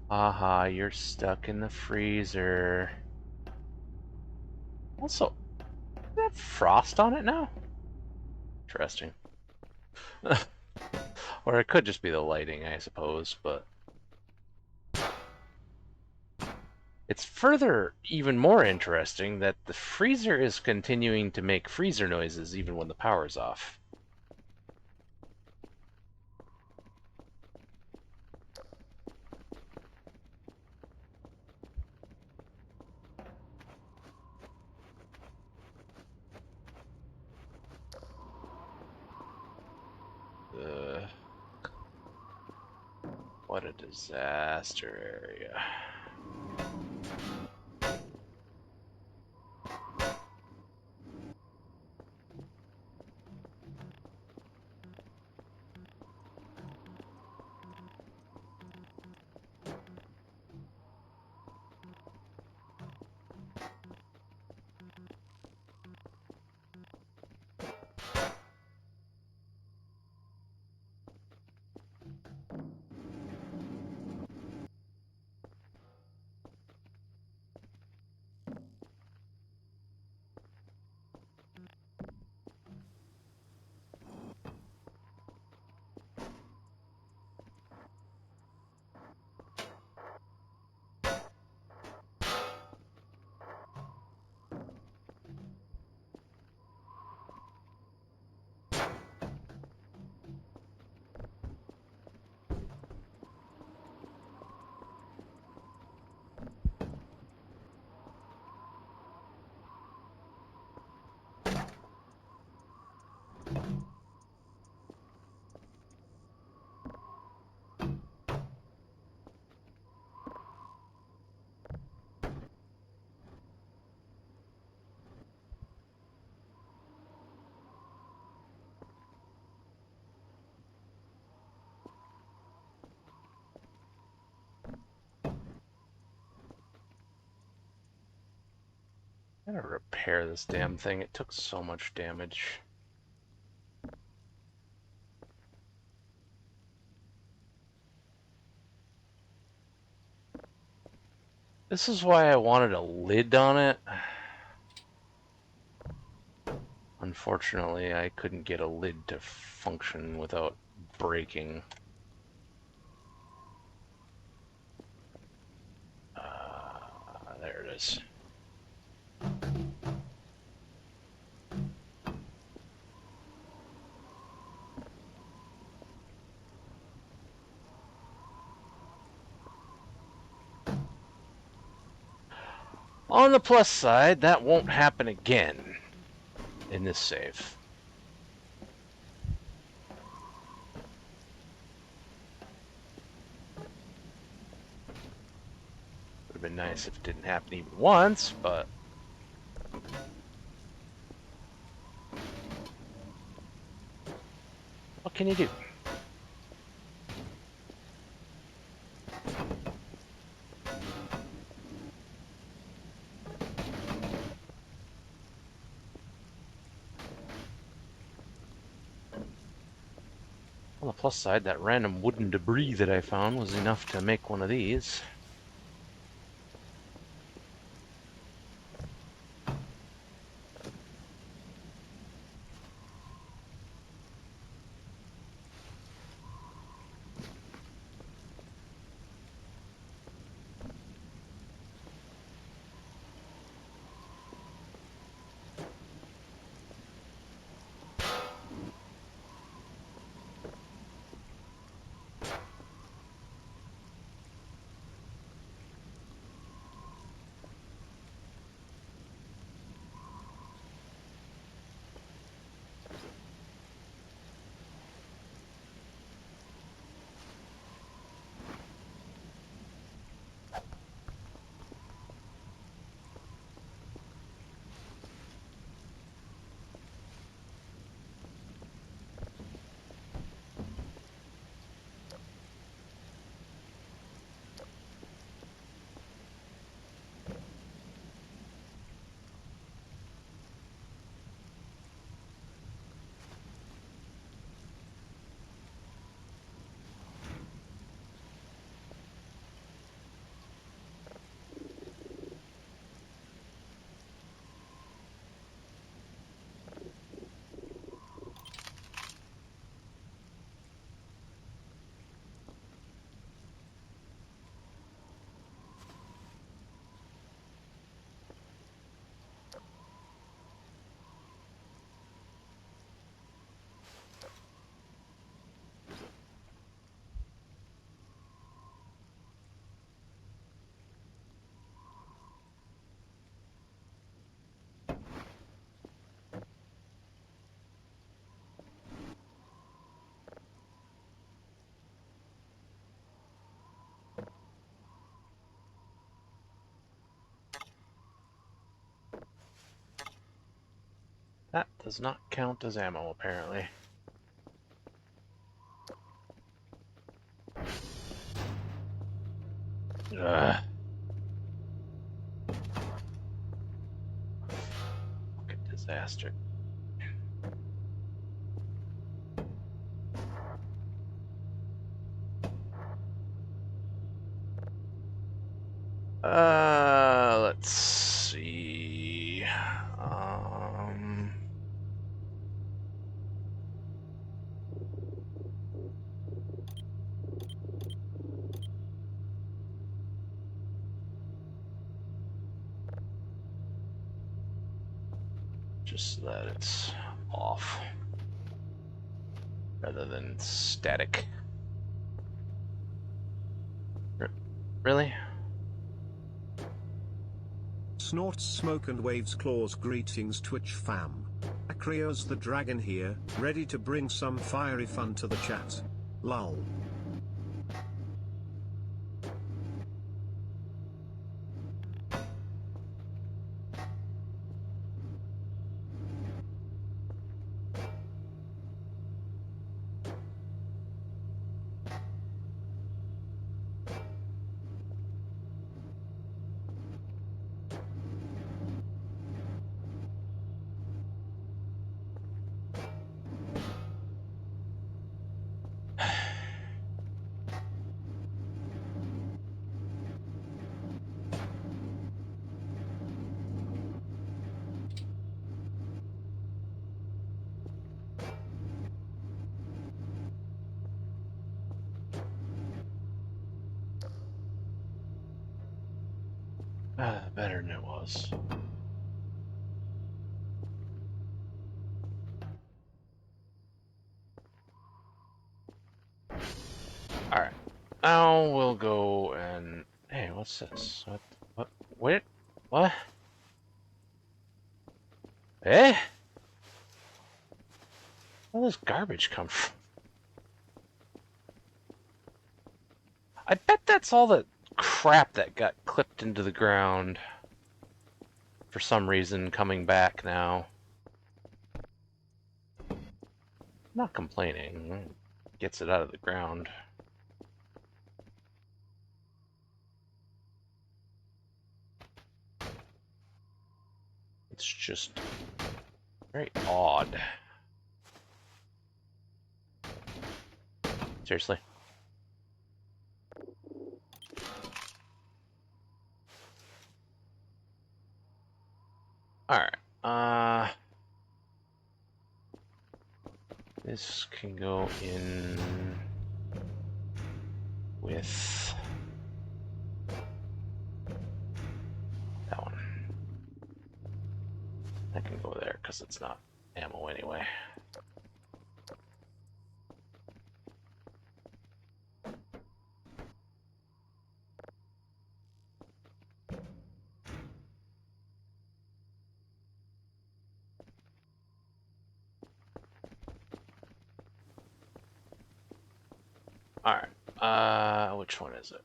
Aha, you're stuck in the freezer. Also, does it have frost on it now? Interesting. Or it could just be the lighting, I suppose, but... It's further even more interesting that the freezer is continuing to make freezer noises even when the power's off. What a disaster area. I gotta repair this damn thing. It took so much damage. This is why I wanted a lid on it. Unfortunately, I couldn't get a lid to function without breaking. There it is. On the plus side, that won't happen again in this save. Would have been nice if it didn't happen even once, but what can you do? On the plus side, that random wooden debris that I found was enough to make one of these. That does not count as ammo, apparently. Ugh. Fucking disaster. Let's see. Just so that it's off rather than static. Really? Snorts smoke and waves claws. Greetings Twitch fam. Acreos the dragon here, ready to bring some fiery fun to the chat. Lol. Better than it was. Alright. Now we'll go and... Hey, what's this? What? Wait? What? Eh? Where does garbage come from? I bet that's all the crap that got clipped into the ground. For some reason, coming back now. Not complaining. Gets it out of the ground. It's just very odd. Seriously. Alright, this can go in with that one. That can go there because it's not ammo anyway. Alright, which one is it?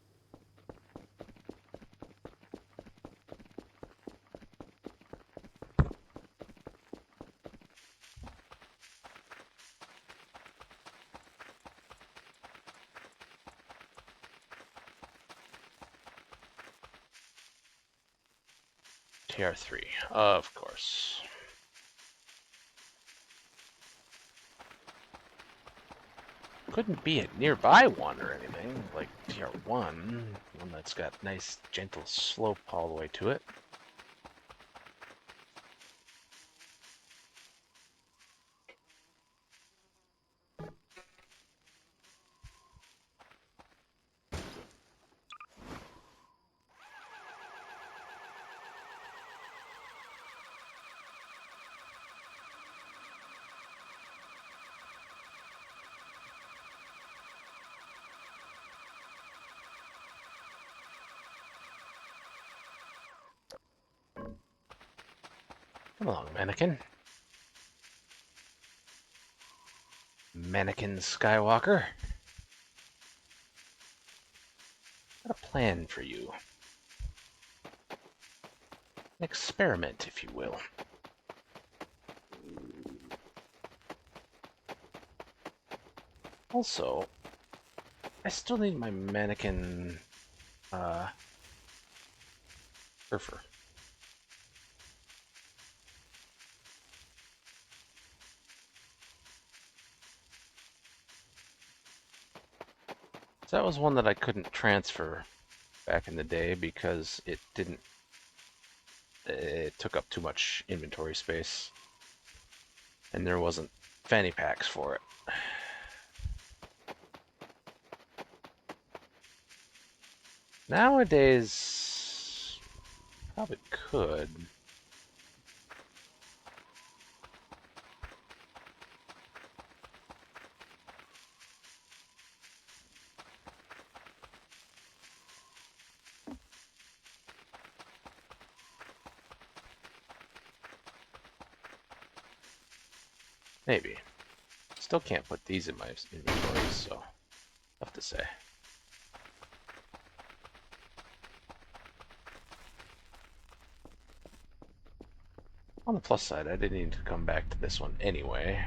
TR3, of course. Couldn't be a nearby one or anything, like TR1, one that's got nice gentle slope all the way to it. Come along, mannequin. Mannequin Skywalker. Got a plan for you. An experiment, if you will. Also, I still need my mannequin surfer. So that was one that I couldn't transfer back in the day because it took up too much inventory space and there wasn't fanny packs for it. Nowadays, probably could. Maybe. Still can't put these in my inventory, so tough to say. On the plus side, I didn't need to come back to this one anyway.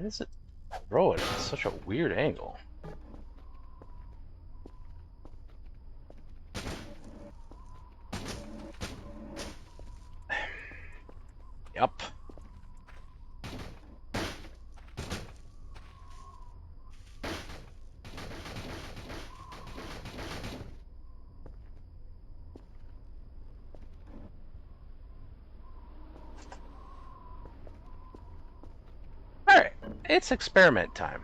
Why does it throw it at such a weird angle? Yup. Alright, it's experiment time.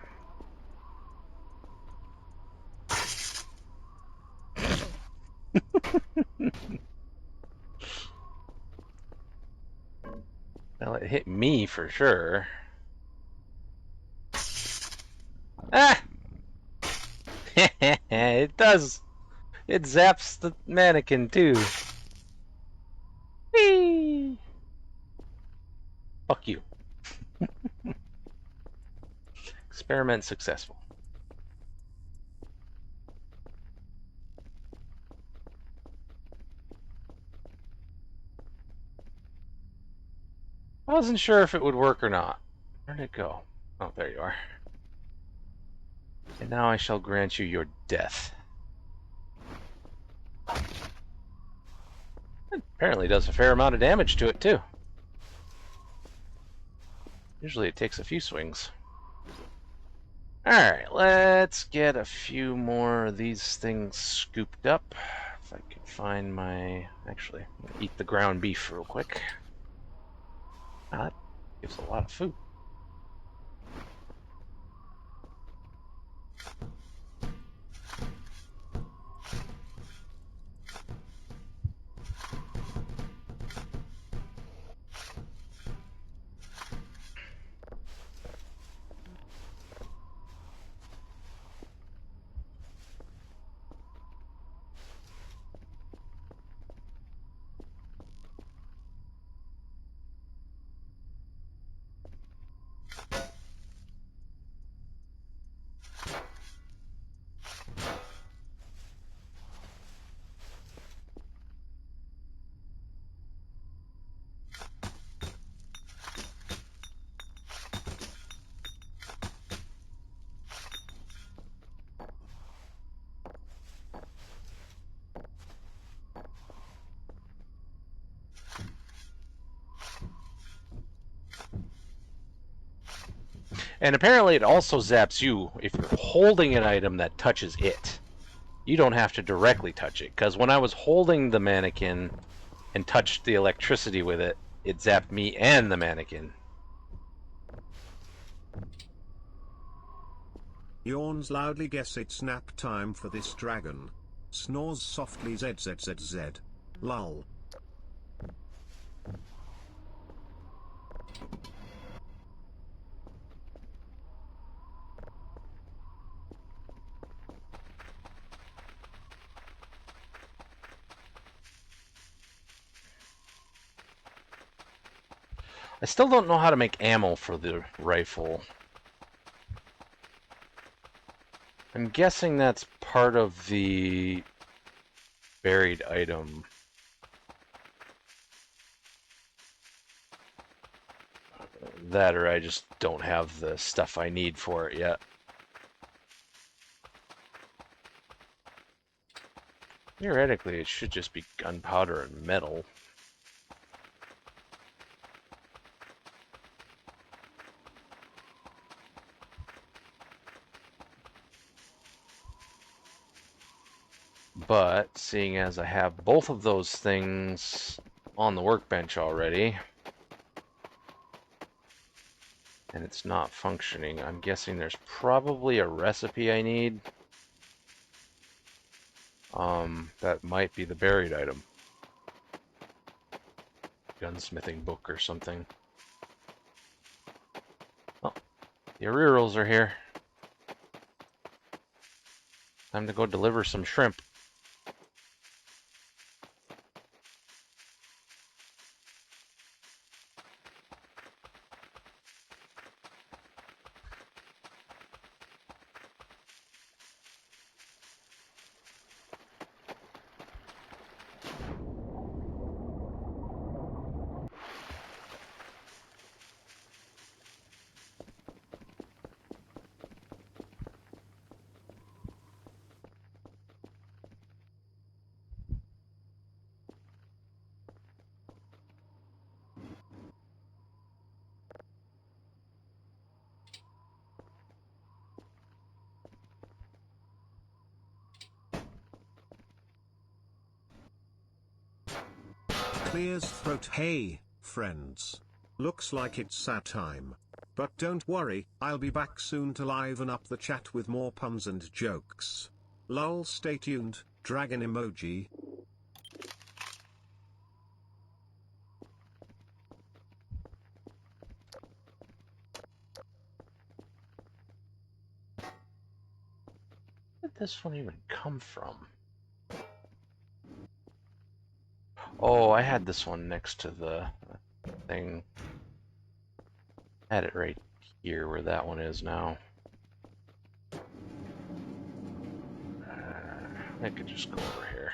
Well, it hit me for sure. Ah! It does. It zaps the mannequin too. Whee! Fuck you. Experiment successful. I wasn't sure if it would work or not. Where'd it go? Oh, there you are. And now I shall grant you your death. It apparently does a fair amount of damage to it, too. Usually it takes a few swings. Alright, let's get a few more of these things scooped up. If I can find my... Actually, I'm gonna eat the ground beef real quick. That gives a lot of food. And apparently it also zaps you if you're holding an item that touches it. You don't have to directly touch it, because when I was holding the mannequin and touched the electricity with it, it zapped me and the mannequin. Yawns loudly, guess it's nap time for this dragon. Snores softly, zzzzz. Lull. I still don't know how to make ammo for the rifle. I'm guessing that's part of the buried item. That or I just don't have the stuff I need for it yet. Theoretically, it should just be gunpowder and metal. But seeing as I have both of those things on the workbench already, and it's not functioning, I'm guessing there's probably a recipe I need. That might be the buried item. Gunsmithing book or something. Oh, the Arirals are here. Time to go deliver some shrimp. clears throat. Hey, friends. Looks like it's that time. But don't worry, I'll be back soon to liven up the chat with more puns and jokes. Lol, stay tuned, dragon emoji. Where did this one even come from? Oh, I had this one next to the thing. I had it right here where that one is now. I could just go over here.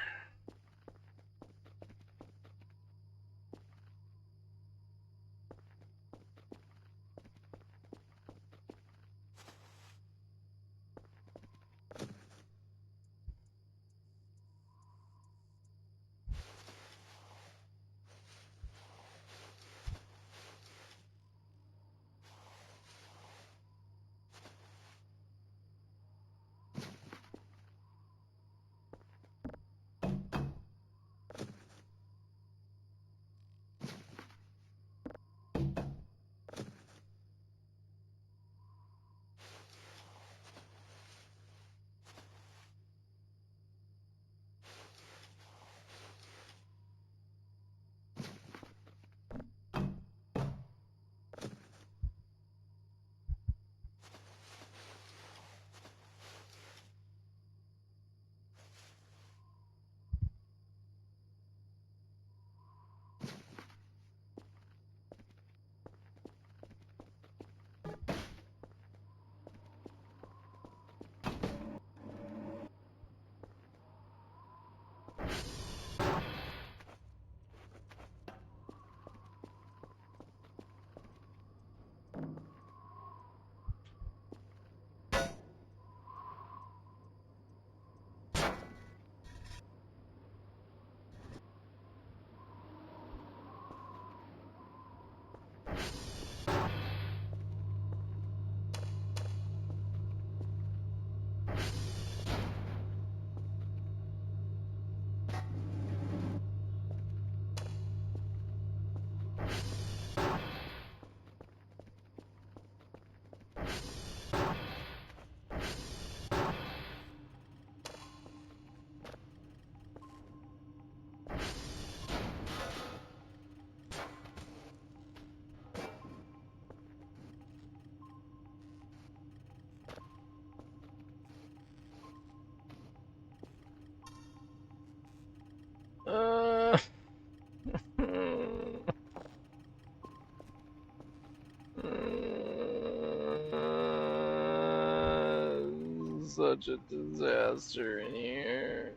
Such a disaster in here.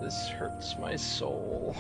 This hurts my soul.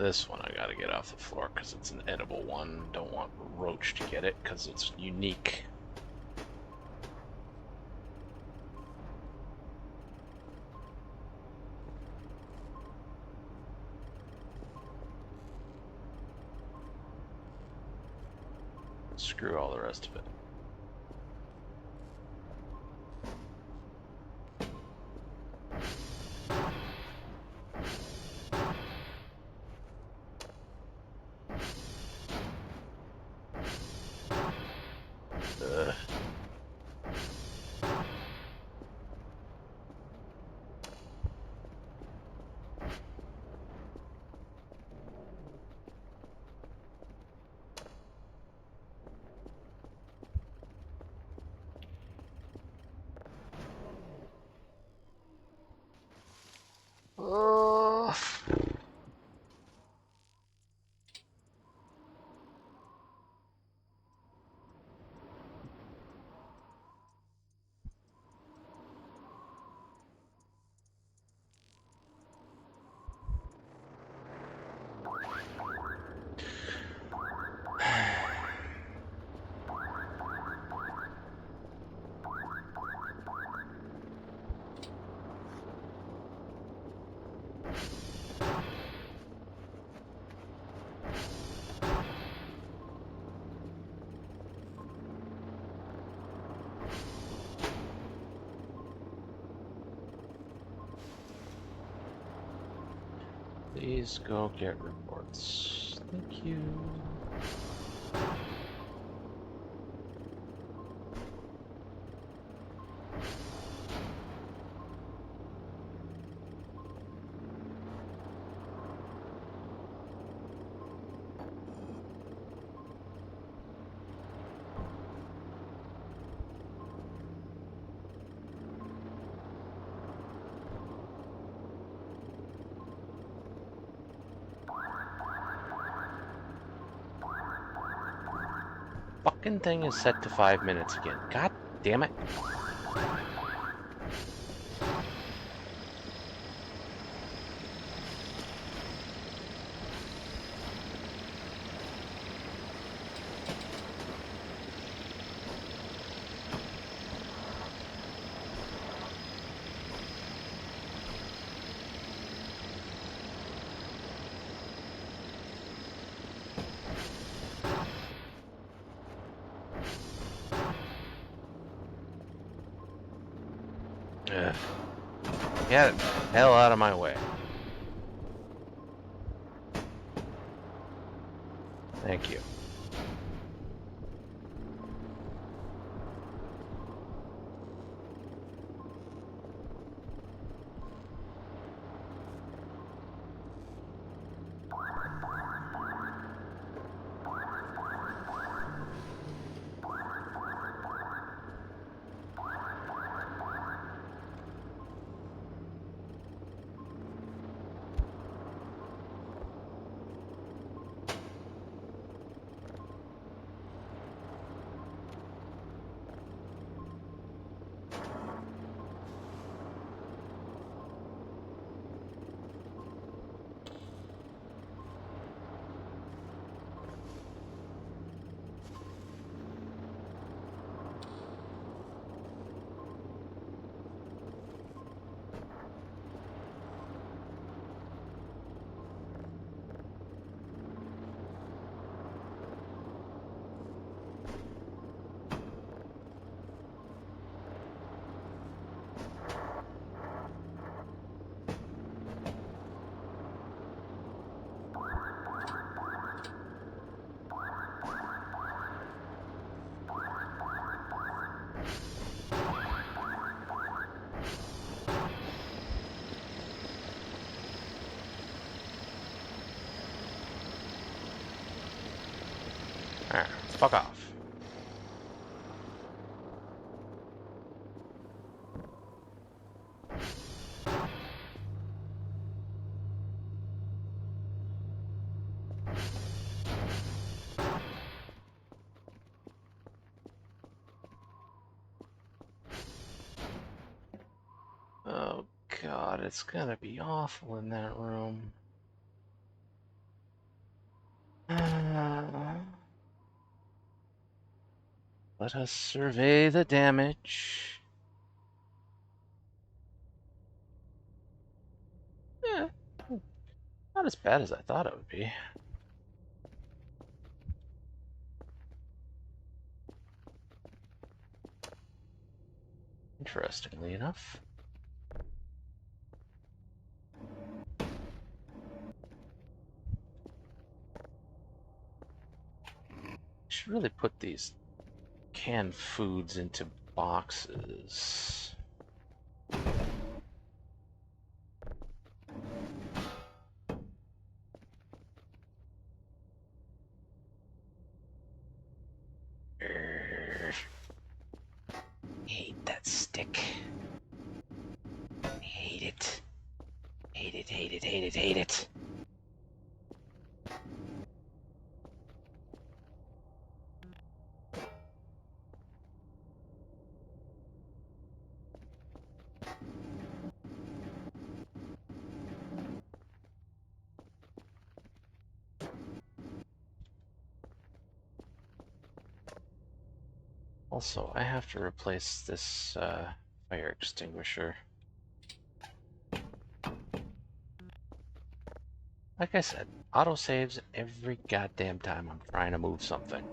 This one I gotta get off the floor because it's an edible one. Don't want Roach to get it because it's unique. Screw all the rest of it. Ugh. Ugh. Please go get reports. Thank you. Fucking thing is set to 5 minutes again. God damn it. Ugh. Get the hell out of my way. Thank you. Alright, fuck off. Oh god, it's gonna be awful in that room. Let us survey the damage. Eh, not as bad as I thought it would be. Interestingly enough. Should really put these canned foods into boxes. Hate that stick. Hate it. Hate it, hate it, hate it, hate it. Also, I have to replace this fire extinguisher. Like I said, autosaves every goddamn time I'm trying to move something.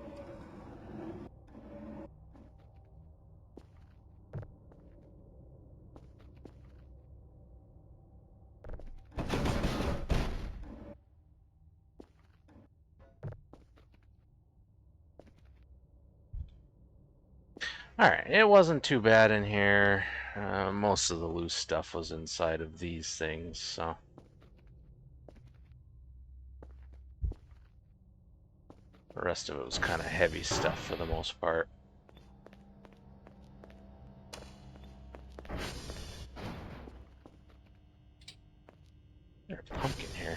Alright, it wasn't too bad in here. Most of the loose stuff was inside of these things, so... The rest of it was kind of heavy stuff for the most part. There's a pumpkin here.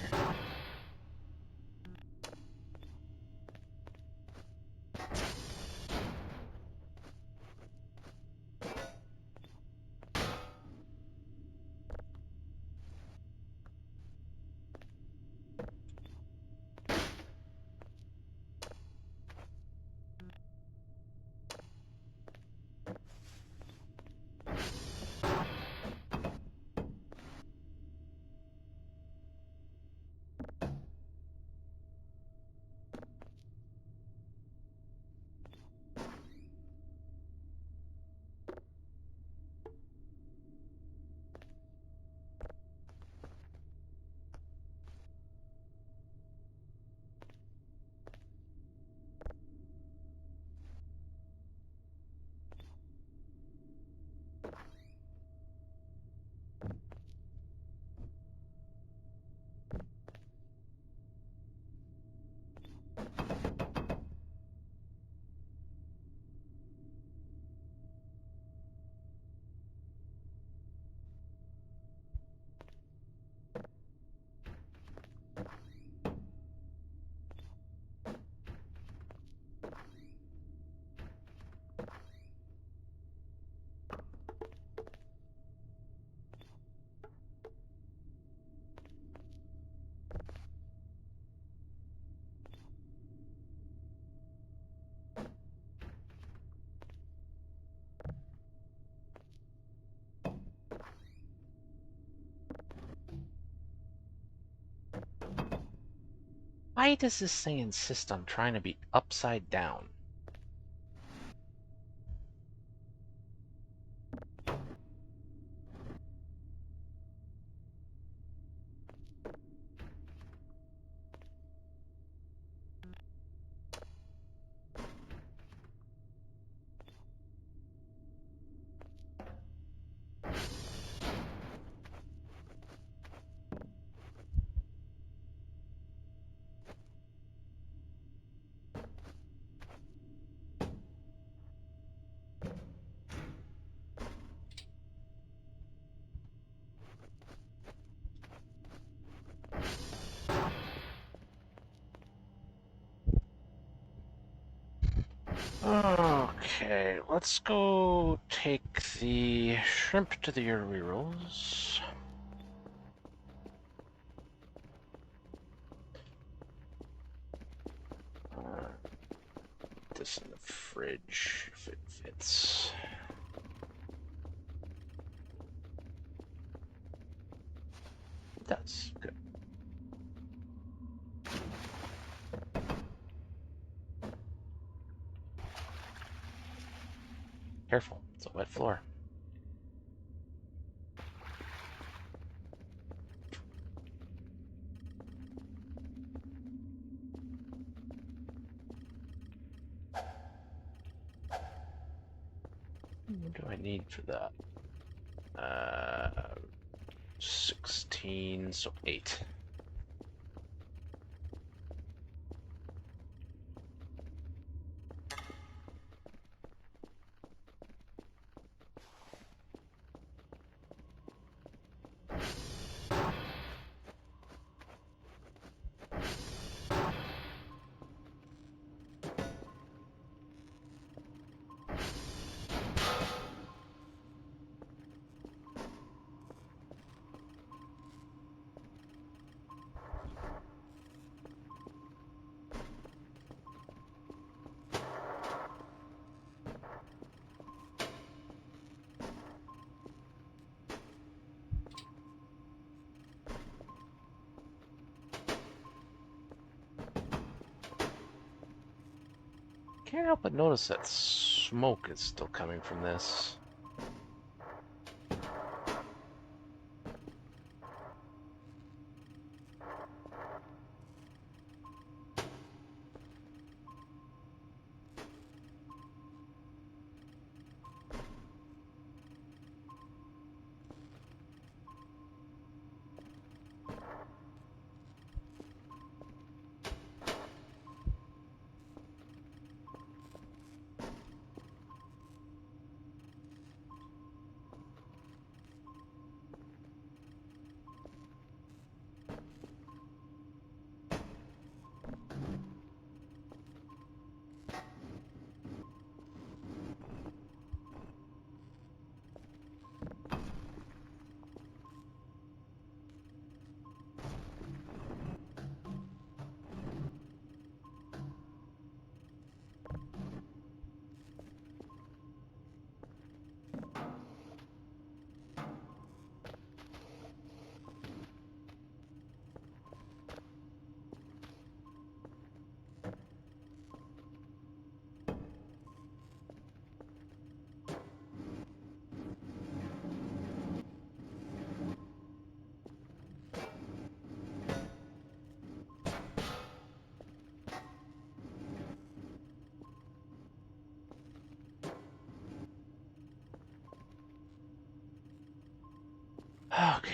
Why does this thing insist on trying to be upside down? Okay, let's go take the shrimp to the early rolls. this in the fridge if it fits. It does. Good. Careful, it's a wet floor. What do I need for that? 16, so 8. Can't help but notice that smoke is still coming from this. Okay.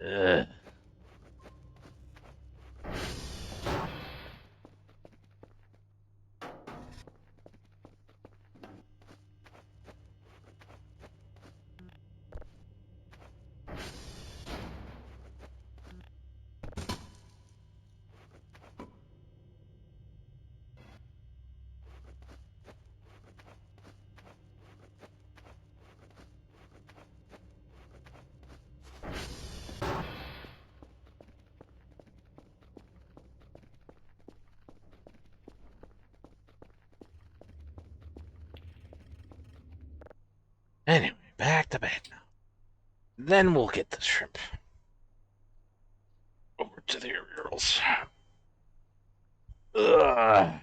Ugh. Anyway, back to bed now. Then we'll get the shrimp over to the girls. Ugh.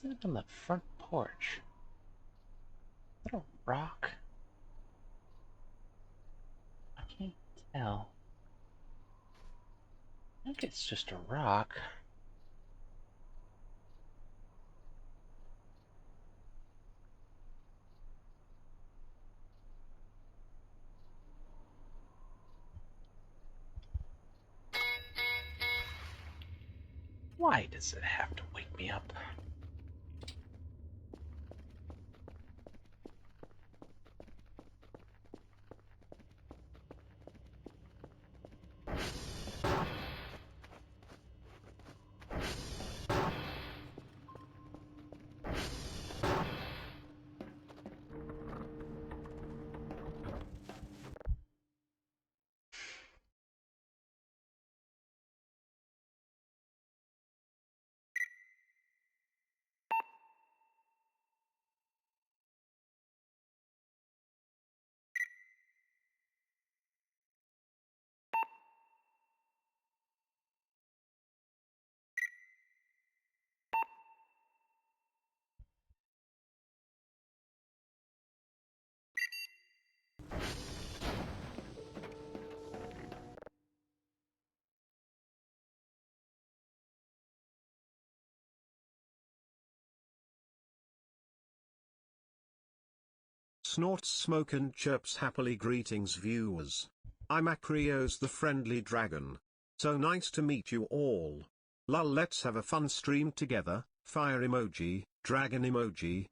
What's that on the front porch? Is that a rock? I can't tell. I think it's just a rock. Why does it have to wake me up? Snorts smoke and chirps happily. Greetings viewers. I'm Acreos the friendly dragon. So nice to meet you all. Lol, let's have a fun stream together. Fire emoji, dragon emoji.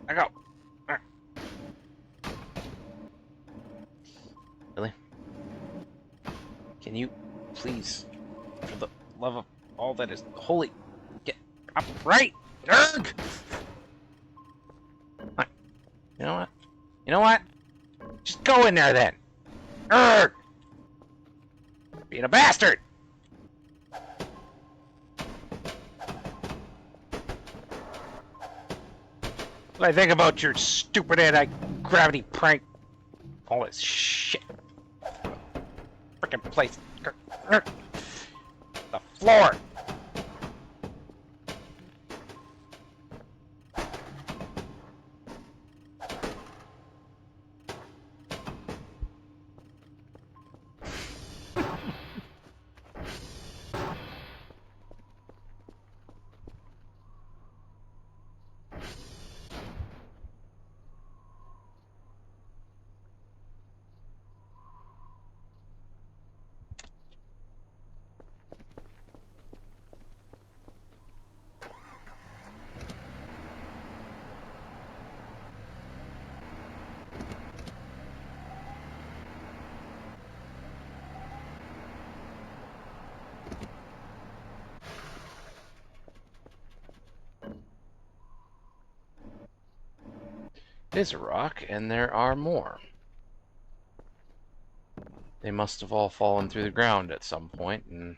I go. Really? Can you please, for the love of all that is holy, get up right? Urgh! You know what? You know what? Just go in there then. Urgh! Being a bastard! What I think about your stupid anti-gravity prank. All this shit. Frickin' place. The floor. It is a rock, and there are more. They must have all fallen through the ground at some point, and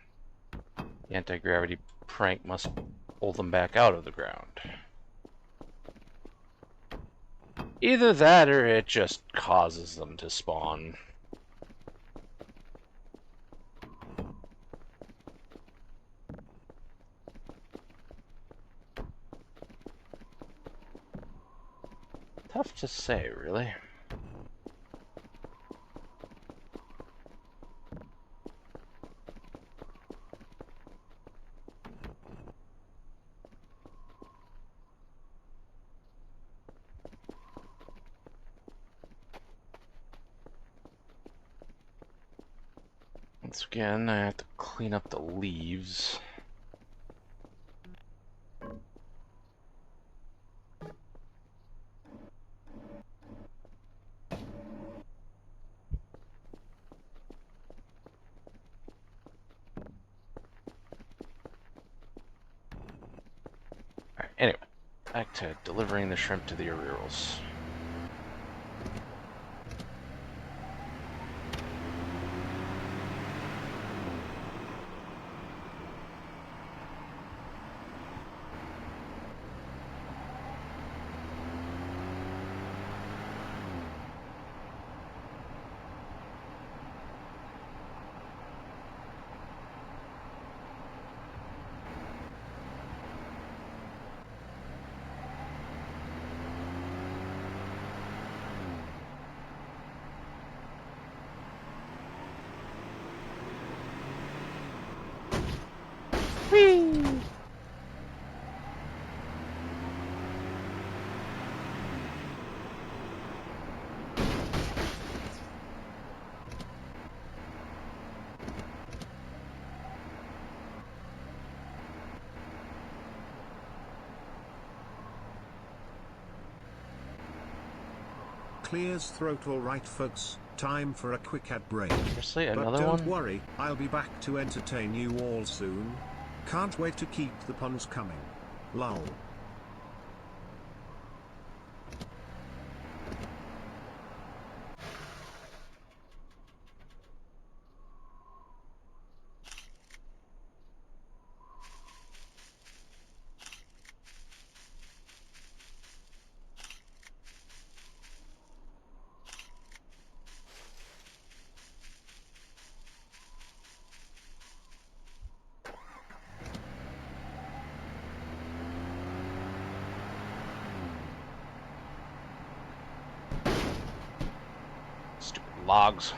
the anti-gravity prank must pull them back out of the ground. Either that, or it just causes them to spawn. Tough to say, really. Once again, I have to clean up the leaves. Alright, anyway, back to delivering the shrimp to the Arirals. Clears throat. Alright folks, time for a quick ad break. Seriously, But another don't one? worry, I'll be back to entertain you all soon. Can't wait to keep the puns coming. Lol. Stupid logs.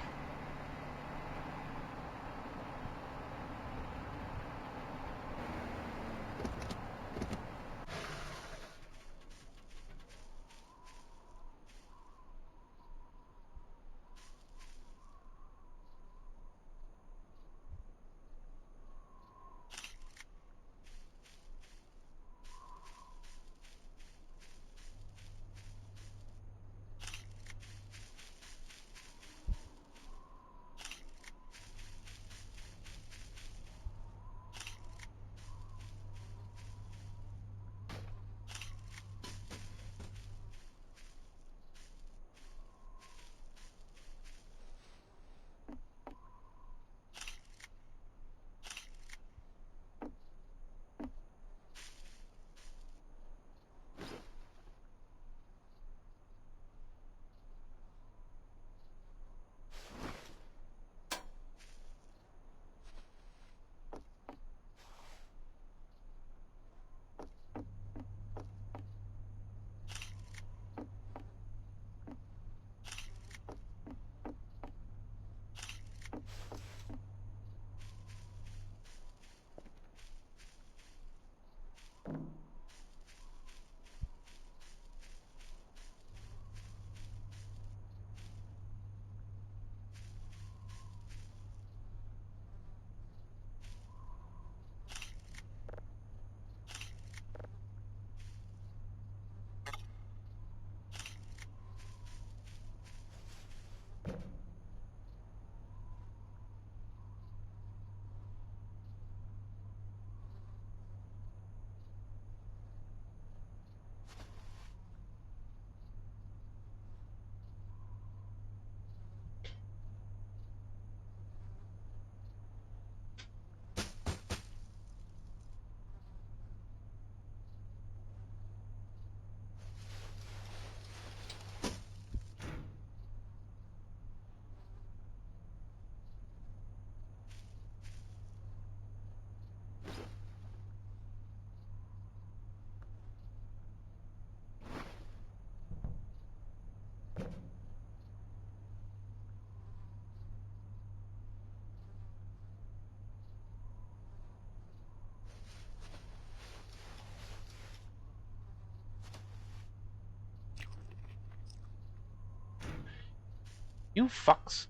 You fucks.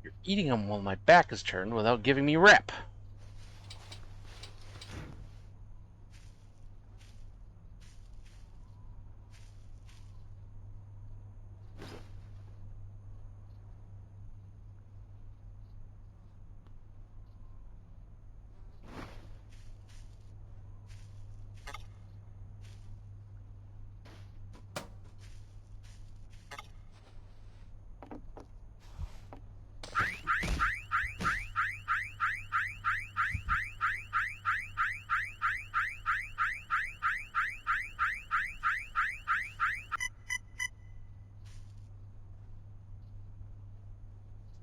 You're eating them while my back is turned without giving me rep.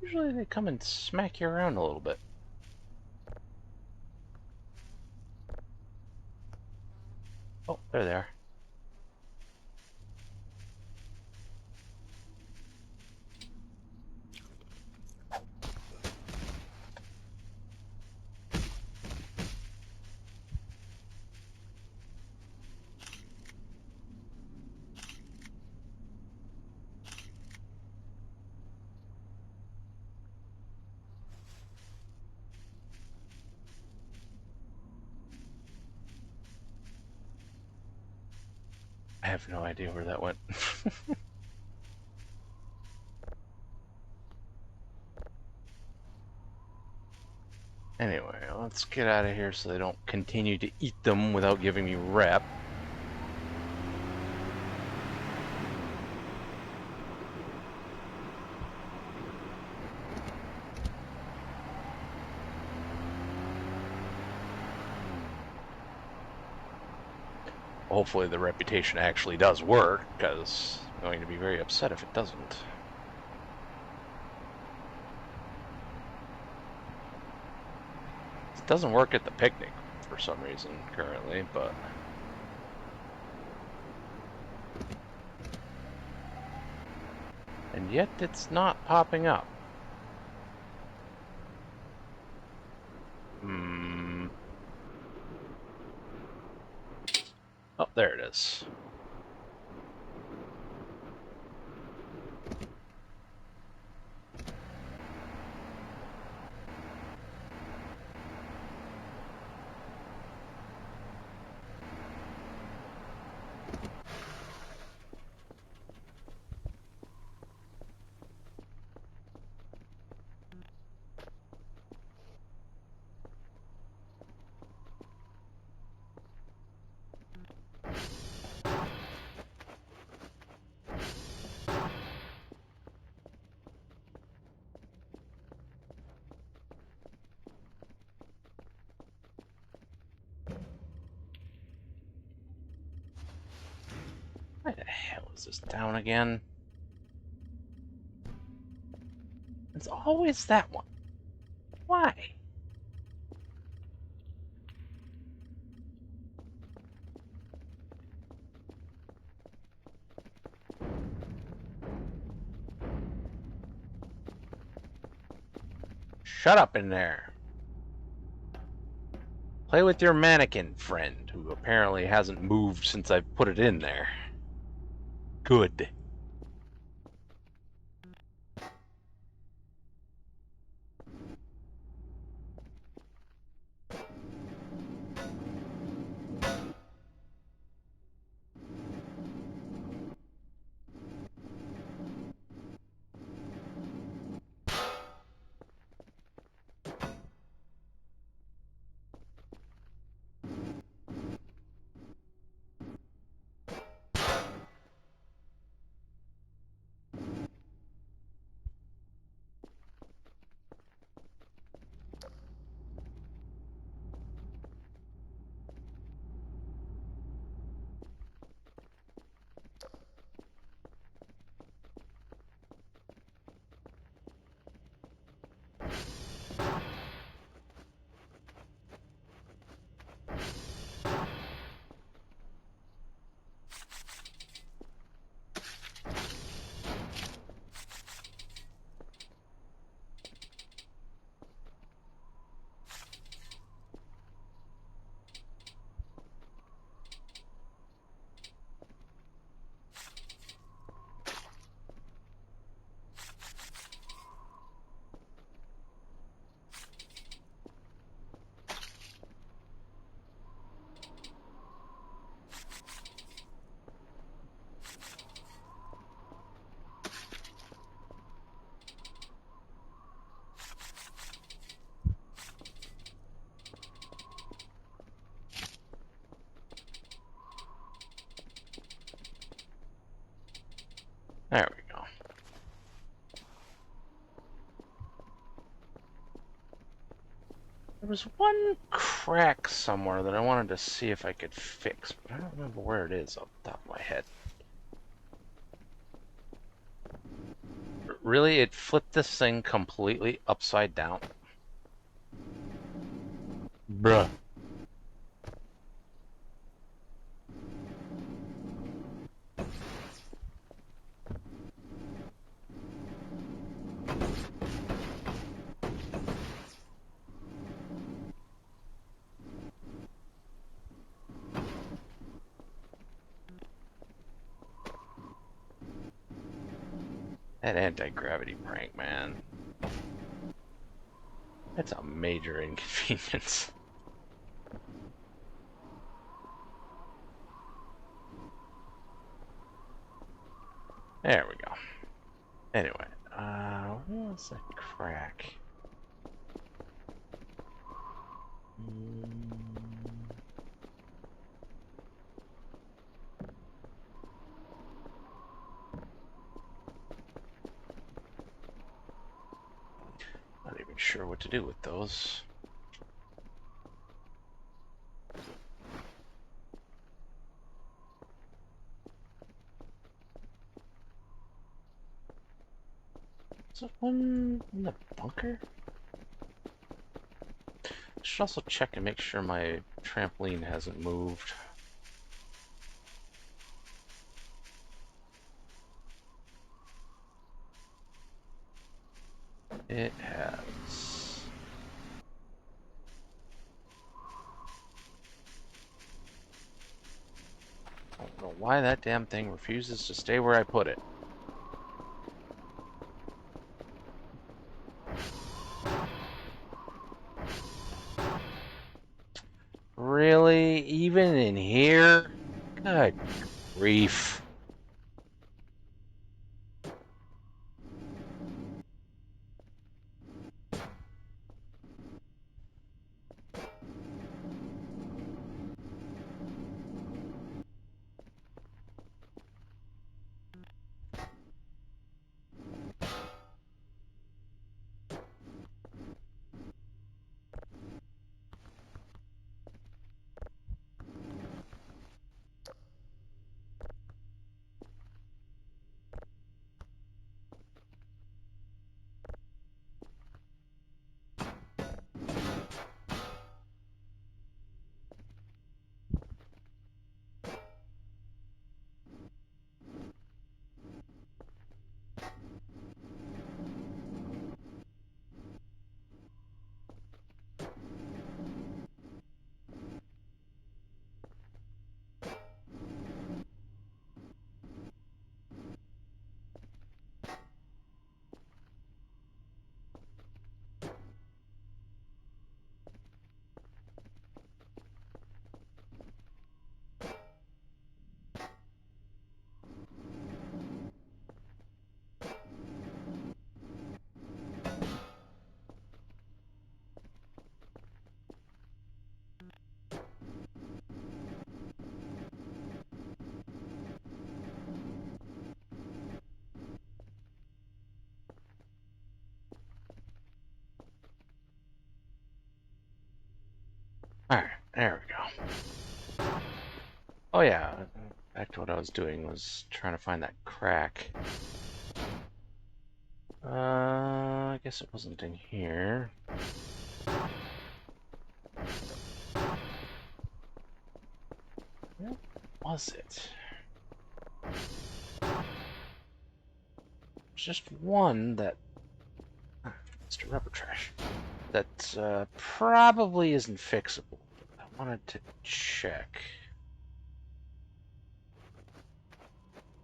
Usually they come and smack you around a little bit. Oh, there they are. I have no idea where that went. Anyway, let's get out of here so they don't continue to eat them without giving me rep. Hopefully the reputation actually does work, because I'm going to be very upset if it doesn't. It doesn't work at the picnic for some reason currently, but... And yet it's not popping up. Oh, there it is. Why the hell is this down again? It's always that one. Why? Shut up in there. Play with your mannequin friend, who apparently hasn't moved since I put it in there. Good. There we go. There was one crack somewhere that I wanted to see if I could fix, but I don't remember where it is off the top of my head. Really? It flipped this thing completely upside down? Bruh. That anti-gravity prank, man. That's a major inconvenience. There we go. Anyway, what was that crack? Not even sure what to do with those. Is it one in the bunker? Should also check and make sure my trampoline hasn't moved. It has. I don't know why that damn thing refuses to stay where I put it. Really? Even in here? Good grief. Alright, there we go. Oh yeah, back to what I was doing was trying to find that crack. I guess it wasn't in here. Where was it? There's just one that... Mr. Rubber Trash. That probably isn't fixable. I wanted to check.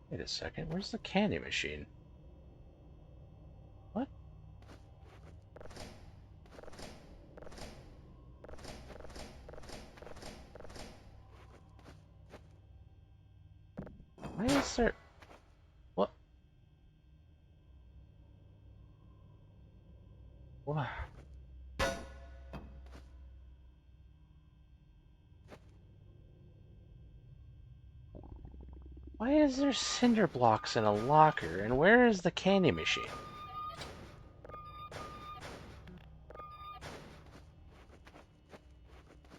Wait a second, where's the candy machine? What? Why is there... What? What? Why is there cinder blocks in a locker, and where is the candy machine?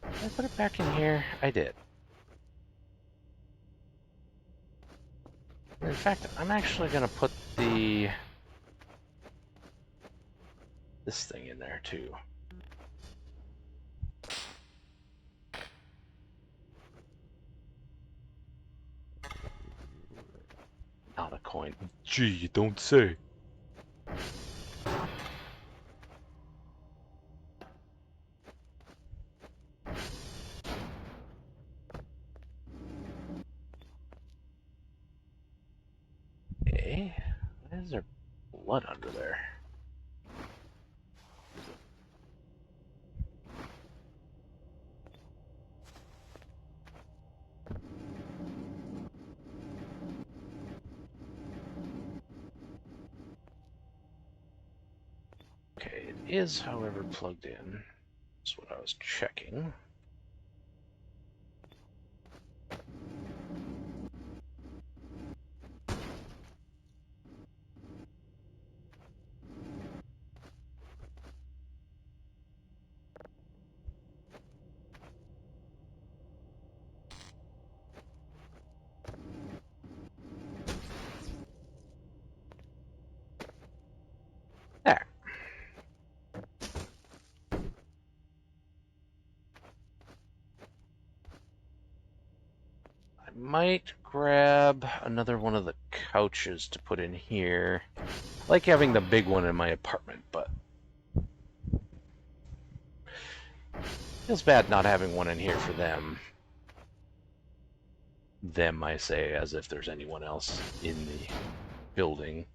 Did I put it back in here? I did. In fact, I'm actually gonna put this thing in there too. Not a coin. Gee, you don't say. Okay. Why is there blood under there? Okay, it is, however, plugged in. That's what I was checking. There. I might grab another one of the couches to put in here. I like having the big one in my apartment, but feels bad not having one in here for them. Them, I say, as if there's anyone else in the building.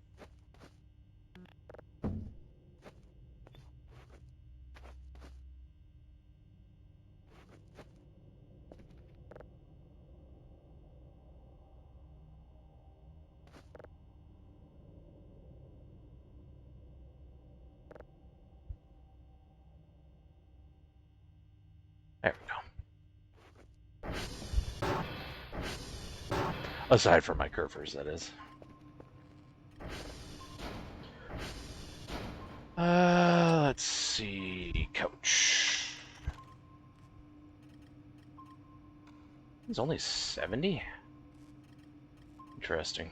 There we go. Aside from my curvers, that is. Let's see. Couch. He's only 70? Interesting.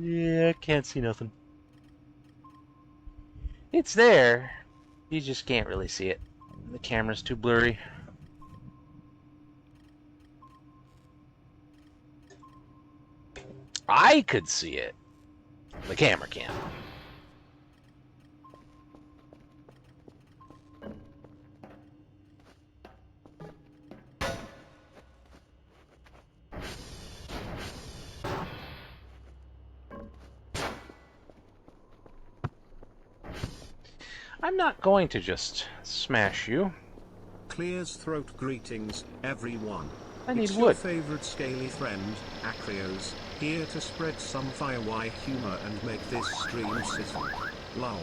Yeah, can't see nothing. It's there. You just can't really see it. The camera's too blurry. I could see it. The camera can't. I'm not going to just smash you. Clear's throat greetings, everyone. I need It's wood. your favorite scaly friend, Acreos, here to spread some firewire humor and make this stream sizzle. Lol.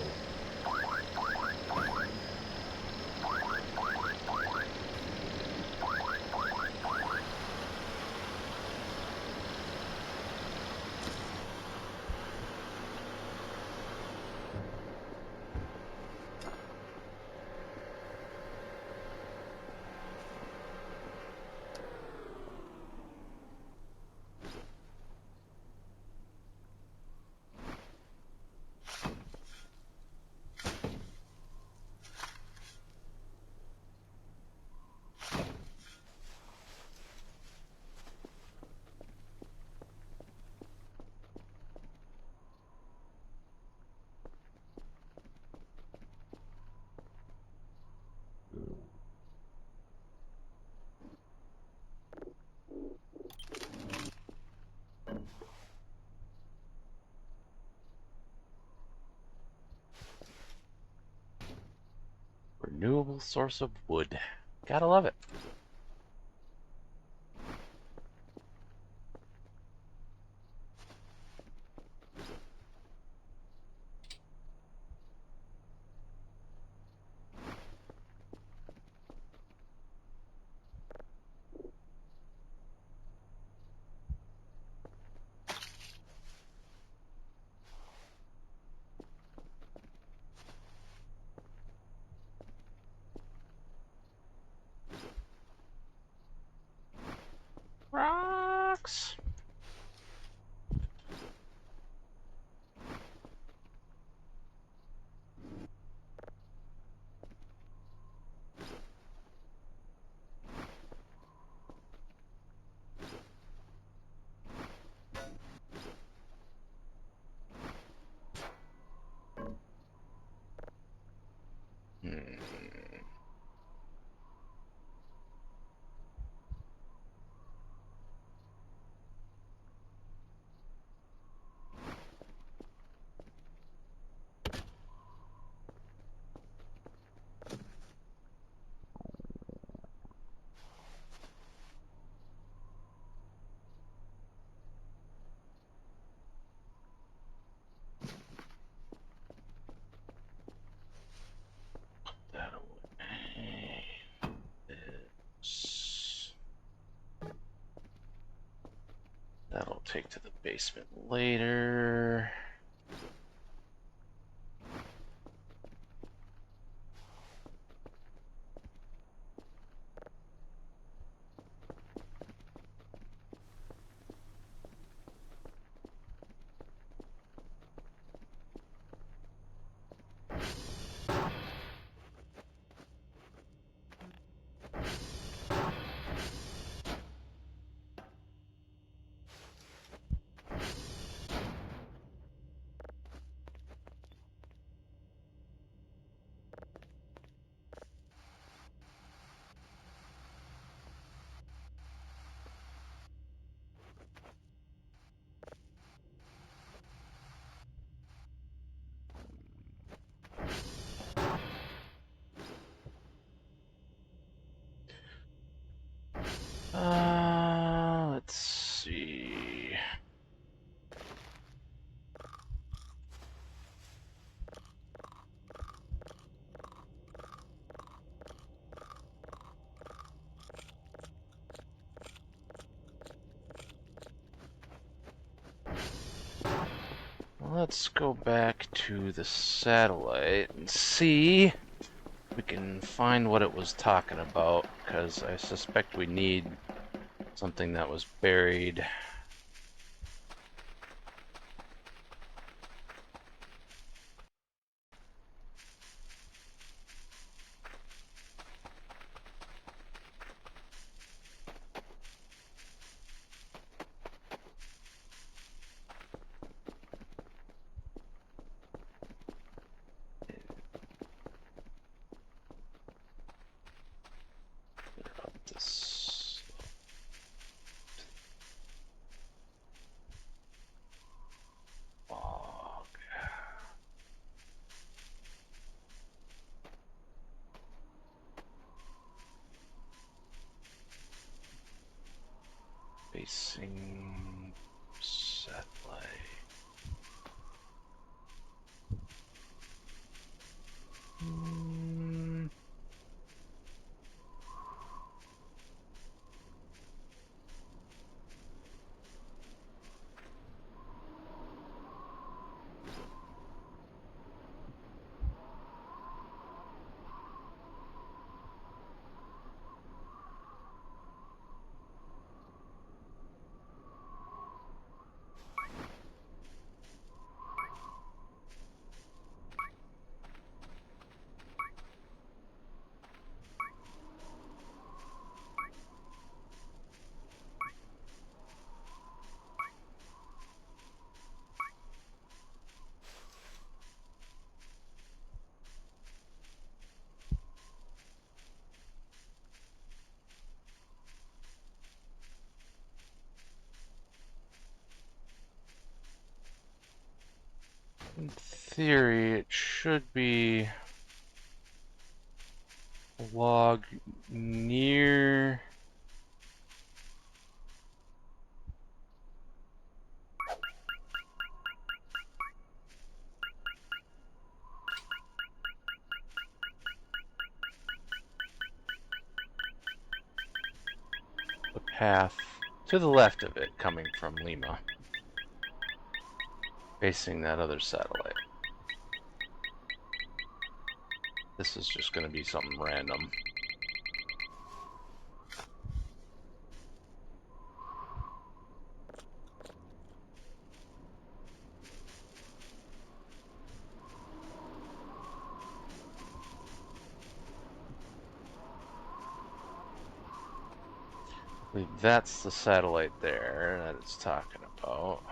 Renewable source of wood. Gotta love it. take to the basement later. Let's see. Let's go back to the satellite and see if we can find what it was talking about, because I suspect we need something that was buried. This. Log. Facing satellite. In theory, it should be a log near. The path to the left of it coming from Lima, facing that other satellite. This is just going to be something random. I believe that's the satellite there that it's talking about.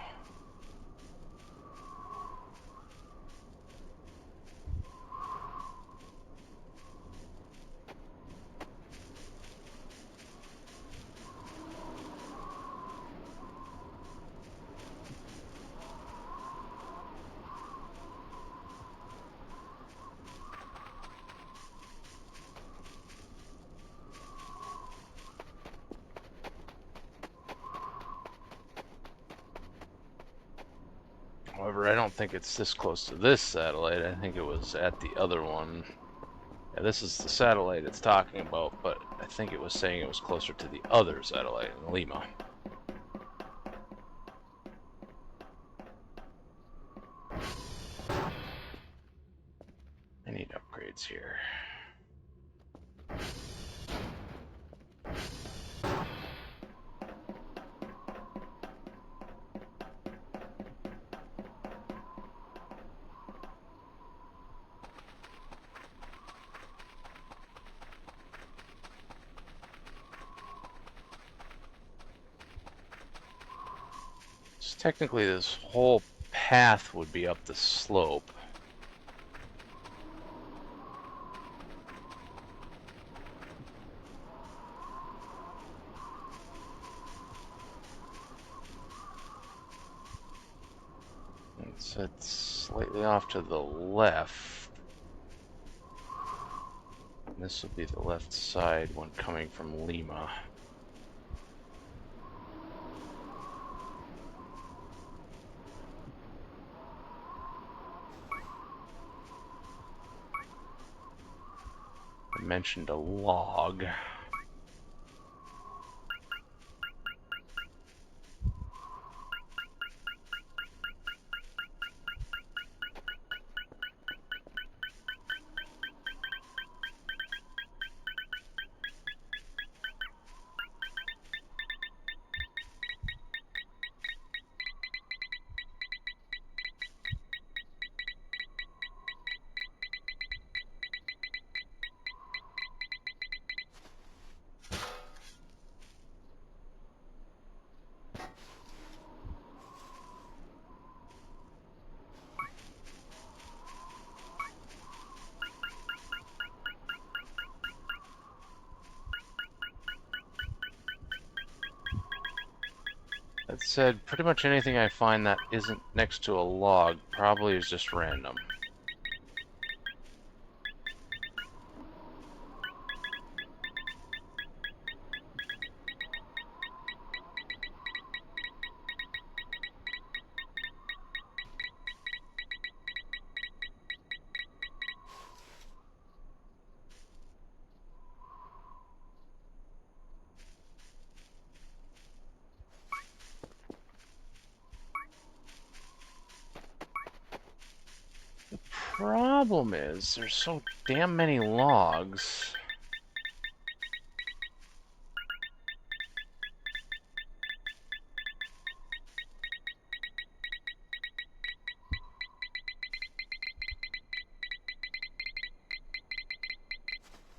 However, I don't think it's this close to this satellite. I think it was at the other one. Yeah, this is the satellite it's talking about, but I think it was saying it was closer to the other satellite in Lima. options here. So technically this whole path would be up the slope. So it's slightly off to the left. And this would be the left side when coming from Lima. I mentioned a log. That said, pretty much anything I find that isn't next to a log probably is just random. Problem is, there's so damn many logs.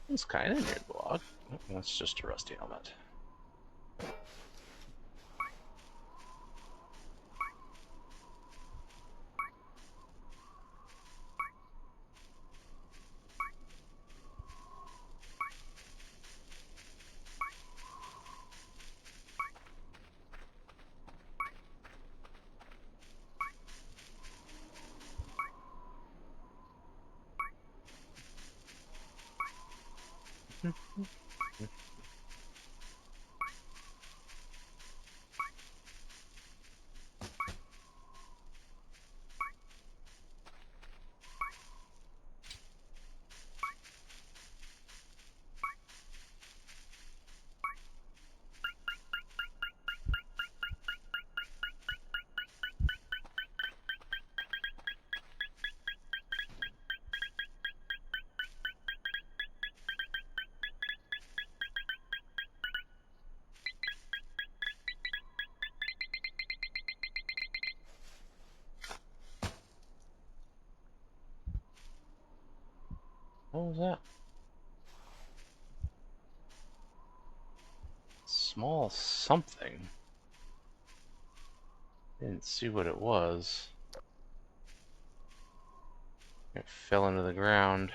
It's kind of near the log. Oh, that's just a rusty helmet. What was that? Small something. Didn't see what it was. It fell into the ground.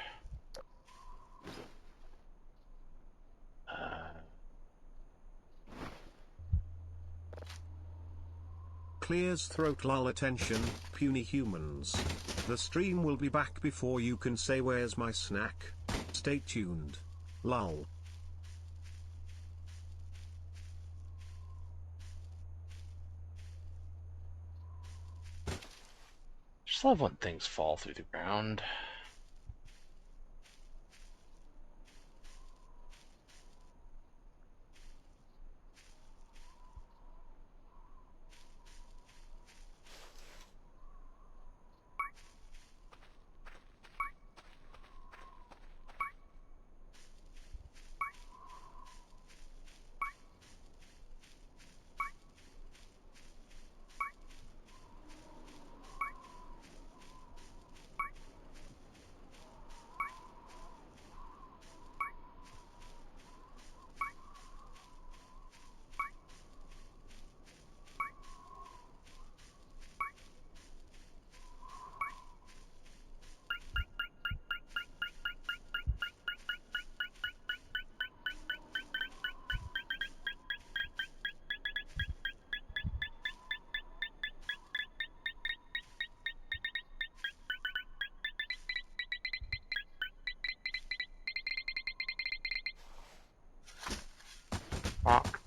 Clears throat. Lol. Attention, puny humans. The stream will be back before you can say where's my snack. Stay tuned. Lol. Just love when things fall through the ground. Fuck.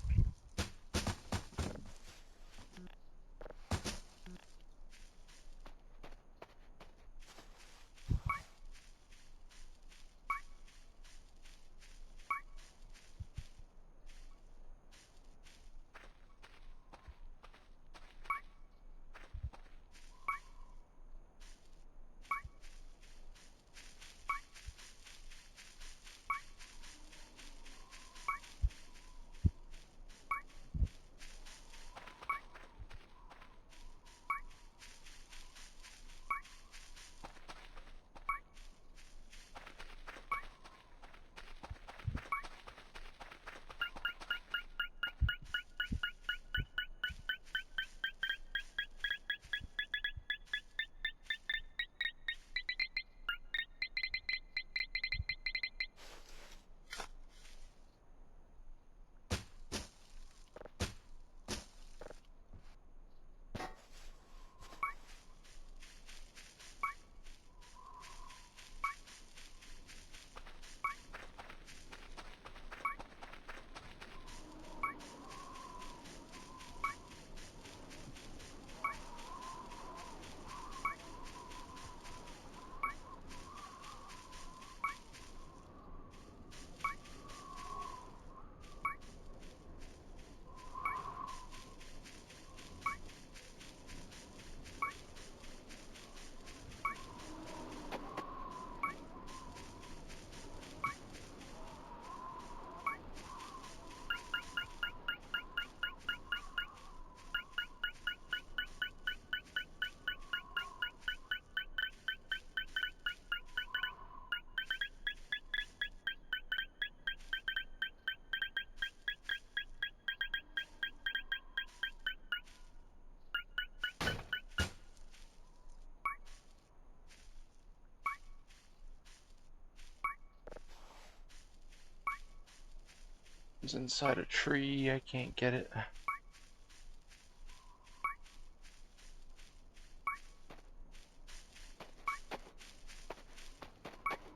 It's inside a tree. I can't get it. I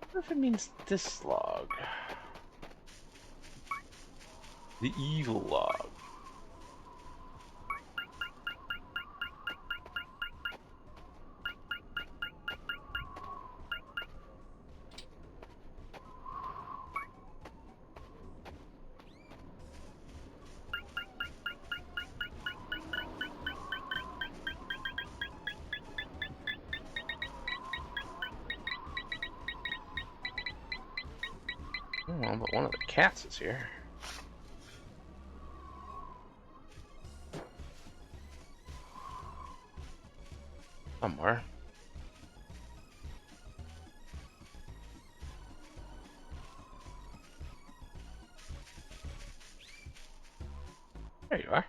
wonder if it means this log. The evil log. Oh, but one of the cats is here. Somewhere. There you are.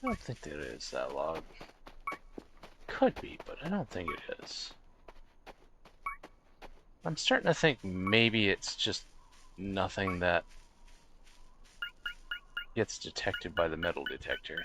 I don't think that it is that log. Could be, but I don't think it is. I'm starting to think maybe it's just nothing that gets detected by the metal detector.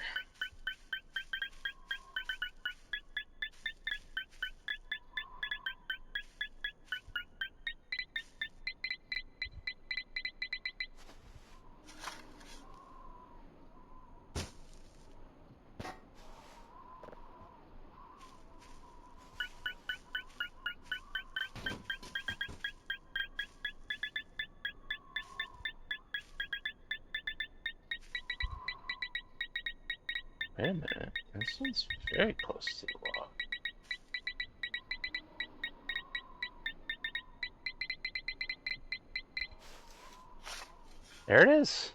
Wait a minute, this one's very close to the log. There it is.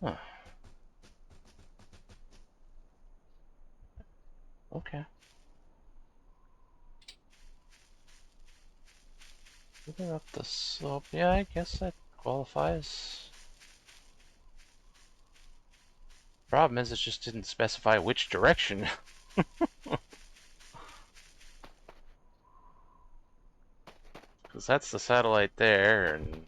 Huh. Okay. Further up the slope. Yeah, I guess that qualifies. Problem is, it just didn't specify which direction. Because that's the satellite there, and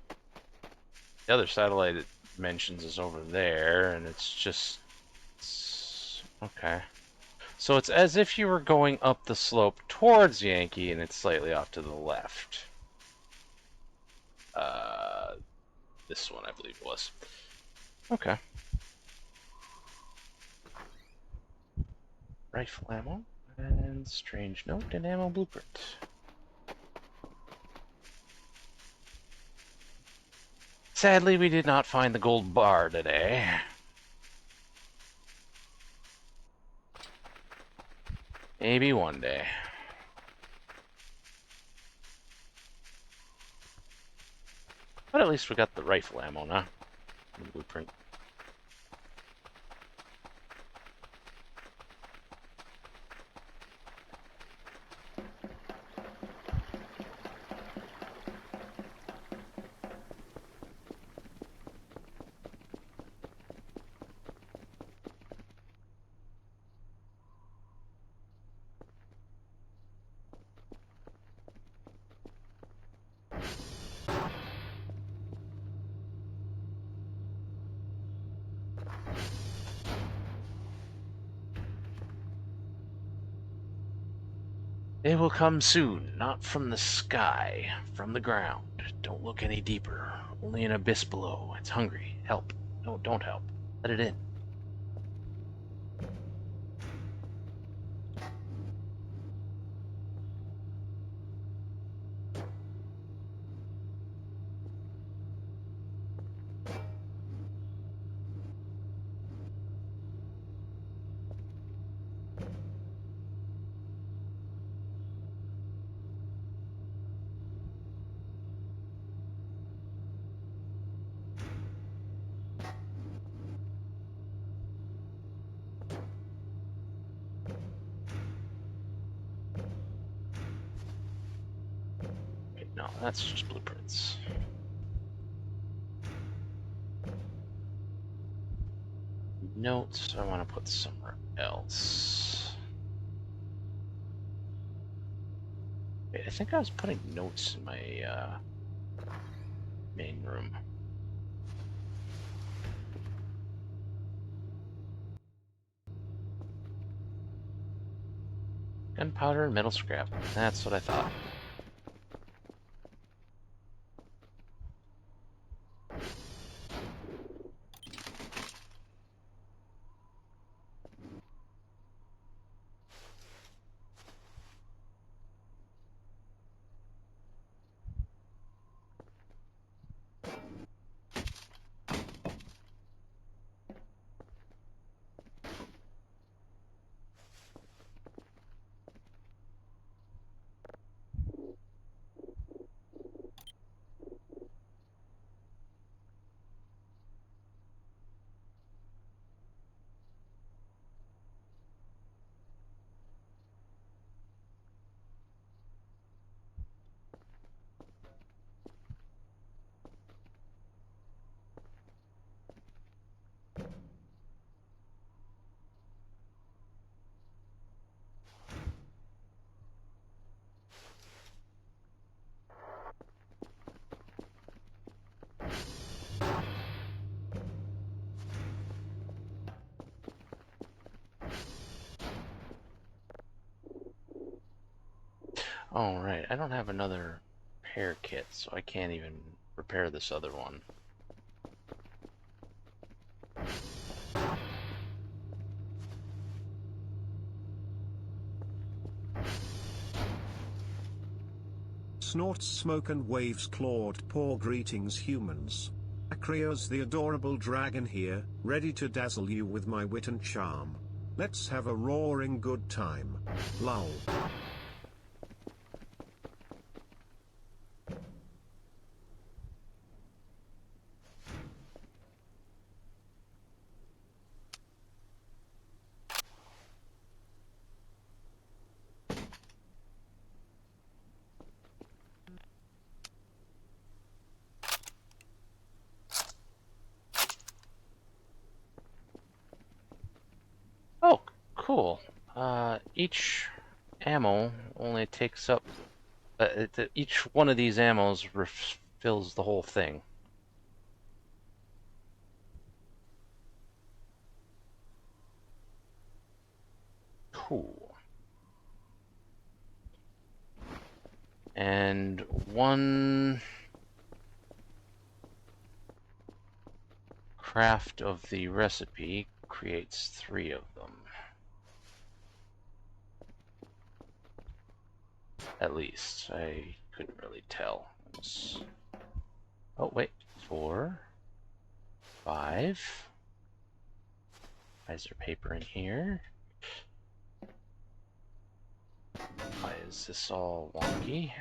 the other satellite it mentions is over there, and it's just... okay. So it's as if you were going up the slope towards Yankee, and it's slightly off to the left. This one, I believe it was. Okay. Rifle ammo, and strange note, and ammo blueprint. Sadly, we did not find the gold bar today. Maybe one day. But at least we got the rifle ammo now. The blueprint. They will come soon, not from the sky, from the ground. Don't look any deeper. Only an abyss below. It's hungry. Help. No, don't help. Let it in. Wait, no, that's just blueprints. Notes, I want to put somewhere else. Wait, I think I was putting notes in my main room. Gunpowder and metal scrap. That's what I thought. Oh, right. I don't have another repair kit, so I can't even repair this other one. Snorts smoke and waves clawed paw. Greetings humans. Acreos the adorable dragon here, ready to dazzle you with my wit and charm. Let's have a roaring good time. Lol. Oh, cool. Each ammo only takes up... each one of these ammos refills the whole thing. Cool. And one craft of the recipe creates 3 of them. At least. I couldn't really tell. Oh, wait. 4, 5. Why is there paper in here? Why is this all wonky?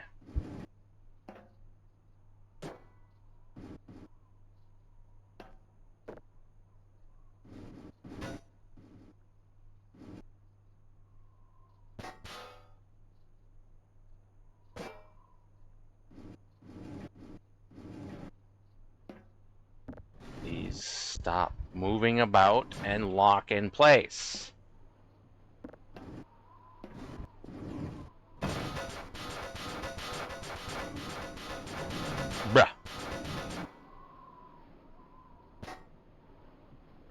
Please stop moving about and lock in place. Bruh.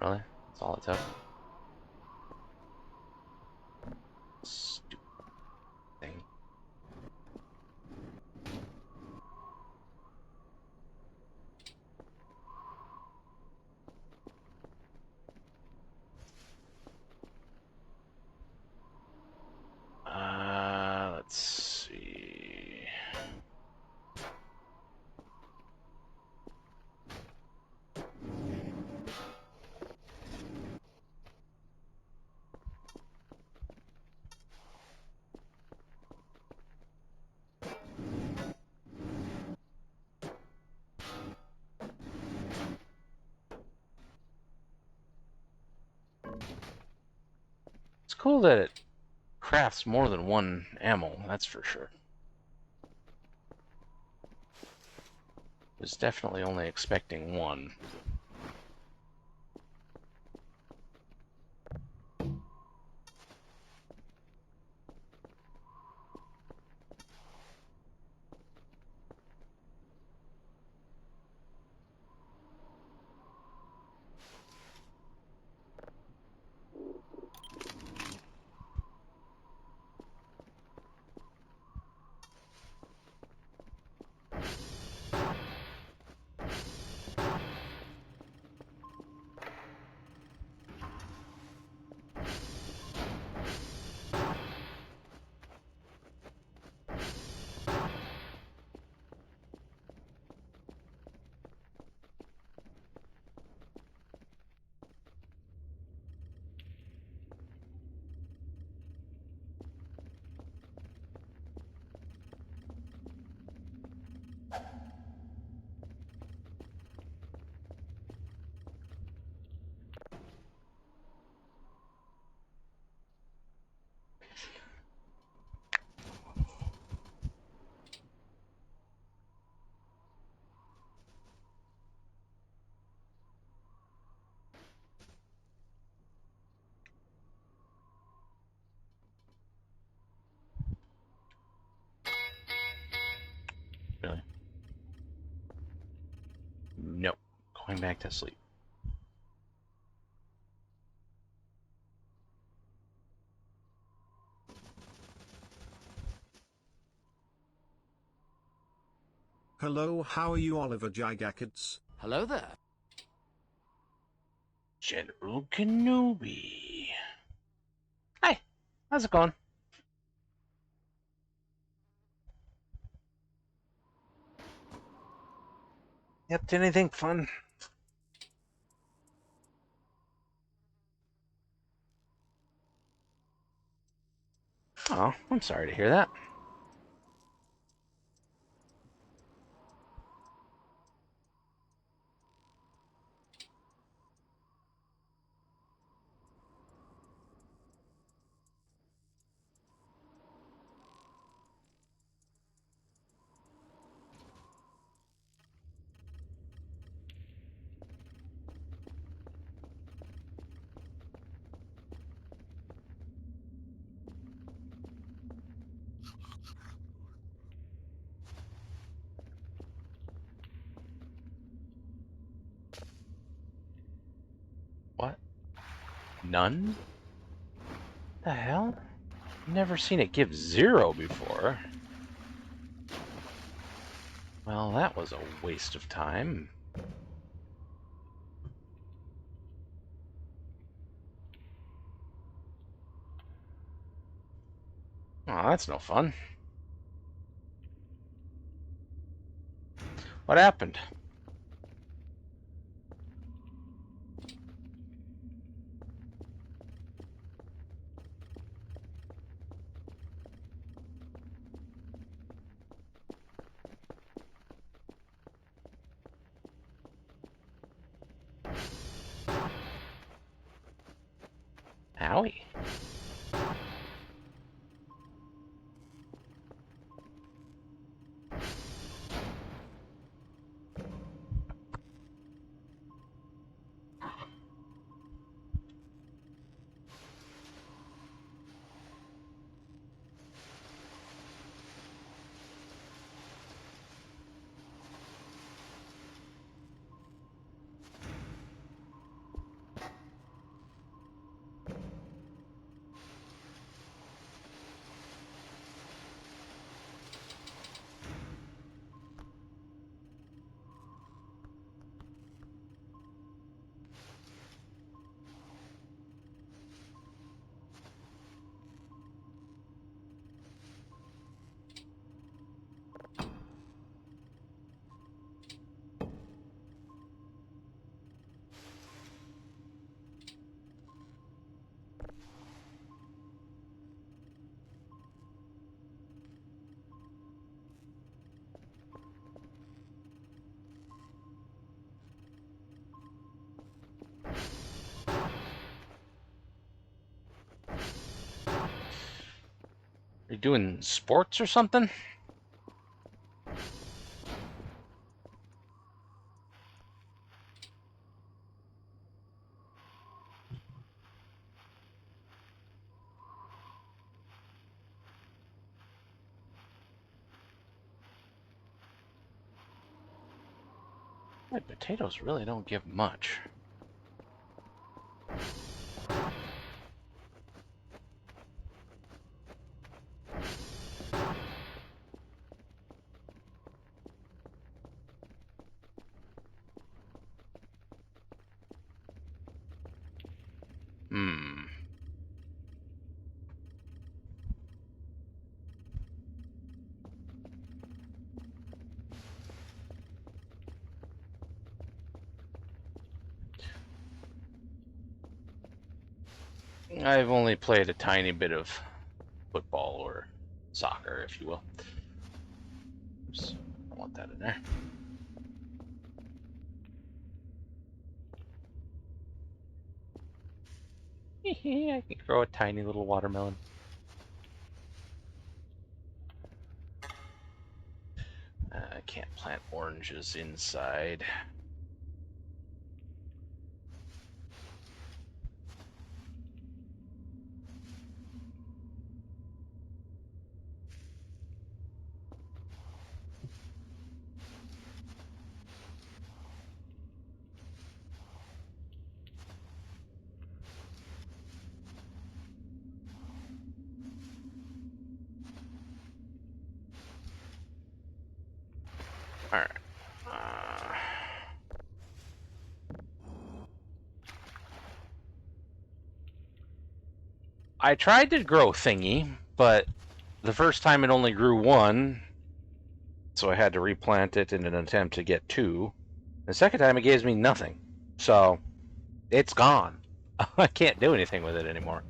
Really? That's all it took? Stupid thing. Let's see. It's cool that it crafts more than one ammo, that's for sure. Was definitely only expecting one. Really? Nope. Going back to sleep. Hello, how are you, Oliver Gygaxids? Hello there. General Kenobi. Hi, how's it going? You up to anything fun? Oh, I'm sorry to hear that. What? None? The hell? Never seen it give 0 before. Well, that was a waste of time. Oh, that's no fun. What happened? Howie. Are you doing sports or something? My potatoes really don't give much. Hmm. I've only played a tiny bit of football or soccer, if you will. Oops, I don't want that in there. I can grow a tiny little watermelon. I can't plant oranges inside. Alright. I tried to grow thingy, but the first time it only grew one, so I had to replant it in an attempt to get two. The second time it gives me nothing, so it's gone. I can't do anything with it anymore.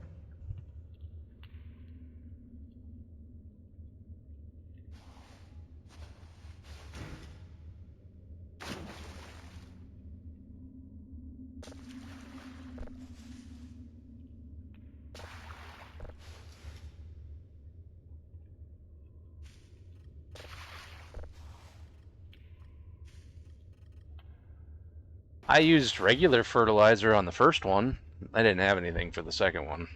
I used regular fertilizer on the first one. I didn't have anything for the second one.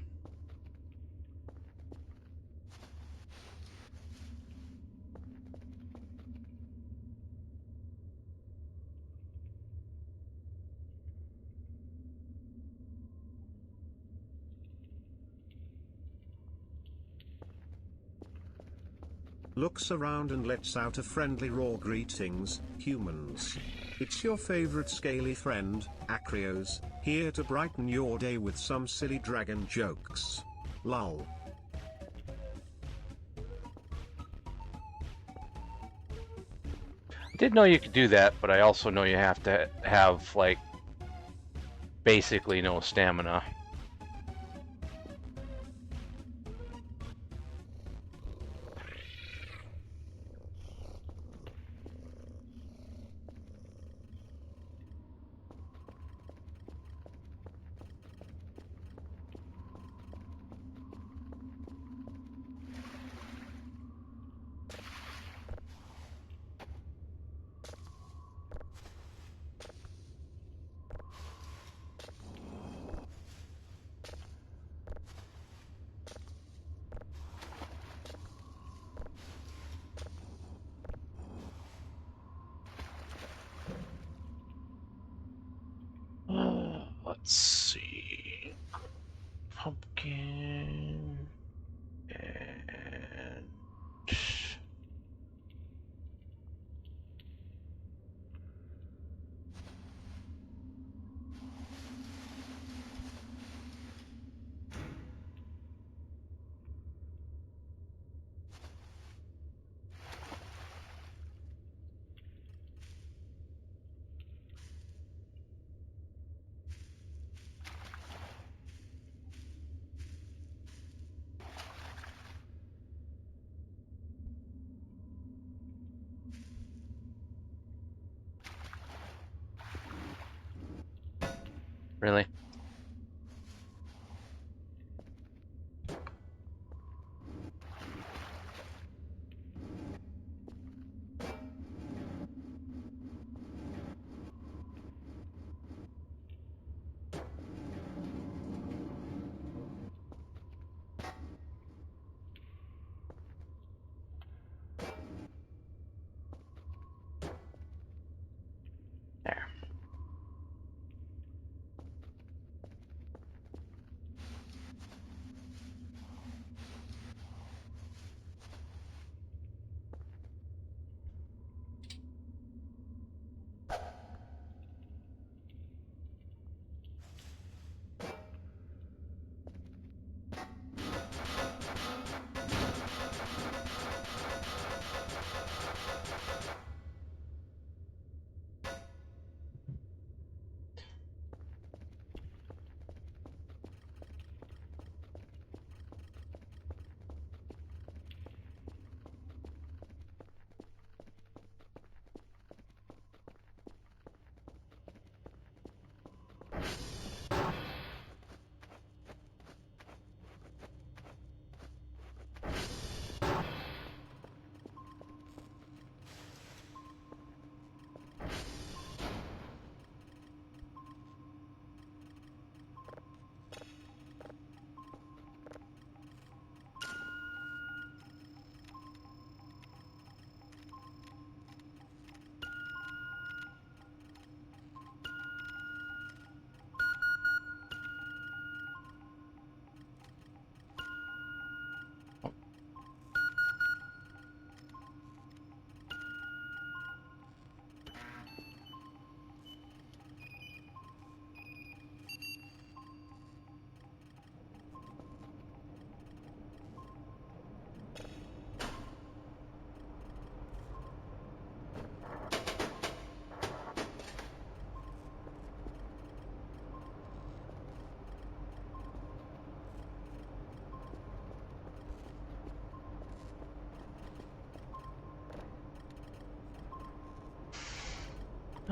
Looks around and lets out a friendly raw greetings, humans. It's your favorite scaly friend, Acreos, here to brighten your day with some silly dragon jokes. Lol. I did know you could do that, but I also know you have to have, like, basically no stamina. Let's see. Pumpkin and really? There.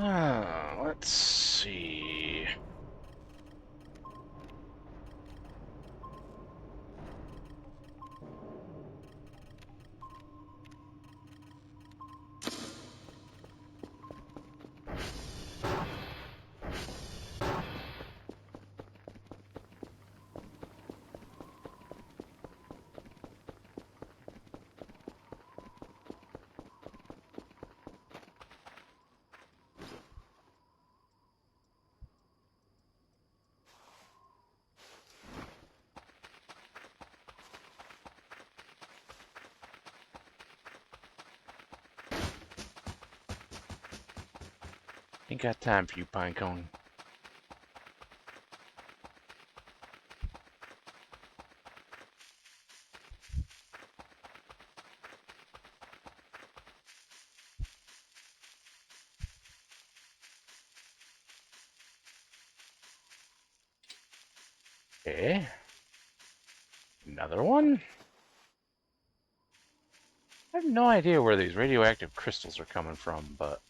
Let's see. Ain't got time for you, Pinecone. Okay. Another one? I have no idea where these radioactive crystals are coming from, but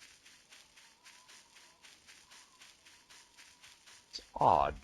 it's odd.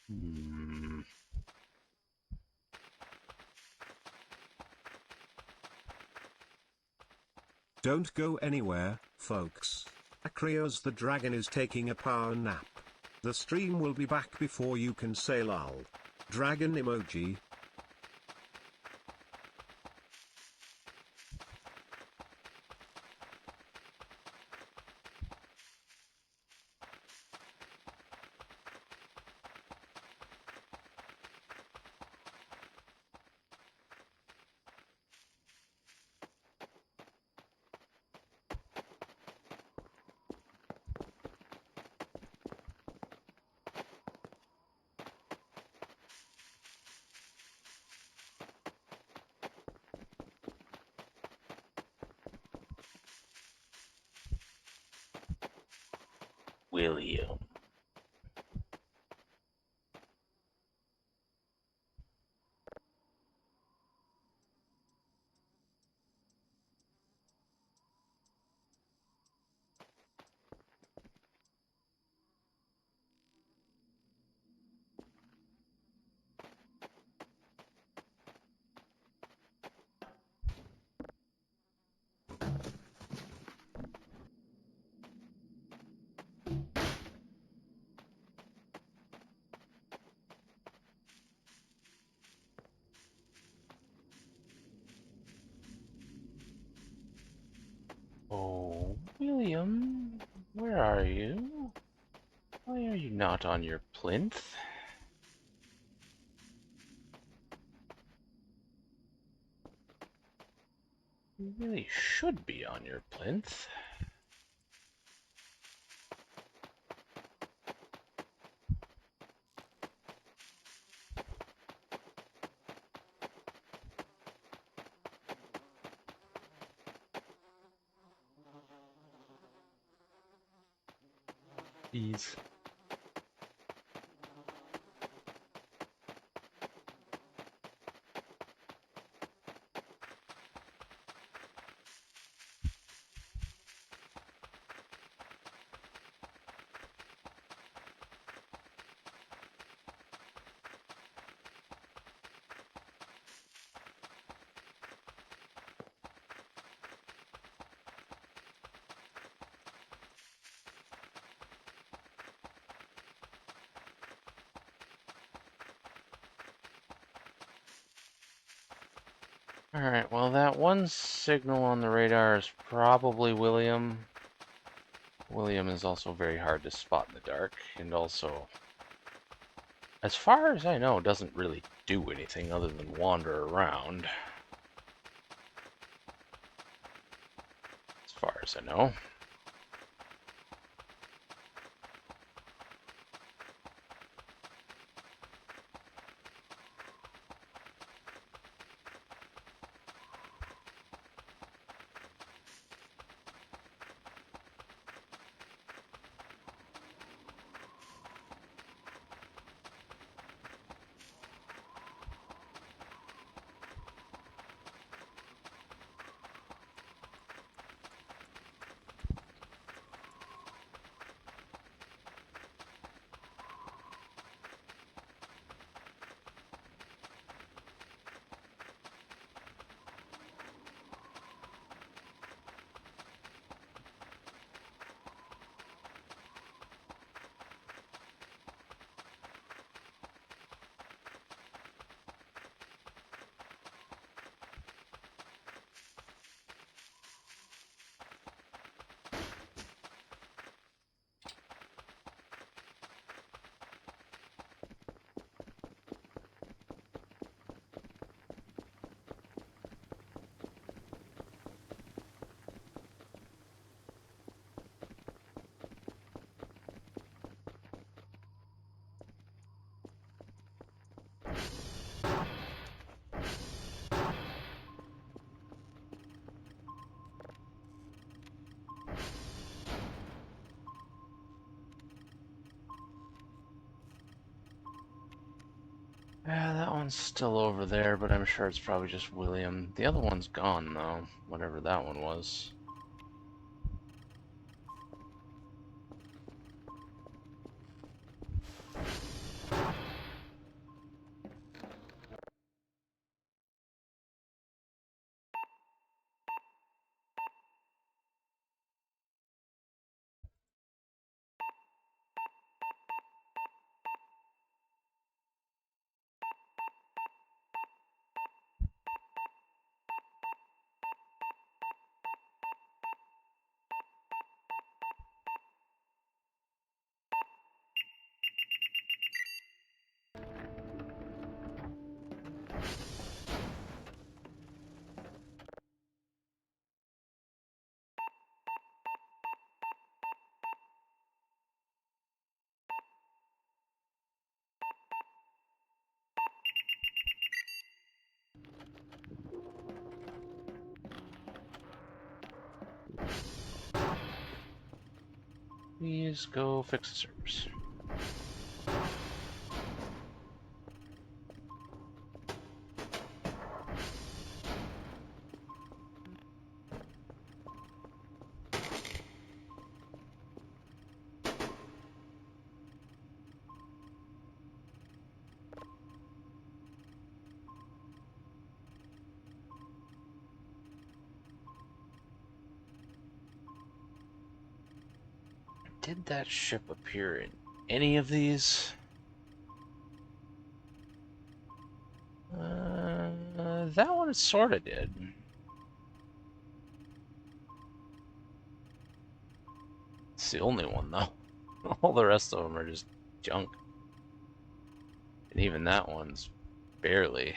Hmm. Don't go anywhere, folks. Acreos the dragon is taking a power nap. The stream will be back before you can say lol. Dragon emoji. William. Oh, William, where are you? Why are you not on your plinth? You really should be on your plinth. Please. Alright, well that one signal on the radar is probably William. William is also very hard to spot in the dark, and also, as far as I know, doesn't really do anything other than wander around. as I know. Yeah, that one's still over there, but I'm sure it's probably just William. The other one's gone, though, whatever that one was. Please go fix the servers. Did that ship appear in any of these? That one sorta did. It's the only one, though. All the rest of them are just junk. And even that one's barely.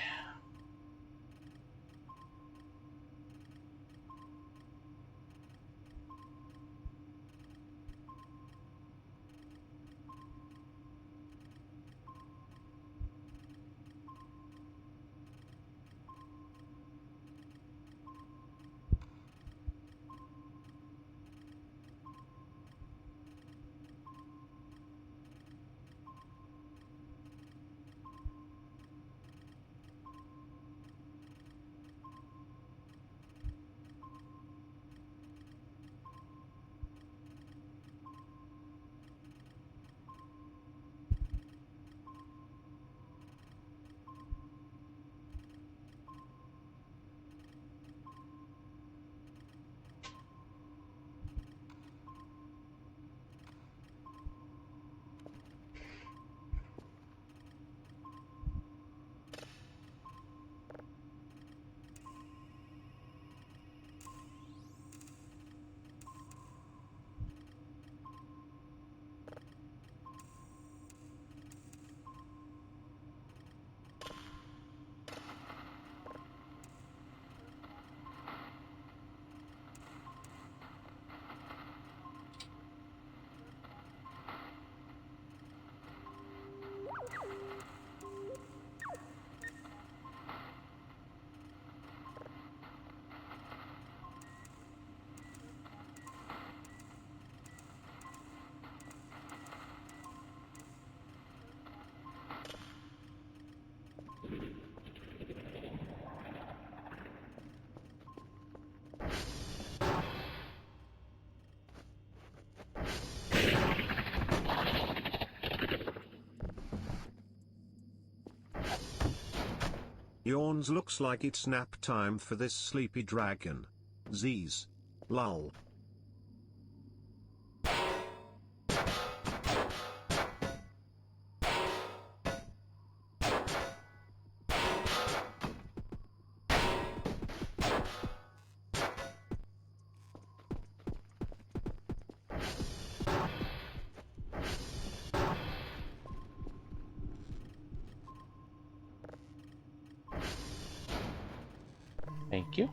Yawns looks like it's nap time for this sleepy dragon. Z's. Lol. Thank you.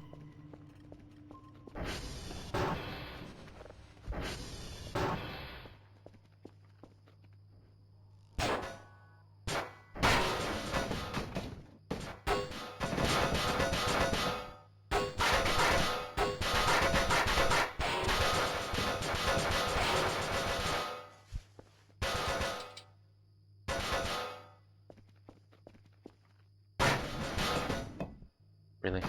Really?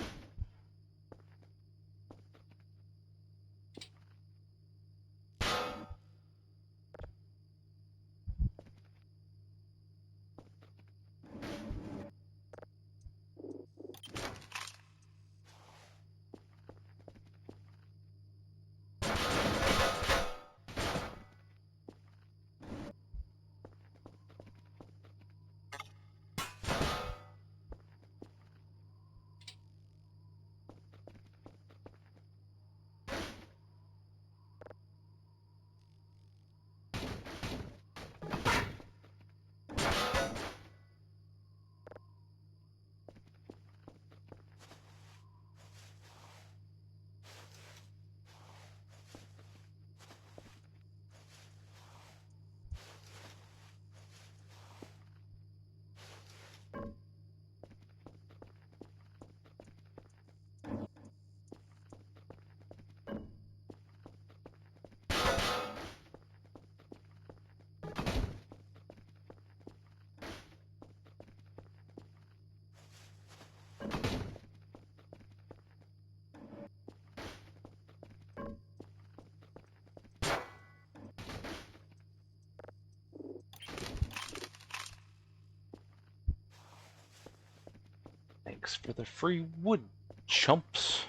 Thanks for the free wood, chumps.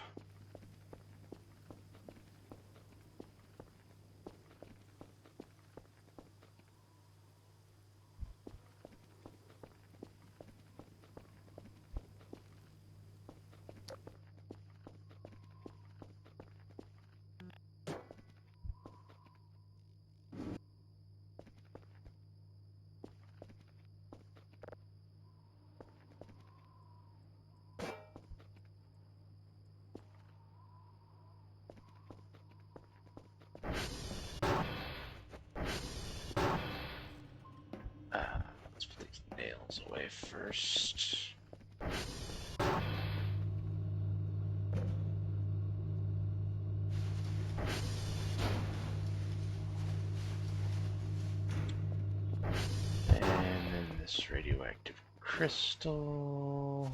Let's put these nails away first. And then this radioactive crystal.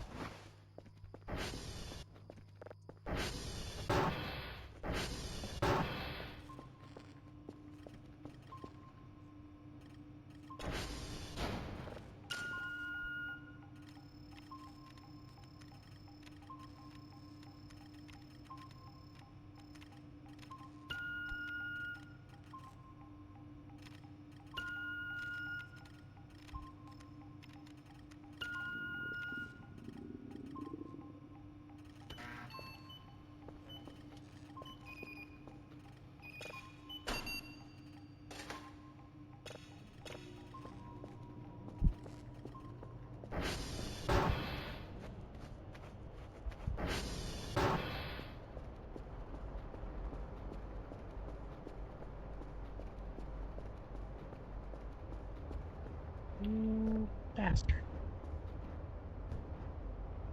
You bastard.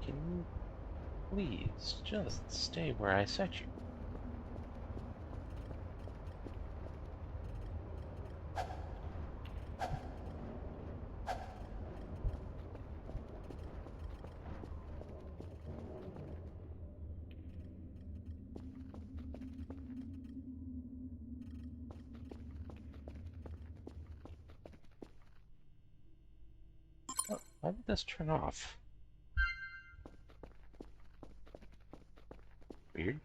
Can you please just stay where I set you? Oh, why did this turn off? Weird.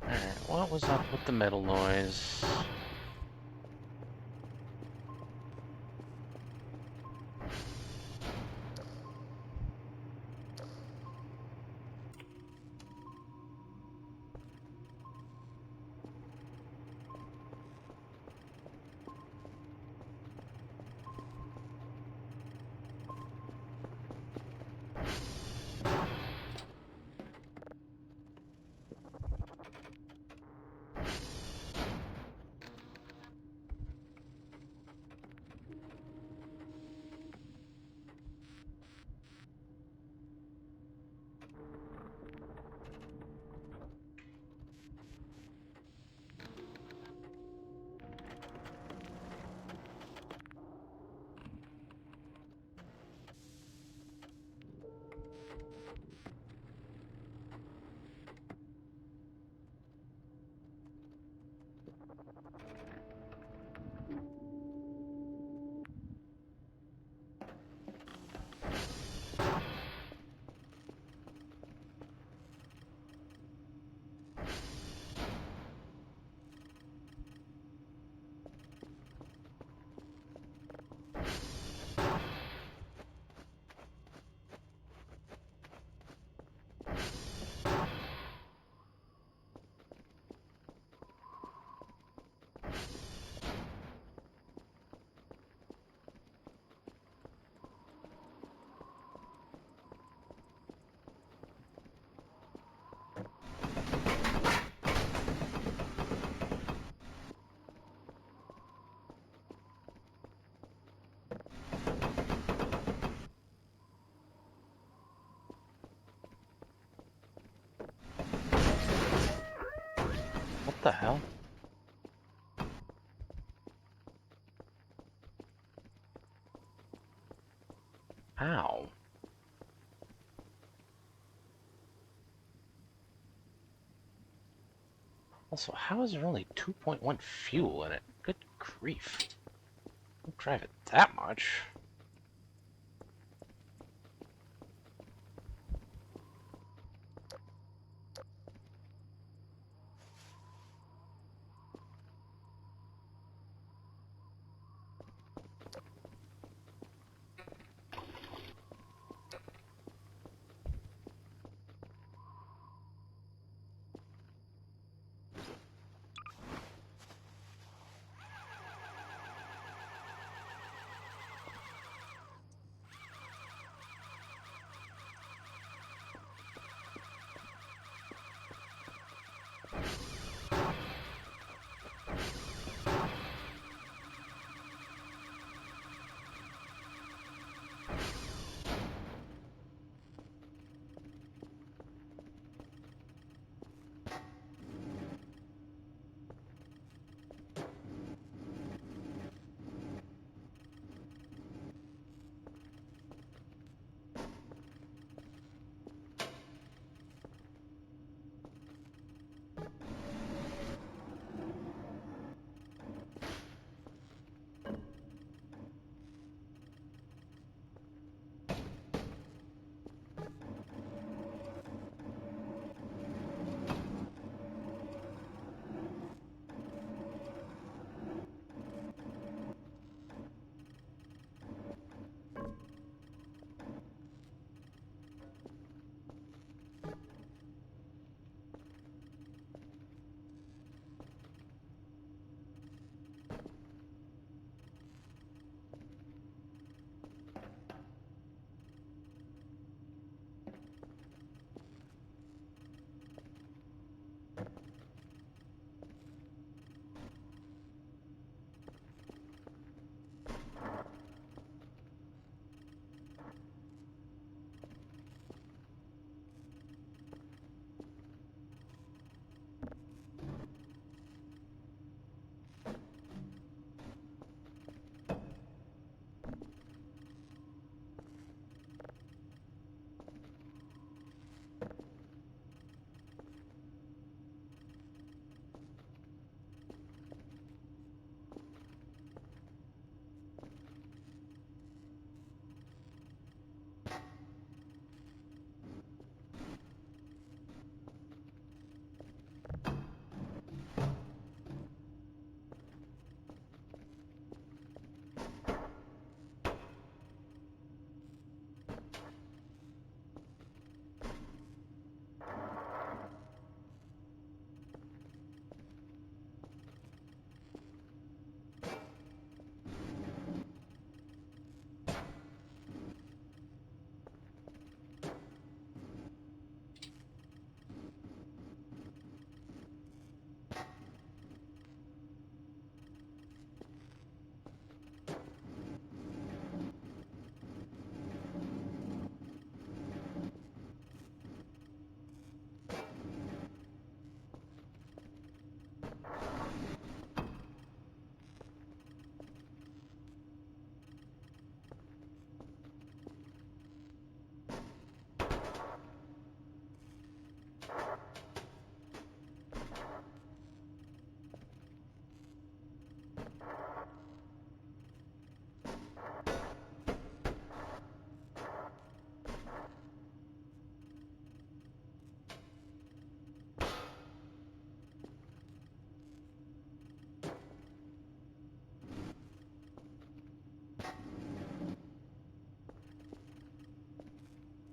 Alright, what was up with the metal noise? What the hell? How? Also, how is there only 2.1 fuel in it? Good grief. Don't drive it that much.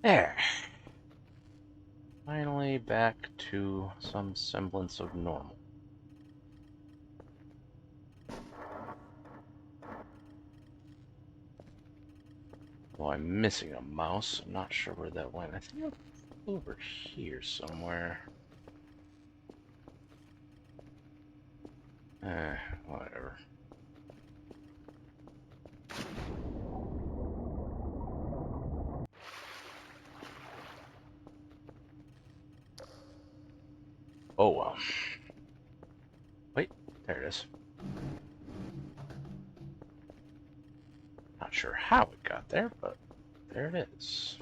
There. Finally back to some semblance of normal. Well, I'm missing a mouse. I'm not sure where that went. I think it's over here somewhere. Whatever. Oh well. Wait, there it is. Not sure how it got there, but there it is.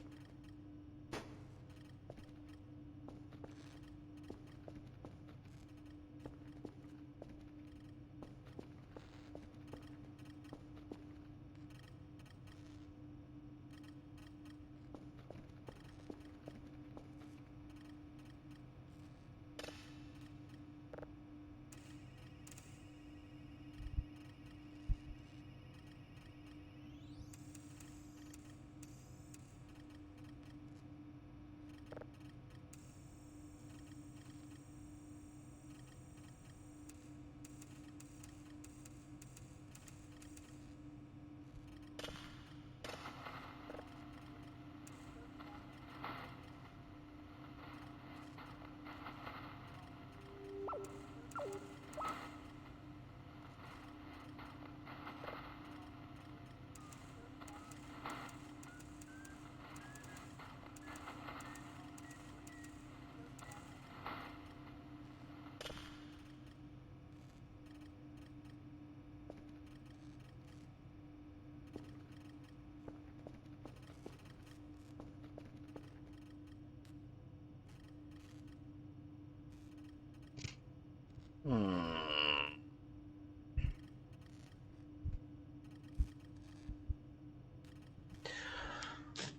I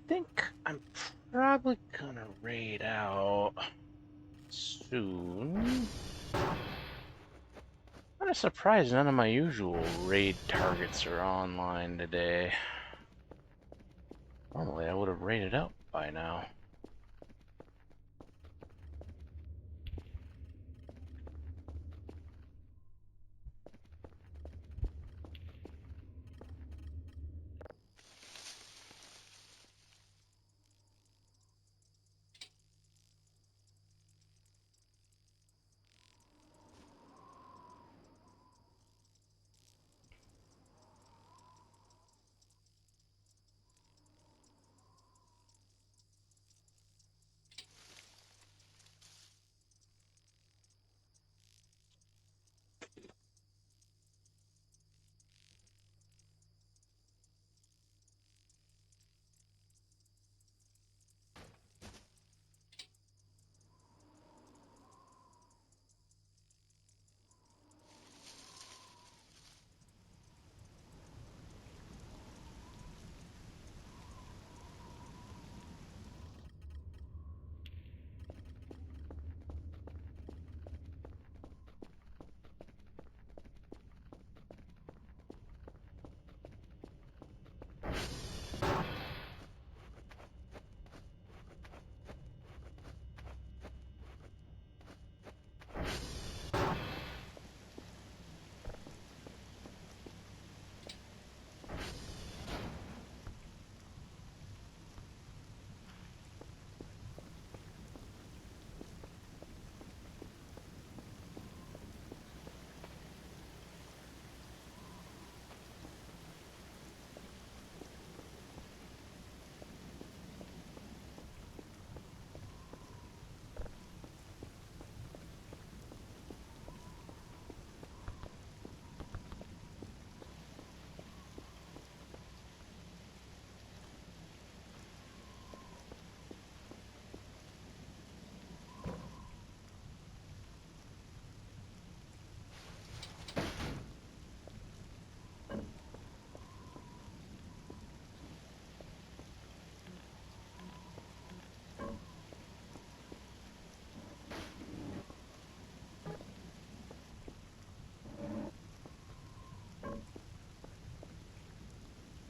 think I'm probably gonna raid out soon. I'm surprised none of my usual raid targets are online today. Normally I would have raided out by now.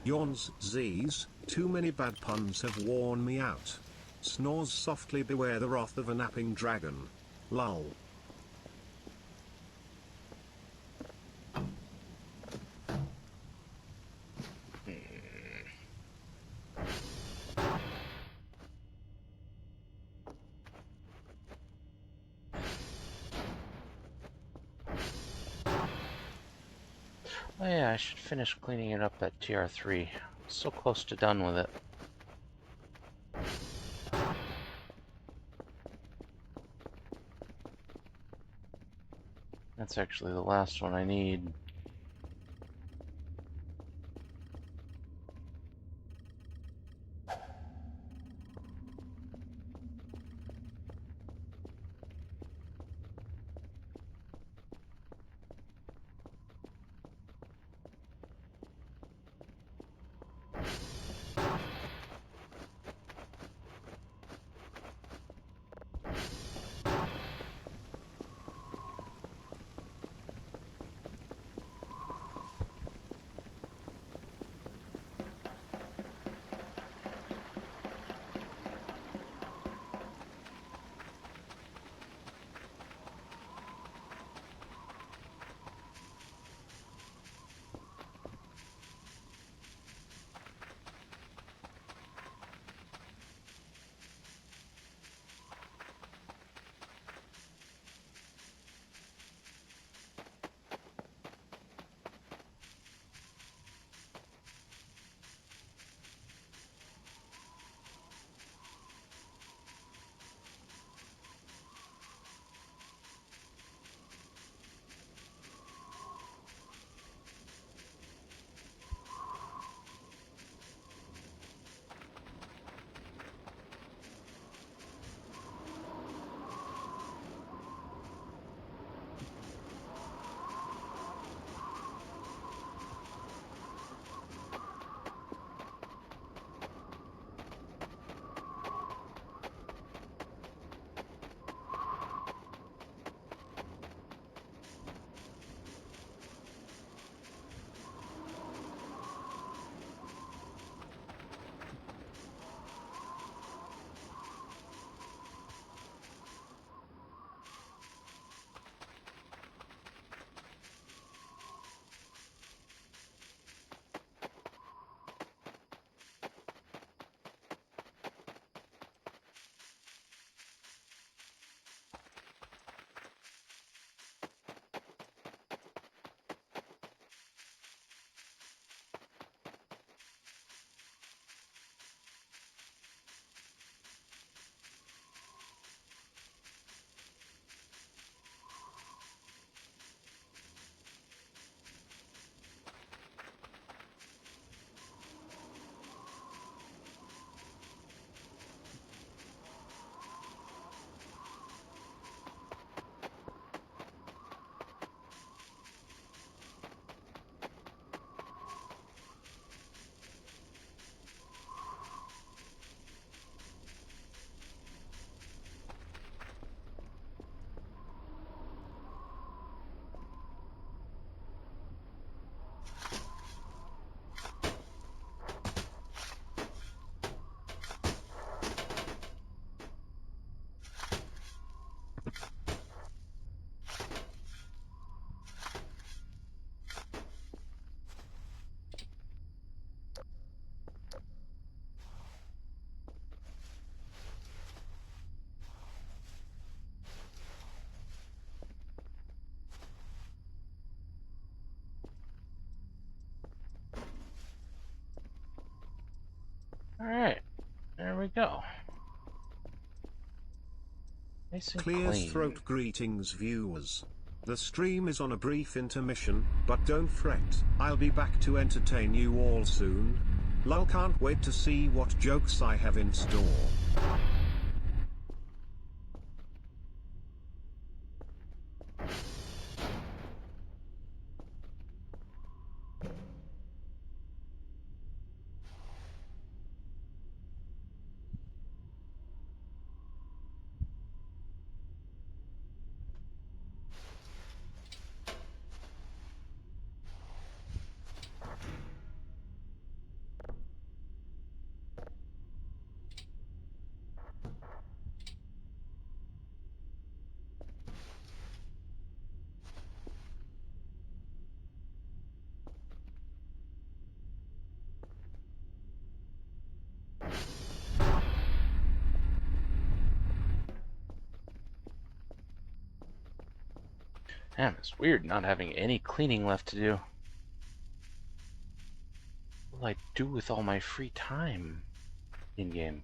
Yawns Z's, too many bad puns have worn me out. Snores softly, beware the wrath of a napping dragon. Lull. Oh yeah, I should finish cleaning it up at TR3. So close to done with it. That's actually the last one I need. Alright, there we go. Nice and Clear clean. throat greetings, viewers. The stream is on a brief intermission, but don't fret, I'll be back to entertain you all soon. Lol, can't wait to see what jokes I have in store. Damn, it's weird not having any cleaning left to do. What will I do with all my free time in-game?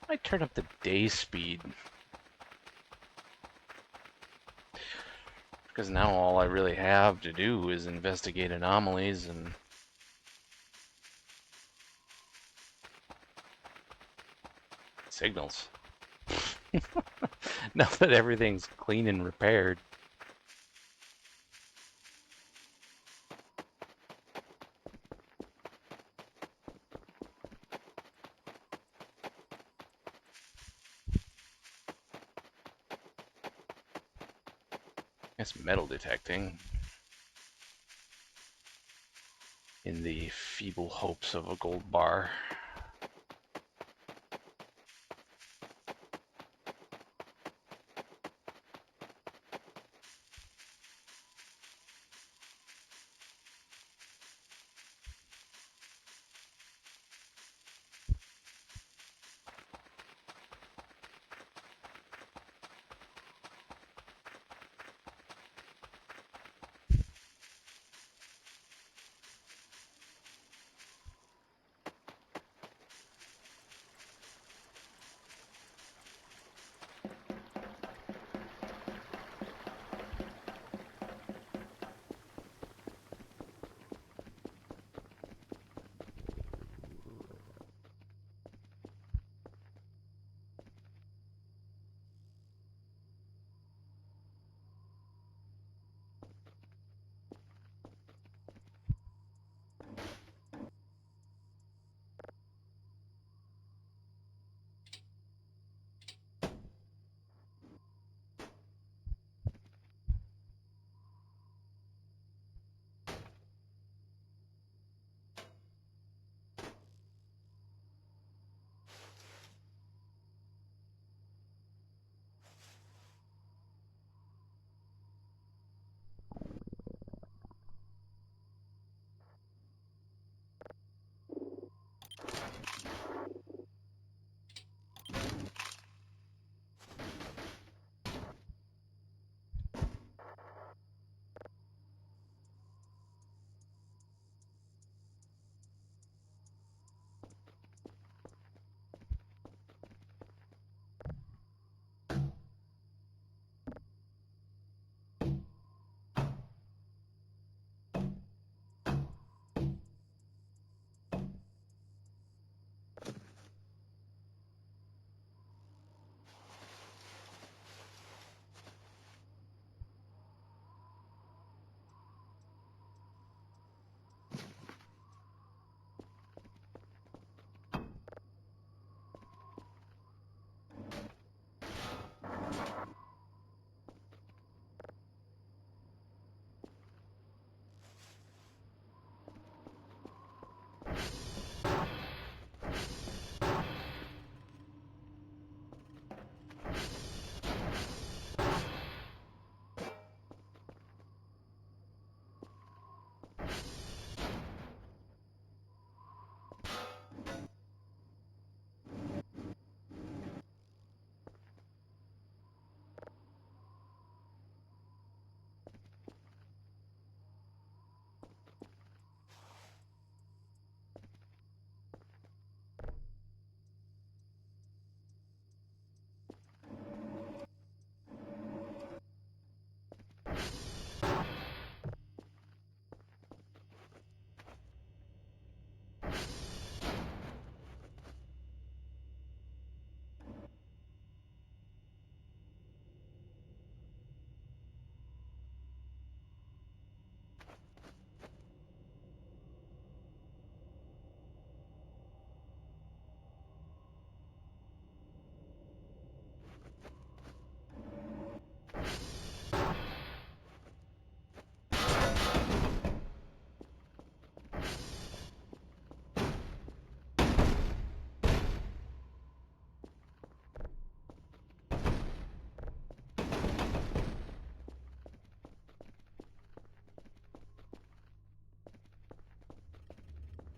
I turn up the day speed. Because now all I really have to do is investigate anomalies and signals. Now that everything's clean and repaired. It's metal detecting. In the feeble hopes of a gold bar.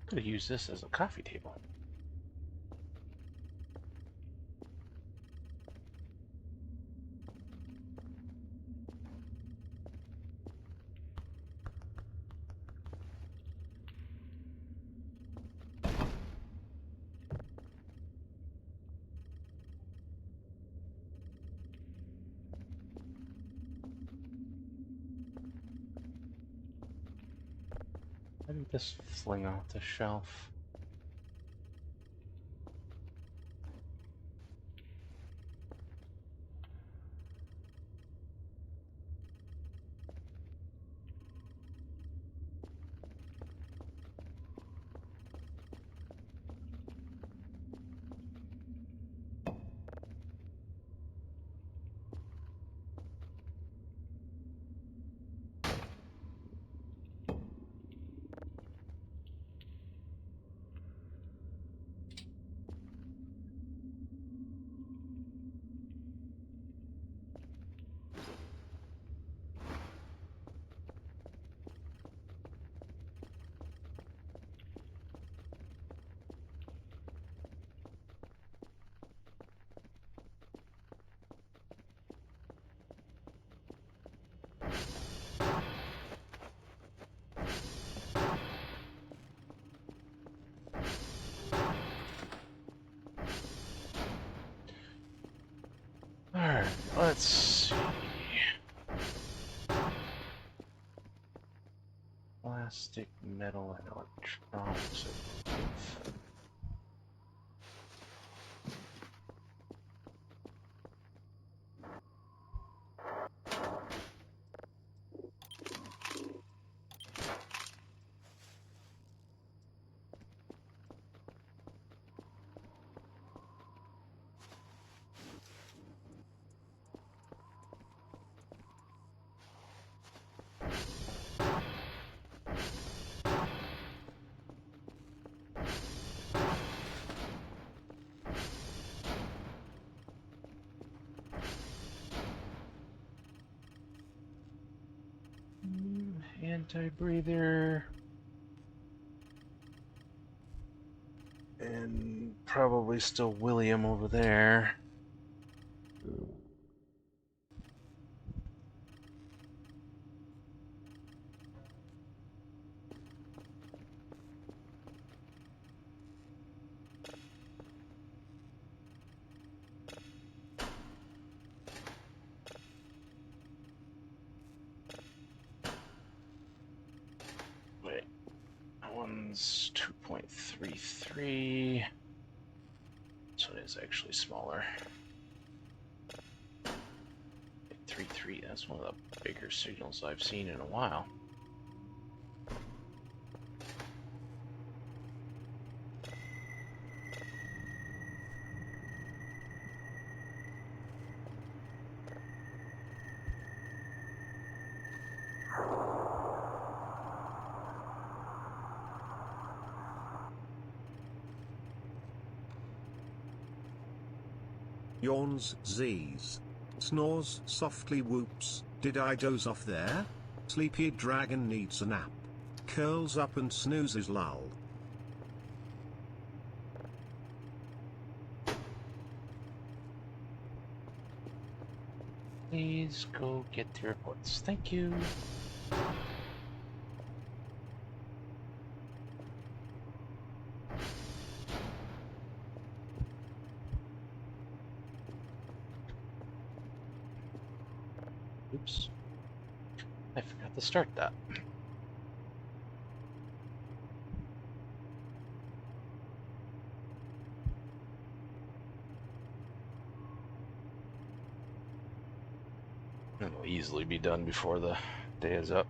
Could have used this as a coffee table. How did this fling off the shelf? Alright, let's see. Plastic, metal, and electronics. I believe. Anti-breather. And probably still William over there. Wait, that one's 2.33. This one is actually smaller. 3.3, that's one of the bigger signals I've seen in a while. Yawns, Z's. Snores, softly whoops. Did I doze off there? Sleepy dragon needs a nap. Curls up and snoozes lull. Please go get the reports. Thank you. Oops. I forgot to start that. It'll easily be done before the day is up.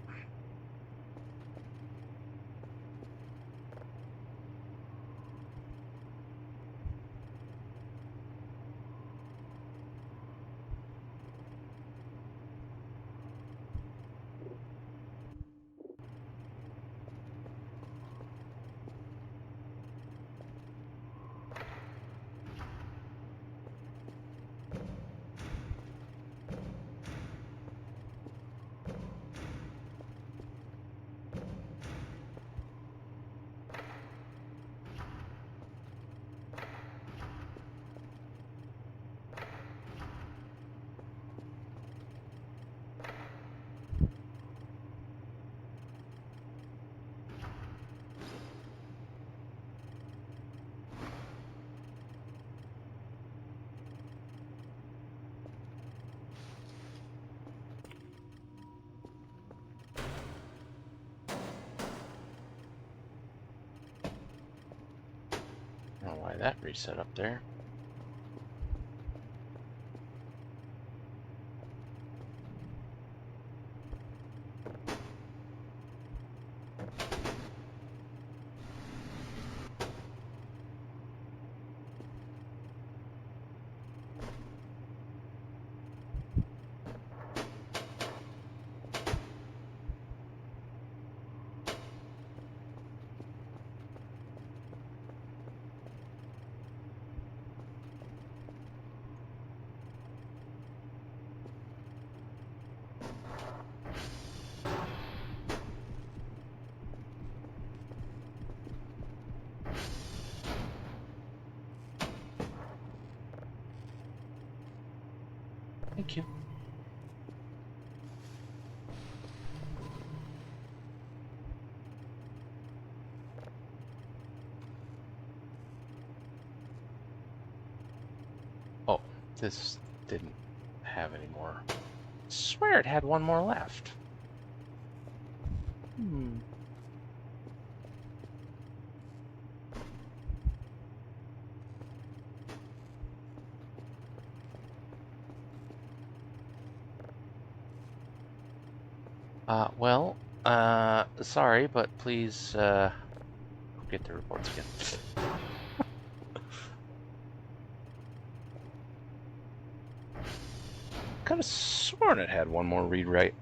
that reset up there. Thank you. Oh, this didn't have any more. Swear it had one more left. Well, sorry, but please, get the reports again. Could have sworn it had one more read write.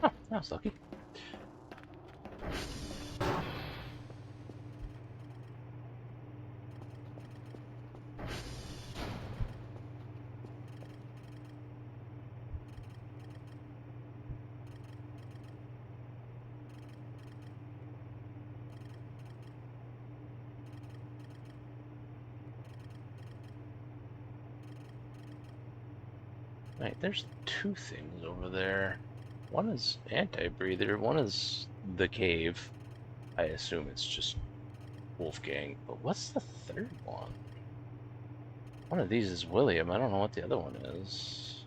Oh, that was lucky. Right, there's two things over there. One is anti-breather, one is the cave. I assume it's just Wolfgang, but what's the third one? One of these is William, I don't know what the other one is.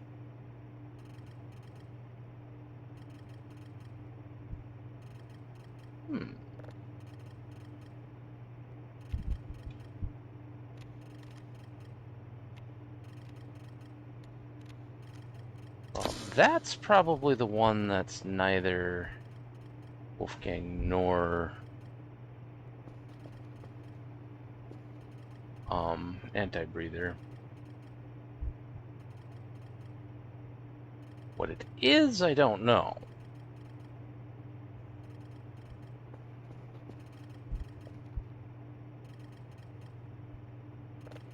Well, that's probably the one that's neither Wolfgang nor anti-breather. What it is, I don't know.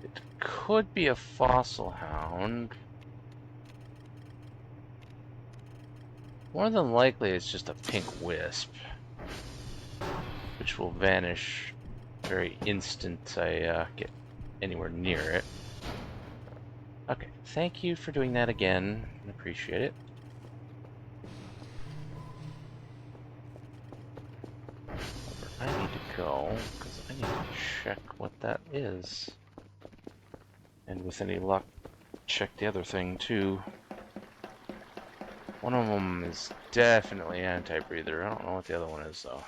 It could be a fossil hound. More than likely, it's just a pink wisp, which will vanish very instant I get anywhere near it. Okay, thank you for doing that again. I appreciate it. Where I need to go, because I need to check what that is. And with any luck, check the other thing too. One of them is definitely anti-breather. I don't know what the other one is though.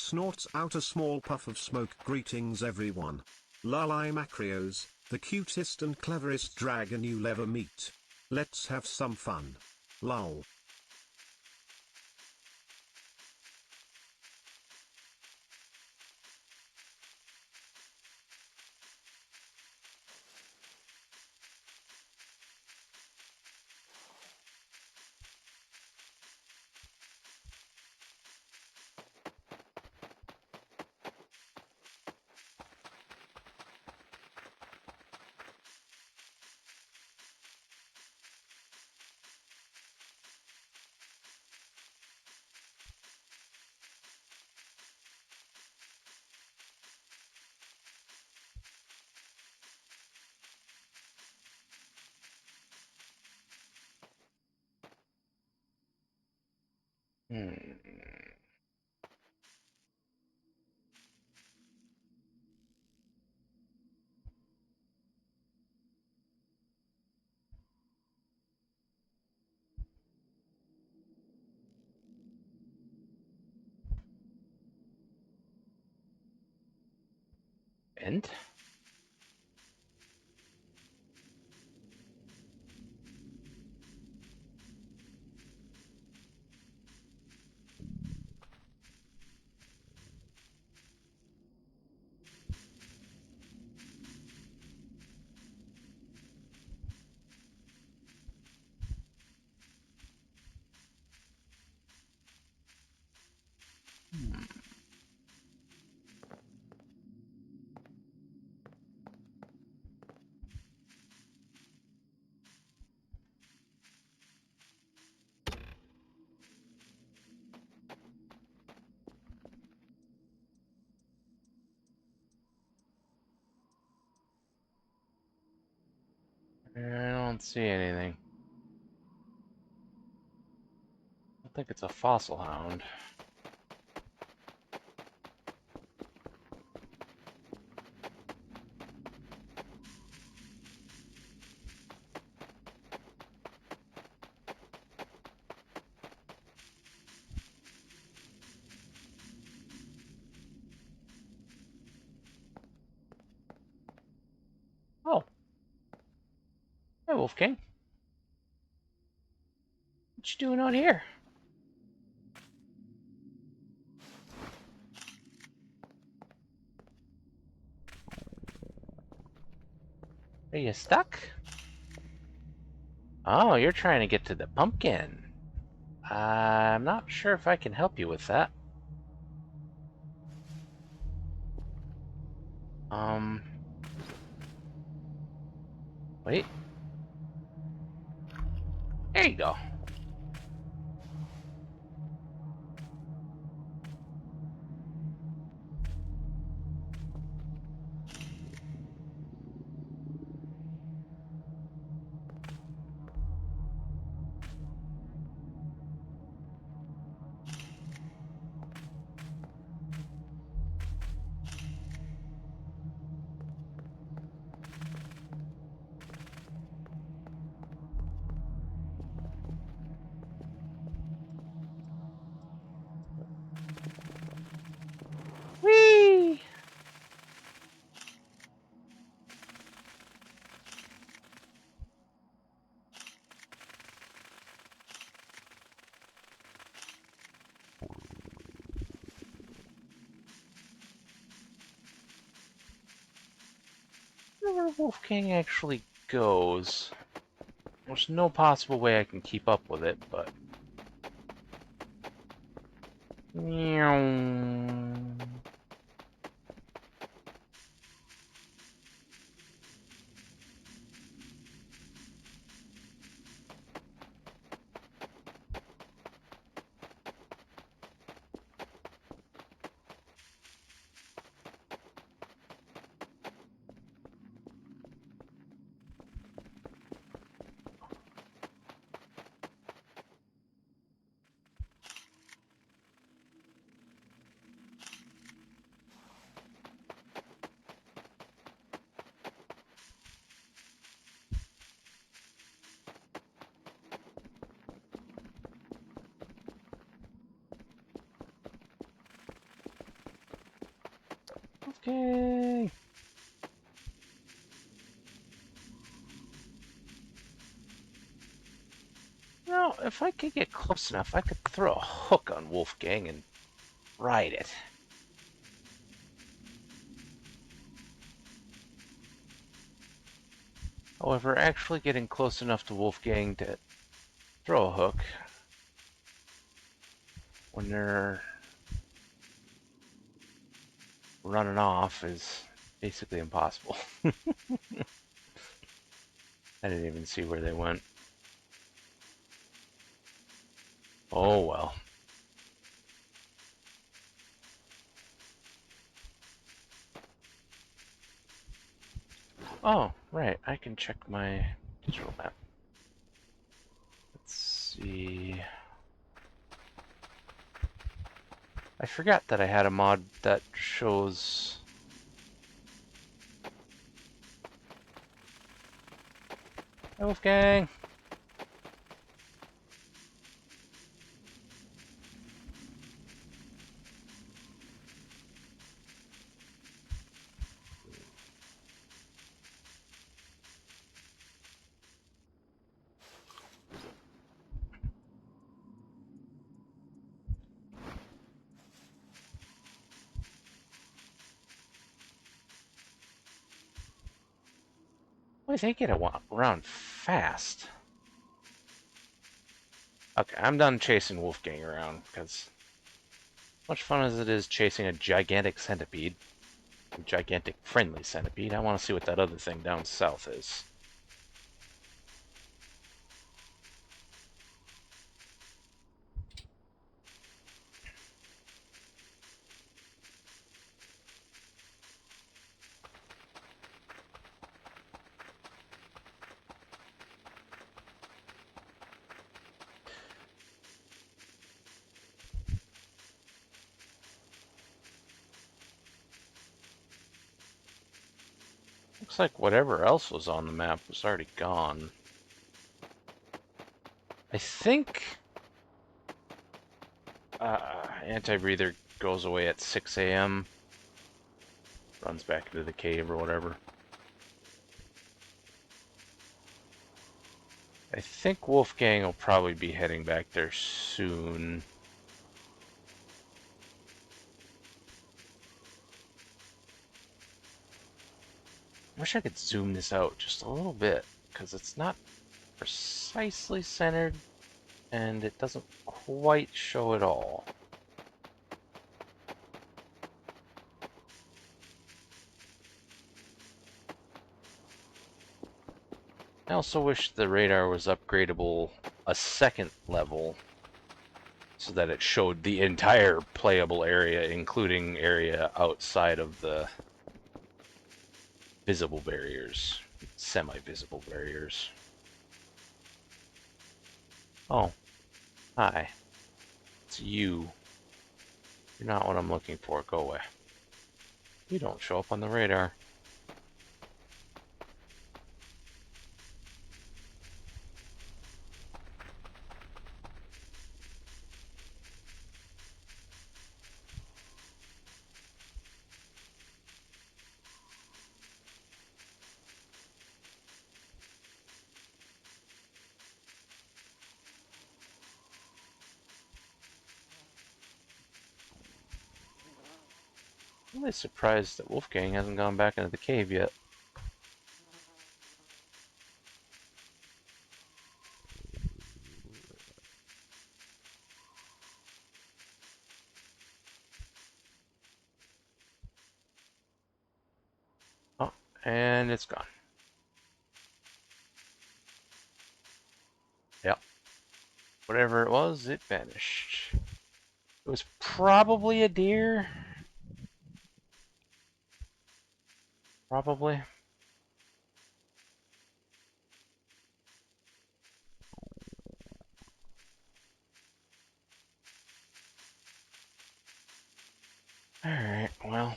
Snorts out a small puff of smoke. Greetings everyone. Lalai Macreos, the cutest and cleverest dragon you'll ever meet. Let's have some fun. Lol. And? I don't see anything. I think it's a fossil hound. Oh. Hey, Wolfgang. What you doing out here? Are you stuck? Oh, you're trying to get to the pumpkin. I'm not sure if I can help you with that. Wait. There you go. where Wolfgang actually goes. There's no possible way I can keep up with it, but... Okay. Now, if I could get close enough, I could throw a hook on Wolfgang and ride it. However, actually getting close enough to Wolfgang to throw a hook when they're running off is basically impossible. I didn't even see where they went. Oh well. Oh, right, I can check my digital map. Let's see. I forgot that I had a mod that shows... Hey, Wolfgang! Boy, they get around fast. Okay, I'm done chasing Wolfgang around, because much fun as it is chasing a gigantic centipede, a gigantic friendly centipede, I want to see what that other thing down south is. Looks like whatever else was on the map was already gone. I think anti-breather goes away at 6 a.m. Runs back into the cave or whatever. I think Wolfgang will probably be heading back there soon. Wish I could zoom this out just a little bit, because it's not precisely centered and it doesn't quite show it all. I also wish the radar was upgradable a second level so that it showed the entire playable area, including area outside of the visible barriers, semi-visible barriers. Oh, hi. It's you. You're not what I'm looking for. Go away. You don't show up on the radar. I'm really surprised that Wolfgang hasn't gone back into the cave yet. And it's gone. Yep. Whatever it was, it vanished. It was probably a deer. Probably. Alright, well.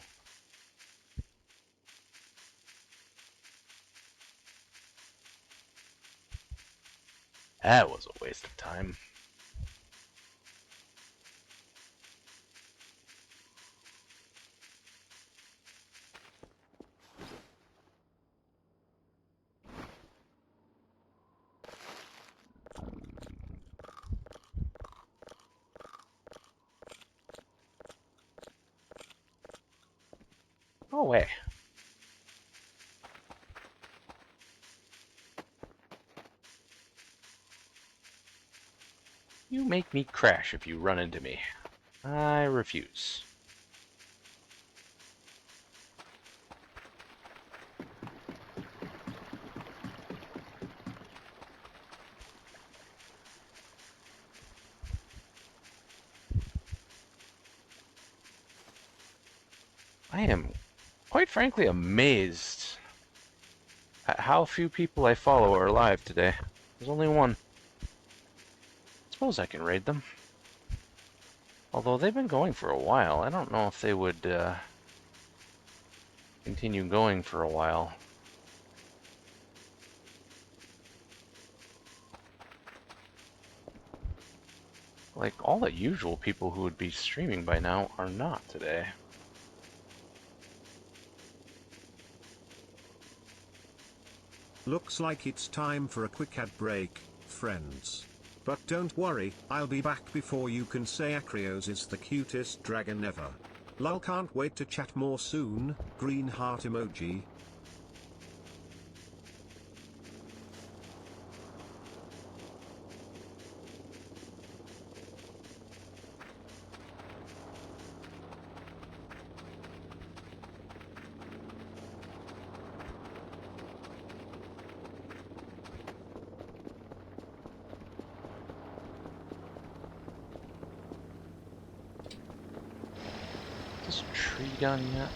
That was a waste of time. Go away. You make me crash if you run into me. I refuse. I am, quite frankly, amazed at how few people I follow are alive today. There's only one. I suppose I can raid them. Although they've been going for a while. I don't know if they would continue going for a while. Like, all the usual people who would be streaming by now are not today. Looks like it's time for a quick ad break, friends. But don't worry, I'll be back before you can say Acreos is the cutest dragon ever. Lol, can't wait to chat more soon, green heart emoji. Is this tree done yet?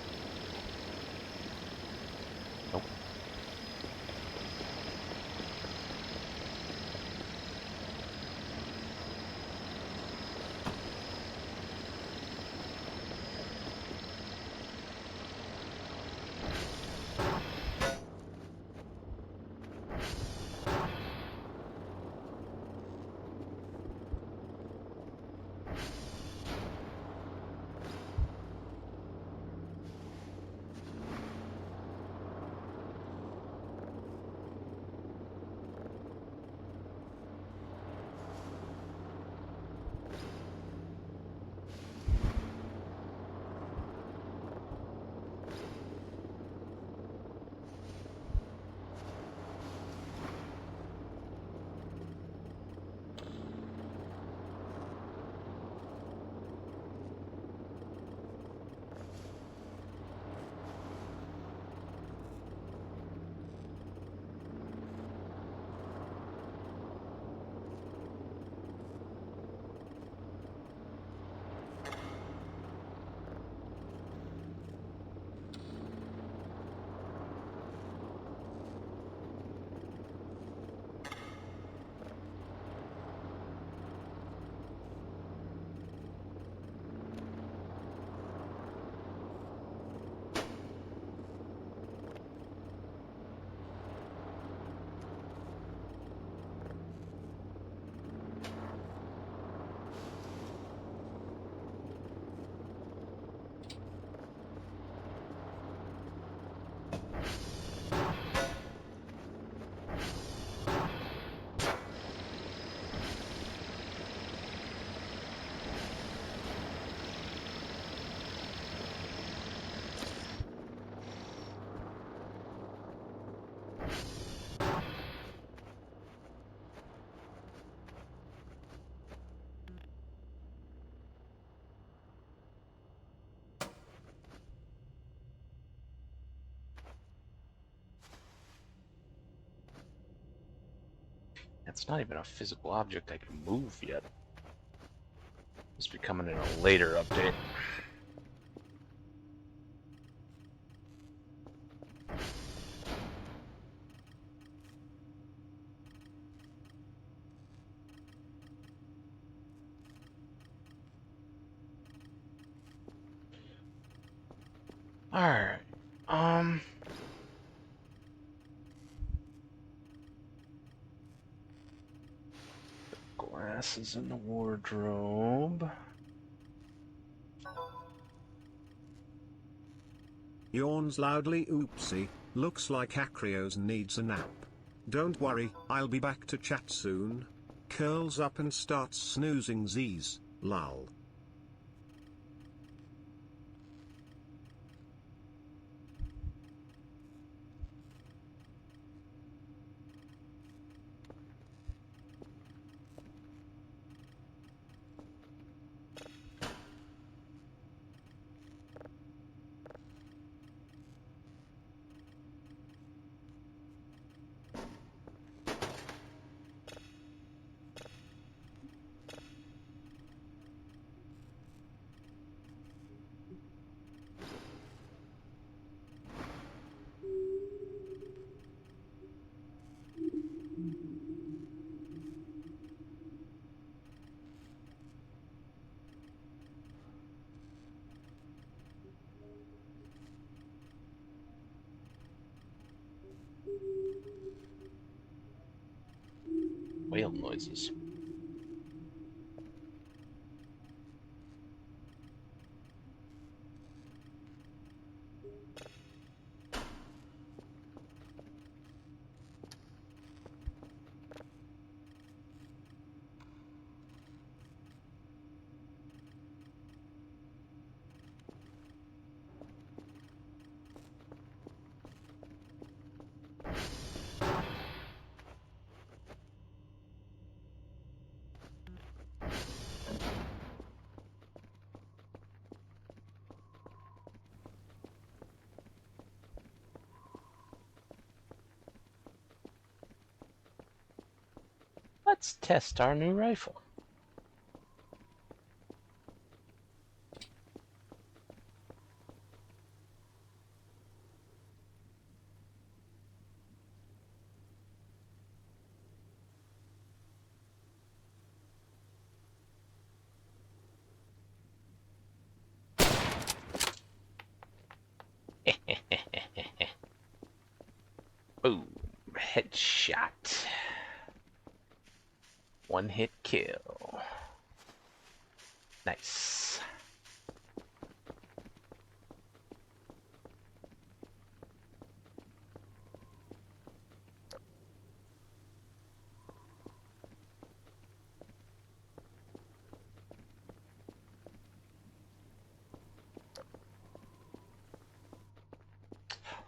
Nope. It's not even a physical object I can move yet. It's becoming in a later update. Alright. Glasses in the wardrobe. Yawns loudly. Oopsie, looks like Acreos needs a nap. Don't worry, I'll be back to chat soon. Curls up and starts snoozing Z's, lol. Whale noises. Let's test our new rifle. Boom. Headshot. One hit kill. Nice.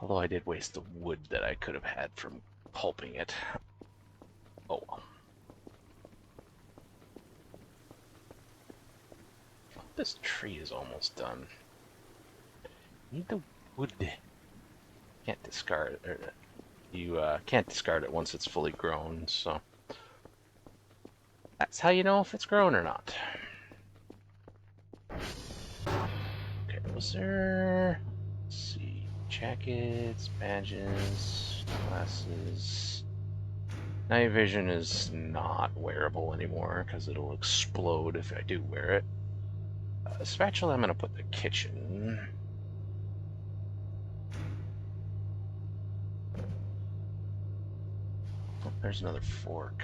Although I did waste the wood that I could have had from pulping it. Oh well. This tree is almost done. Need the wood. Can't discard it. Or you can't discard it once it's fully grown, so that's how you know if it's grown or not. Okay, was there... Let's see. Jackets, badges, glasses. Night vision is not wearable anymore because it'll explode if I do wear it. Spatula I'm going to put in the kitchen. Oh, there's another fork.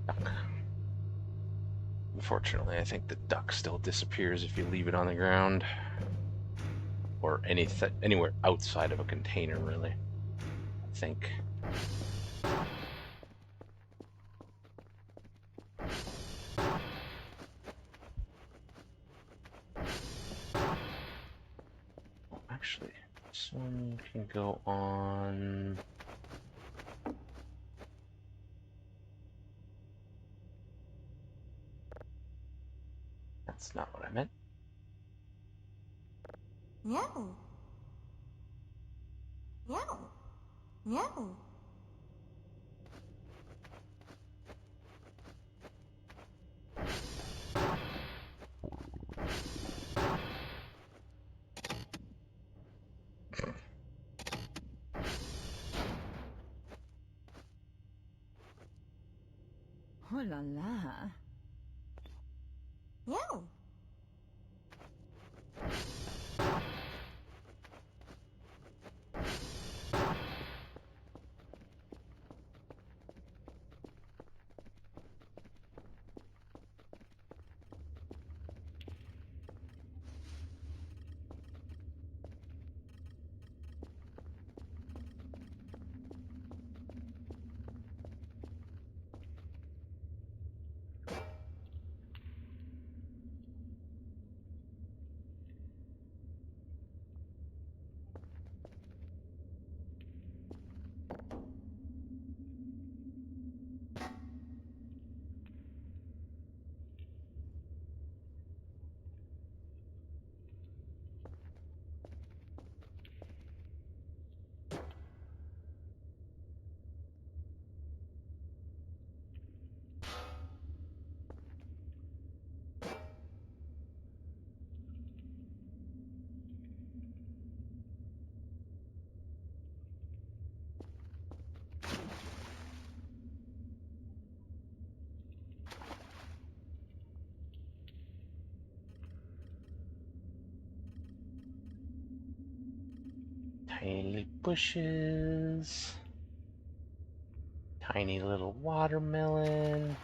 Duck. Unfortunately, I think the duck still disappears if you leave it on the ground. Or anywhere outside of a container, really. I think. Actually, this one can go on... That's not what I meant. Meow. Meow. No. Oh la la. No. Tiny bushes. Tiny little watermelon.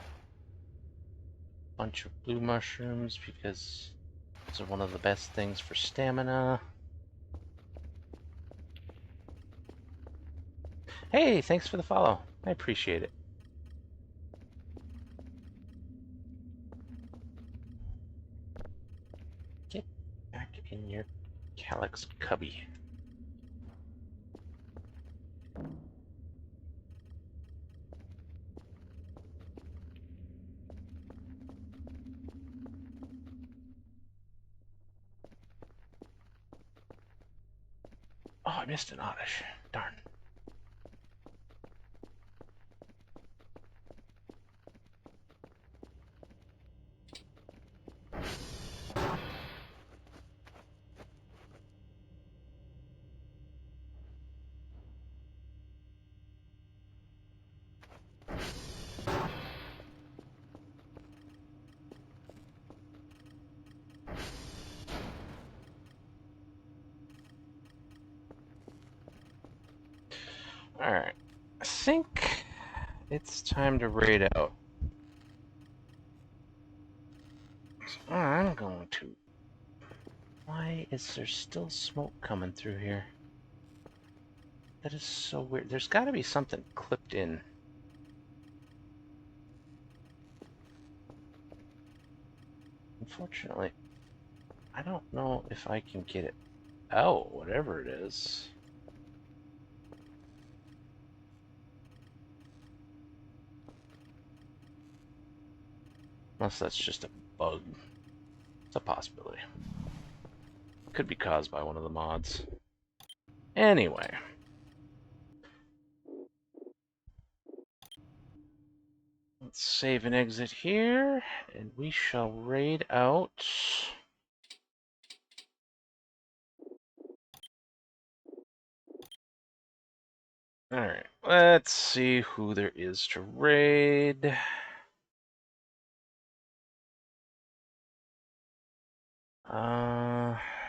Bunch of blue mushrooms because those are one of the best things for stamina. Hey, thanks for the follow. I appreciate it. Get back in your calyx cubby. Oh, I missed an oddish. Darn. Alright. I think it's time to raid out. So I'm going to. Why is there still smoke coming through here? That is so weird. There's got to be something clipped in. Unfortunately, I don't know if I can get it out, whatever it is. Unless that's just a bug. It's a possibility. Could be caused by one of the mods. Anyway. Let's save and exit here, and we shall raid out. Alright, let's see who there is to raid.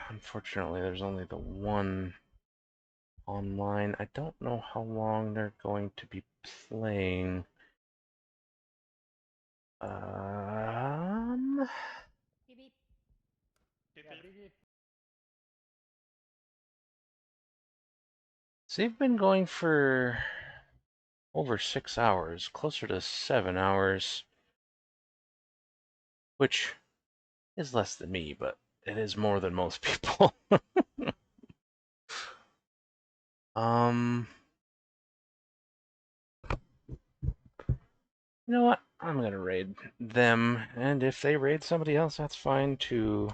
Unfortunately, there's only the one online. I don't know how long they're going to be playing. So they've been going for over 6 hours, closer to 7 hours, which is less than me, but it is more than most people. You know what? I'm gonna raid them, and if they raid somebody else, that's fine too.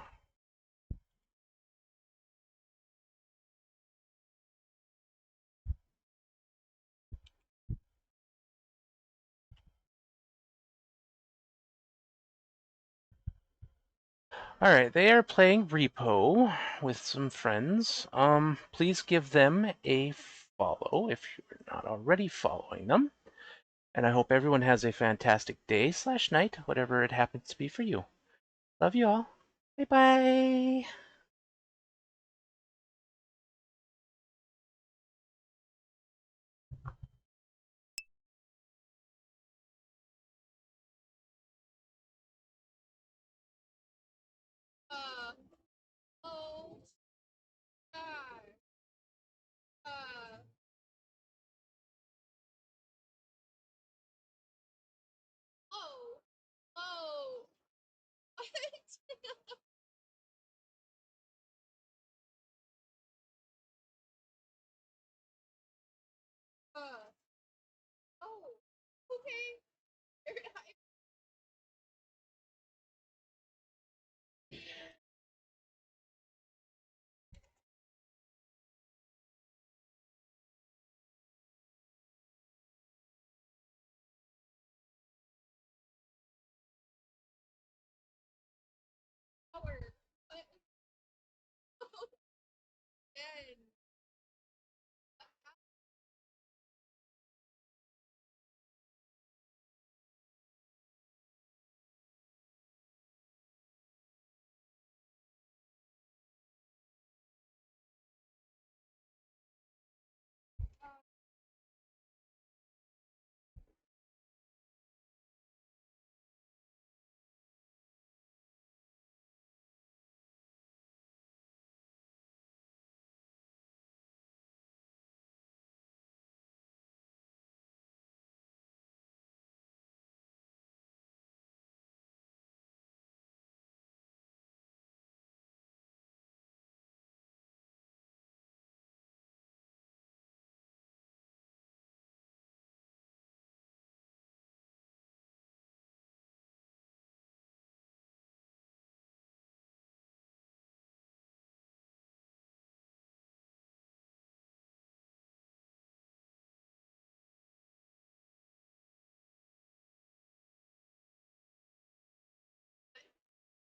Alright, they are playing Repo with some friends. Please give them a follow if you're not already following them. And I hope everyone has a fantastic day / night, whatever it happens to be for you. Love you all. Bye bye. Oh, God. Oh, oh, what? uh, oh, okay.